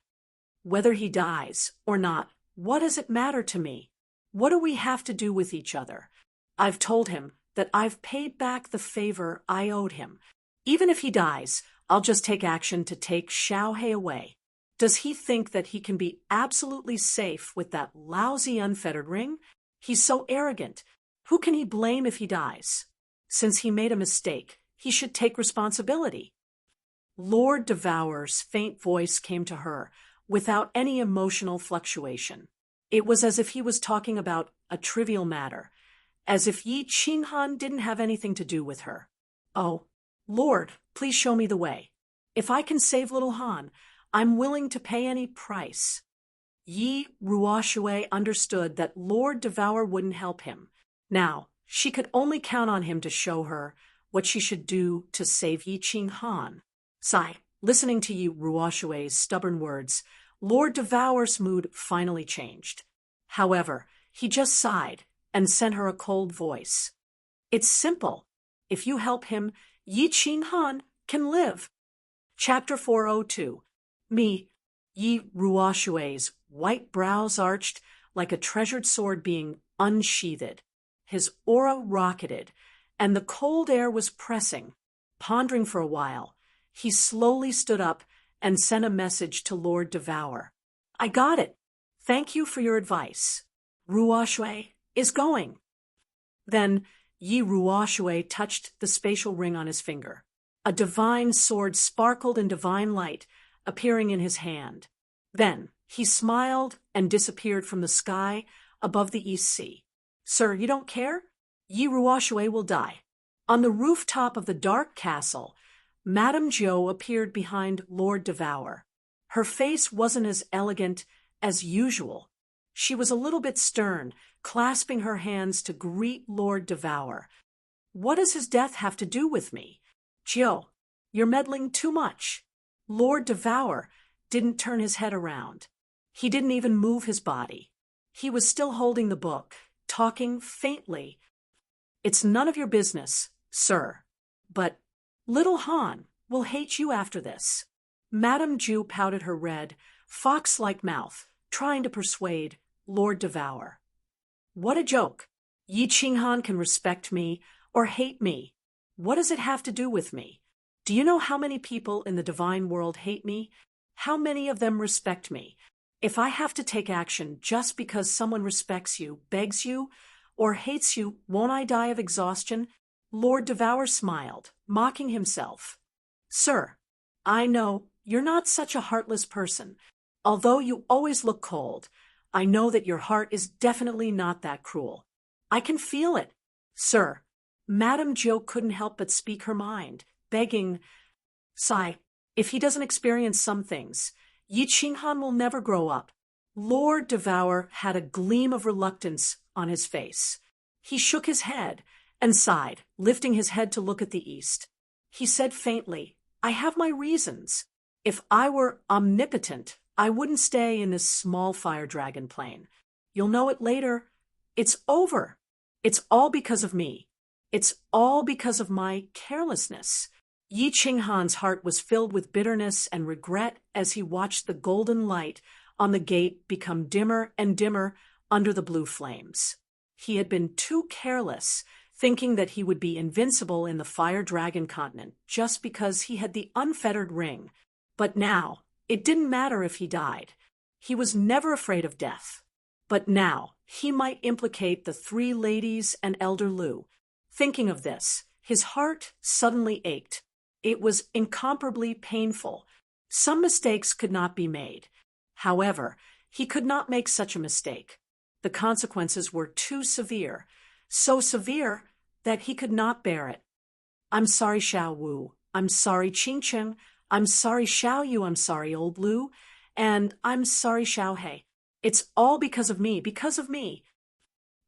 S1: Whether he dies or not, what does it matter to me? What do we have to do with each other? I've told him that I've paid back the favor I owed him. Even if he dies, I'll just take action to take Xiao Hei away. Does he think that he can be absolutely safe with that lousy unfettered ring? He's so arrogant. Who can he blame if he dies? Since he made a mistake, he should take responsibility. Lord Devour's faint voice came to her, without any emotional fluctuation. It was as if he was talking about a trivial matter, as if Yi Qinghan didn't have anything to do with her. Oh, Lord, please show me the way. If I can save little Han, I'm willing to pay any price. Yi Ruoxue understood that Lord Devour wouldn't help him. Now, she could only count on him to show her what she should do to save Yi Qinghan. Sigh, listening to Yi Ruoxue's stubborn words, Lord Devour's mood finally changed. However, he just sighed and sent her a cold voice. It's simple. If you help him, Yi Qinghan can live. Chapter 402. Me, Yi Ruoxue's white brows arched like a treasured sword being unsheathed. His aura rocketed, and the cold air was pressing. Pondering for a while, he slowly stood up and sent a message to Lord Devour. I got it. Thank you for your advice. Ruoxue is going. Then Yi Ruoxue touched the spatial ring on his finger. A divine sword sparkled in divine light, appearing in his hand. Then he smiled and disappeared from the sky above the East Sea. Sir, you don't care? Yi Ruoxue will die. On the rooftop of the dark castle, Madame Zhou appeared behind Lord Devour. Her face wasn't as elegant as usual. She was a little bit stern, clasping her hands to greet Lord Devour. What does his death have to do with me? Zhou, you're meddling too much. Lord Devour didn't turn his head around. He didn't even move his body. He was still holding the book, talking faintly. It's none of your business, sir. But little Han will hate you after this. Madame Zhou pouted her red, fox-like mouth, trying to persuade Lord Devour. What a joke. Yi Qinghan can respect me or hate me. What does it have to do with me? Do you know how many people in the divine world hate me? How many of them respect me? If I have to take action just because someone respects you, begs you, or hates you, won't I die of exhaustion? Lord Devour smiled, mocking himself. Sir, I know you're not such a heartless person. Although you always look cold, I know that your heart is definitely not that cruel. I can feel it. Sir, Madame Zhou couldn't help but speak her mind, begging, Sigh, if he doesn't experience some things, Yi Qinghan will never grow up. Lord Devour had a gleam of reluctance on his face. He shook his head and sighed, lifting his head to look at the east. He said faintly, I have my reasons. If I were omnipotent, I wouldn't stay in this small fire dragon plane. You'll know it later. It's over. It's all because of me. It's all because of my carelessness. Yi Qinghan's heart was filled with bitterness and regret as he watched the golden light on the gate become dimmer and dimmer under the blue flames. He had been too careless, thinking that he would be invincible in the Fire Dragon continent just because he had the unfettered ring. But now, it didn't matter if he died. He was never afraid of death. But now, he might implicate the three ladies and Elder Lu. Thinking of this, his heart suddenly ached. It was incomparably painful. Some mistakes could not be made. However, he could not make such a mistake. The consequences were too severe, so severe that he could not bear it. I'm sorry, Xiao Wu. I'm sorry, Qingcheng. I'm sorry Xiao Yu, I'm sorry Old Lu, and I'm sorry Xiao He. It's all because of me, because of me.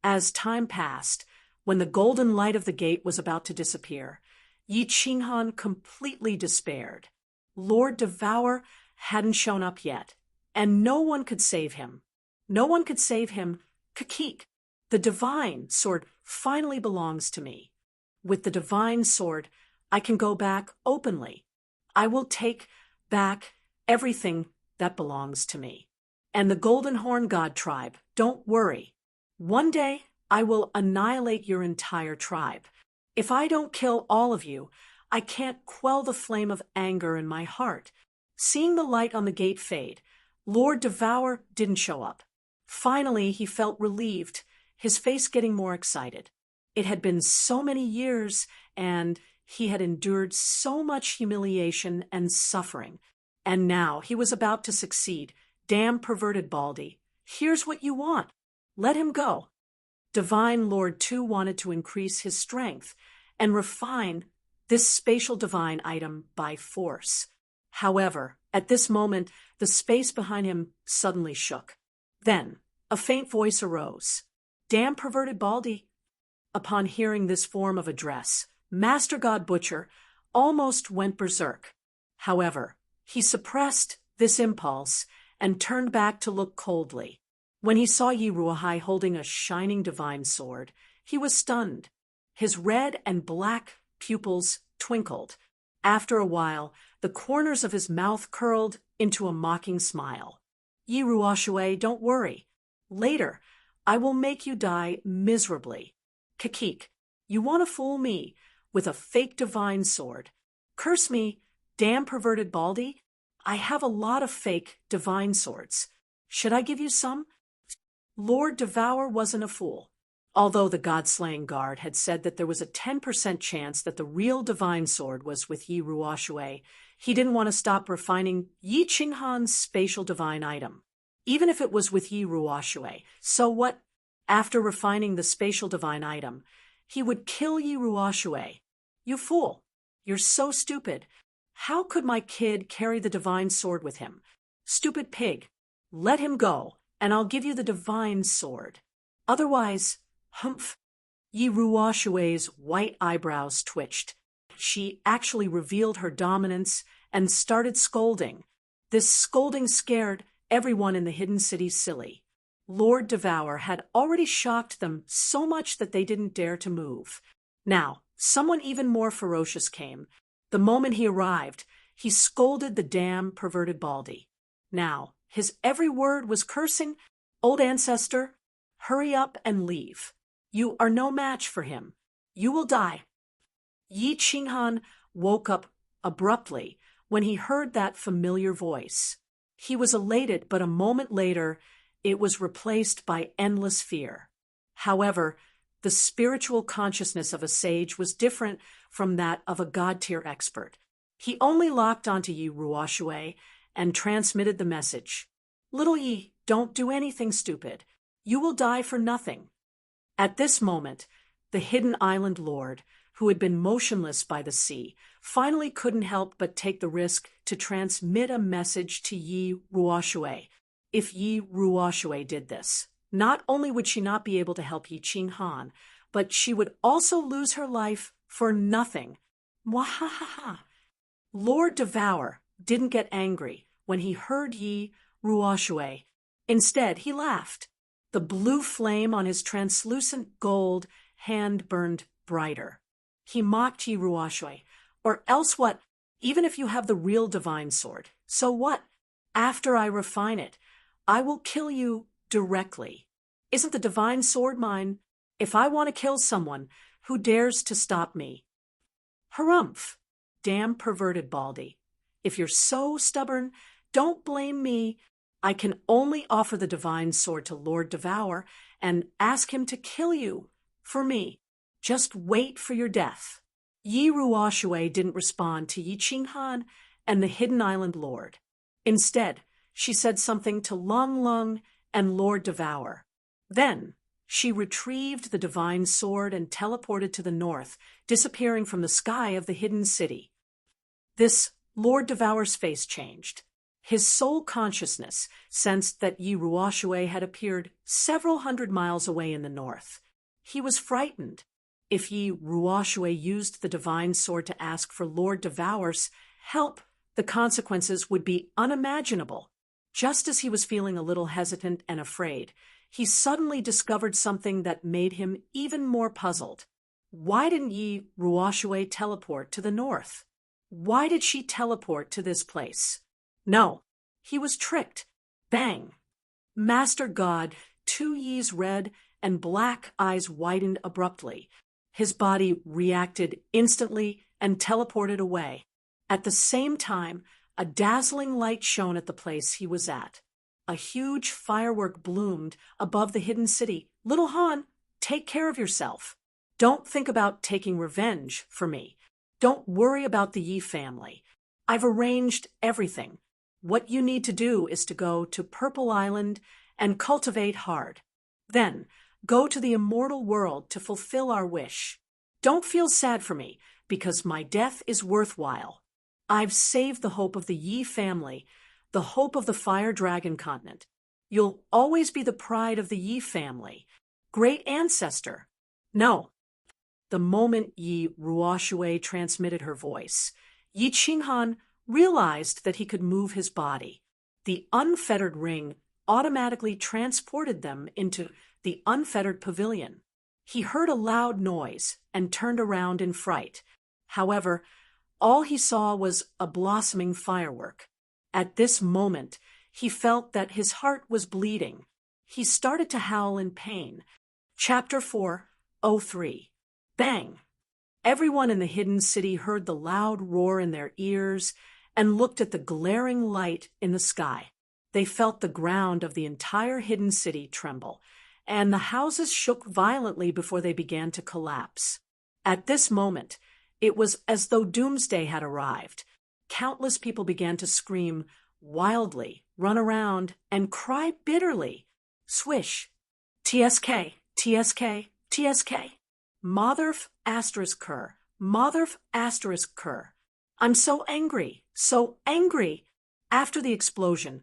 S1: As time passed, when the golden light of the gate was about to disappear, Yi Qinghan completely despaired. Lord Devour hadn't shown up yet, and no one could save him. No one could save him. Kakik, the divine sword finally belongs to me. With the divine sword, I can go back openly. I will take back everything that belongs to me. And the Golden Horn God tribe, don't worry. One day, I will annihilate your entire tribe. If I don't kill all of you, I can't quell the flame of anger in my heart. Seeing the light on the gate fade, Lord Devour didn't show up. Finally, he felt relieved, his face getting more excited. It had been so many years, and he had endured so much humiliation and suffering. And now he was about to succeed. Damn perverted Baldy. Here's what you want. Let him go. Divine Lord too wanted to increase his strength and refine this spatial divine item by force. However, at this moment, the space behind him suddenly shook. Then, a faint voice arose. Damn perverted Baldy. Upon hearing this form of address, Master God Butcher almost went berserk. However, he suppressed this impulse and turned back to look coldly. When he saw Yi Ruohai holding a shining divine sword, he was stunned. His red and black pupils twinkled. After a while, the corners of his mouth curled into a mocking smile. Yi Ruohai, don't worry. Later, I will make you die miserably. Kakik, you want to fool me with a fake divine sword. Curse me, damn perverted Baldy. I have a lot of fake divine swords. Should I give you some? Lord Devour wasn't a fool. Although the God-slaying guard had said that there was a 10% chance that the real divine sword was with Yi Ruohai, he didn't want to stop refining Yi Qinghan's spatial divine item. Even if it was with Yi Ruohai, so what? After refining the spatial divine item, he would kill Yi Ruohai. You fool! You're so stupid. How could my kid carry the divine sword with him? Stupid pig. Let him go, and I'll give you the divine sword. Otherwise, humph. Yi Ruohai's white eyebrows twitched. She actually revealed her dominance and started scolding. This scolding scared everyone in the hidden city silly. Lord Devour had already shocked them so much that they didn't dare to move. Now, someone even more ferocious came. The moment he arrived, he scolded the damn perverted Baldy. Now, his every word was cursing. Old ancestor, hurry up and leave. You are no match for him. You will die. Yi Qinghan woke up abruptly when he heard that familiar voice. He was elated, but a moment later, it was replaced by endless fear. However, the spiritual consciousness of a sage was different from that of a god-tier expert. He only locked onto Yi Ruohai and transmitted the message. Little Yi, don't do anything stupid. You will die for nothing. At this moment, the hidden island lord, who had been motionless by the sea, finally couldn't help but take the risk to transmit a message to Yi Ruohai. If Yi Ruohai did this, not only would she not be able to help Yi Qinghan, but she would also lose her life for nothing. Mwahaha! Lord Devour didn't get angry when he heard Yi Ruohai. Instead, he laughed. The blue flame on his translucent gold hand burned brighter. He mocked Yi Ruohai. Or else what? Even if you have the real divine sword, so what? After I refine it, I will kill you directly. Isn't the divine sword mine? If I want to kill someone, who dares to stop me? Harumph! Damn perverted Baldy. If you're so stubborn, don't blame me. I can only offer the divine sword to Lord Devour and ask him to kill you. For me. Just wait for your death. Yi Ruohai didn't respond to Yi Qinghan and the Hidden Island Lord. Instead, she said something to Lung Lung and Lord Devour. Then, she retrieved the divine sword and teleported to the north, disappearing from the sky of the hidden city. This Lord Devour's face changed. His sole consciousness sensed that Yi Ruoxue had appeared several hundred miles away in the north. He was frightened. If Yi Ruoxue used the divine sword to ask for Lord Devour's help, the consequences would be unimaginable. Just as he was feeling a little hesitant and afraid, he suddenly discovered something that made him even more puzzled. Why didn't Yi Ruoxue teleport to the north? Why did she teleport to this place? No, he was tricked. Bang! Master God, Tu Yi's red and black eyes widened abruptly. His body reacted instantly and teleported away. At the same time, a dazzling light shone at the place he was at. A huge firework bloomed above the hidden city. Little Han, take care of yourself. Don't think about taking revenge for me. Don't worry about the Yi family. I've arranged everything. What you need to do is to go to Purple Island and cultivate hard. Then, go to the immortal world to fulfill our wish. Don't feel sad for me, because my death is worthwhile. I've saved the hope of the Yi family, the hope of the Fire Dragon continent. You'll always be the pride of the Yi family. Great ancestor. No. The moment Yi Ruoxue transmitted her voice, Yi Qinghan realized that he could move his body. The unfettered ring automatically transported them into the unfettered pavilion. He heard a loud noise and turned around in fright. However, all he saw was a blossoming firework. At this moment, he felt that his heart was bleeding. He started to howl in pain. Chapter 4:03. Bang! Everyone in the hidden city heard the loud roar in their ears and looked at the glaring light in the sky. They felt the ground of the entire hidden city tremble, and the houses shook violently before they began to collapse. At this moment, it was as though doomsday had arrived. Countless people began to scream wildly, run around, and cry bitterly. Swish! TSK! TSK! TSK! Motherf asterisk cur! Motherf asterisk cur! I'm so angry! So angry! After the explosion,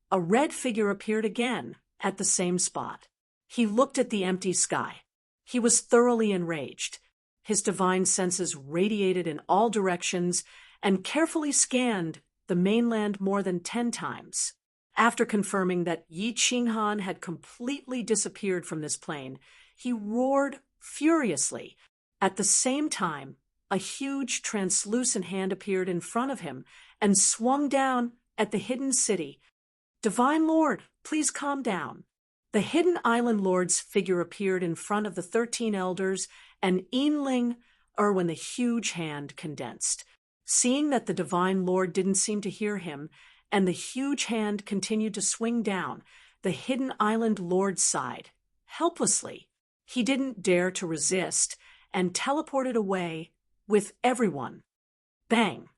S1: a red figure appeared again at the same spot. He looked at the empty sky. He was thoroughly enraged. His divine senses radiated in all directions and carefully scanned the mainland more than 10 times. After confirming that Yi Qinghan had completely disappeared from this plane, he roared furiously. At the same time, a huge translucent hand appeared in front of him and swung down at the hidden city. Divine Lord, please calm down. The hidden island lord's figure appeared in front of the 13 elders and Yinling when the huge hand condensed. Seeing that the divine lord didn't seem to hear him and the huge hand continued to swing down, the hidden island lord sighed helplessly. He didn't dare to resist and teleported away with everyone. Bang!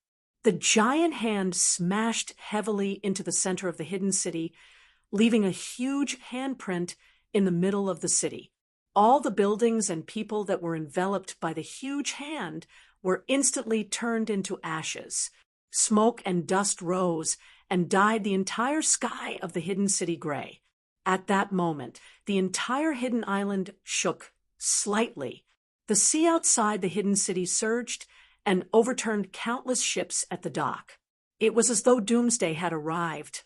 S1: The giant hand smashed heavily into the center of the hidden city, leaving a huge handprint in the middle of the city. All the buildings and people that were enveloped by the huge hand were instantly turned into ashes. Smoke and dust rose and dyed the entire sky of the hidden city gray. At that moment, the entire hidden island shook slightly. The sea outside the hidden city surged and overturned countless ships at the dock. It was as though doomsday had arrived.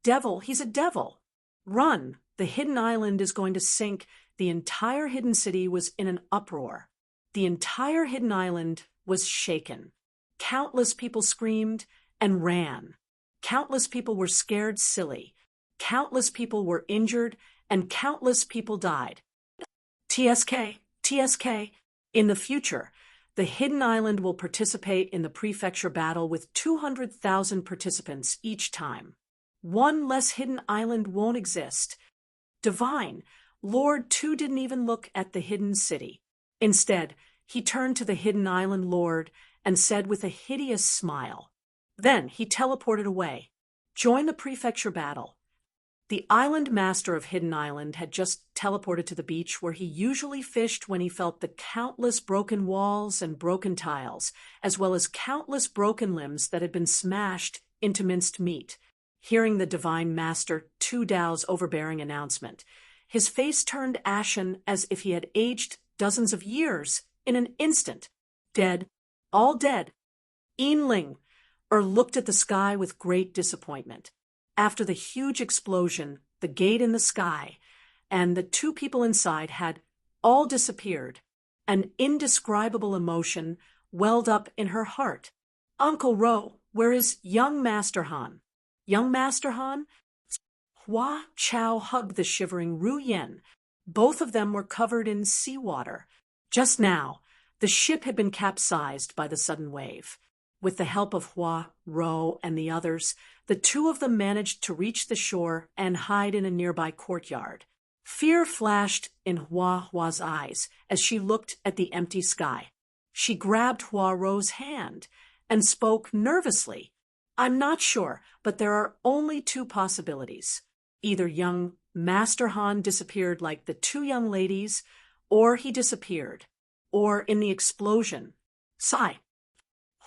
S1: Devil, he's a devil. Run, the hidden island is going to sink. The entire hidden city was in an uproar. The entire hidden island was shaken. Countless people screamed and ran. Countless people were scared silly. Countless people were injured, and countless people died. TSK, TSK. In the future, the hidden island will participate in the prefecture battle with 200,000 participants each time. One less hidden island won't exist. Divine, Lord Tu didn't even look at the hidden city. Instead, he turned to the hidden island lord and said with a hideous smile. Then he teleported away. Join the prefecture battle. The island master of Hidden Island had just teleported to the beach where he usually fished when he felt the countless broken walls and broken tiles, as well as countless broken limbs that had been smashed into minced meat. Hearing the divine master Tu Dao's overbearing announcement, his face turned ashen as if he had aged dozens of years in an instant. Dead, all dead. Ling looked at the sky with great disappointment. After the huge explosion, the gate in the sky, and the two people inside had all disappeared. An indescribable emotion welled up in her heart. Uncle Ro, where is young Master Han? Young Master Han? Hua Chao hugged the shivering Ru Yen. Both of them were covered in seawater. Just now, the ship had been capsized by the sudden wave. With the help of Hua, Ro, and the others, the two of them managed to reach the shore and hide in a nearby courtyard. Fear flashed in Hua's eyes as she looked at the empty sky. She grabbed Hua Ro's hand and spoke nervously. I'm not sure, but there are only two possibilities. Either young Master Han disappeared like the two young ladies, or he disappeared, or in the explosion. Sigh.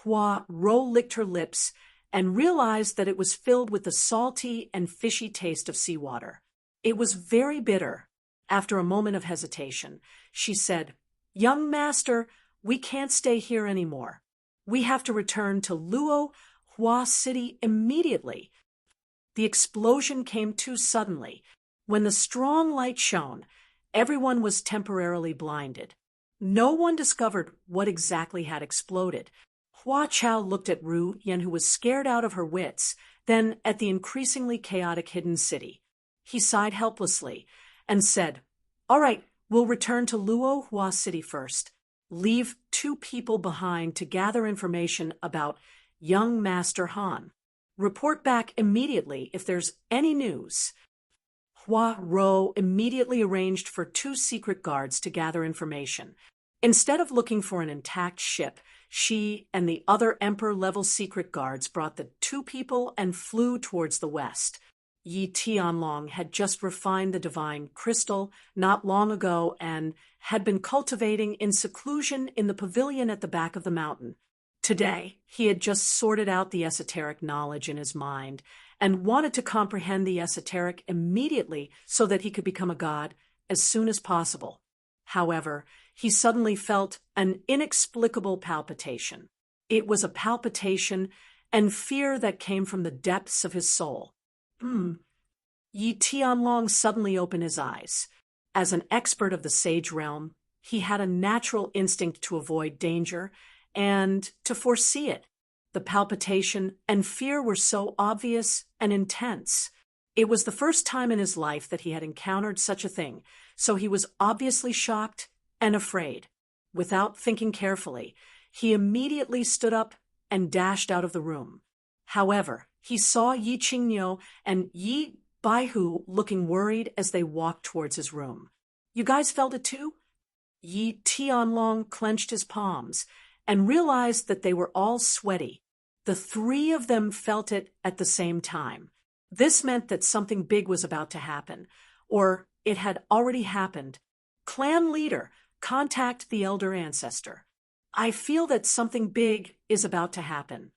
S1: Hua Ro licked her lips and realized that it was filled with the salty and fishy taste of seawater. It was very bitter. After a moment of hesitation, she said, Young Master, we can't stay here anymore. We have to return to Luo Hua City immediately. The explosion came too suddenly. When the strong light shone, everyone was temporarily blinded. No one discovered what exactly had exploded. Hua Chao looked at Ru Yen, who was scared out of her wits, then at the increasingly chaotic hidden city. He sighed helplessly and said, All right, we'll return to Luo Hua City first. Leave two people behind to gather information about young Master Han. Report back immediately if there's any news. Hua Ro immediately arranged for two secret guards to gather information. Instead of looking for an intact ship, she and the other Emperor-level secret guards brought the two people and flew towards the west. Yi Tianlong had just refined the divine crystal not long ago and had been cultivating in seclusion in the pavilion at the back of the mountain. Today, he had just sorted out the esoteric knowledge in his mind and wanted to comprehend the esoteric immediately so that he could become a god as soon as possible. However, he suddenly felt an inexplicable palpitation. It was a palpitation and fear that came from the depths of his soul. Yi Tianlong suddenly opened his eyes. As an expert of the sage realm, he had a natural instinct to avoid danger and to foresee it. The palpitation and fear were so obvious and intense. It was the first time in his life that he had encountered such a thing, so he was obviously shocked and afraid. Without thinking carefully, he immediately stood up and dashed out of the room. However, he saw Yi Qingniu and Yi Baihu looking worried as they walked towards his room. You guys felt it too? Yi Tianlong clenched his palms and realized that they were all sweaty. The three of them felt it at the same time. This meant that something big was about to happen, or it had already happened. Clan leader, contact the elder ancestor. I feel that something big is about to happen.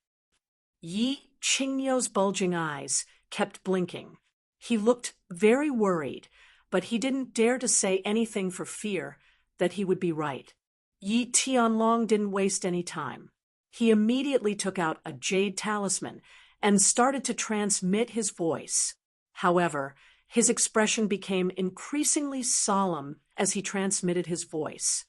S1: Yi Qingniu's bulging eyes kept blinking. He looked very worried, but he didn't dare to say anything for fear that he would be right. Yi Tianlong didn't waste any time. He immediately took out a jade talisman and started to transmit his voice. However, his expression became increasingly solemn as he transmitted his voice.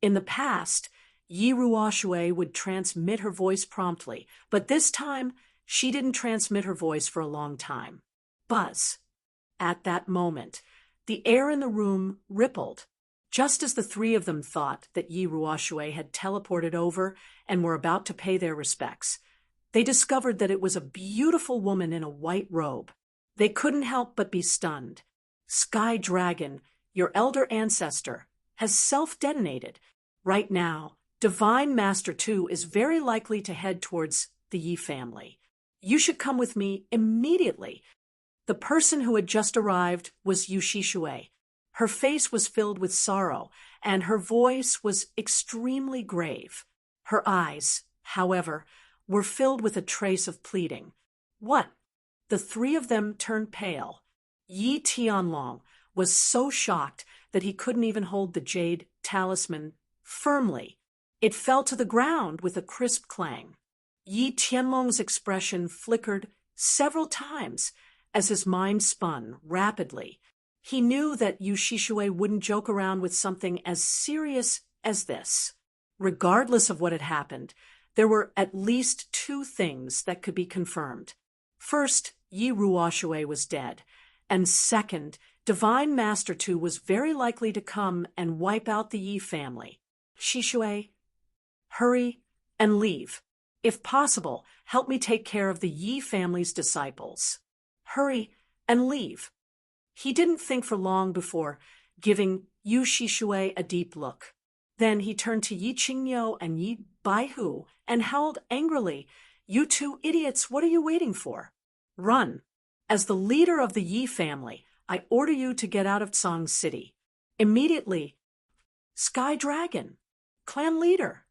S1: In the past, Yi Ruoxue would transmit her voice promptly, but this time she didn't transmit her voice for a long time. Buzz. At that moment, the air in the room rippled. Just as the three of them thought that Yi Ruoxue had teleported over and were about to pay their respects, they discovered that it was a beautiful woman in a white robe. They couldn't help but be stunned. Sky Dragon, your elder ancestor, has self-detonated. Right now, Divine Master 2 is very likely to head towards the Yi family. You should come with me immediately. The person who had just arrived was Yu Shishui. Her face was filled with sorrow, and her voice was extremely grave. Her eyes, however, were filled with a trace of pleading. What? The three of them turned pale. Yi Tianlong was so shocked that he couldn't even hold the jade talisman firmly. It fell to the ground with a crisp clang. Yi Tianlong's expression flickered several times as his mind spun rapidly. He knew that Yu Shishui wouldn't joke around with something as serious as this. Regardless of what had happened, there were at least two things that could be confirmed. First, Yi Ruoshui was dead, and second, Divine Master Tu was very likely to come and wipe out the Yi family. Shishui, hurry and leave. If possible, help me take care of the Yi family's disciples. Hurry and leave. He didn't think for long before giving Yu Shishui a deep look. Then he turned to Yi Qingyo and Yi Baihu and howled angrily, "You two idiots, what are you waiting for? Run! As the leader of the Yi family, I order you to get out of Tsang City. Immediately!" Sky Dragon, clan leader.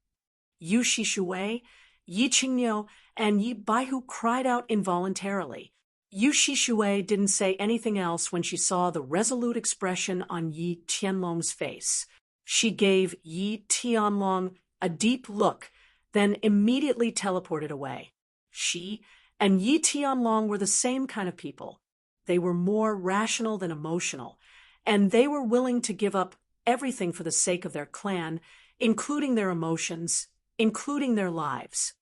S1: Yu Shishui, Yi Qingyo, and Yi Baihu cried out involuntarily. Yu Shishui didn't say anything else when she saw the resolute expression on Yi Tianlong's face. She gave Yi Tianlong a deep look, then immediately teleported away. She and Yi Tianlong were the same kind of people. They were more rational than emotional, and they were willing to give up everything for the sake of their clan, including their emotions, including their lives.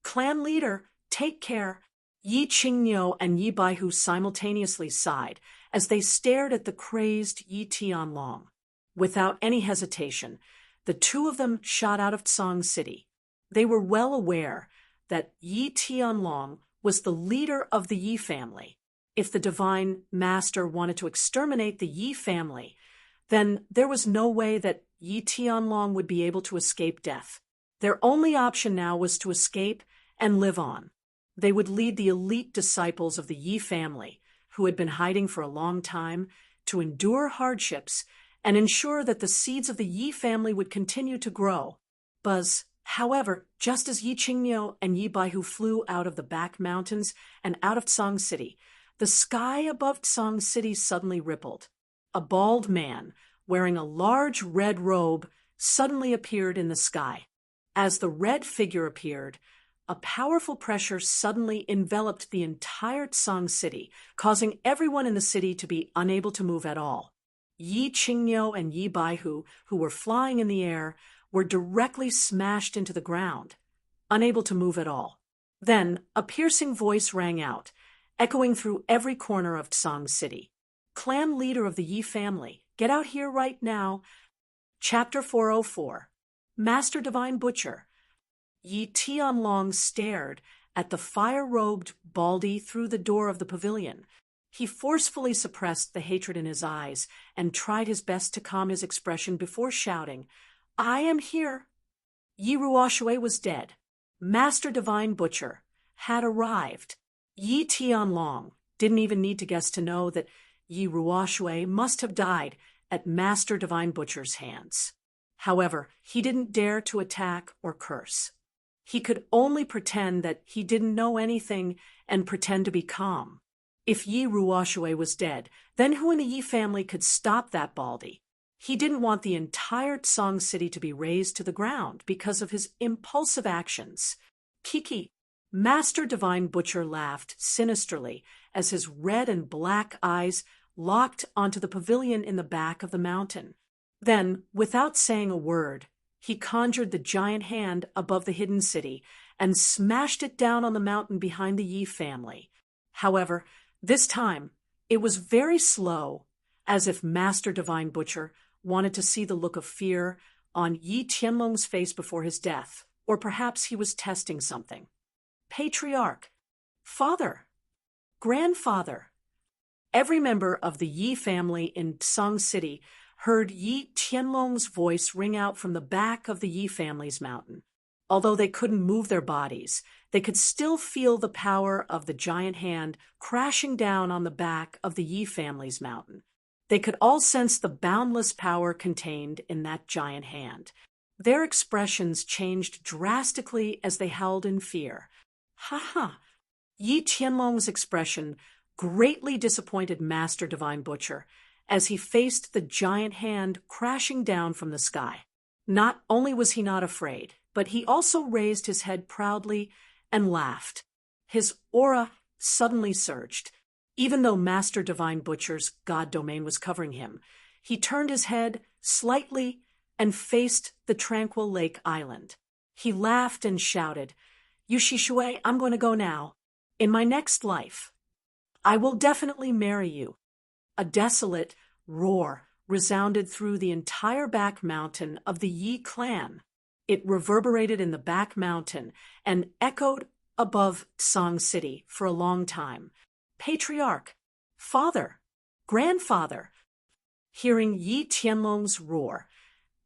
S1: Clan leader, take care. Yi Qingyo and Yi Baihu simultaneously sighed as they stared at the crazed Yi Tianlong. Without any hesitation, the two of them shot out of Tsang City. They were well aware that Yi Tianlong was the leader of the Yi family. If the Divine Master wanted to exterminate the Yi family, then there was no way that Yi Tianlong would be able to escape death. Their only option now was to escape and live on. They would lead the elite disciples of the Yi family, who had been hiding for a long time, to endure hardships and ensure that the seeds of the Yi family would continue to grow. However, just as Yi Qingyo and Yi Baihu flew out of the back mountains and out of Tsang City, the sky above Tsang City suddenly rippled. A bald man, wearing a large red robe, suddenly appeared in the sky. As the red figure appeared, a powerful pressure suddenly enveloped the entire Tsang City, causing everyone in the city to be unable to move at all. Yi Qingyo and Yi Baihu, who were flying in the air, were directly smashed into the ground, unable to move at all. Then a piercing voice rang out, echoing through every corner of Tsang City. Clan leader of the Yi family, get out here right now. Chapter 404. Master Divine Butcher. Yi Tianlong stared at the fire-robed Baldy through the door of the pavilion. He forcefully suppressed the hatred in his eyes and tried his best to calm his expression before shouting, "I am here." Yi Ruoshui was dead. Master Divine Butcher had arrived. Yi Tianlong didn't even need to guess to know that Yi Ruoshui must have died at Master Divine Butcher's hands. However, he didn't dare to attack or curse. He could only pretend that he didn't know anything and pretend to be calm. If Yi Ruoshui was dead, then who in the Yi family could stop that Baldy? He didn't want the entire Tsang City to be razed to the ground because of his impulsive actions. Kiki, Master Divine Butcher laughed sinisterly as his red and black eyes locked onto the pavilion in the back of the mountain. Then, without saying a word, he conjured the giant hand above the hidden city and smashed it down on the mountain behind the Yi family. However, this time, it was very slow, as if Master Divine Butcher wanted to see the look of fear on Yi Tianlong's face before his death, or perhaps he was testing something. Patriarch, father, grandfather. Every member of the Yi family in Tsang City heard Yi Tianlong's voice ring out from the back of the Yi family's mountain. Although they couldn't move their bodies, they could still feel the power of the giant hand crashing down on the back of the Yi family's mountain. They could all sense the boundless power contained in that giant hand. Their expressions changed drastically as they howled in fear. Ha ha! Yi Tianlong's expression greatly disappointed Master Divine Butcher as he faced the giant hand crashing down from the sky. Not only was he not afraid, but he also raised his head proudly and laughed. His aura suddenly surged. Even though Master Divine Butcher's god domain was covering him, he turned his head slightly and faced the tranquil lake island. He laughed and shouted, "Yushi Shui, I'm going to go now. In my next life, I will definitely marry you." A desolate roar resounded through the entire back mountain of the Yi clan. It reverberated in the back mountain and echoed above Song City for a long time. Patriarch, father, grandfather. Hearing Yi Tianlong's roar,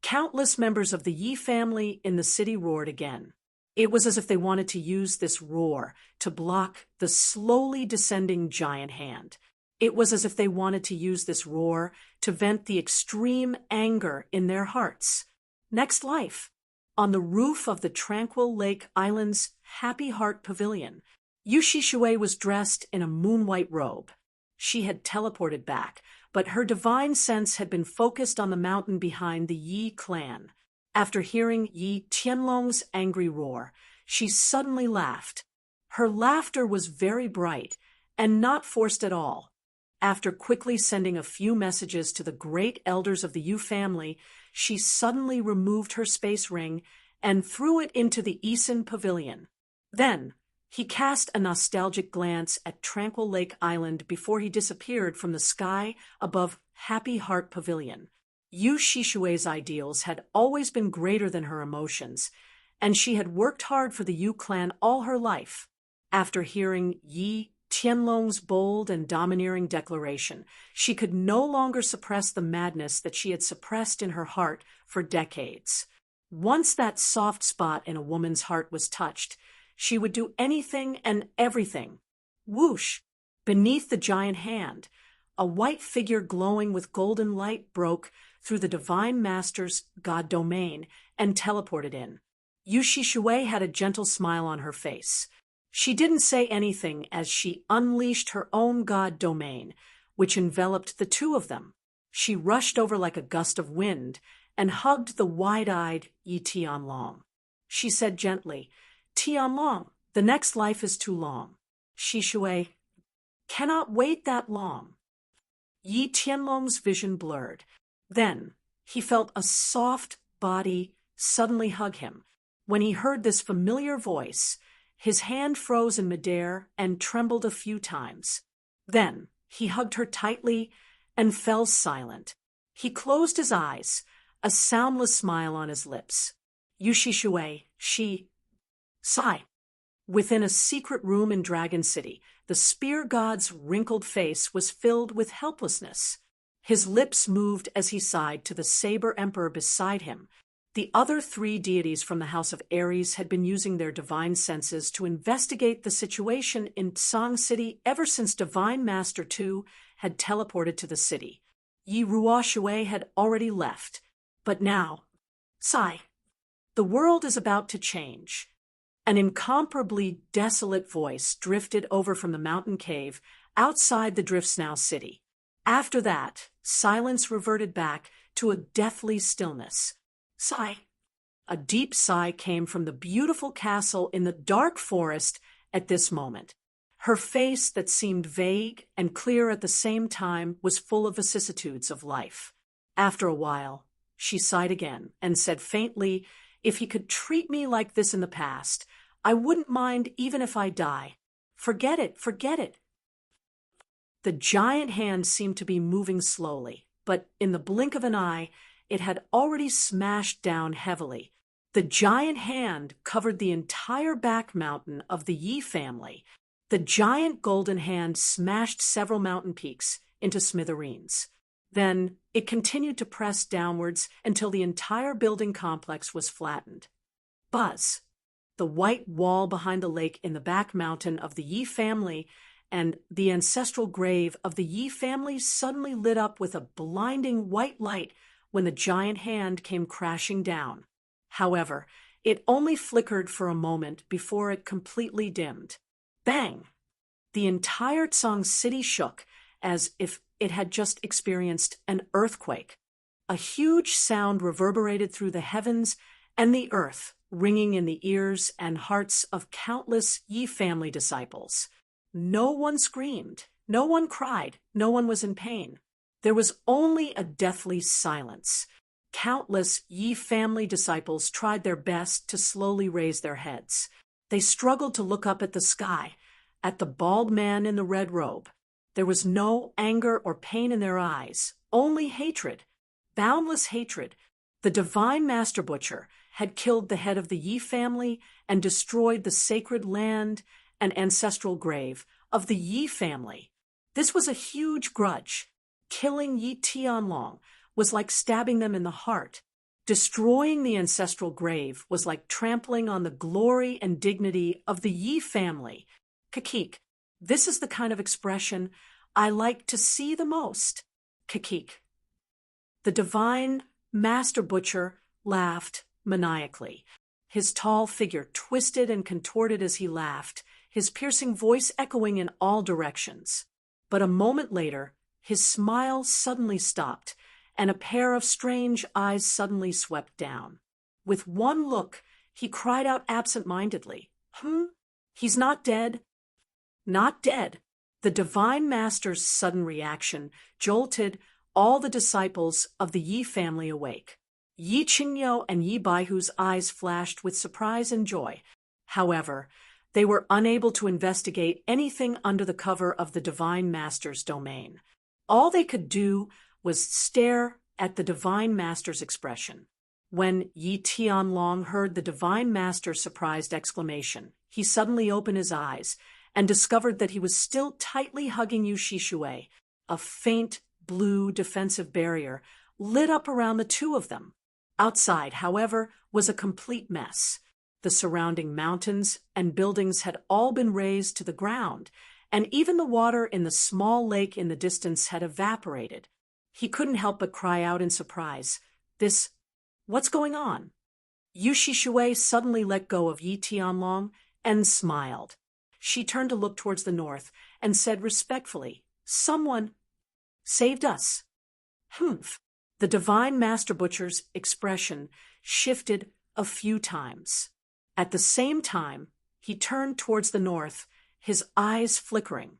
S1: countless members of the Yi family in the city roared again. It was as if they wanted to use this roar to block the slowly descending giant hand. It was as if they wanted to use this roar to vent the extreme anger in their hearts. Next life. On the roof of the tranquil lake island's Happy Heart Pavilion, Yushi Shui was dressed in a moon-white robe. She had teleported back, but her divine sense had been focused on the mountain behind the Yi clan. After hearing Yi Tianlong's angry roar, she suddenly laughed. Her laughter was very bright and not forced at all. After quickly sending a few messages to the great elders of the Yu family, she suddenly removed her space ring and threw it into the Eason Pavilion. Then, he cast a nostalgic glance at Tranquil Lake Island before he disappeared from the sky above Happy Heart Pavilion. Yu Shishue's ideals had always been greater than her emotions, and she had worked hard for the Yu clan all her life. After hearing Yi Tianlong's bold and domineering declaration, she could no longer suppress the madness that she had suppressed in her heart for decades. Once that soft spot in a woman's heart was touched, she would do anything and everything. Whoosh! Beneath the giant hand, a white figure glowing with golden light broke through the Divine Master's god domain and teleported in. Yushi Shui had a gentle smile on her face. She didn't say anything as she unleashed her own god domain, which enveloped the two of them. She rushed over like a gust of wind and hugged the wide-eyed Yi Tianlong. She said gently, "Tianlong, the next life is too long. Shishui cannot wait that long." Yi Tianlong's vision blurred. Then he felt a soft body suddenly hug him. When he heard this familiar voice, his hand froze in midair and trembled a few times. Then he hugged her tightly and fell silent. He closed his eyes, a soundless smile on his lips. Yushi Shui, sigh. Within a secret room in Dragon City, the spear god's wrinkled face was filled with helplessness. His lips moved as he sighed to the Saber Emperor beside him. The other three deities from the House of Aries had been using their divine senses to investigate the situation in Song City ever since Divine Master 2 had teleported to the city. Yi Ruoshui had already left, but now, the world is about to change. An incomparably desolate voice drifted over from the mountain cave outside the Driftsnow city. After that, silence reverted back to a deathly stillness. A deep sigh came from the beautiful castle in the dark forest at this moment. Her face, that seemed vague and clear at the same time, was full of vicissitudes of life. After a while, she sighed again and said faintly, "If he could treat me like this in the past, I wouldn't mind even if I die. Forget it, forget it." The giant hand seemed to be moving slowly, but in the blink of an eye, it had already smashed down heavily. The giant hand covered the entire back mountain of the Yi family. The giant golden hand smashed several mountain peaks into smithereens. Then it continued to press downwards until the entire building complex was flattened. Buzz! The white wall behind the lake in the back mountain of the Yi family and the ancestral grave of the Yi family suddenly lit up with a blinding white light when the giant hand came crashing down. However, it only flickered for a moment before it completely dimmed. Bang! The entire Tsang city shook as if it had just experienced an earthquake. A huge sound reverberated through the heavens and the earth, ringing in the ears and hearts of countless Yi family disciples. No one screamed, no one cried, no one was in pain. There was only a deathly silence. Countless Yi family disciples tried their best to slowly raise their heads. They struggled to look up at the sky, at the bald man in the red robe. There was no anger or pain in their eyes, only hatred, boundless hatred. The divine master butcher had killed the head of the Yi family and destroyed the sacred land and ancestral grave of the Yi family. This was a huge grudge. Killing Yi Tianlong was like stabbing them in the heart. Destroying the ancestral grave was like trampling on the glory and dignity of the Yi family. Kakik, this is the kind of expression I like to see the most. Kakik. The divine master butcher laughed maniacally. His tall figure twisted and contorted as he laughed, his piercing voice echoing in all directions. But a moment later, his smile suddenly stopped, and a pair of strange eyes suddenly swept down. With one look, he cried out absent-mindedly, He's not dead." Not dead. The divine master's sudden reaction jolted all the disciples of the Yi family awake. Yi Qingyou and Yi Baihu's eyes flashed with surprise and joy. However, they were unable to investigate anything under the cover of the divine master's domain. All they could do was stare at the divine master's expression. When Yi Tianlong heard the divine master's surprised exclamation, he suddenly opened his eyes and discovered that he was still tightly hugging Yu Shishui. A faint blue defensive barrier lit up around the two of them. Outside, however, was a complete mess. The surrounding mountains and buildings had all been razed to the ground, and even the water in the small lake in the distance had evaporated. He couldn't help but cry out in surprise, What's going on?" Yu Shishui suddenly let go of Yi Tianlong and smiled. She turned to look towards the north and said respectfully, "Someone saved us." "Humph." The divine master butcher's expression shifted a few times. At the same time, he turned towards the north, his eyes flickering.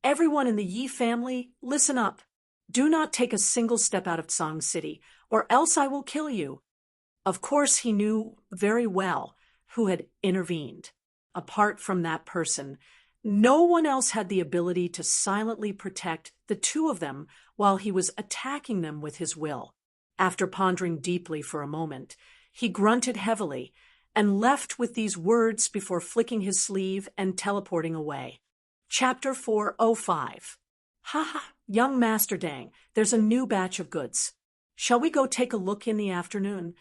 S1: "Everyone in the Yi family, listen up. Do not take a single step out of Tsang City, or else I will kill you." Of course, he knew very well who had intervened. Apart from that person, no one else had the ability to silently protect the two of them while he was attacking them with his will. After pondering deeply for a moment, he grunted heavily and left with these words before flicking his sleeve and teleporting away. Chapter 405. "Ha, young Master Dang, there's a new batch of goods. Shall we go take a look in the afternoon?"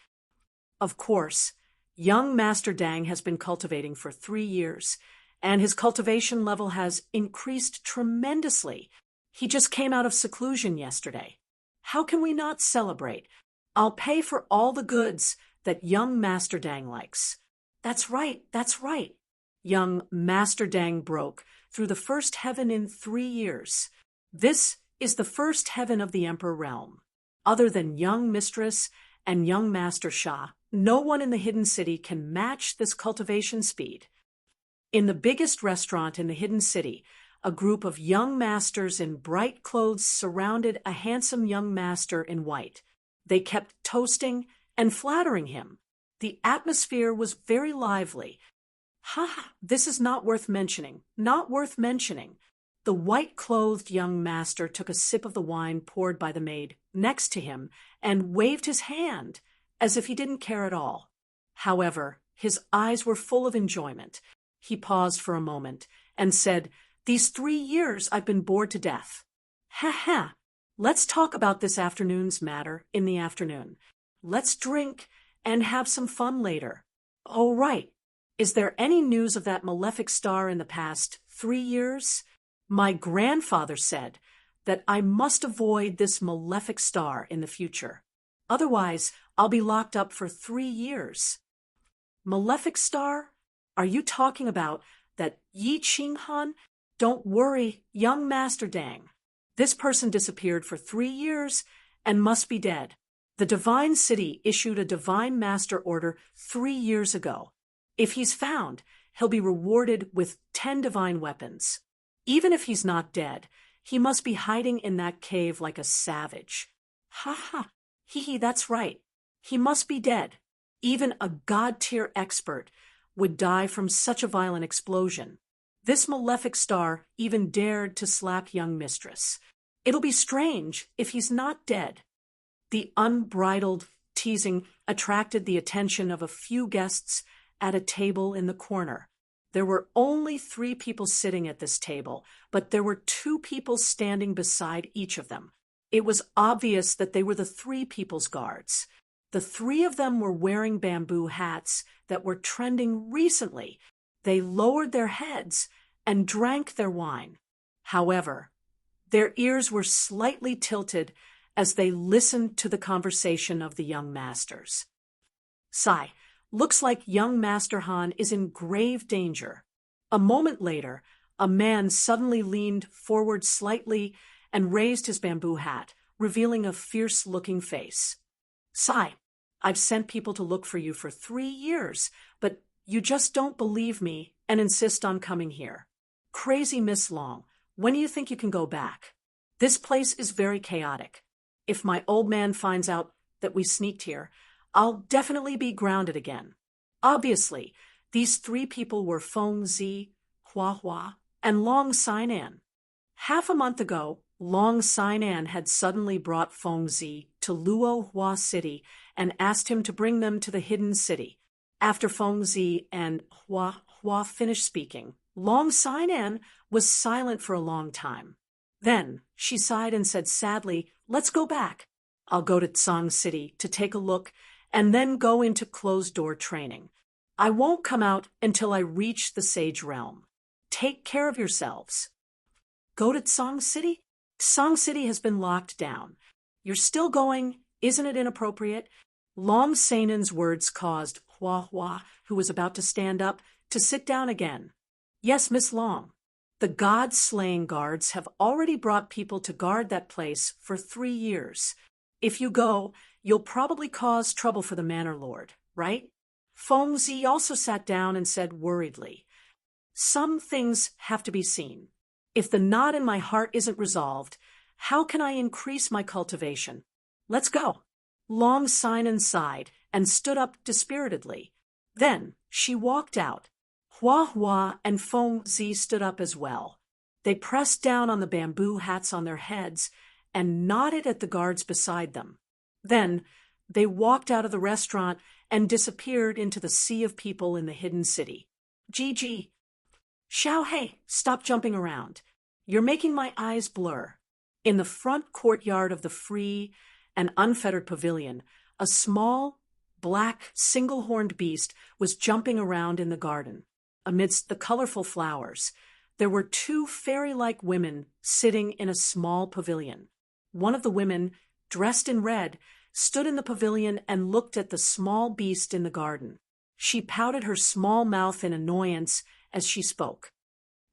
S1: Of course, young Master Dang has been cultivating for 3 years, and his cultivation level has increased tremendously. He just came out of seclusion yesterday. How can we not celebrate? I'll pay for all the goods that young Master Dang likes. That's right. Young Master Dang broke through the first heaven in 3 years. This is the first heaven of the Emperor realm. Other than young Mistress and young Master Sha, no one in the hidden city can match this cultivation speed. In the biggest restaurant in the hidden city, a group of young masters in bright clothes surrounded a handsome young master in white. They kept toasting and flattering him. The atmosphere was very lively. This is not worth mentioning. The white-clothed young master took a sip of the wine poured by the maid next to him and waved his hand as if he didn't care at all. However, his eyes were full of enjoyment. He paused for a moment and said, "These 3 years I've been bored to death. Let's talk about this afternoon's matter in the afternoon. Let's drink and have some fun later." "Oh, right. Is there any news of that malefic star in the past 3 years? My grandfather said that I must avoid this malefic star in the future. Otherwise, I'll be locked up for 3 years. Malefic star? Are you talking about that Yi Qinghan? Don't worry, young Master Dang. This person disappeared for 3 years and must be dead. The Divine City issued a Divine Master Order 3 years ago. If he's found, he'll be rewarded with 10 divine weapons. Even if he's not dead, he must be hiding in that cave like a savage. Ha ha, hee, that's right. He must be dead. Even a god-tier expert would die from such a violent explosion. This malefic star even dared to slap young mistress. It'll be strange if he's not dead. The unbridled teasing attracted the attention of a few guests at a table in the corner. There were only 3 people sitting at this table, but there were 2 people standing beside each of them. It was obvious that they were the 3 people's guards. The 3 of them were wearing bamboo hats that were trending recently. They lowered their heads and drank their wine. However, their ears were slightly tilted as they listened to the conversation of the young masters. Sigh. Looks like young Master Han is in grave danger. A moment later, a man suddenly leaned forward slightly and raised his bamboo hat, revealing a fierce-looking face. Sigh, I've sent people to look for you for 3 years, but you just don't believe me and insist on coming here. Crazy Miss Long, when do you think you can go back? This place is very chaotic. If my old man finds out that we sneaked here, I'll definitely be grounded again. Obviously, these 3 people were Feng Zi, Hua Hua, and Long Sainan. Half a month ago, Long Sainan had suddenly brought Feng Zi to Luo Hua City and asked him to bring them to the hidden city. After Feng Zi and Hua Hua finished speaking, Long Sainan was silent for a long time. Then she sighed and said sadly, "Let's go back. I'll go to Tsang City to take a look and then go into closed-door training. I won't come out until I reach the Sage Realm. Take care of yourselves." Go to Tsang City? Tsang City has been locked down. You're still going? Isn't it inappropriate? Long Sainan's words caused Hua Hua, who was about to stand up, to sit down again. Yes, Miss Long. The god-slaying guards have already brought people to guard that place for 3 years. If you go, you'll probably cause trouble for the Manor Lord, right? Feng Zi also sat down and said worriedly, "Some things have to be seen. If the knot in my heart isn't resolved, how can I increase my cultivation? Let's go." Long Sainan sighed and stood up dispiritedly. Then she walked out. Hua Hua and Feng Zi stood up as well. They pressed down on the bamboo hats on their heads and nodded at the guards beside them. Then they walked out of the restaurant and disappeared into the sea of people in the hidden city. Gigi. Xiao Hei, stop jumping around. You're making my eyes blur. In the front courtyard of the free and unfettered pavilion, a small, black, single-horned beast was jumping around in the garden. Amidst the colorful flowers, there were 2 fairy-like women sitting in a small pavilion. One of the women, dressed in red, stood in the pavilion and looked at the small beast in the garden. She pouted her small mouth in annoyance as she spoke.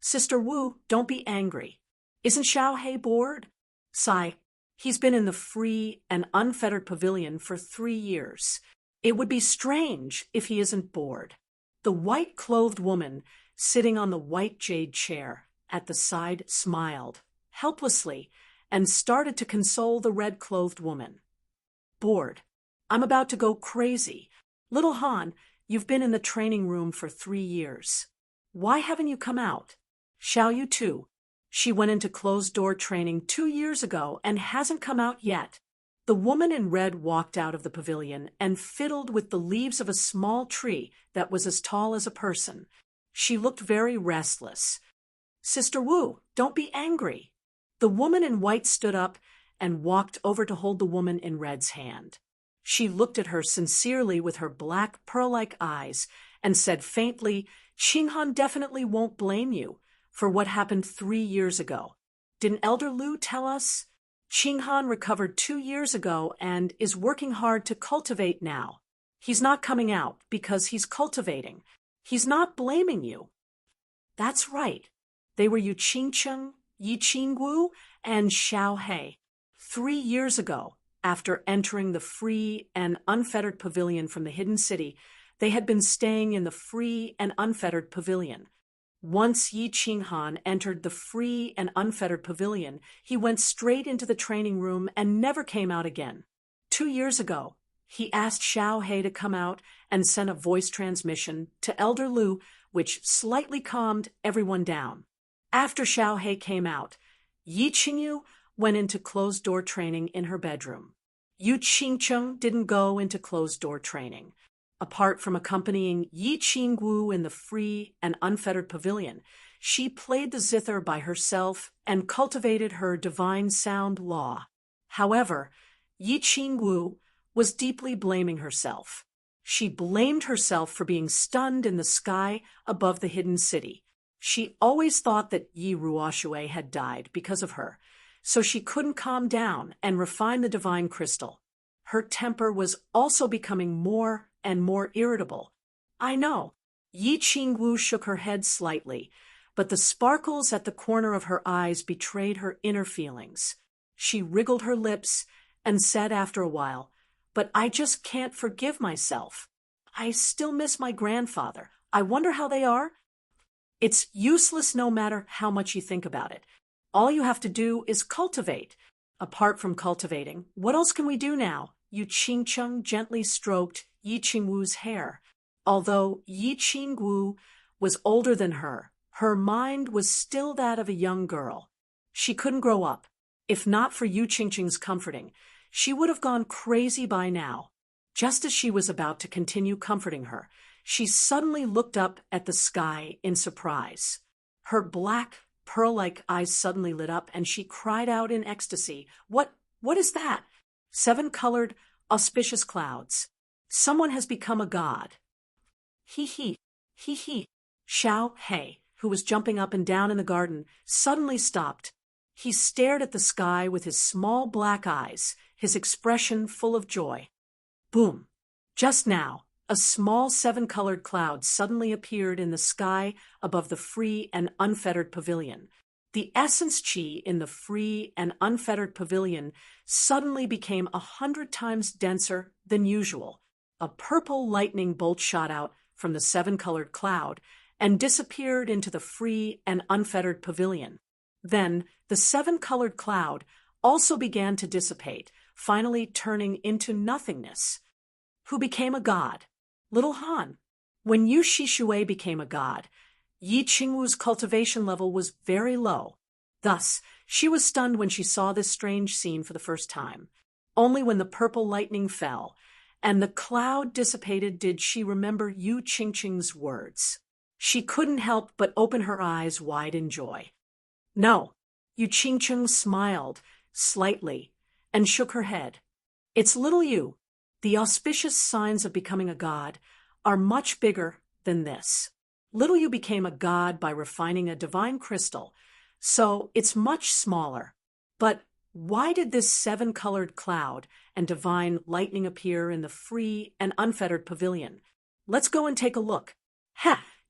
S1: "Sister Wu, don't be angry. Isn't Xiao Hei bored?" Sigh. He's been in the free and unfettered pavilion for 3 years. It would be strange if he isn't bored. The white-clothed woman sitting on the white jade chair at the side smiled helplessly and started to console the red-clothed woman. "Bored. I'm about to go crazy. Little Han, you've been in the training room for 3 years. Why haven't you come out? Xiao Yu too. She went into closed-door training 2 years ago and hasn't come out yet." The woman in red walked out of the pavilion and fiddled with the leaves of a small tree that was as tall as a person. She looked very restless. "Sister Wu, don't be angry." The woman in white stood up and walked over to hold the woman in red's hand. She looked at her sincerely with her black, pearl-like eyes and said faintly, "Qinghan definitely won't blame you for what happened 3 years ago. Didn't Elder Lu tell us? Qinghan recovered 2 years ago and is working hard to cultivate now. He's not coming out because he's cultivating. He's not blaming you." That's right. They were Yu Qingcheng, Yi Qingwu, and Xiao He. 3 years ago, after entering the free and unfettered pavilion from the hidden city, they had been staying in the free and unfettered pavilion. Once Yi Qinghan entered the free and unfettered pavilion, he went straight into the training room and never came out again. 2 years ago, he asked Xiao He to come out and sent a voice transmission to Elder Lu, which slightly calmed everyone down. After Xiao He came out, Yi Qingyu went into closed-door training in her bedroom. Yu Qingcheng didn't go into closed-door training. Apart from accompanying Yi Qingwu in the free and unfettered pavilion, she played the zither by herself and cultivated her divine sound law. However, Yi Qingwu was deeply blaming herself. She blamed herself for being stunned in the sky above the hidden city. She always thought that Yi Ruoxue had died because of her, so she couldn't calm down and refine the divine crystal. Her temper was also becoming more and more irritable. I know. Yi Qingwu shook her head slightly, but the sparkles at the corner of her eyes betrayed her inner feelings. She wriggled her lips and said after a while, "But I just can't forgive myself. I still miss my grandfather. I wonder how they are." It's useless no matter how much you think about it. All you have to do is cultivate. Apart from cultivating, what else can we do now? Yu Qingcheng gently stroked Yi Qingwu's hair. Although Yi Qingwu was older than her, her mind was still that of a young girl. She couldn't grow up. If not for Yu Qingcheng's comforting, she would have gone crazy by now. Just as she was about to continue comforting her, she suddenly looked up at the sky in surprise. Her black, pearl-like eyes suddenly lit up, and she cried out in ecstasy, What is that?" 7-colored, auspicious clouds. Someone has become a god." He. Xiao He, who was jumping up and down in the garden, suddenly stopped. He stared at the sky with his small black eyes, his expression full of joy. Boom! Just now, a small 7-colored cloud suddenly appeared in the sky above the free and unfettered pavilion. The essence chi in the free and unfettered pavilion suddenly became 100 times denser than usual. A purple lightning bolt shot out from the 7-colored cloud and disappeared into the free and unfettered pavilion. Then the 7-colored cloud also began to dissipate, finally turning into nothingness. Who became a god? Little Han. When Yu Shishue became a god, Yi Qingwu's cultivation level was very low. Thus, she was stunned when she saw this strange scene for the first time. Only when the purple lightning fell and the cloud dissipated did she remember Yu Qingcheng's words. She couldn't help but open her eyes wide in joy. No, Yu Qingcheng smiled slightly and shook her head. It's little you. The auspicious signs of becoming a god are much bigger than this. Little you became a god by refining a divine crystal, so it's much smaller. But why did this 7-colored cloud and divine lightning appear in the free and unfettered pavilion? Let's go and take a look.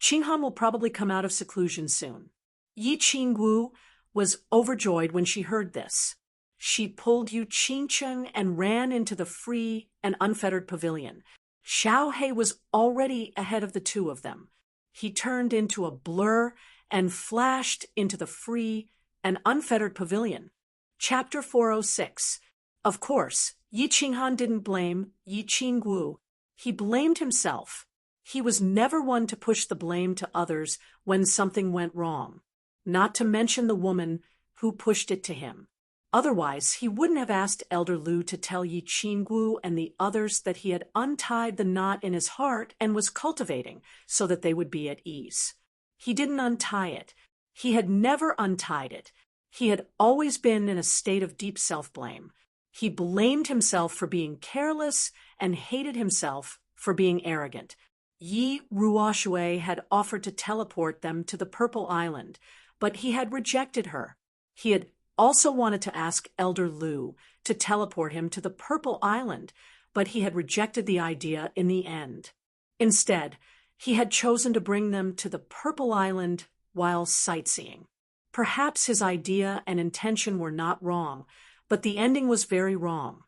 S1: Qinghan will probably come out of seclusion soon. Yi Qingwu was overjoyed when she heard this. She pulled Yu Qingcheng and ran into the free and unfettered pavilion. Xiao He was already ahead of the two of them. He turned into a blur and flashed into the free and unfettered pavilion. Chapter 406. Of course, Yi Qinghan didn't blame Yi Qingwu. He blamed himself. He was never one to push the blame to others when something went wrong, not to mention the woman who pushed it to him. Otherwise, he wouldn't have asked Elder Lu to tell Yi Qingwu and the others that he had untied the knot in his heart and was cultivating so that they would be at ease. He didn't untie it. He had never untied it. He had always been in a state of deep self-blame. He blamed himself for being careless and hated himself for being arrogant. Yi Ruoshui had offered to teleport them to the Purple Island, but he had rejected her. He had also wanted to ask Elder Lu to teleport him to the Purple Island, but he had rejected the idea in the end. Instead, he had chosen to bring them to the Purple Island while sightseeing. Perhaps his idea and intention were not wrong, but the ending was very wrong.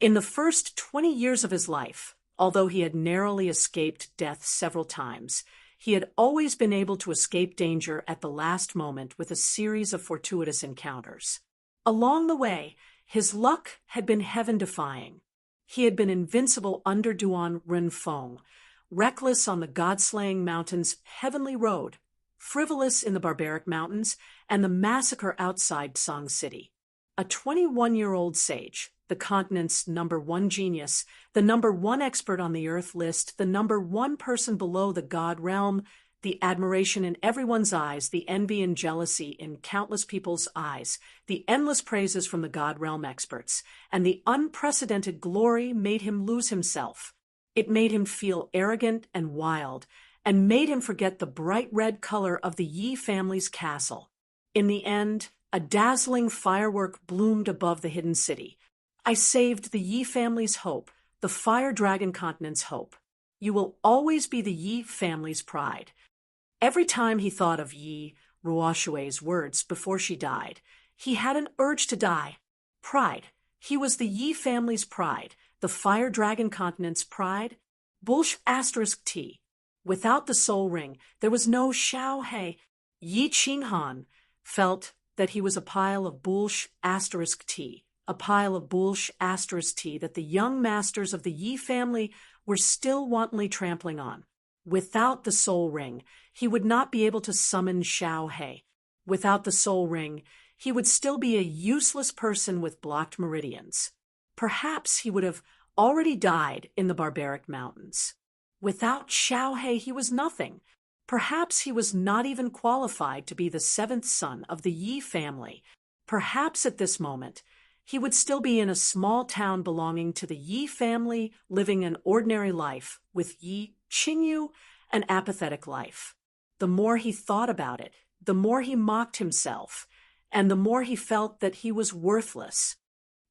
S1: In the first 20 years of his life, although he had narrowly escaped death several times, he had always been able to escape danger at the last moment with a series of fortuitous encounters. Along the way, his luck had been heaven-defying. He had been invincible under Duan Renfeng, reckless on the God-slaying mountains' heavenly road, frivolous in the barbaric mountains, and the massacre outside Song City. A 21-year-old sage, the continent's #1 genius, the #1 expert on the Earth list, the #1 person below the God realm, the admiration in everyone's eyes, the envy and jealousy in countless people's eyes, the endless praises from the God realm experts, and the unprecedented glory made him lose himself. It made him feel arrogant and wild, and made him forget the bright red color of the Yi family's castle. In the end, a dazzling firework bloomed above the hidden city. I saved the Yi family's hope, the Fire Dragon Continent's hope. You will always be the Yi family's pride. Every time he thought of Yi Ruoshui's words before she died, he had an urge to die. Pride. He was the Yi family's pride, the Fire Dragon Continent's pride. Bulsh *T. Without the soul ring, there was no Xiao He. Yi Qinghan felt that he was a pile of Bulsh *T, a pile of Bulsh *T that the young masters of the Yi family were still wantonly trampling on. Without the soul ring, he would not be able to summon Xiao He. Without the soul ring, he would still be a useless person with blocked meridians. Perhaps he would have already died in the barbaric mountains. Without Xiao He, he was nothing. Perhaps he was not even qualified to be the 7th son of the Yi family. Perhaps at this moment, he would still be in a small town belonging to the Yi family, living an ordinary life with Yi Qingyu, an apathetic life. The more he thought about it, the more he mocked himself, and the more he felt that he was worthless.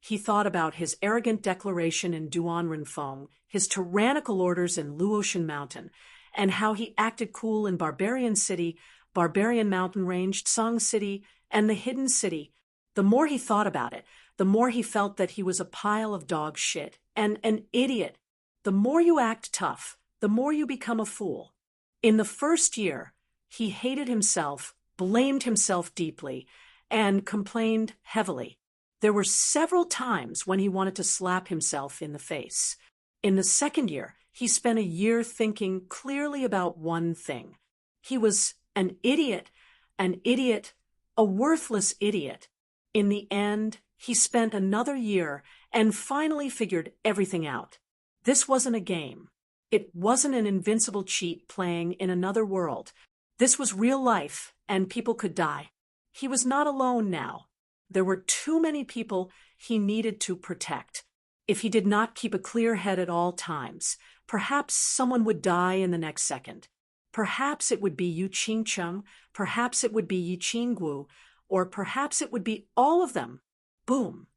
S1: He thought about his arrogant declaration in Duan Renfeng, his tyrannical orders in Luotian Mountain, and how he acted cool in Barbarian City, Barbarian Mountain Range, Song City, and the Hidden City. The more he thought about it, the more he felt that he was a pile of dog shit and an idiot. The more you act tough, the more you become a fool. In the first year, he hated himself, blamed himself deeply, and complained heavily. There were several times when he wanted to slap himself in the face. In the second year, he spent a year thinking clearly about one thing. He was an idiot, a worthless idiot. In the end, he spent another year and finally figured everything out. This wasn't a game. It wasn't an invincible cheat playing in another world. This was real life, and people could die. He was not alone now. There were too many people he needed to protect. If he did not keep a clear head at all times, perhaps someone would die in the next second. Perhaps it would be Yu Qingcheng, perhaps it would be Yi Qinggu, or perhaps it would be all of them. Boom!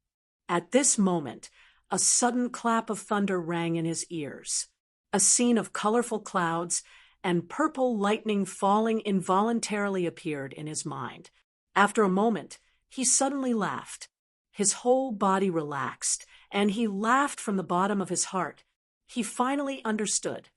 S1: At this moment, a sudden clap of thunder rang in his ears. A scene of colorful clouds and purple lightning falling involuntarily appeared in his mind. After a moment, he suddenly laughed. His whole body relaxed, and he laughed from the bottom of his heart. He finally understood.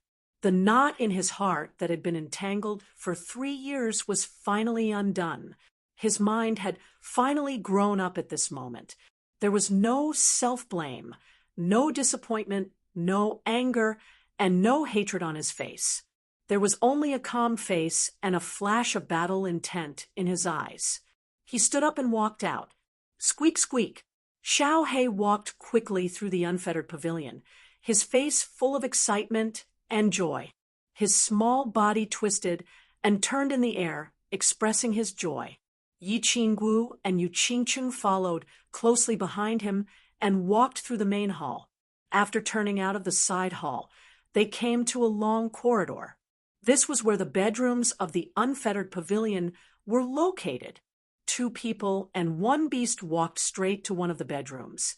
S1: The knot in his heart that had been entangled for 3 years was finally undone. His mind had finally grown up at this moment. There was no self-blame, no disappointment, no anger, and no hatred on his face. There was only a calm face and a flash of battle intent in his eyes. He stood up and walked out. Squeak, squeak. Xiao He walked quickly through the unfettered pavilion, his face full of excitement and joy. His small body twisted and turned in the air, expressing his joy. Yi Qinggu and Yu Qingcheng followed closely behind him and walked through the main hall. After turning out of the side hall, they came to a long corridor. This was where the bedrooms of the unfettered pavilion were located. Two people and one beast walked straight to one of the bedrooms,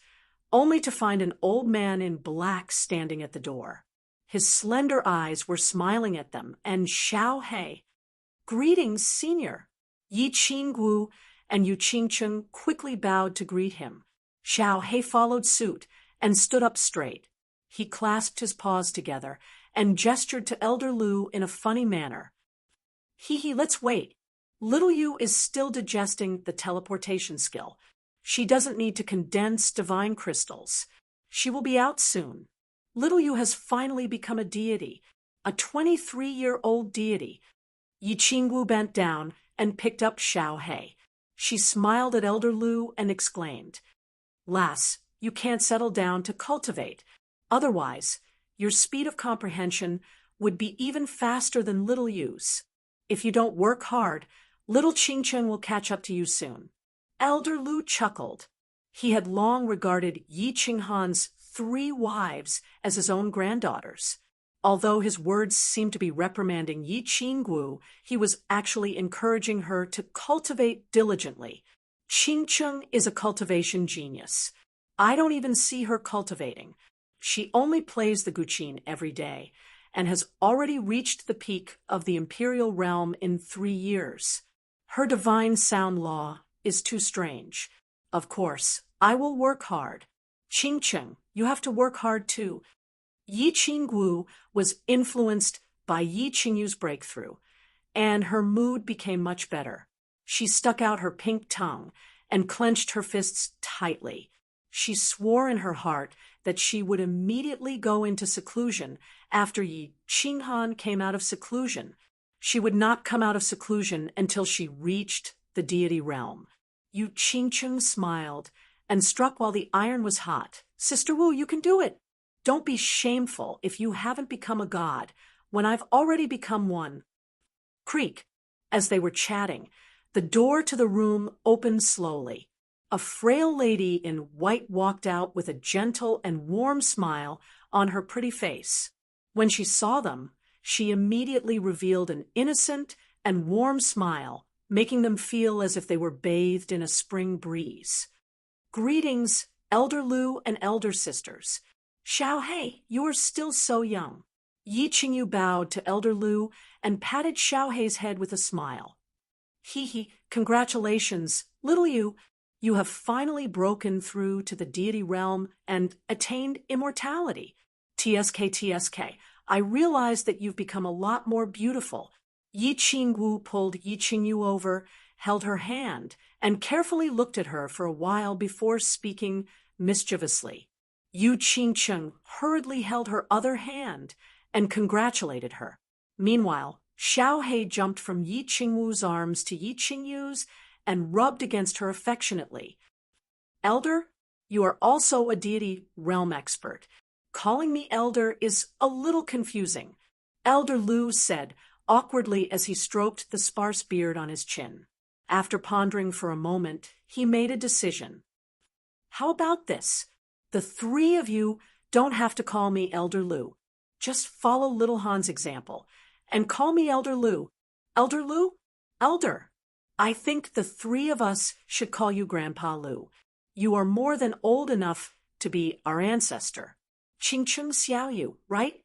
S1: only to find an old man in black standing at the door. His slender eyes were smiling at them, and Xiao He, "Greetings, senior." Yi Qinggu and Yu Qingcheng quickly bowed to greet him. Xiao He followed suit and stood up straight. He clasped his paws together and gestured to Elder Lu in a funny manner. Let's wait. Little Yu is still digesting the teleportation skill. She doesn't need to condense divine crystals. She will be out soon. Little Yu has finally become a deity, a 23-year-old deity. Yi Qingwu bent down and picked up Xiao He. She smiled at Elder Lu and exclaimed, "Lass, you can't settle down to cultivate. Otherwise, your speed of comprehension would be even faster than Little Yu's. If you don't work hard, Little Qingcheng will catch up to you soon." Elder Lu chuckled. He had long regarded Yi Qinghan's 3 wives as his own granddaughters. Although his words seemed to be reprimanding Yi Qinggu, he was actually encouraging her to cultivate diligently. Qingcheng is a cultivation genius. I don't even see her cultivating. She only plays the guqin every day and has already reached the peak of the imperial realm in 3 years. Her divine sound law is too strange. Of course, I will work hard. Qingcheng, you have to work hard too. Yi Qinggu was influenced by Yi Qingyu's breakthrough, and her mood became much better. She stuck out her pink tongue and clenched her fists tightly. She swore in her heart that she would immediately go into seclusion after Yi Qinghan came out of seclusion. She would not come out of seclusion until she reached the deity realm. Yu Qingcheng smiled and struck while the iron was hot. "Sister Wu, you can do it. Don't be shameful if you haven't become a god, when I've already become one." Creak. As they were chatting, the door to the room opened slowly. A frail lady in white walked out with a gentle and warm smile on her pretty face. When she saw them, she immediately revealed an innocent and warm smile, making them feel as if they were bathed in a spring breeze. "Greetings, Elder Lu and Elder Sisters. Xiao He, you are still so young." Yi Qingyu bowed to Elder Lu and patted Xiao He's head with a smile. Congratulations, Little Yu. You have finally broken through to the deity realm and attained immortality. TSK, I realize that you've become a lot more beautiful." Yi Qingwu pulled Yi Qingyu over, held her hand, and carefully looked at her for a while before speaking mischievously. Yu Qingcheng hurriedly held her other hand and congratulated her. Meanwhile, Xiao He jumped from Yi Qingwu's arms to Yi Qingyu's and rubbed against her affectionately. "Elder, you are also a deity realm expert. Calling me Elder is a little confusing," Elder Lu said awkwardly as he stroked the sparse beard on his chin. After pondering for a moment, he made a decision. "How about this? The 3 of you don't have to call me Elder Lu. Just follow Little Han's example and call me Elder Lu. Elder Lu? Elder. I think the 3 of us should call you Grandpa Lu. You are more than old enough to be our ancestor. Qingcheng Xiaoyu, right?"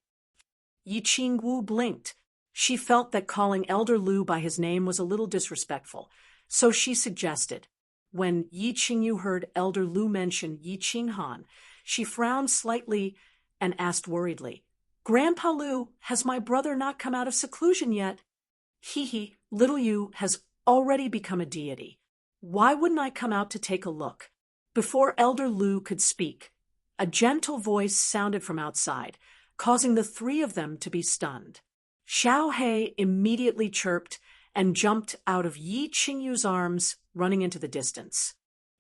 S1: Yi Qingwu blinked. She felt that calling Elder Lu by his name was a little disrespectful, so she suggested. When Yi Qingyu heard Elder Lu mention Yi Qinghan, she frowned slightly and asked worriedly, "Grandpa Lu, has my brother not come out of seclusion yet?" Little Yu has already become a deity. Why wouldn't I come out to take a look?" Before Elder Lu could speak, a gentle voice sounded from outside, causing the 3 of them to be stunned. Xiao He immediately chirped and jumped out of Yi Qingyu's arms, running into the distance.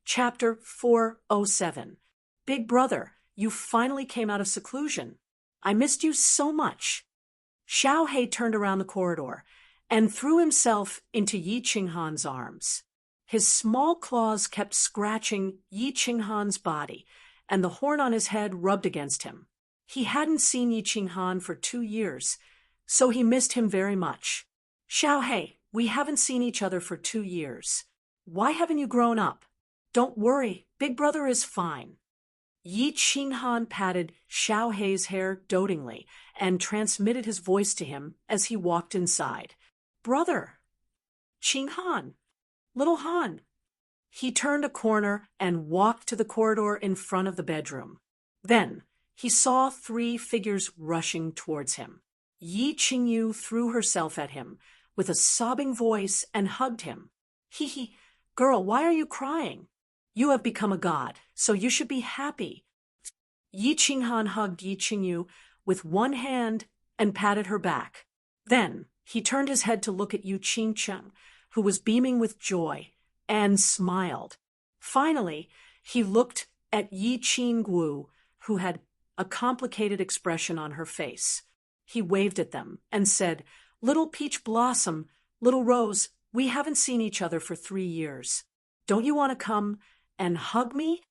S1: Chapter 407. "Big brother, you finally came out of seclusion. I missed you so much." Xiao He turned around the corridor and threw himself into Yi Qinghan's arms. His small claws kept scratching Yi Qinghan's body, and the horn on his head rubbed against him. He hadn't seen Yi Qinghan for 2 years, so he missed him very much. Xiaohei, we haven't seen each other for 2 years. Why haven't you grown up? Don't worry, Big Brother is fine. Yi Qinghan patted Xiaohei's hair dotingly and transmitted his voice to him as he walked inside. Brother! Qinghan! Little Han! He turned a corner and walked to the corridor in front of the bedroom. Then, he saw 3 figures rushing towards him. Yi Qingyu threw herself at him with a sobbing voice and hugged him. Hee, girl, why are you crying? You have become a god, so you should be happy. Yi Qinghan hugged Yi Qingyu with one hand and patted her back. Then, he turned his head to look at Yu Qingcheng, who was beaming with joy, and smiled. Finally, he looked at Yi Qingwu, who had a complicated expression on her face. He waved at them and said, Little Peach Blossom, Little Rose, we haven't seen each other for 3 years. Don't you want to come and hug me?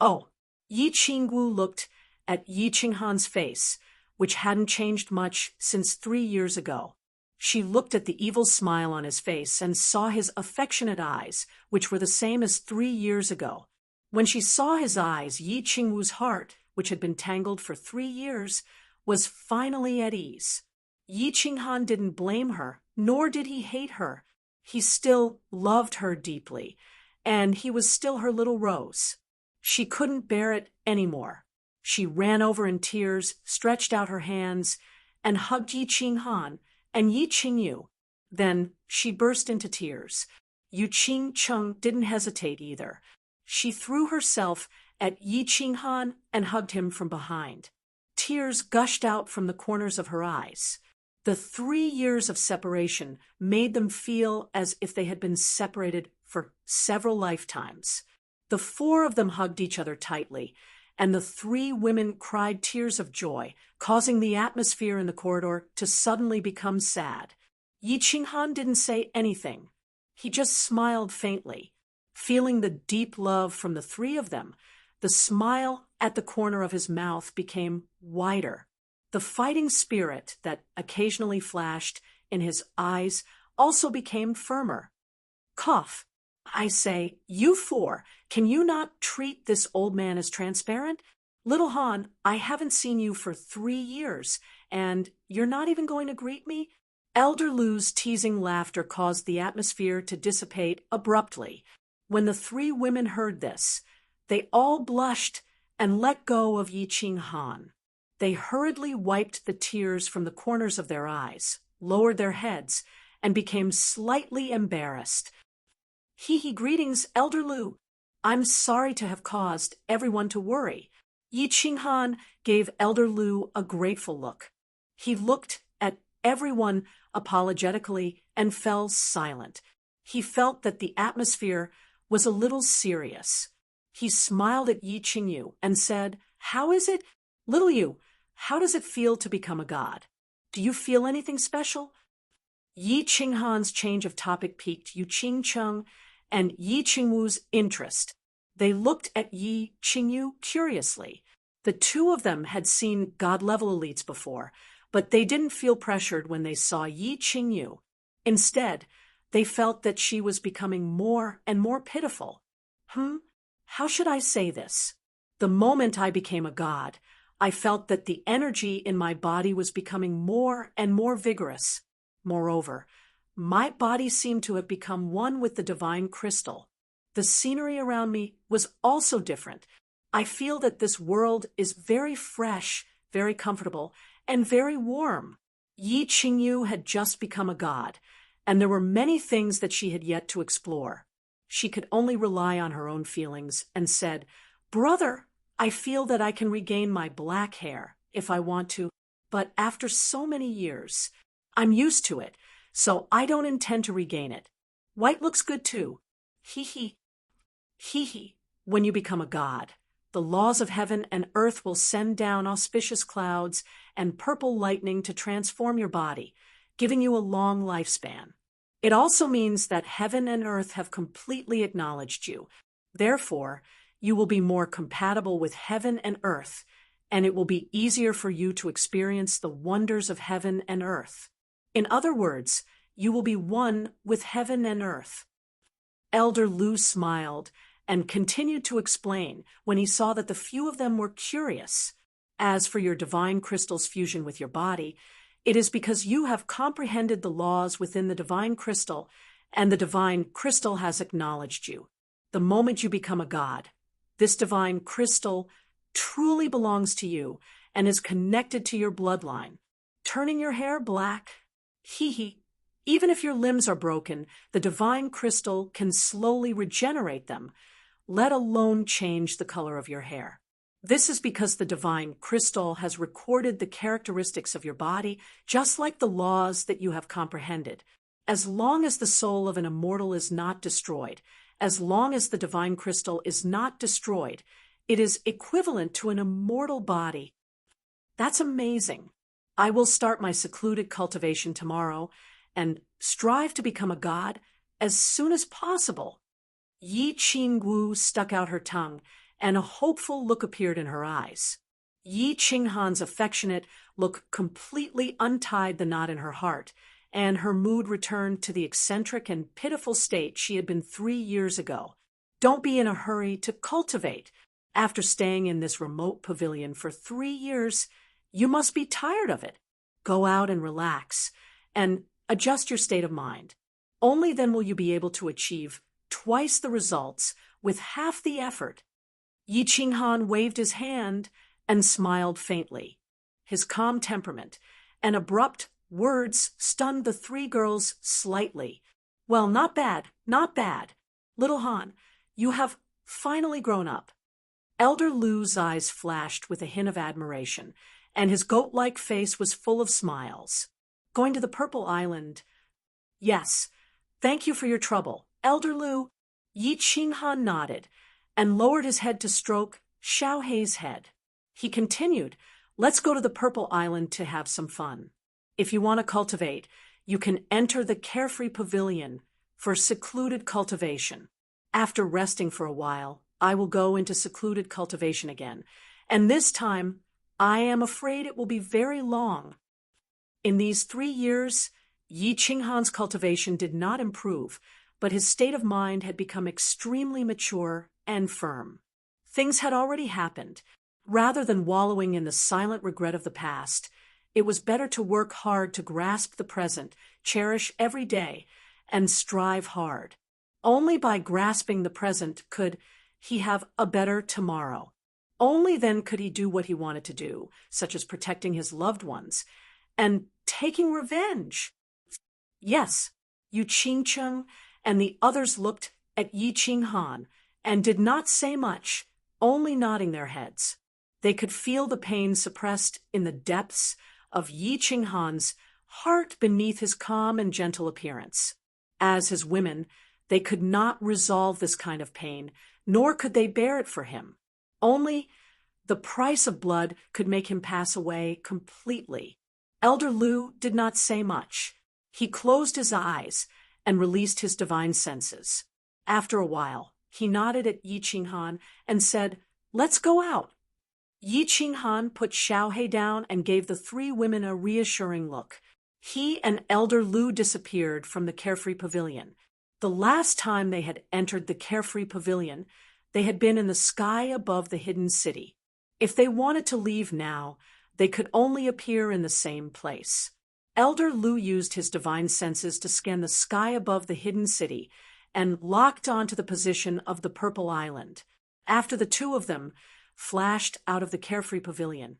S1: Oh, Yi Qingwu looked at Yi Qinghan's face, which hadn't changed much since 3 years ago. She looked at the evil smile on his face and saw his affectionate eyes, which were the same as 3 years ago. When she saw his eyes, Yi Qingwu's heart, which had been tangled for 3 years, was finally at ease. Yi Qinghan didn't blame her, nor did he hate her. He still loved her deeply, and he was still her little rose. She couldn't bear it anymore. She ran over in tears, stretched out her hands, and hugged Yi Qinghan and Yi Qingyu. Then she burst into tears. Yu Qingcheng didn't hesitate either. She threw herself at Yi Qinghan and hugged him from behind. Tears gushed out from the corners of her eyes. The 3 years of separation made them feel as if they had been separated for several lifetimes. The 4 of them hugged each other tightly, and the 3 women cried tears of joy, causing the atmosphere in the corridor to suddenly become sad. Yi Qinghan didn't say anything. He just smiled faintly. Feeling the deep love from the 3 of them, the smile at the corner of his mouth became wider. The fighting spirit that occasionally flashed in his eyes also became firmer. Cough. I say, you 4, can you not treat this old man as transparent? Little Han, I haven't seen you for 3 years, and you're not even going to greet me? Elder Lu's teasing laughter caused the atmosphere to dissipate abruptly. When the 3 women heard this, they all blushed and let go of Yi Qinghan. They hurriedly wiped the tears from the corners of their eyes, lowered their heads, and became slightly embarrassed. Greetings, Elder Lu. I'm sorry to have caused everyone to worry. Yi Qinghan gave Elder Lu a grateful look. He looked at everyone apologetically and fell silent. He felt that the atmosphere was a little serious. He smiled at Yi Qingyu and said, How is it? Little Yu, how does it feel to become a god? Do you feel anything special? Yi Qinghan's change of topic piqued Yu Qingcheng and Yi Qingwu's interest. They looked at Yi Qingyu curiously. The 2 of them had seen god-level elites before, but they didn't feel pressured when they saw Yi Qingyu. Instead, they felt that she was becoming more and more pitiful. How should I say this? The moment I became a god, I felt that the energy in my body was becoming more and more vigorous. Moreover, my body seemed to have become one with the divine crystal. The scenery around me was also different. I feel that this world is very fresh, very comfortable, and very warm. Yi Qingyu had just become a god, and there were many things that she had yet to explore. She could only rely on her own feelings and said, Brother, I feel that I can regain my black hair if I want to, but after so many years, I'm used to it, so I don't intend to regain it. White looks good too. Hee. When you become a god, the laws of heaven and earth will send down auspicious clouds and purple lightning to transform your body, giving you a long lifespan. It also means that heaven and earth have completely acknowledged you. Therefore, you will be more compatible with heaven and earth, and it will be easier for you to experience the wonders of heaven and earth. In other words, you will be one with heaven and earth." Elder Lu smiled and continued to explain when he saw that the few of them were curious. "As for your divine crystal's fusion with your body, it is because you have comprehended the laws within the divine crystal, and the divine crystal has acknowledged you. The moment you become a god, this divine crystal truly belongs to you and is connected to your bloodline, turning your hair black. Hee hee. Even if your limbs are broken, the divine crystal can slowly regenerate them, let alone change the color of your hair. This is because the divine crystal has recorded the characteristics of your body, just like the laws that you have comprehended. As long as the soul of an immortal is not destroyed, as long as the divine crystal is not destroyed, it is equivalent to an immortal body." "That's amazing. I will start my secluded cultivation tomorrow and strive to become a god as soon as possible." Yi Qingwu stuck out her tongue, and a hopeful look appeared in her eyes. Yi Qinghan's affectionate look completely untied the knot in her heart, and her mood returned to the eccentric and pitiful state she had been 3 years ago. Don't be in a hurry to cultivate. After staying in this remote pavilion for 3 years, you must be tired of it. Go out and relax, and adjust your state of mind. Only then will you be able to achieve twice the results with half the effort. Yi Qinghan waved his hand and smiled faintly. His calm temperament and abrupt words stunned the 3 girls slightly. "Well, not bad, not bad. Little Han, you have finally grown up." Elder Lu's eyes flashed with a hint of admiration, and his goat-like face was full of smiles. "Going to the Purple Island?" "Yes. Thank you for your trouble, Elder Lu." Yi Qinghan nodded and lowered his head to stroke Xiao Hei's head. He continued, "Let's go to the Purple Island to have some fun. If you want to cultivate, you can enter the Carefree Pavilion for secluded cultivation. After resting for a while, I will go into secluded cultivation again, and this time I am afraid it will be very long." In these 3 years, Yi Qinghan's cultivation did not improve, but his state of mind had become extremely mature and firm. Things had already happened. Rather than wallowing in the silent regret of the past, it was better to work hard to grasp the present, cherish every day, and strive hard. Only by grasping the present could he have a better tomorrow. Only then could he do what he wanted to do, such as protecting his loved ones and taking revenge. Yes, Yu Qingcheng and the others looked at Yi Qinghan and did not say much, only nodding their heads. They could feel the pain suppressed in the depths of Yi Qinghan's heart beneath his calm and gentle appearance. As his women, they could not resolve this kind of pain, nor could they bear it for him. Only the price of blood could make him pass away completely. Elder Lu did not say much. He closed his eyes and released his divine senses. After a while, he nodded at Yi Qinghan and said, "Let's go out." Yi Qinghan put Xiao Hei down and gave the 3 women a reassuring look. He and Elder Lu disappeared from the Carefree Pavilion. The last time they had entered the Carefree Pavilion, they had been in the sky above the hidden city. If they wanted to leave now, they could only appear in the same place. Elder Lu used his divine senses to scan the sky above the hidden city and locked onto the position of the Purple Island. After the 2 of them flashed out of the Carefree Pavilion,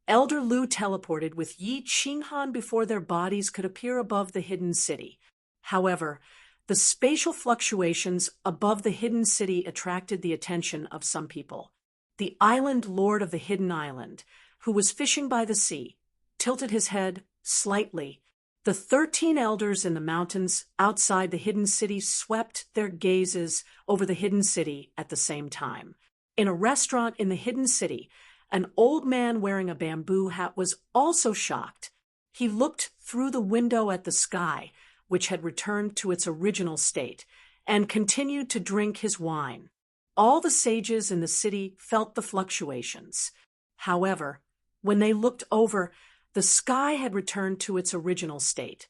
S1: Elder Lu teleported with Yi Qinghan before their bodies could appear above the hidden city. However, the spatial fluctuations above the hidden city attracted the attention of some people. The island lord of the hidden island, who was fishing by the sea, tilted his head slightly. The 13 elders in the mountains outside the hidden city swept their gazes over the hidden city at the same time. In a restaurant in the hidden city, an old man wearing a bamboo hat was also shocked. He looked through the window at the sky, which had returned to its original state, and continued to drink his wine. All the sages in the city felt the fluctuations. However, when they looked over, the sky had returned to its original state.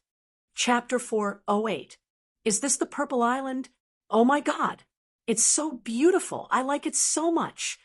S1: Chapter 408. Is this the Purple Island? Oh my God! It's so beautiful! I like it so much!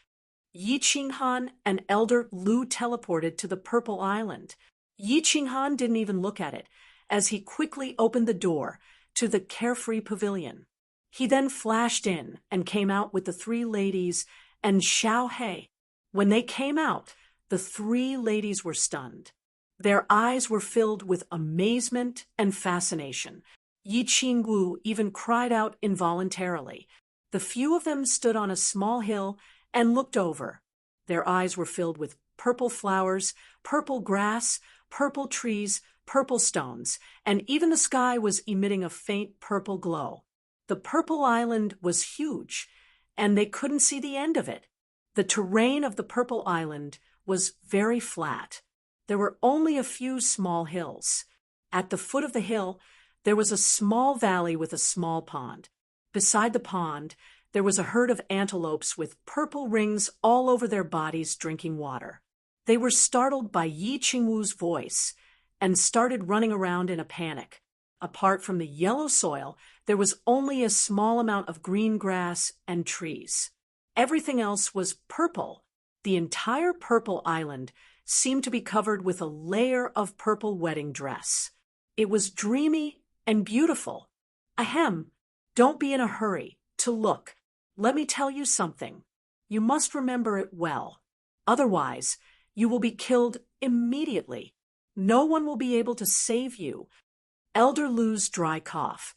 S1: Yi Qinghan and Elder Lu teleported to the Purple Island. Yi Qinghan didn't even look at it, as he quickly opened the door to the carefree pavilion. He then flashed in and came out with the three ladies and Xiao He. When they came out, the three ladies were stunned. Their eyes were filled with amazement and fascination. Yi Qingwu even cried out involuntarily. The few of them stood on a small hill and looked over. Their eyes were filled with purple flowers, purple grass, purple trees, purple stones, and even the sky was emitting a faint purple glow. The Purple Island was huge, and they couldn't see the end of it. The terrain of the Purple Island was very flat. There were only a few small hills. At the foot of the hill, there was a small valley with a small pond. Beside the pond, there was a herd of antelopes with purple rings all over their bodies drinking water. They were startled by Yi Qingwu's voice and started running around in a panic. Apart from the yellow soil, there was only a small amount of green grass and trees. Everything else was purple. The entire Purple Island seemed to be covered with a layer of purple wedding dress. It was dreamy and beautiful. Ahem, don't be in a hurry to look. Let me tell you something. You must remember it well. Otherwise, you will be killed immediately. No one will be able to save you. Elder Lu's dry cough,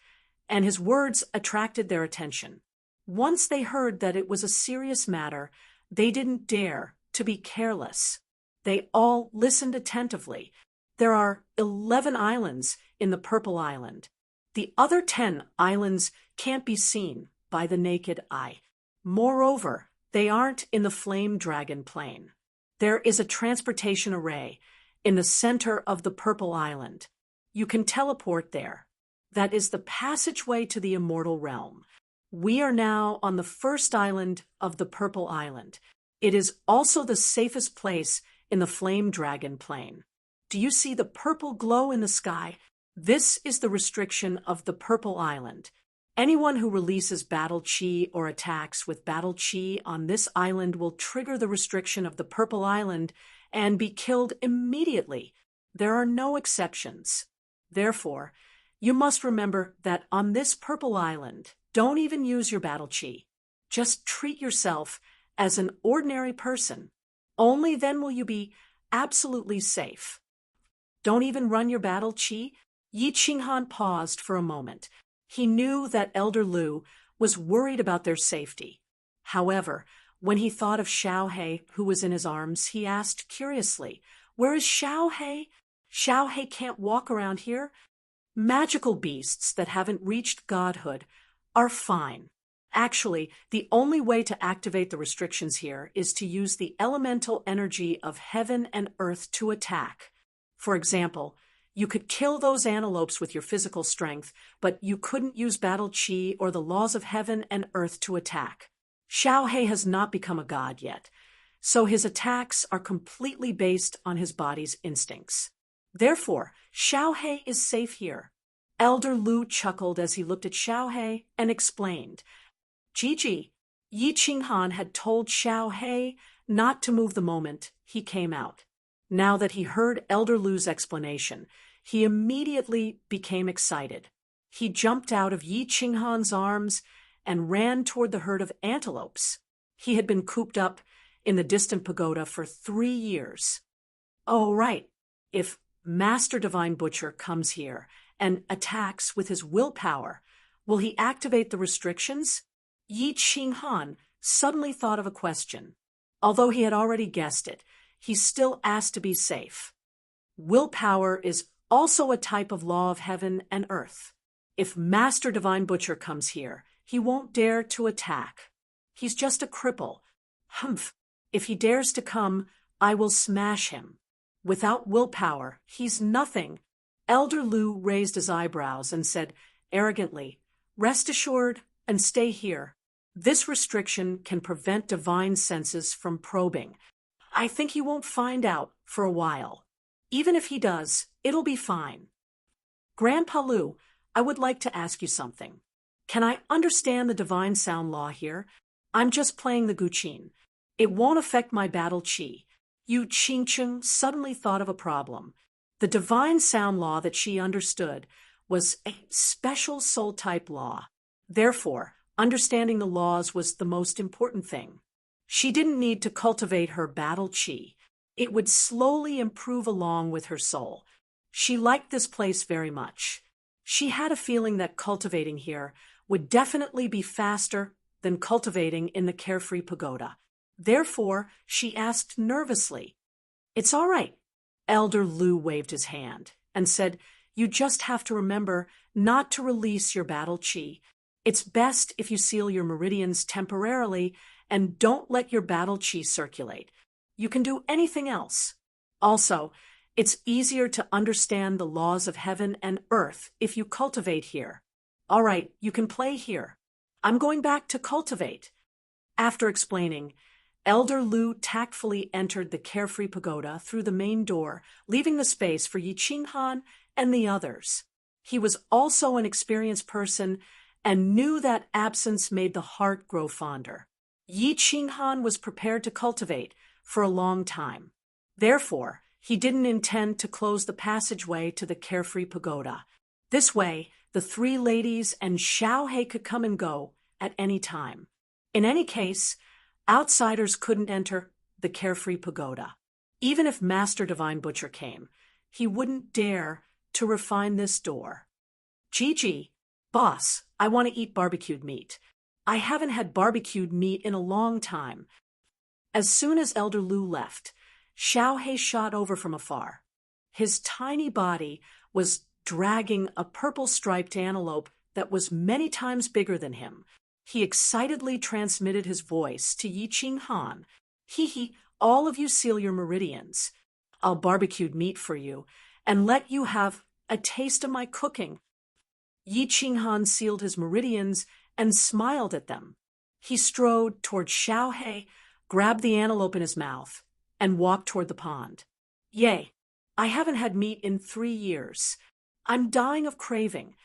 S1: and his words attracted their attention. Once they heard that it was a serious matter, they didn't dare to be careless. They all listened attentively. There are 11 islands in the Purple Island. The other 10 islands can't be seen by the naked eye. Moreover, they aren't in the Flame Dragon Plain. There is a transportation array in the center of the Purple Island. You can teleport there. That is the passageway to the immortal realm. We are now on the first island of the Purple Island. It is also the safest place in the Flame Dragon Plain. Do you see the purple glow in the sky? This is the restriction of the Purple Island. Anyone who releases battle chi or attacks with battle chi on this island will trigger the restriction of the Purple Island and be killed immediately. There are no exceptions. Therefore, you must remember that on this Purple Island, don't even use your battle chi. Just treat yourself as an ordinary person. Only then will you be absolutely safe. Don't even run your battle chi. Yi Qinghan paused for a moment. He knew that Elder Lu was worried about their safety. However, when he thought of Xiao He, who was in his arms, he asked curiously, "Where is Xiao He? Xiao He can't walk around here." Magical beasts that haven't reached godhood are fine. Actually, the only way to activate the restrictions here is to use the elemental energy of heaven and earth to attack. For example, you could kill those antelopes with your physical strength, but you couldn't use battle chi or the laws of heaven and earth to attack. Xiao He has not become a god yet, so his attacks are completely based on his body's instincts. Therefore, Xiao He is safe here. Elder Lu chuckled as he looked at Xiao He and explained. Gigi, Yi Qinghan had told Xiao He not to move the moment he came out. Now that he heard Elder Lu's explanation, he immediately became excited. He jumped out of Yi Qinghan's arms and ran toward the herd of antelopes. He had been cooped up in the distant pagoda for 3 years. Oh, right. If Master Divine Butcher comes here and attacks with his willpower, will he activate the restrictions? Yi Qinghan suddenly thought of a question. Although he had already guessed it, he still asked to be safe. Willpower is also a type of law of heaven and earth. If Master Divine Butcher comes here, he won't dare to attack. He's just a cripple. Humph! If he dares to come, I will smash him. Without willpower, he's nothing. Elder Lu raised his eyebrows and said arrogantly, "Rest assured and stay here. This restriction can prevent divine senses from probing." I think he won't find out for a while. Even if he does, it'll be fine. Grandpa Lu, I would like to ask you something. Can I understand the divine sound law here? I'm just playing the guqin. It won't affect my battle chi. Yu Qingcheng suddenly thought of a problem. The divine sound law that she understood was a special soul-type law. Therefore, understanding the laws was the most important thing. She didn't need to cultivate her battle chi. It would slowly improve along with her soul. She liked this place very much. She had a feeling that cultivating here would definitely be faster than cultivating in the carefree pagoda. Therefore, she asked nervously, "It's all right." Elder Lu waved his hand and said, "You just have to remember not to release your battle chi. It's best if you seal your meridians temporarily and don't let your battle chi circulate. You can do anything else. Also, it's easier to understand the laws of heaven and earth if you cultivate here. All right, you can play here. I'm going back to cultivate." After explaining, Elder Lu tactfully entered the carefree pagoda through the main door, leaving the space for Yi Qinghan and the others. He was also an experienced person and knew that absence made the heart grow fonder. Yi Qinghan was prepared to cultivate for a long time. Therefore, he didn't intend to close the passageway to the carefree pagoda. This way, the three ladies and Xiaohei could come and go at any time. In any case, outsiders couldn't enter the carefree pagoda. Even if Master Divine Butcher came, he wouldn't dare to refine this door. "Gigi, boss, I want to eat barbecued meat. I haven't had barbecued meat in a long time." As soon as Elder Lu left, Xiaohei shot over from afar. His tiny body was dragging a purple-striped antelope that was many times bigger than him. He excitedly transmitted his voice to Yi Qinghan. "Hee, all of you seal your meridians. I'll barbecued meat for you, and let you have a taste of my cooking." Yi Qinghan sealed his meridians and smiled at them. He strode toward Xiaohei, grabbed the antelope in his mouth, and walked toward the pond. "Yay, I haven't had meat in 3 years. I'm dying of craving."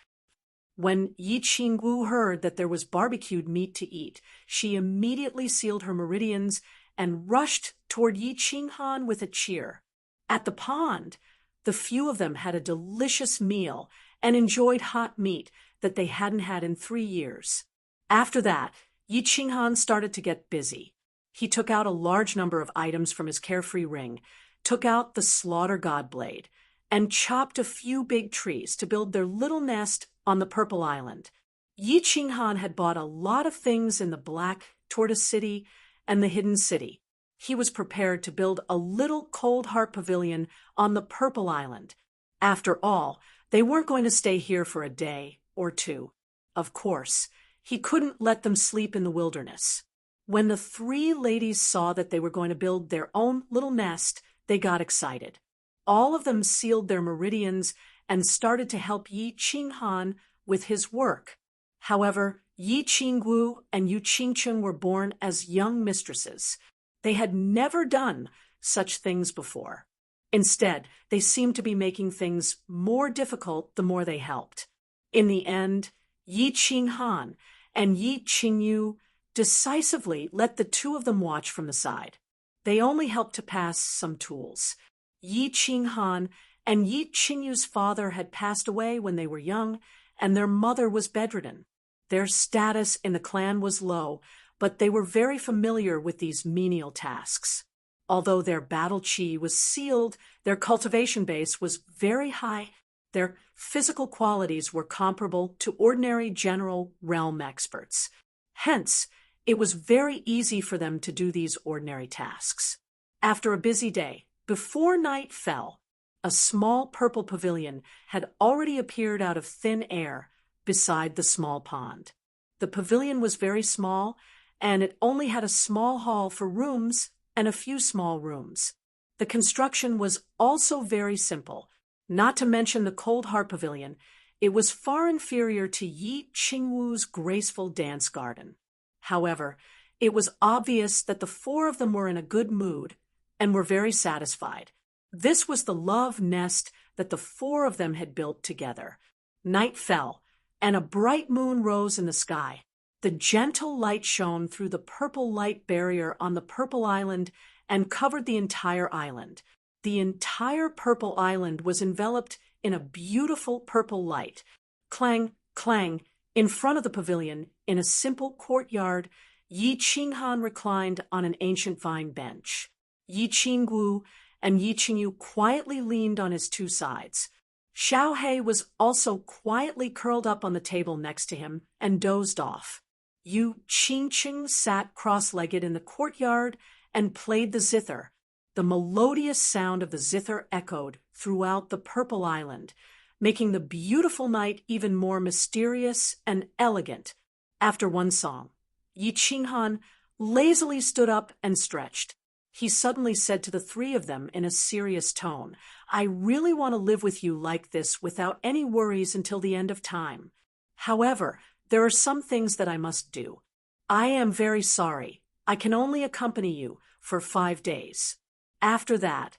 S1: When Yi Qingwu heard that there was barbecued meat to eat, she immediately sealed her meridians and rushed toward Yi Qinghan with a cheer. At the pond, the few of them had a delicious meal and enjoyed hot meat that they hadn't had in 3 years. After that, Yi Qinghan started to get busy. He took out a large number of items from his carefree ring, took out the slaughter god blade, and chopped a few big trees to build their little nest on the Purple Island. Yi Qinghan had bought a lot of things in the Black Tortoise City and the Hidden City. He was prepared to build a little Cold Heart Pavilion on the Purple Island. After all, they weren't going to stay here for a day or two. Of course, he couldn't let them sleep in the wilderness. When the 3 ladies saw that they were going to build their own little nest, they got excited. All of them sealed their meridians and started to help Yi Qinghan with his work. However, Yi Qingwu and Yu Qingcheng were born as young mistresses. They had never done such things before. Instead, they seemed to be making things more difficult the more they helped. In the end, Yi Qinghan and Yi Qingyu decisively let the 2 of them watch from the side. They only helped to pass some tools. Yi Qinghan and Yi Qingyu's father had passed away when they were young, and their mother was bedridden. Their status in the clan was low, but they were very familiar with these menial tasks. Although their battle chi was sealed, their cultivation base was very high. Their physical qualities were comparable to ordinary general realm experts. Hence, it was very easy for them to do these ordinary tasks. After a busy day, before night fell, a small purple pavilion had already appeared out of thin air beside the small pond. The pavilion was very small, and it only had a small hall for rooms and a few small rooms. The construction was also very simple. Not to mention the Cold Heart Pavilion, it was far inferior to Yi Qingwu's graceful dance garden. However, it was obvious that the 4 of them were in a good mood and were very satisfied. This was the love nest that the four of them had built together. Night fell, and a bright moon rose in the sky. The gentle light shone through the purple light barrier on the purple island and covered the entire island. The entire purple island was enveloped in a beautiful purple light. Clang, clang, in front of the pavilion, in a simple courtyard, Yi Qinghan reclined on an ancient vine bench. Yi Qinggu and Yi Qingyu quietly leaned on his two sides. Xiao He was also quietly curled up on the table next to him and dozed off. Yu Qingqing sat cross-legged in the courtyard and played the zither. The melodious sound of the zither echoed throughout the purple island, making the beautiful night even more mysterious and elegant. After one song, Yi Qinghan lazily stood up and stretched. He suddenly said to the three of them in a serious tone, "I really want to live with you like this without any worries until the end of time. However, there are some things that I must do. I am very sorry. I can only accompany you for 5 days. After that,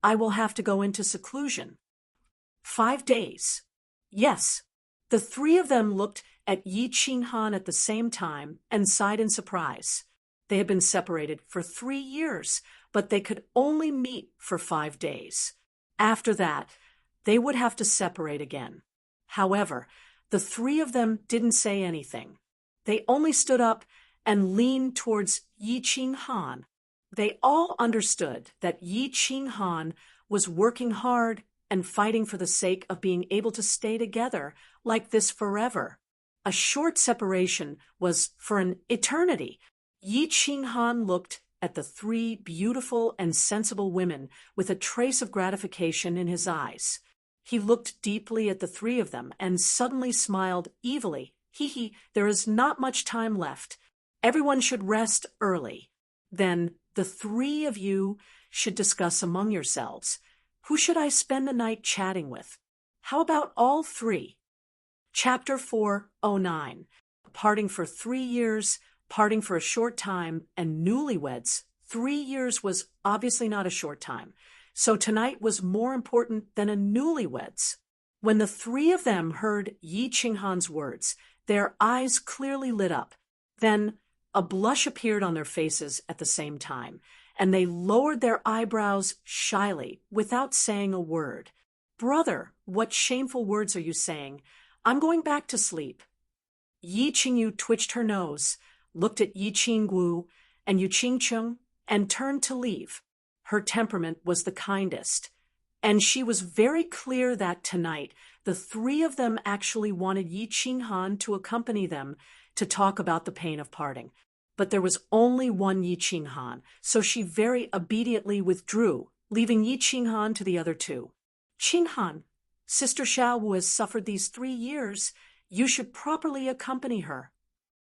S1: I will have to go into seclusion." 5 days. Yes. The three of them looked at Yi Qinghan at the same time and sighed in surprise. They had been separated for 3 years, but they could only meet for 5 days. After that, they would have to separate again. However, the three of them didn't say anything. They only stood up and leaned towards Yi Qinghan. They all understood that Yi Qinghan was working hard and fighting for the sake of being able to stay together like this forever. A short separation was for an eternity. Yi Qinghan looked at the three beautiful and sensible women with a trace of gratification in his eyes. He looked deeply at the three of them and suddenly smiled evilly. Hee, there is not much time left. Everyone should rest early. Then the three of you should discuss among yourselves, who should I spend the night chatting with? How about all three? Chapter 409. Parting for 3 years, parting for a short time, and newlyweds. 3 years was obviously not a short time, so tonight was more important than a newlyweds. When the three of them heard Yi Qinghan's words, their eyes clearly lit up. Then a blush appeared on their faces at the same time, and they lowered their eyebrows shyly, without saying a word. "Brother, what shameful words are you saying? I'm going back to sleep." Yi Qingyu twitched her nose, looked at Yi Qinggu and Yu Qingcheng, and turned to leave. Her temperament was the kindest, and she was very clear that tonight the three of them actually wanted Yi Qinghan to accompany them to talk about the pain of parting. But there was only one Yi Qinghan, so she very obediently withdrew, leaving Yi Qinghan to the other two. "Qinghan, Sister Xiao Wu has suffered these 3 years. You should properly accompany her."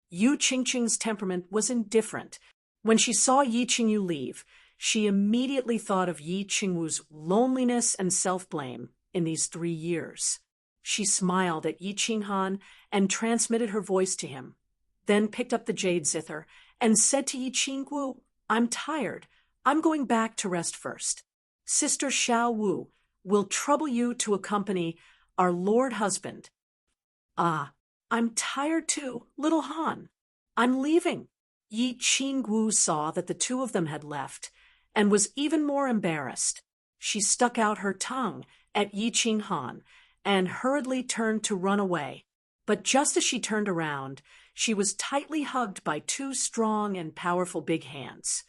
S1: Yu Qingqing's temperament was indifferent. When she saw Yi Qingyu leave, she immediately thought of Yi Qingwu's loneliness and self-blame in these 3 years. She smiled at Yi Qinghan and transmitted her voice to him, then picked up the jade zither and said to Yi Qingwu, "I'm tired. I'm going back to rest first. Sister Xiao Wu will trouble you to accompany our Lord Husband." "Ah, I'm tired too, little Han. I'm leaving." Yi Qingwu saw that the two of them had left and was even more embarrassed. She stuck out her tongue at Yi Qinghan and hurriedly turned to run away. But just as she turned around, she was tightly hugged by 2 strong and powerful big hands.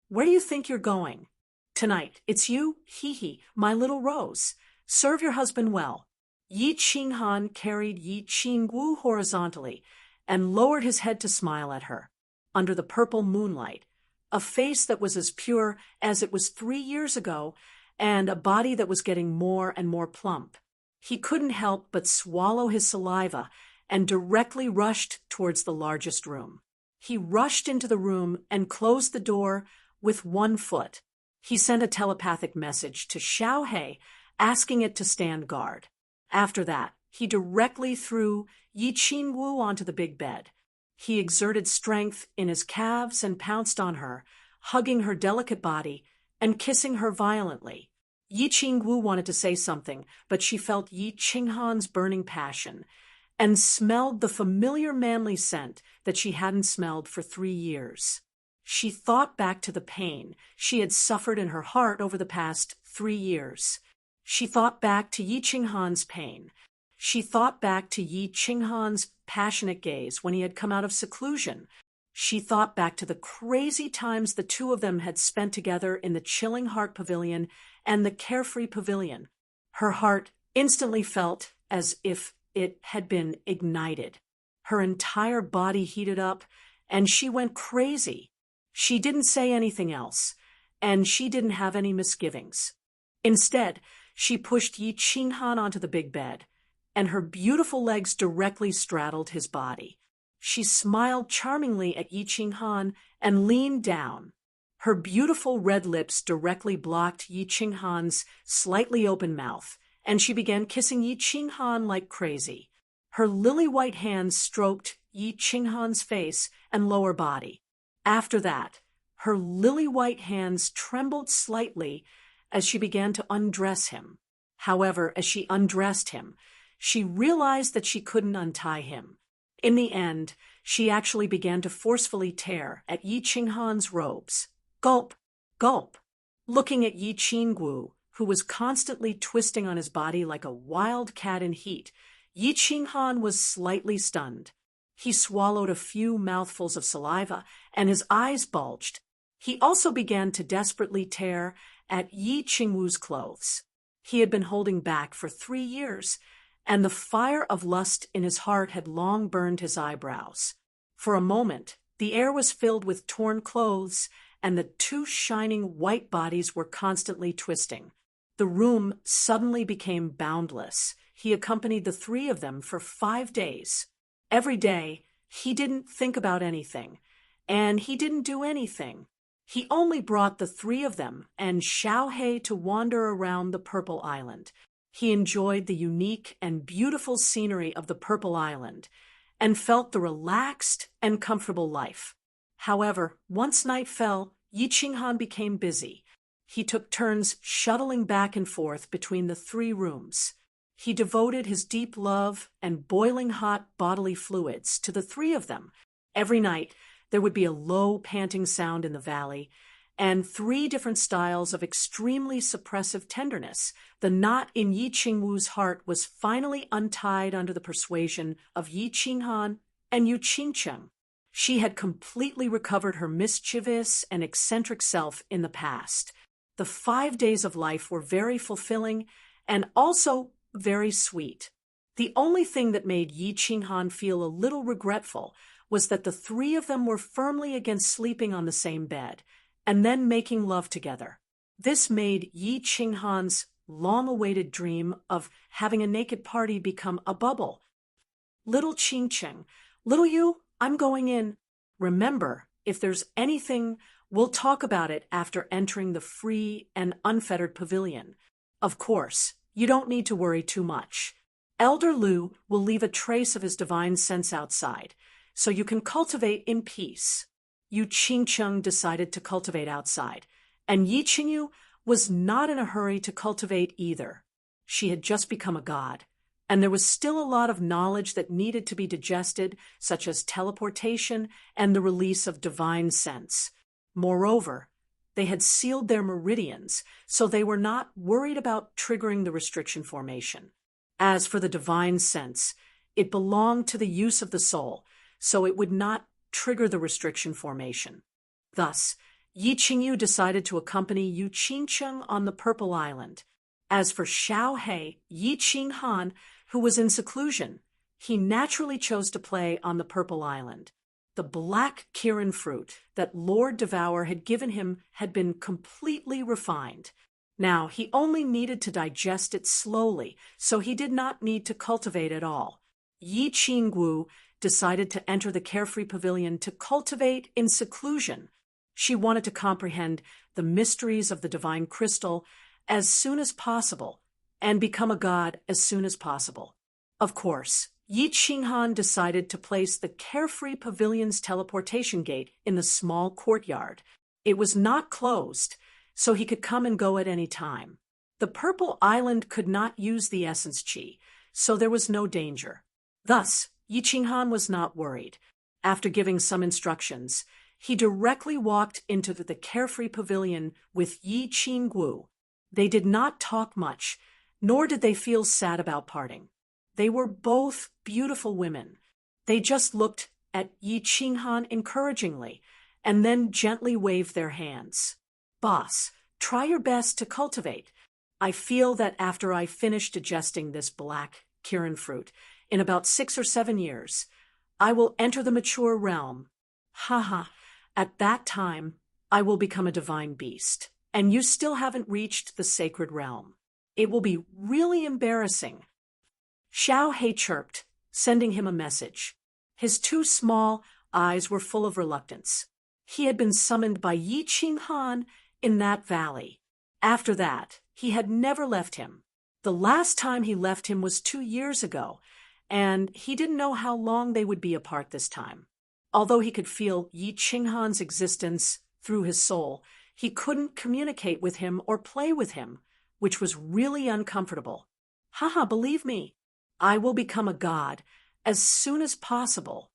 S1: "Where do you think you're going? Tonight, it's you, Hee, my little Rose. Serve your husband well." Yi Qinghan carried Yi Qingwu horizontally and lowered his head to smile at her. Under the purple moonlight, a face that was as pure as it was 3 years ago, and a body that was getting more and more plump. He couldn't help but swallow his saliva and directly rushed towards the largest room. He rushed into the room and closed the door with 1 foot. He sent a telepathic message to Xiao He, asking it to stand guard. After that, he directly threw Yi Qingwu onto the big bed. He exerted strength in his calves and pounced on her, hugging her delicate body and kissing her violently. Yi Qingwu wanted to say something, but she felt Yi Qinghan's burning passion and smelled the familiar manly scent that she hadn't smelled for 3 years. She thought back to the pain she had suffered in her heart over the past 3 years. She thought back to Yi Qinghan's pain. She thought back to Yi Qinghan's passionate gaze when he had come out of seclusion. She thought back to the crazy times the two of them had spent together in the chilling heart pavilion and the carefree pavilion. Her heart instantly felt as if it had been ignited. Her entire body heated up, and she went crazy. She didn't say anything else, and she didn't have any misgivings. Instead, she pushed Yi Qinghan onto the big bed, and her beautiful legs directly straddled his body. She smiled charmingly at Yi Qinghan and leaned down. Her beautiful red lips directly blocked Yi Qinghan's slightly open mouth, and she began kissing Yi Qinghan like crazy. Her lily-white hands stroked Yi Qinghan's face and lower body. After that, her lily-white hands trembled slightly as she began to undress him. However, as she undressed him, she realized that she couldn't untie him. In the end, she actually began to forcefully tear at Yi Qinghan's robes. Gulp, gulp. Looking at Yi Qingwu, who was constantly twisting on his body like a wild cat in heat, Yi Qinghan was slightly stunned. He swallowed a few mouthfuls of saliva, and his eyes bulged. He also began to desperately tear at Yi Qingwu's clothes. He had been holding back for 3 years, and the fire of lust in his heart had long burned his eyebrows. For a moment, the air was filled with torn clothes, and the two shining white bodies were constantly twisting. The room suddenly became boundless. He accompanied the three of them for 5 days. Every day, he didn't think about anything, and he didn't do anything. He only brought the three of them and Xiaohei to wander around the Purple Island. He enjoyed the unique and beautiful scenery of the Purple Island and felt the relaxed and comfortable life. However, once night fell, Yi Qinghan became busy. He took turns shuttling back and forth between the 3 rooms. He devoted his deep love and boiling hot bodily fluids to the 3 of them. Every night, there would be a low panting sound in the valley, and 3 different styles of extremely suppressive tenderness. The knot in Yi Qingwu's heart was finally untied under the persuasion of Yi Qinghan and Yu Qingcheng. She had completely recovered her mischievous and eccentric self in the past. The 5 days of life were very fulfilling and also very sweet. The only thing that made Yi Qinghan feel a little regretful was that the 3 of them were firmly against sleeping on the same bed and then making love together. This made Yi Qinghan's long-awaited dream of having a naked party become a bubble. Little Qingcheng, little you, I'm going in. Remember, if there's anything, we'll talk about it after entering the free and unfettered pavilion. Of course, you don't need to worry too much. Elder Lu will leave a trace of his divine sense outside, so you can cultivate in peace. Yu Qingcheng decided to cultivate outside, and Yi Qingyu was not in a hurry to cultivate either. She had just become a god, and there was still a lot of knowledge that needed to be digested, such as teleportation and the release of divine sense. Moreover, they had sealed their meridians, so they were not worried about triggering the restriction formation. As for the divine sense, it belonged to the use of the soul, so it would not trigger the restriction formation. Thus, Yi Qingyu decided to accompany Yu Qingcheng on the Purple Island. As for Xiaohei, Yi Qinghan, who was in seclusion, he naturally chose to play on the Purple Island. The black Kirin fruit that Lord Devour had given him had been completely refined. Now, he only needed to digest it slowly, so he did not need to cultivate at all. Yi Qingwu decided to enter the carefree pavilion to cultivate in seclusion. She wanted to comprehend the mysteries of the divine crystal as soon as possible and become a god as soon as possible. Of course, Yi Qinghan decided to place the carefree pavilion's teleportation gate in the small courtyard. It was not closed, so he could come and go at any time. The Purple Island could not use the essence chi, so there was no danger. Thus, Yi Qinghan was not worried. After giving some instructions, he directly walked into the carefree pavilion with Yi Qinggu. They did not talk much, nor did they feel sad about parting. They were both beautiful women. They just looked at Yi Qinghan encouragingly, and then gently waved their hands. Boss, try your best to cultivate. I feel that after I finish digesting this black Kirin fruit, in about 6 or 7 years, I will enter the mature realm. Haha, at that time, I will become a divine beast, and you still haven't reached the sacred realm. It will be really embarrassing. Xiao He chirped, sending him a message. His 2 small eyes were full of reluctance. He had been summoned by Yi Qinghan in that valley. After that, he had never left him. The last time he left him was 2 years ago, and he didn't know how long they would be apart this time. Although he could feel Yi Qinghan's existence through his soul, he couldn't communicate with him or play with him, which was really uncomfortable. Haha, believe me, I will become a god as soon as possible.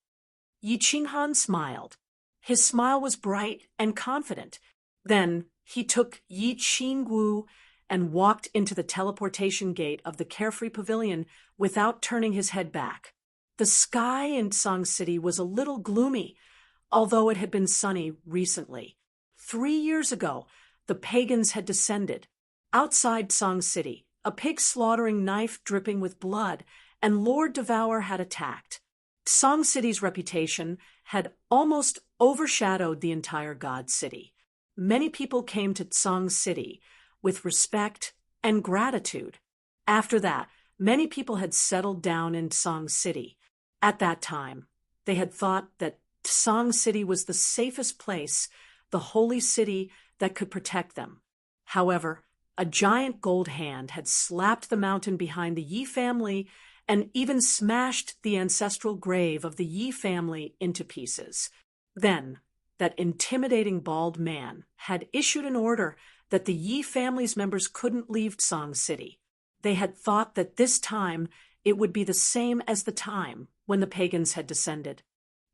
S1: Yi Qinghan smiled. His smile was bright and confident. Then he took Yi Qinggu and walked into the teleportation gate of the carefree pavilion without turning his head back. The sky in Song City was a little gloomy, although it had been sunny recently. 3 years ago, the pagans had descended. Outside Song City, a pig-slaughtering knife dripping with blood, and Lord Devour had attacked. Song City's reputation had almost overshadowed the entire God City. Many people came to Song City with respect and gratitude. After that, many people had settled down in Song City. At that time, they had thought that Song City was the safest place, the holy city that could protect them. However, a giant gold hand had slapped the mountain behind the Yi family and even smashed the ancestral grave of the Yi family into pieces. Then, that intimidating bald man had issued an order that the Yi family's members couldn't leave Song City. They had thought that this time it would be the same as the time when the pagans had descended.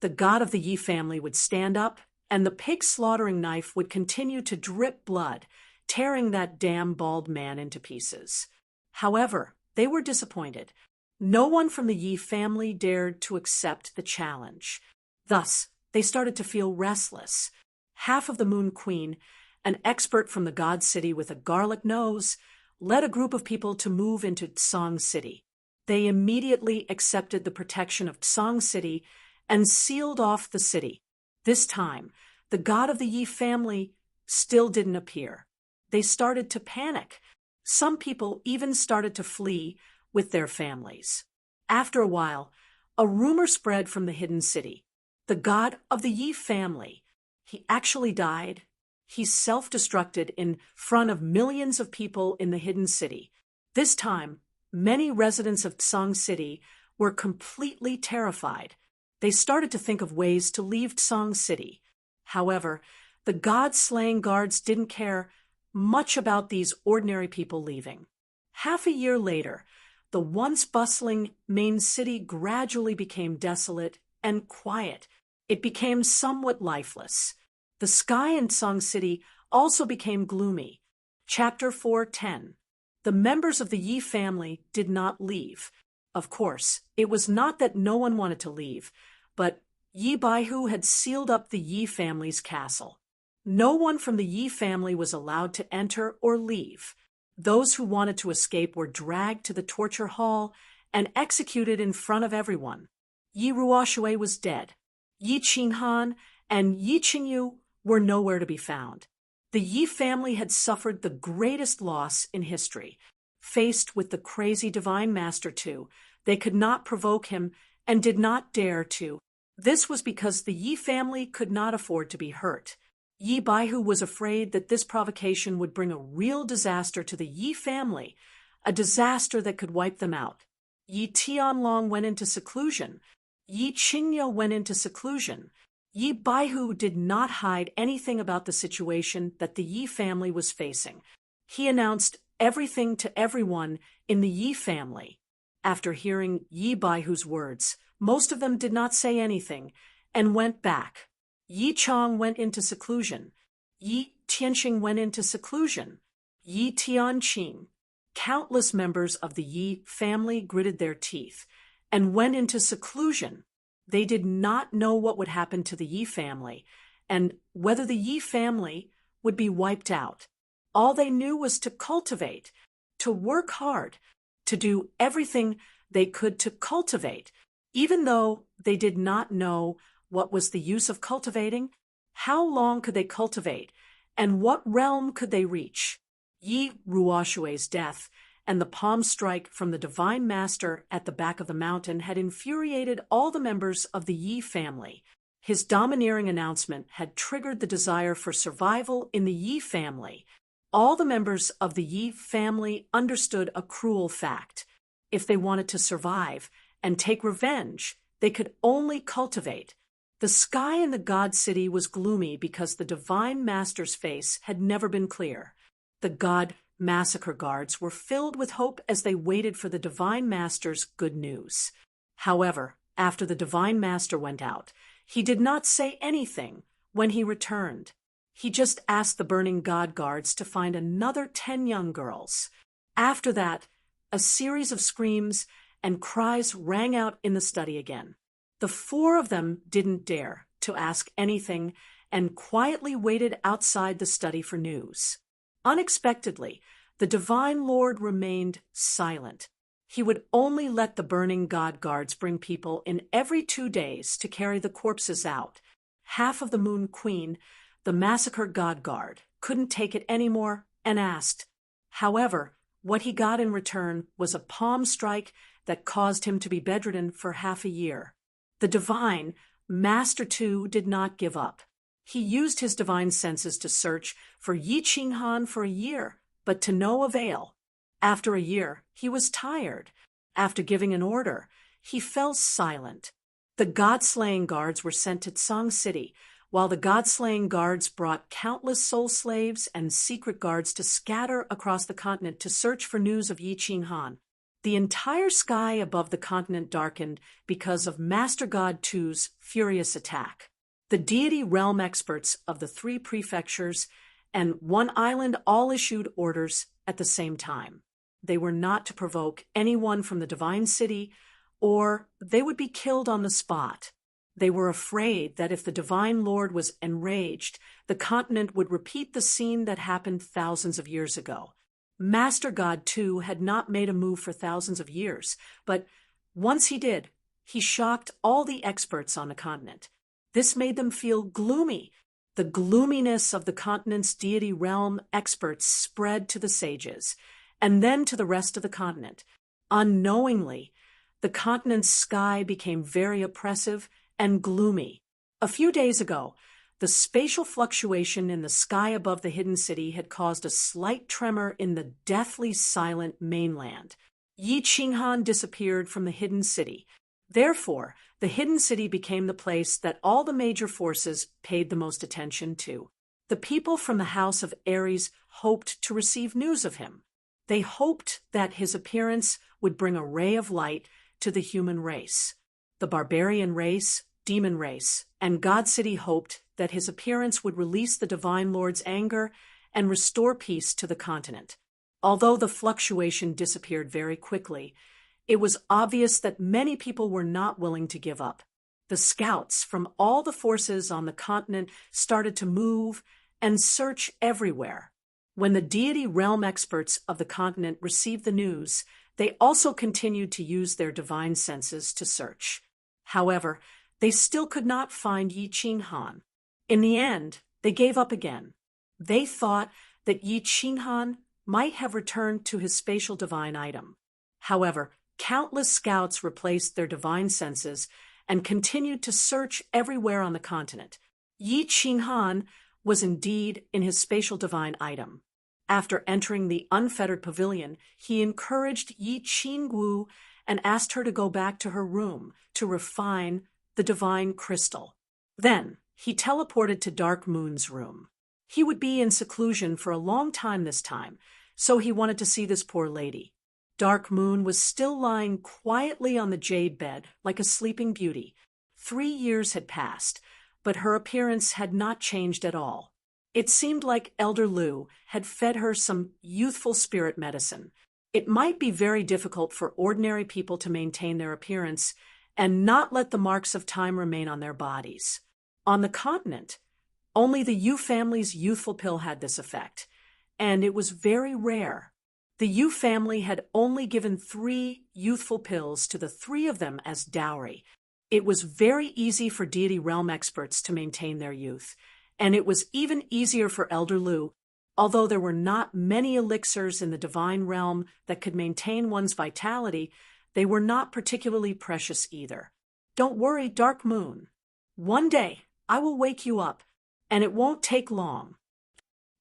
S1: The god of the Yi family would stand up, and the pig-slaughtering knife would continue to drip blood, tearing that damn bald man into pieces. However, they were disappointed. No one from the Yi family dared to accept the challenge. Thus, they started to feel restless. Half of the Moon Queen, an expert from the God City with a garlic nose, led a group of people to move into Song City. They immediately accepted the protection of Song City and sealed off the city. This time, the god of the Yi family still didn't appear. They started to panic. Some people even started to flee with their families. After a while, a rumor spread from the hidden city. The god of the Yi family, he actually died. He self-destructed in front of millions of people in the hidden city. This time, many residents of Song City were completely terrified. They started to think of ways to leave Song City. However, the god-slaying guards didn't care much about these ordinary people leaving. Half a year later, the once bustling main city gradually became desolate and quiet. It became somewhat lifeless. The sky in Song City also became gloomy. Chapter 4:10. The members of the Yi family did not leave. Of course, it was not that no one wanted to leave, but Yi Baihu had sealed up the Yi family's castle. No one from the Yi family was allowed to enter or leave. Those who wanted to escape were dragged to the torture hall and executed in front of everyone. Yi Ruoshui was dead. Yi Qinghan and Yi Qingyu were nowhere to be found. The Yi family had suffered the greatest loss in history. Faced with the crazy divine master too, they could not provoke him and did not dare to. This was because the Yi family could not afford to be hurt. Yi Baihu was afraid that this provocation would bring a real disaster to the Yi family, a disaster that could wipe them out. Yi Tianlong went into seclusion. Yi Qingyo went into seclusion. Yi Baihu did not hide anything about the situation that the Yi family was facing. He announced everything to everyone in the Yi family. After hearing Yi Baihu's words, most of them did not say anything and went back. Yi Chong went into seclusion. Yi Tianqing went into seclusion. Yi Tianqing. Countless members of the Yi family gritted their teeth and went into seclusion. They did not know what would happen to the Yi family and whether the Yi family would be wiped out. All they knew was to cultivate, to work hard, to do everything they could to cultivate. Even though they did not know what was the use of cultivating, how long could they cultivate, and what realm could they reach? Yi Ruoshui's death and the palm strike from the divine master at the back of the mountain had infuriated all the members of the Yi family. His domineering announcement had triggered the desire for survival in the Yi family. All the members of the Yi family understood a cruel fact. If they wanted to survive and take revenge, they could only cultivate. The sky in the God City was gloomy because the divine master's face had never been clear. The God massacre guards were filled with hope as they waited for the divine master's good news. However, after the divine master went out, he did not say anything when he returned. He just asked the burning god guards to find another 10 young girls. After that, a series of screams and cries rang out in the study again. The 4 of them didn't dare to ask anything and quietly waited outside the study for news. Unexpectedly, the Divine Lord remained silent. He would only let the burning god guards bring people in every 2 days to carry the corpses out. Half of the Moon Queen, the massacre god guard, couldn't take it anymore and asked. However, what he got in return was a palm strike that caused him to be bedridden for half a year. The divine Master too did not give up. He used his divine senses to search for Yi Qinghan for a year, but to no avail. After a year, he was tired. After giving an order, he fell silent. The god-slaying guards were sent to Tsang City, while the god-slaying guards brought countless soul slaves and secret guards to scatter across the continent to search for news of Yi Qinghan. The entire sky above the continent darkened because of Master God Tu's furious attack. The deity realm experts of the 3 prefectures and 1 island all issued orders at the same time. They were not to provoke anyone from the divine city, or they would be killed on the spot. They were afraid that if the divine lord was enraged, the continent would repeat the scene that happened thousands of years ago. Master God too had not made a move for thousands of years, but once he did, he shocked all the experts on the continent. This made them feel gloomy. The gloominess of the continent's deity realm experts spread to the sages, and then to the rest of the continent. Unknowingly, the continent's sky became very oppressive and gloomy. A few days ago, the spatial fluctuation in the sky above the hidden city had caused a slight tremor in the deathly silent mainland. Yi Qinghan disappeared from the hidden city. Therefore, the hidden city became the place that all the major forces paid the most attention to. The people from the house of Ares hoped to receive news of him. They hoped that his appearance would bring a ray of light to the human race. The barbarian race, demon race, and God City hoped that his appearance would release the Divine Lord's anger and restore peace to the continent. Although the fluctuation disappeared very quickly, it was obvious that many people were not willing to give up. The scouts from all the forces on the continent started to move and search everywhere. When the deity realm experts of the continent received the news, they also continued to use their divine senses to search. However, they still could not find Yi Qinghan. In the end, they gave up again. They thought that Yi Qinghan might have returned to his spatial divine item. However, countless scouts replaced their divine senses and continued to search everywhere on the continent. Yi Qinghan was indeed in his spatial divine item. After entering the unfettered pavilion, he encouraged Yi Qingwu and asked her to go back to her room to refine the divine crystal. Then, he teleported to Dark Moon's room. He would be in seclusion for a long time this time, so he wanted to see this poor lady. Dark Moon was still lying quietly on the jade bed like a sleeping beauty. 3 years had passed, but her appearance had not changed at all. It seemed like Elder Lu had fed her some youthful spirit medicine. It might be very difficult for ordinary people to maintain their appearance and not let the marks of time remain on their bodies. On the continent, only the Yu family's youthful pill had this effect, and it was very rare. The Yu family had only given 3 youthful pills to the 3 of them as dowry. It was very easy for deity realm experts to maintain their youth, and it was even easier for Elder Lu. Although there were not many elixirs in the divine realm that could maintain one's vitality, they were not particularly precious either. Don't worry, Dark Moon. One day, I will wake you up, and it won't take long.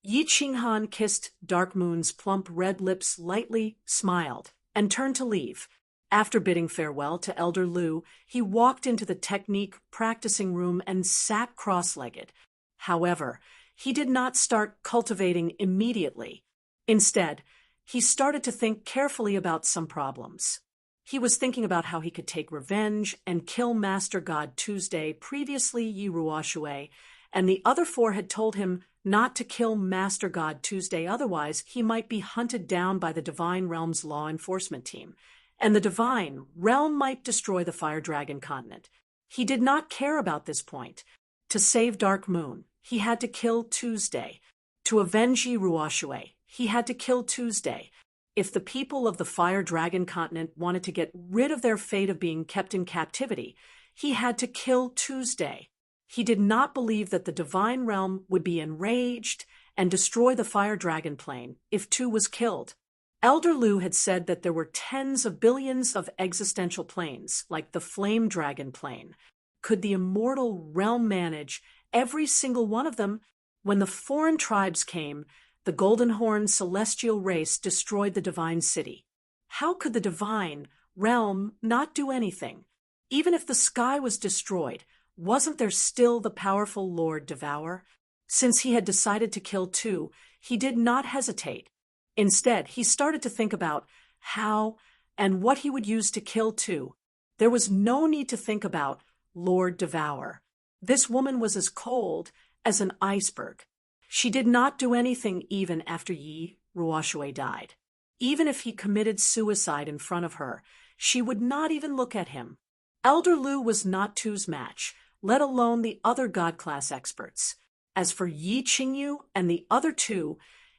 S1: Yi Qinghan kissed Dark Moon's plump red lips lightly, smiled, and turned to leave. After bidding farewell to Elder Lu, he walked into the technique practicing room and sat cross-legged. However, he did not start cultivating immediately. Instead, he started to think carefully about some problems. He was thinking about how he could take revenge and kill Master God Tuesday. Previously, Yi Ruoshui and the other 4 had told him not to kill Master God Tuesday, otherwise he might be hunted down by the Divine Realm's law enforcement team, and the Divine Realm might destroy the Fire Dragon continent. He did not care about this point. To save Dark Moon, he had to kill Tuesday. To avenge Yi Ruoshui, he had to kill Tuesday. If the people of the Fire Dragon continent wanted to get rid of their fate of being kept in captivity, he had to kill Tuesday. He did not believe that the Divine Realm would be enraged and destroy the Fire Dragon plane if Tu was killed. Elder Lu had said that there were tens of billions of existential planes, like the Flame Dragon plane. Could the immortal realm manage every single one of them? When the foreign tribes came, the Golden Horn celestial race destroyed the divine city. How could the divine realm not do anything? Even if the sky was destroyed, wasn't there still the powerful Lord Devour? Since he had decided to kill Tu, he did not hesitate. Instead, he started to think about how and what he would use to kill Tu. There was no need to think about Lord Devour. This woman was as cold as an iceberg. She did not do anything even after Yi Ruoshui died. Even if he committed suicide in front of her, she would not even look at him. Elder Lu was not Tu's match, let alone the other God-class experts. As for Yi Qingyu and the other 2,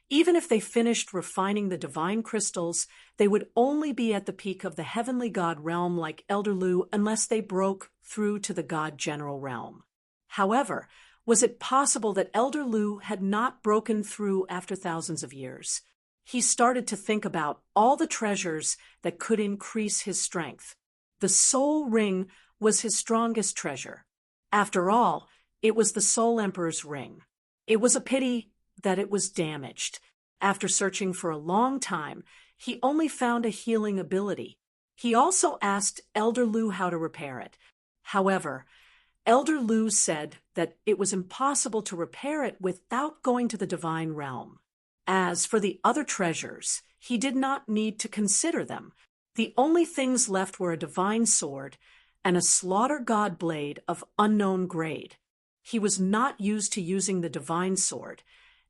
S1: even if they finished refining the divine crystals, they would only be at the peak of the heavenly god realm like Elder Lu unless they broke through to the god general realm. However, was it possible that Elder Lu had not broken through after thousands of years? He started to think about all the treasures that could increase his strength. The soul ring was his strongest treasure. After all, it was the Soul Emperor's ring. It was a pity that it was damaged. After searching for a long time, he only found a healing ability. He also asked Elder Lu how to repair it. However, Elder Lu said that it was impossible to repair it without going to the divine realm. As for the other treasures, he did not need to consider them. The only things left were a divine sword and a slaughter god blade of unknown grade. He was not used to using the divine sword,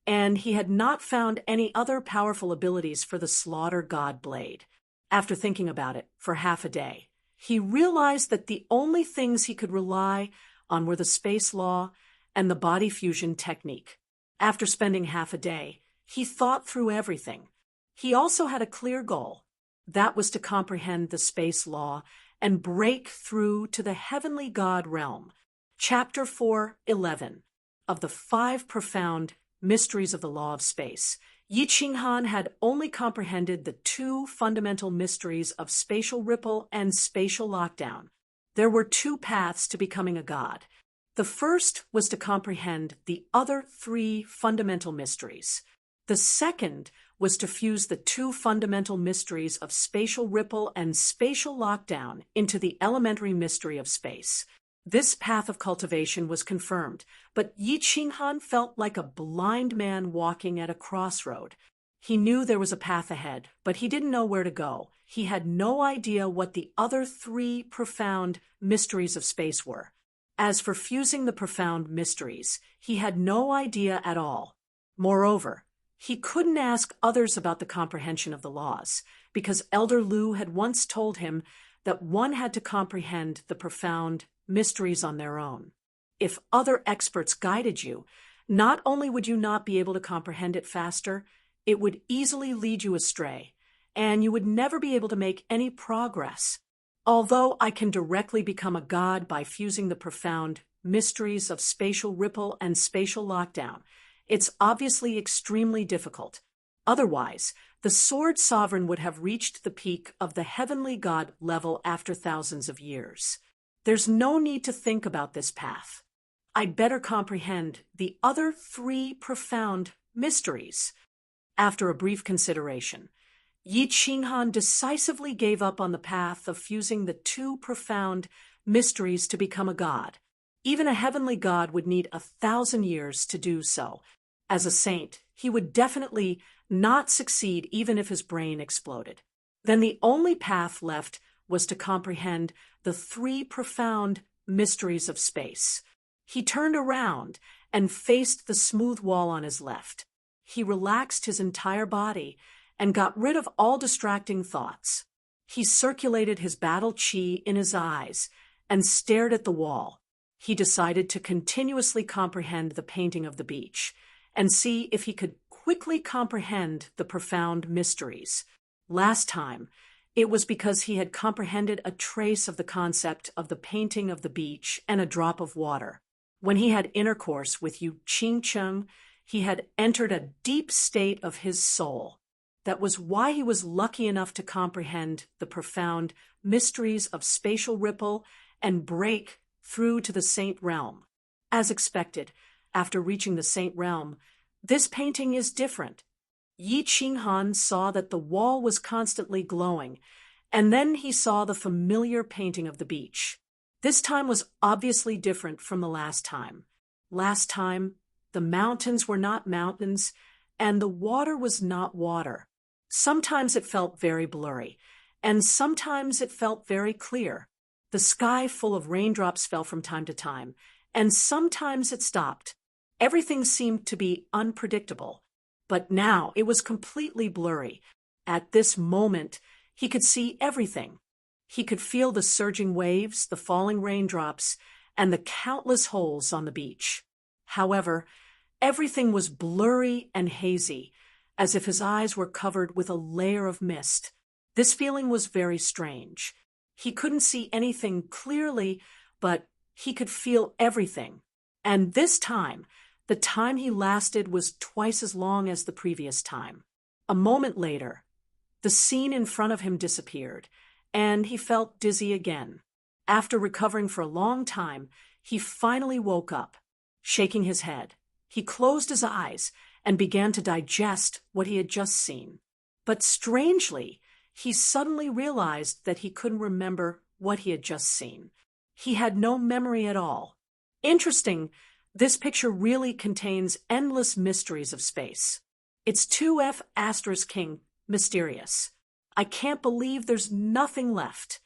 S1: and he had not found any other powerful abilities for the slaughter god blade. After thinking about it for half a day, he realized that the only things he could rely on were the space law and the body fusion technique. After spending half a day, he thought through everything. He also had a clear goal. That was to comprehend the space law and break through to the heavenly god realm. Chapter 4:11 of the 5 Profound Mysteries of the Law of Space. Yi Qinghan had only comprehended the 2 fundamental mysteries of spatial ripple and spatial lockdown. There were 2 paths to becoming a god. The first was to comprehend the other 3 fundamental mysteries. The second was to fuse the 2 fundamental mysteries of spatial ripple and spatial lockdown into the elementary mystery of space. This path of cultivation was confirmed, but Yi Qinghan felt like a blind man walking at a crossroad. He knew there was a path ahead, but he didn't know where to go. He had no idea what the other three profound mysteries of space were. As for fusing the profound mysteries, he had no idea at all. Moreover, he couldn't ask others about the comprehension of the laws, because Elder Lu had once told him that one had to comprehend the profound mysteries on their own. If other experts guided you, not only would you not be able to comprehend it faster, it would easily lead you astray, and you would never be able to make any progress. Although I can directly become a god by fusing the profound mysteries of spatial ripple and spatial lockdown, it's obviously extremely difficult. Otherwise, the Sword Sovereign would have reached the peak of the heavenly god level after thousands of years. There's no need to think about this path. I'd better comprehend the other three profound mysteries. After a brief consideration, Yi Qinghan decisively gave up on the path of fusing the two profound mysteries to become a god. Even a heavenly god would need 1,000 years to do so. As a saint, he would definitely not succeed even if his brain exploded. Then the only path left was to comprehend the three profound mysteries of space. He turned around and faced the smooth wall on his left. He relaxed his entire body and got rid of all distracting thoughts. He circulated his battle chi in his eyes and stared at the wall. He decided to continuously comprehend the painting of the beach and see if he could quickly comprehend the profound mysteries. Last time, it was because he had comprehended a trace of the concept of the painting of the beach and a drop of water. When he had intercourse with Yu Qingcheng, he had entered a deep state of his soul. That was why he was lucky enough to comprehend the profound mysteries of spatial ripple and break through to the Saint Realm. As expected, after reaching the Saint Realm, this painting is different. Yi Qinghan saw that the wall was constantly glowing, and then he saw the familiar painting of the beach. This time was obviously different from the last time. Last time, the mountains were not mountains, and the water was not water. Sometimes it felt very blurry, and sometimes it felt very clear. The sky full of raindrops fell from time to time, and sometimes it stopped. Everything seemed to be unpredictable, but now it was completely blurry. At this moment, he could see everything. He could feel the surging waves, the falling raindrops, and the countless holes on the beach. However, everything was blurry and hazy, as if his eyes were covered with a layer of mist. This feeling was very strange. He couldn't see anything clearly, but he could feel everything. And this time, the time he lasted was twice as long as the previous time. A moment later, the scene in front of him disappeared, and he felt dizzy again. After recovering for a long time, he finally woke up. Shaking his head, he closed his eyes and began to digest what he had just seen. But strangely, he suddenly realized that he couldn't remember what he had just seen. He had no memory at all. Interesting, this picture really contains endless mysteries of space. It's 2F * King, mysterious. I can't believe there's nothing left.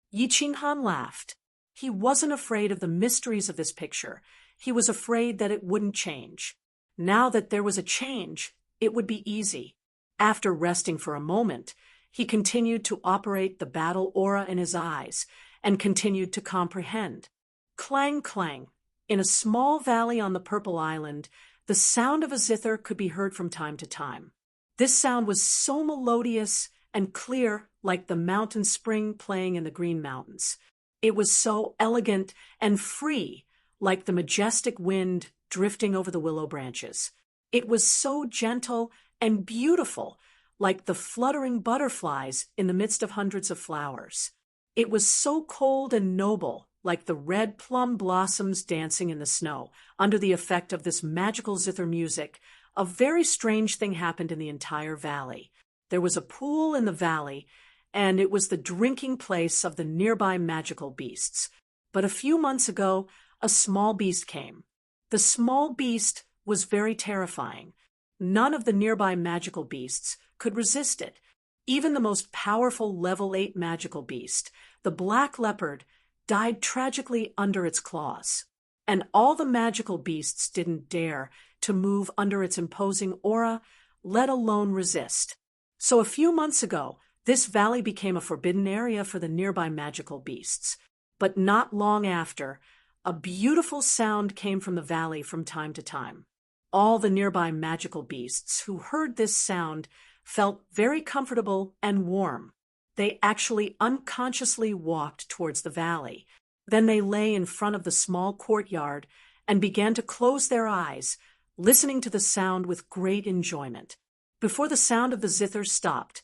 S1: Yi Qinghan laughed. He wasn't afraid of the mysteries of this picture. He was afraid that it wouldn't change. Now that there was a change, it would be easy. After resting for a moment, he continued to operate the battle aura in his eyes and continued to comprehend. Clang, clang. In a small valley on the Purple Island, the sound of a zither could be heard from time to time. This sound was so melodious and clear, like the mountain spring playing in the Green Mountains. It was so elegant and free, like the majestic wind drifting over the willow branches. It was so gentle and beautiful, like the fluttering butterflies in the midst of hundreds of flowers. It was so cold and noble, like the red plum blossoms dancing in the snow. Under the effect of this magical zither music, a very strange thing happened in the entire valley. There was a pool in the valley, and it was the drinking place of the nearby magical beasts. But a few months ago, a small beast came. The small beast was very terrifying. None of the nearby magical beasts could resist it. Even the most powerful level 8 magical beast, the black leopard, died tragically under its claws. And all the magical beasts didn't dare to move under its imposing aura, let alone resist. So a few months ago, this valley became a forbidden area for the nearby magical beasts. But not long after, a beautiful sound came from the valley from time to time. All the nearby magical beasts who heard this sound felt very comfortable and warm. They actually unconsciously walked towards the valley. Then they lay in front of the small courtyard and began to close their eyes, listening to the sound with great enjoyment. Before the sound of the zither stopped,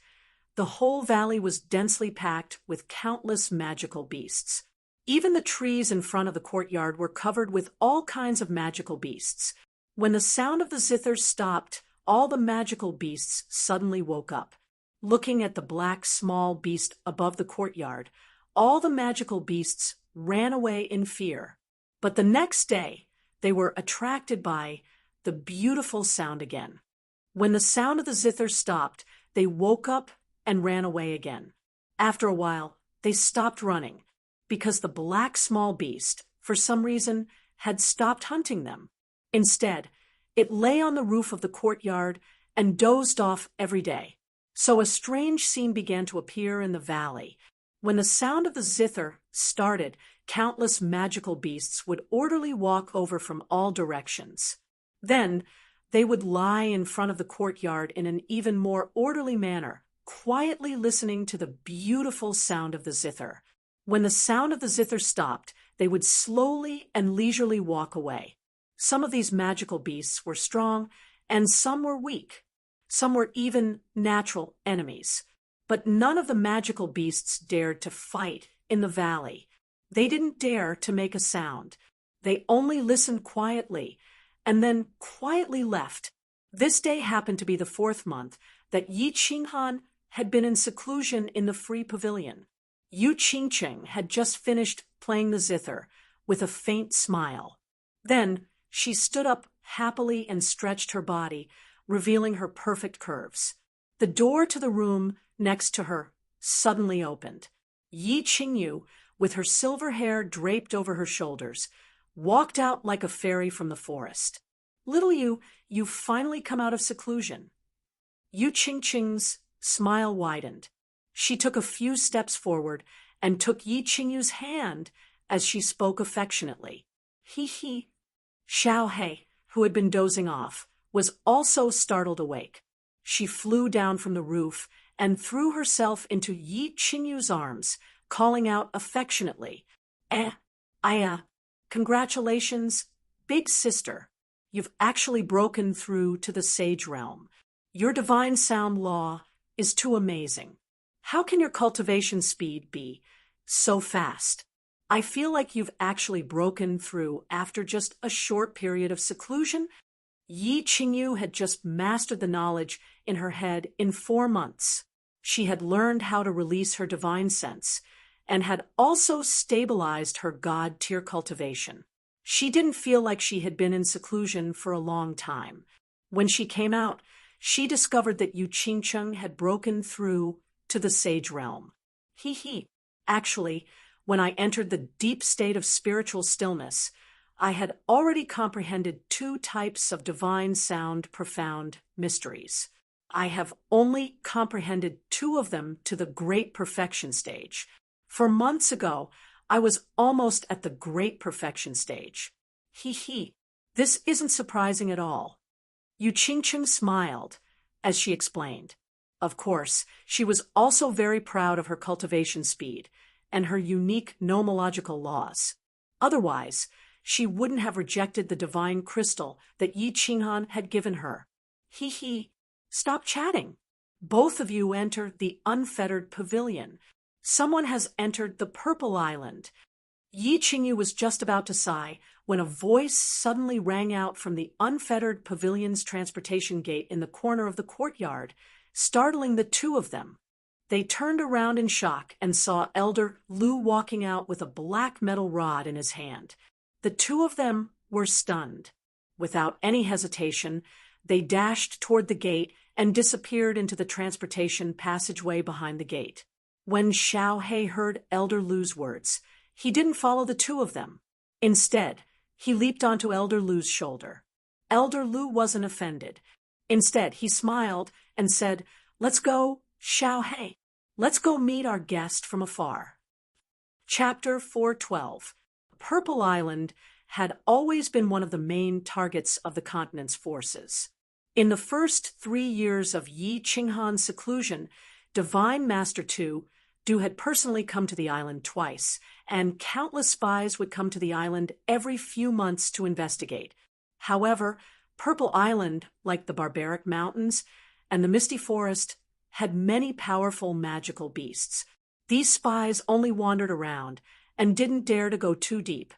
S1: the whole valley was densely packed with countless magical beasts. Even the trees in front of the courtyard were covered with all kinds of magical beasts. When the sound of the zither stopped, all the magical beasts suddenly woke up. Looking at the black small beast above the courtyard, all the magical beasts ran away in fear. But the next day, they were attracted by the beautiful sound again. When the sound of the zither stopped, they woke up and ran away again. After a while, they stopped running because the black small beast, for some reason, had stopped hunting them. Instead, it lay on the roof of the courtyard and dozed off every day. So a strange scene began to appear in the valley. When the sound of the zither started, countless magical beasts would orderly walk over from all directions. Then, they would lie in front of the courtyard in an even more orderly manner, quietly listening to the beautiful sound of the zither. When the sound of the zither stopped, they would slowly and leisurely walk away. Some of these magical beasts were strong, and some were weak. Some were even natural enemies. But none of the magical beasts dared to fight in the valley. They didn't dare to make a sound. They only listened quietly, and then quietly left. This day happened to be the 4th month that Yi Qinghan had been in seclusion in the free pavilion. Yu Qingqing had just finished playing the zither with a faint smile. Then she stood up happily and stretched her body, revealing her perfect curves. The door to the room next to her suddenly opened. Yi Qingyu, with her silver hair draped over her shoulders, walked out like a fairy from the forest. "Little Yu, you've finally come out of seclusion." Yu Qingqing's smile widened. She took a few steps forward and took Yi Qingyu's hand as she spoke affectionately. He. Xiao He, who had been dozing off, was also startled awake. She flew down from the roof and threw herself into Yi Qingyu's arms, calling out affectionately, Congratulations, big sister. You've actually broken through to the sage realm. Your divine sound law is too amazing. How can your cultivation speed be so fast? I feel like you've actually broken through after just a short period of seclusion. Yi Qingyu had just mastered the knowledge in her head in 4 months. She had learned how to release her divine sense and had also stabilized her god-tier cultivation. She didn't feel like she had been in seclusion for a long time. When she came out, she discovered that Yu Qingqing had broken through to the sage realm. Actually, when I entered the deep state of spiritual stillness, I had already comprehended 2 types of divine sound profound mysteries. I have only comprehended 2 of them to the great perfection stage. For months ago, I was almost at the great perfection stage. This isn't surprising at all. Yu Qingqing smiled as she explained. Of course, she was also very proud of her cultivation speed and her unique nomological laws. Otherwise, she wouldn't have rejected the divine crystal that Yi Qinghan had given her. Stop chatting. Both of you enter the unfettered pavilion. Someone has entered the purple island. Yi Qingyu was just about to sigh when a voice suddenly rang out from the unfettered pavilion's transportation gate in the corner of the courtyard, startling the 2 of them. They turned around in shock and saw Elder Lu walking out with a black metal rod in his hand. The two of them were stunned. Without any hesitation, they dashed toward the gate and disappeared into the transportation passageway behind the gate. When Xiao He heard Elder Lu's words, he didn't follow the two of them. Instead, he leaped onto Elder Lu's shoulder. Elder Lu wasn't offended. Instead, he smiled and said, "Let's go, Xiao He. Let's go meet our guest from afar." Chapter 412. Purple Island had always been one of the main targets of the continent's forces. In the first 3 years of Yi Qinghan's seclusion, Divine Master Du had personally come to the island twice, and countless spies would come to the island every few months to investigate. However, Purple Island, like the barbaric mountains and the misty forest, had many powerful magical beasts. These spies only wandered around and didn't dare to go too deep.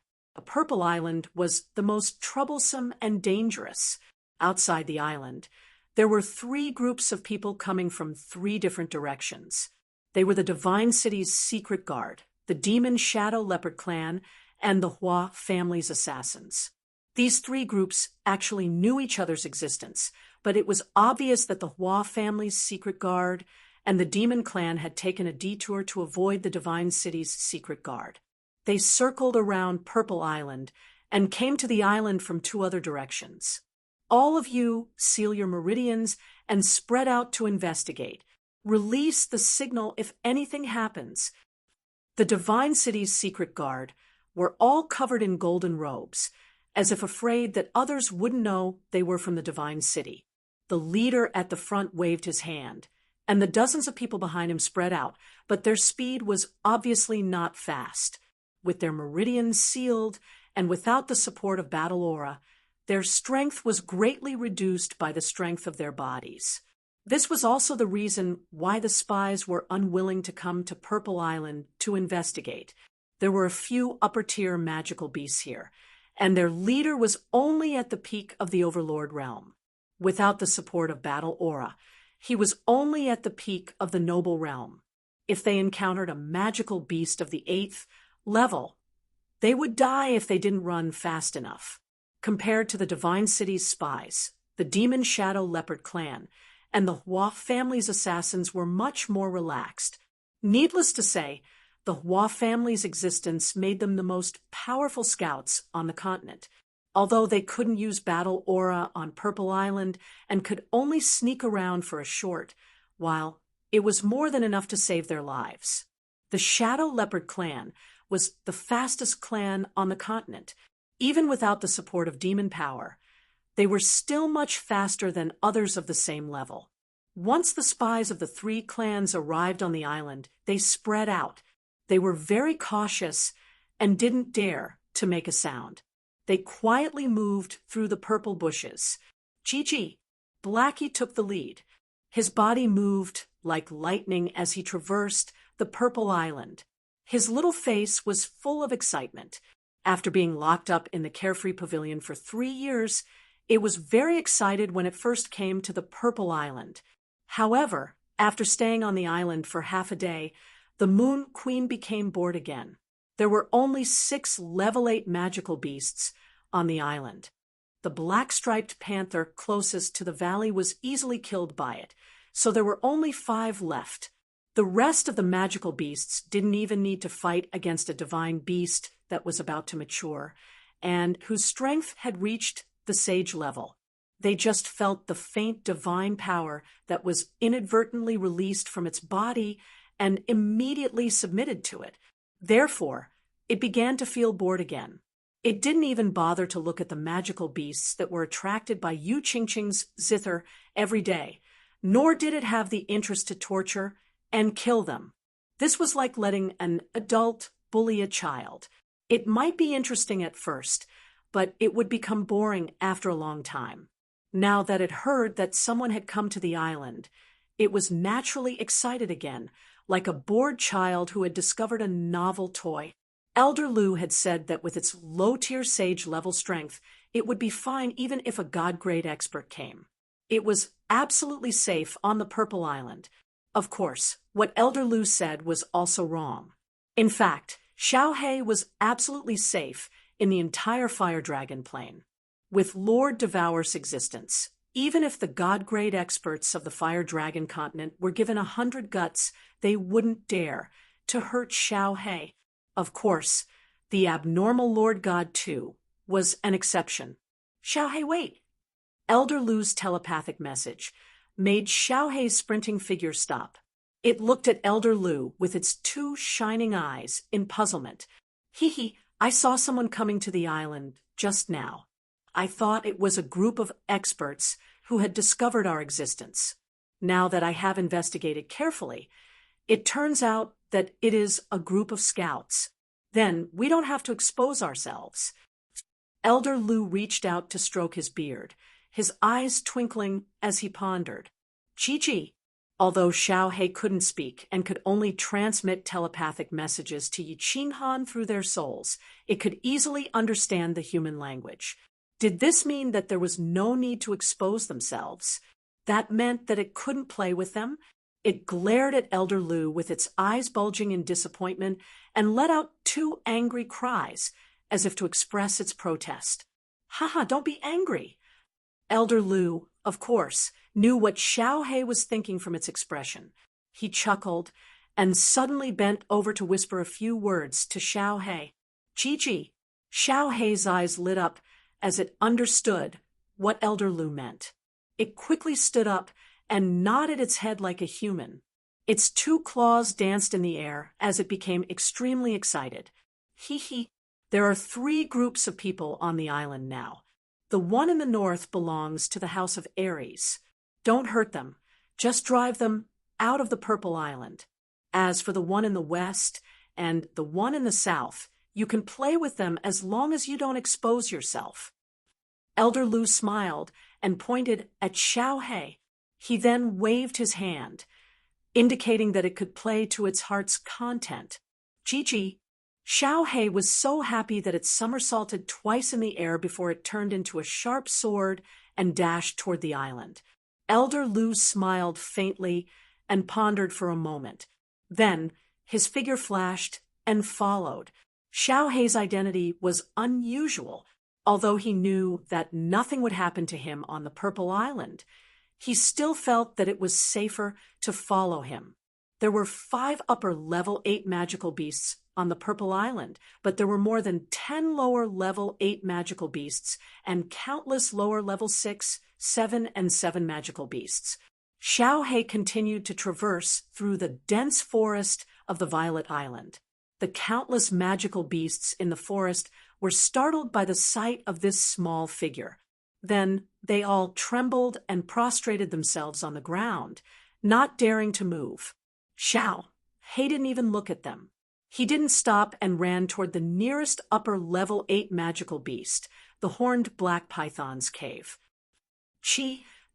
S1: Purple Island was the most troublesome and dangerous. Outside the island, there were 3 groups of people coming from 3 different directions. They were the Divine City's secret guard, the Demon Shadow Leopard Clan, and the Hua family's assassins. These 3 groups actually knew each other's existence, but it was obvious that the Hua family's secret guard and the Demon Clan had taken a detour to avoid the Divine City's secret guard. They circled around Purple Island and came to the island from 2 other directions. All of you seal your meridians and spread out to investigate. Release the signal if anything happens. The Divine City's secret guard were all covered in golden robes, as if afraid that others wouldn't know they were from the Divine City. The leader at the front waved his hand, and the dozens of people behind him spread out, but their speed was obviously not fast. With their meridians sealed and without the support of battle aura, their strength was greatly reduced by the strength of their bodies. This was also the reason why the spies were unwilling to come to Purple Island to investigate. There were a few upper-tier magical beasts here, and their leader was only at the peak of the Overlord realm. Without the support of battle aura, he was only at the peak of the noble realm. If they encountered a magical beast of the 8th level, they would die if they didn't run fast enough. Compared to the Divine City's spies, the Demon Shadow Leopard Clan and the Hua family's assassins were much more relaxed. Needless to say, the Hua family's existence made them the most powerful scouts on the continent. Although they couldn't use battle aura on Purple Island and could only sneak around for a short while, it was more than enough to save their lives. The Shadow Leopard Clan was the fastest clan on the continent. Even without the support of demon power, they were still much faster than others of the same level. Once the spies of the 3 clans arrived on the island, they spread out. They were very cautious and didn't dare to make a sound. They quietly moved through the purple bushes. Gigi, Blackie took the lead. His body moved like lightning as he traversed the Purple Island. His little face was full of excitement. After being locked up in the Carefree Pavilion for 3 years, it was very excited when it first came to the Purple Island. However, after staying on the island for half a day, the Moon Queen became bored again. There were only 6 level 8 magical beasts on the island. The black-striped panther closest to the valley was easily killed by it, so there were only 5 left. The rest of the magical beasts didn't even need to fight against a divine beast that was about to mature, and whose strength had reached the sage level. They just felt the faint divine power that was inadvertently released from its body and immediately submitted to it. Therefore, it began to feel bored again. It didn't even bother to look at the magical beasts that were attracted by Yu Qingqing's zither every day, nor did it have the interest to torture and kill them. This was like letting an adult bully a child. It might be interesting at first, but it would become boring after a long time. Now that it heard that someone had come to the island, it was naturally excited again, like a bored child who had discovered a novel toy. Elder Lu had said that with its low-tier sage level strength, it would be fine even if a god-grade expert came. It was absolutely safe on the Purple Island. Of course, what Elder Lu said was also wrong. In fact, Xiaohei was absolutely safe in the entire Fire Dragon plane. With Lord Devour's existence, even if the god-grade experts of the Fire Dragon continent were given 100 guts, they wouldn't dare to hurt Xiaohei. Of course, the abnormal Lord God, too, was an exception. Xiaohei, wait! Elder Lu's telepathic message made Xiaohei's sprinting figure stop. It looked at Elder Lu with its two shining eyes in puzzlement. Hee, I saw someone coming to the island just now. I thought it was a group of experts who had discovered our existence. Now that I have investigated carefully, it turns out that it is a group of scouts. Then we don't have to expose ourselves. Elder Lu reached out to stroke his beard, his eyes twinkling as he pondered. Chi. Although Xiaohei couldn't speak and could only transmit telepathic messages to Yi Qinghan through their souls, it could easily understand the human language. Did this mean that there was no need to expose themselves? That meant that it couldn't play with them? It glared at Elder Lu with its eyes bulging in disappointment and let out two angry cries, as if to express its protest. Haha, don't be angry. Elder Lu, of course, knew what Xiaohei was thinking from its expression. He chuckled and suddenly bent over to whisper a few words to Xiaohei. Chi. Xiaohei's eyes lit up as it understood what Elder Lu meant. It quickly stood up and nodded its head like a human. Its two claws danced in the air as it became extremely excited. Hee. There are 3 groups of people on the island now. The one in the north belongs to the House of Ares. Don't hurt them. Just drive them out of the Purple Island. As for the one in the west and the one in the south, you can play with them as long as you don't expose yourself. Elder Lu smiled and pointed at Xiaohei. He then waved his hand, indicating that it could play to its heart's content. Chi. Xiaohei was so happy that it somersaulted twice in the air before it turned into a sharp sword and dashed toward the island. Elder Lu smiled faintly and pondered for a moment. Then his figure flashed and followed. Xiaohei's identity was unusual, although he knew that nothing would happen to him on the Purple Island. He still felt that it was safer to follow him. There were 5 upper level 8 magical beasts on the Purple Island, but there were more than 10 lower level 8 magical beasts and countless lower level 6, 7, and 7 magical beasts. Xiaohei continued to traverse through the dense forest of the Violet Island. The countless magical beasts in the forest were startled by the sight of this small figure. Then they all trembled and prostrated themselves on the ground, not daring to move. Xiaohei didn't even look at them. He didn't stop and ran toward the nearest upper level 8 magical beast, the horned black python's cave.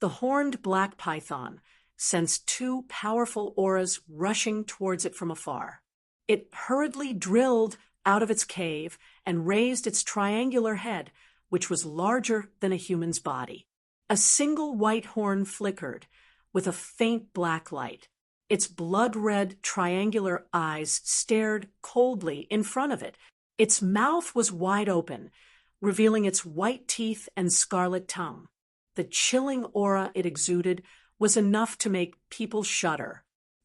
S1: The horned black python, sensed 2 powerful auras rushing towards it from afar. It hurriedly drilled out of its cave and raised its triangular head, which was larger than a human's body. A single white horn flickered with a faint black light. Its blood-red triangular eyes stared coldly in front of it. Its mouth was wide open, revealing its white teeth and scarlet tongue. The chilling aura it exuded was enough to make people shudder.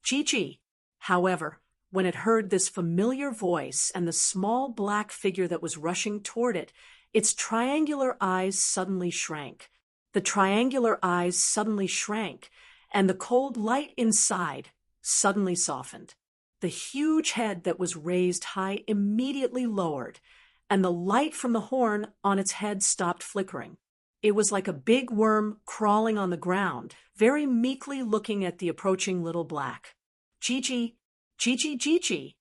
S1: Chi. However, when it heard this familiar voice and the small black figure that was rushing toward it, its triangular eyes suddenly shrank. The triangular eyes suddenly shrank, and the cold light inside suddenly softened. The huge head that was raised high immediately lowered, and the light from the horn on its head stopped flickering. It was like a big worm crawling on the ground, very meekly looking at the approaching little black. Chi. Xiaohei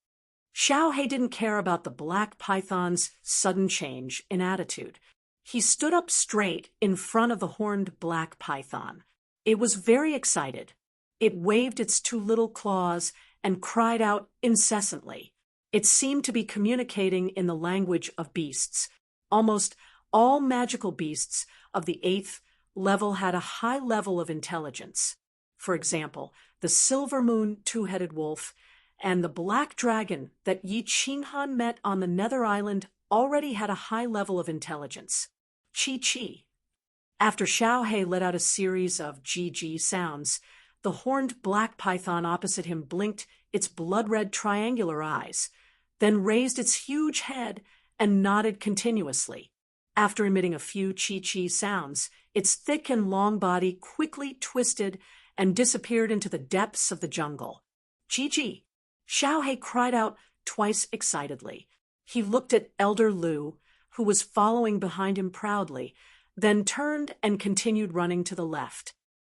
S1: didn't care about the black python's sudden change in attitude. He stood up straight in front of the horned black python. It was very excited. It waved its 2 little claws and cried out incessantly. It seemed to be communicating in the language of beasts. Almost all magical beasts of the 8th level had a high level of intelligence. For example, the silver moon two-headed wolf and the black dragon that Yi Qinghan met on the Nether Island already had a high level of intelligence. Chi-chi. After Xiaohe let out a series of GG sounds, the horned black python opposite him blinked its blood-red triangular eyes, then raised its huge head and nodded continuously. After emitting a few chi-chi sounds, its thick and long body quickly twisted and disappeared into the depths of the jungle. Gigi! Xiaohe cried out twice excitedly. He looked at Elder Lu, who was following behind him proudly, then turned and continued running to the left.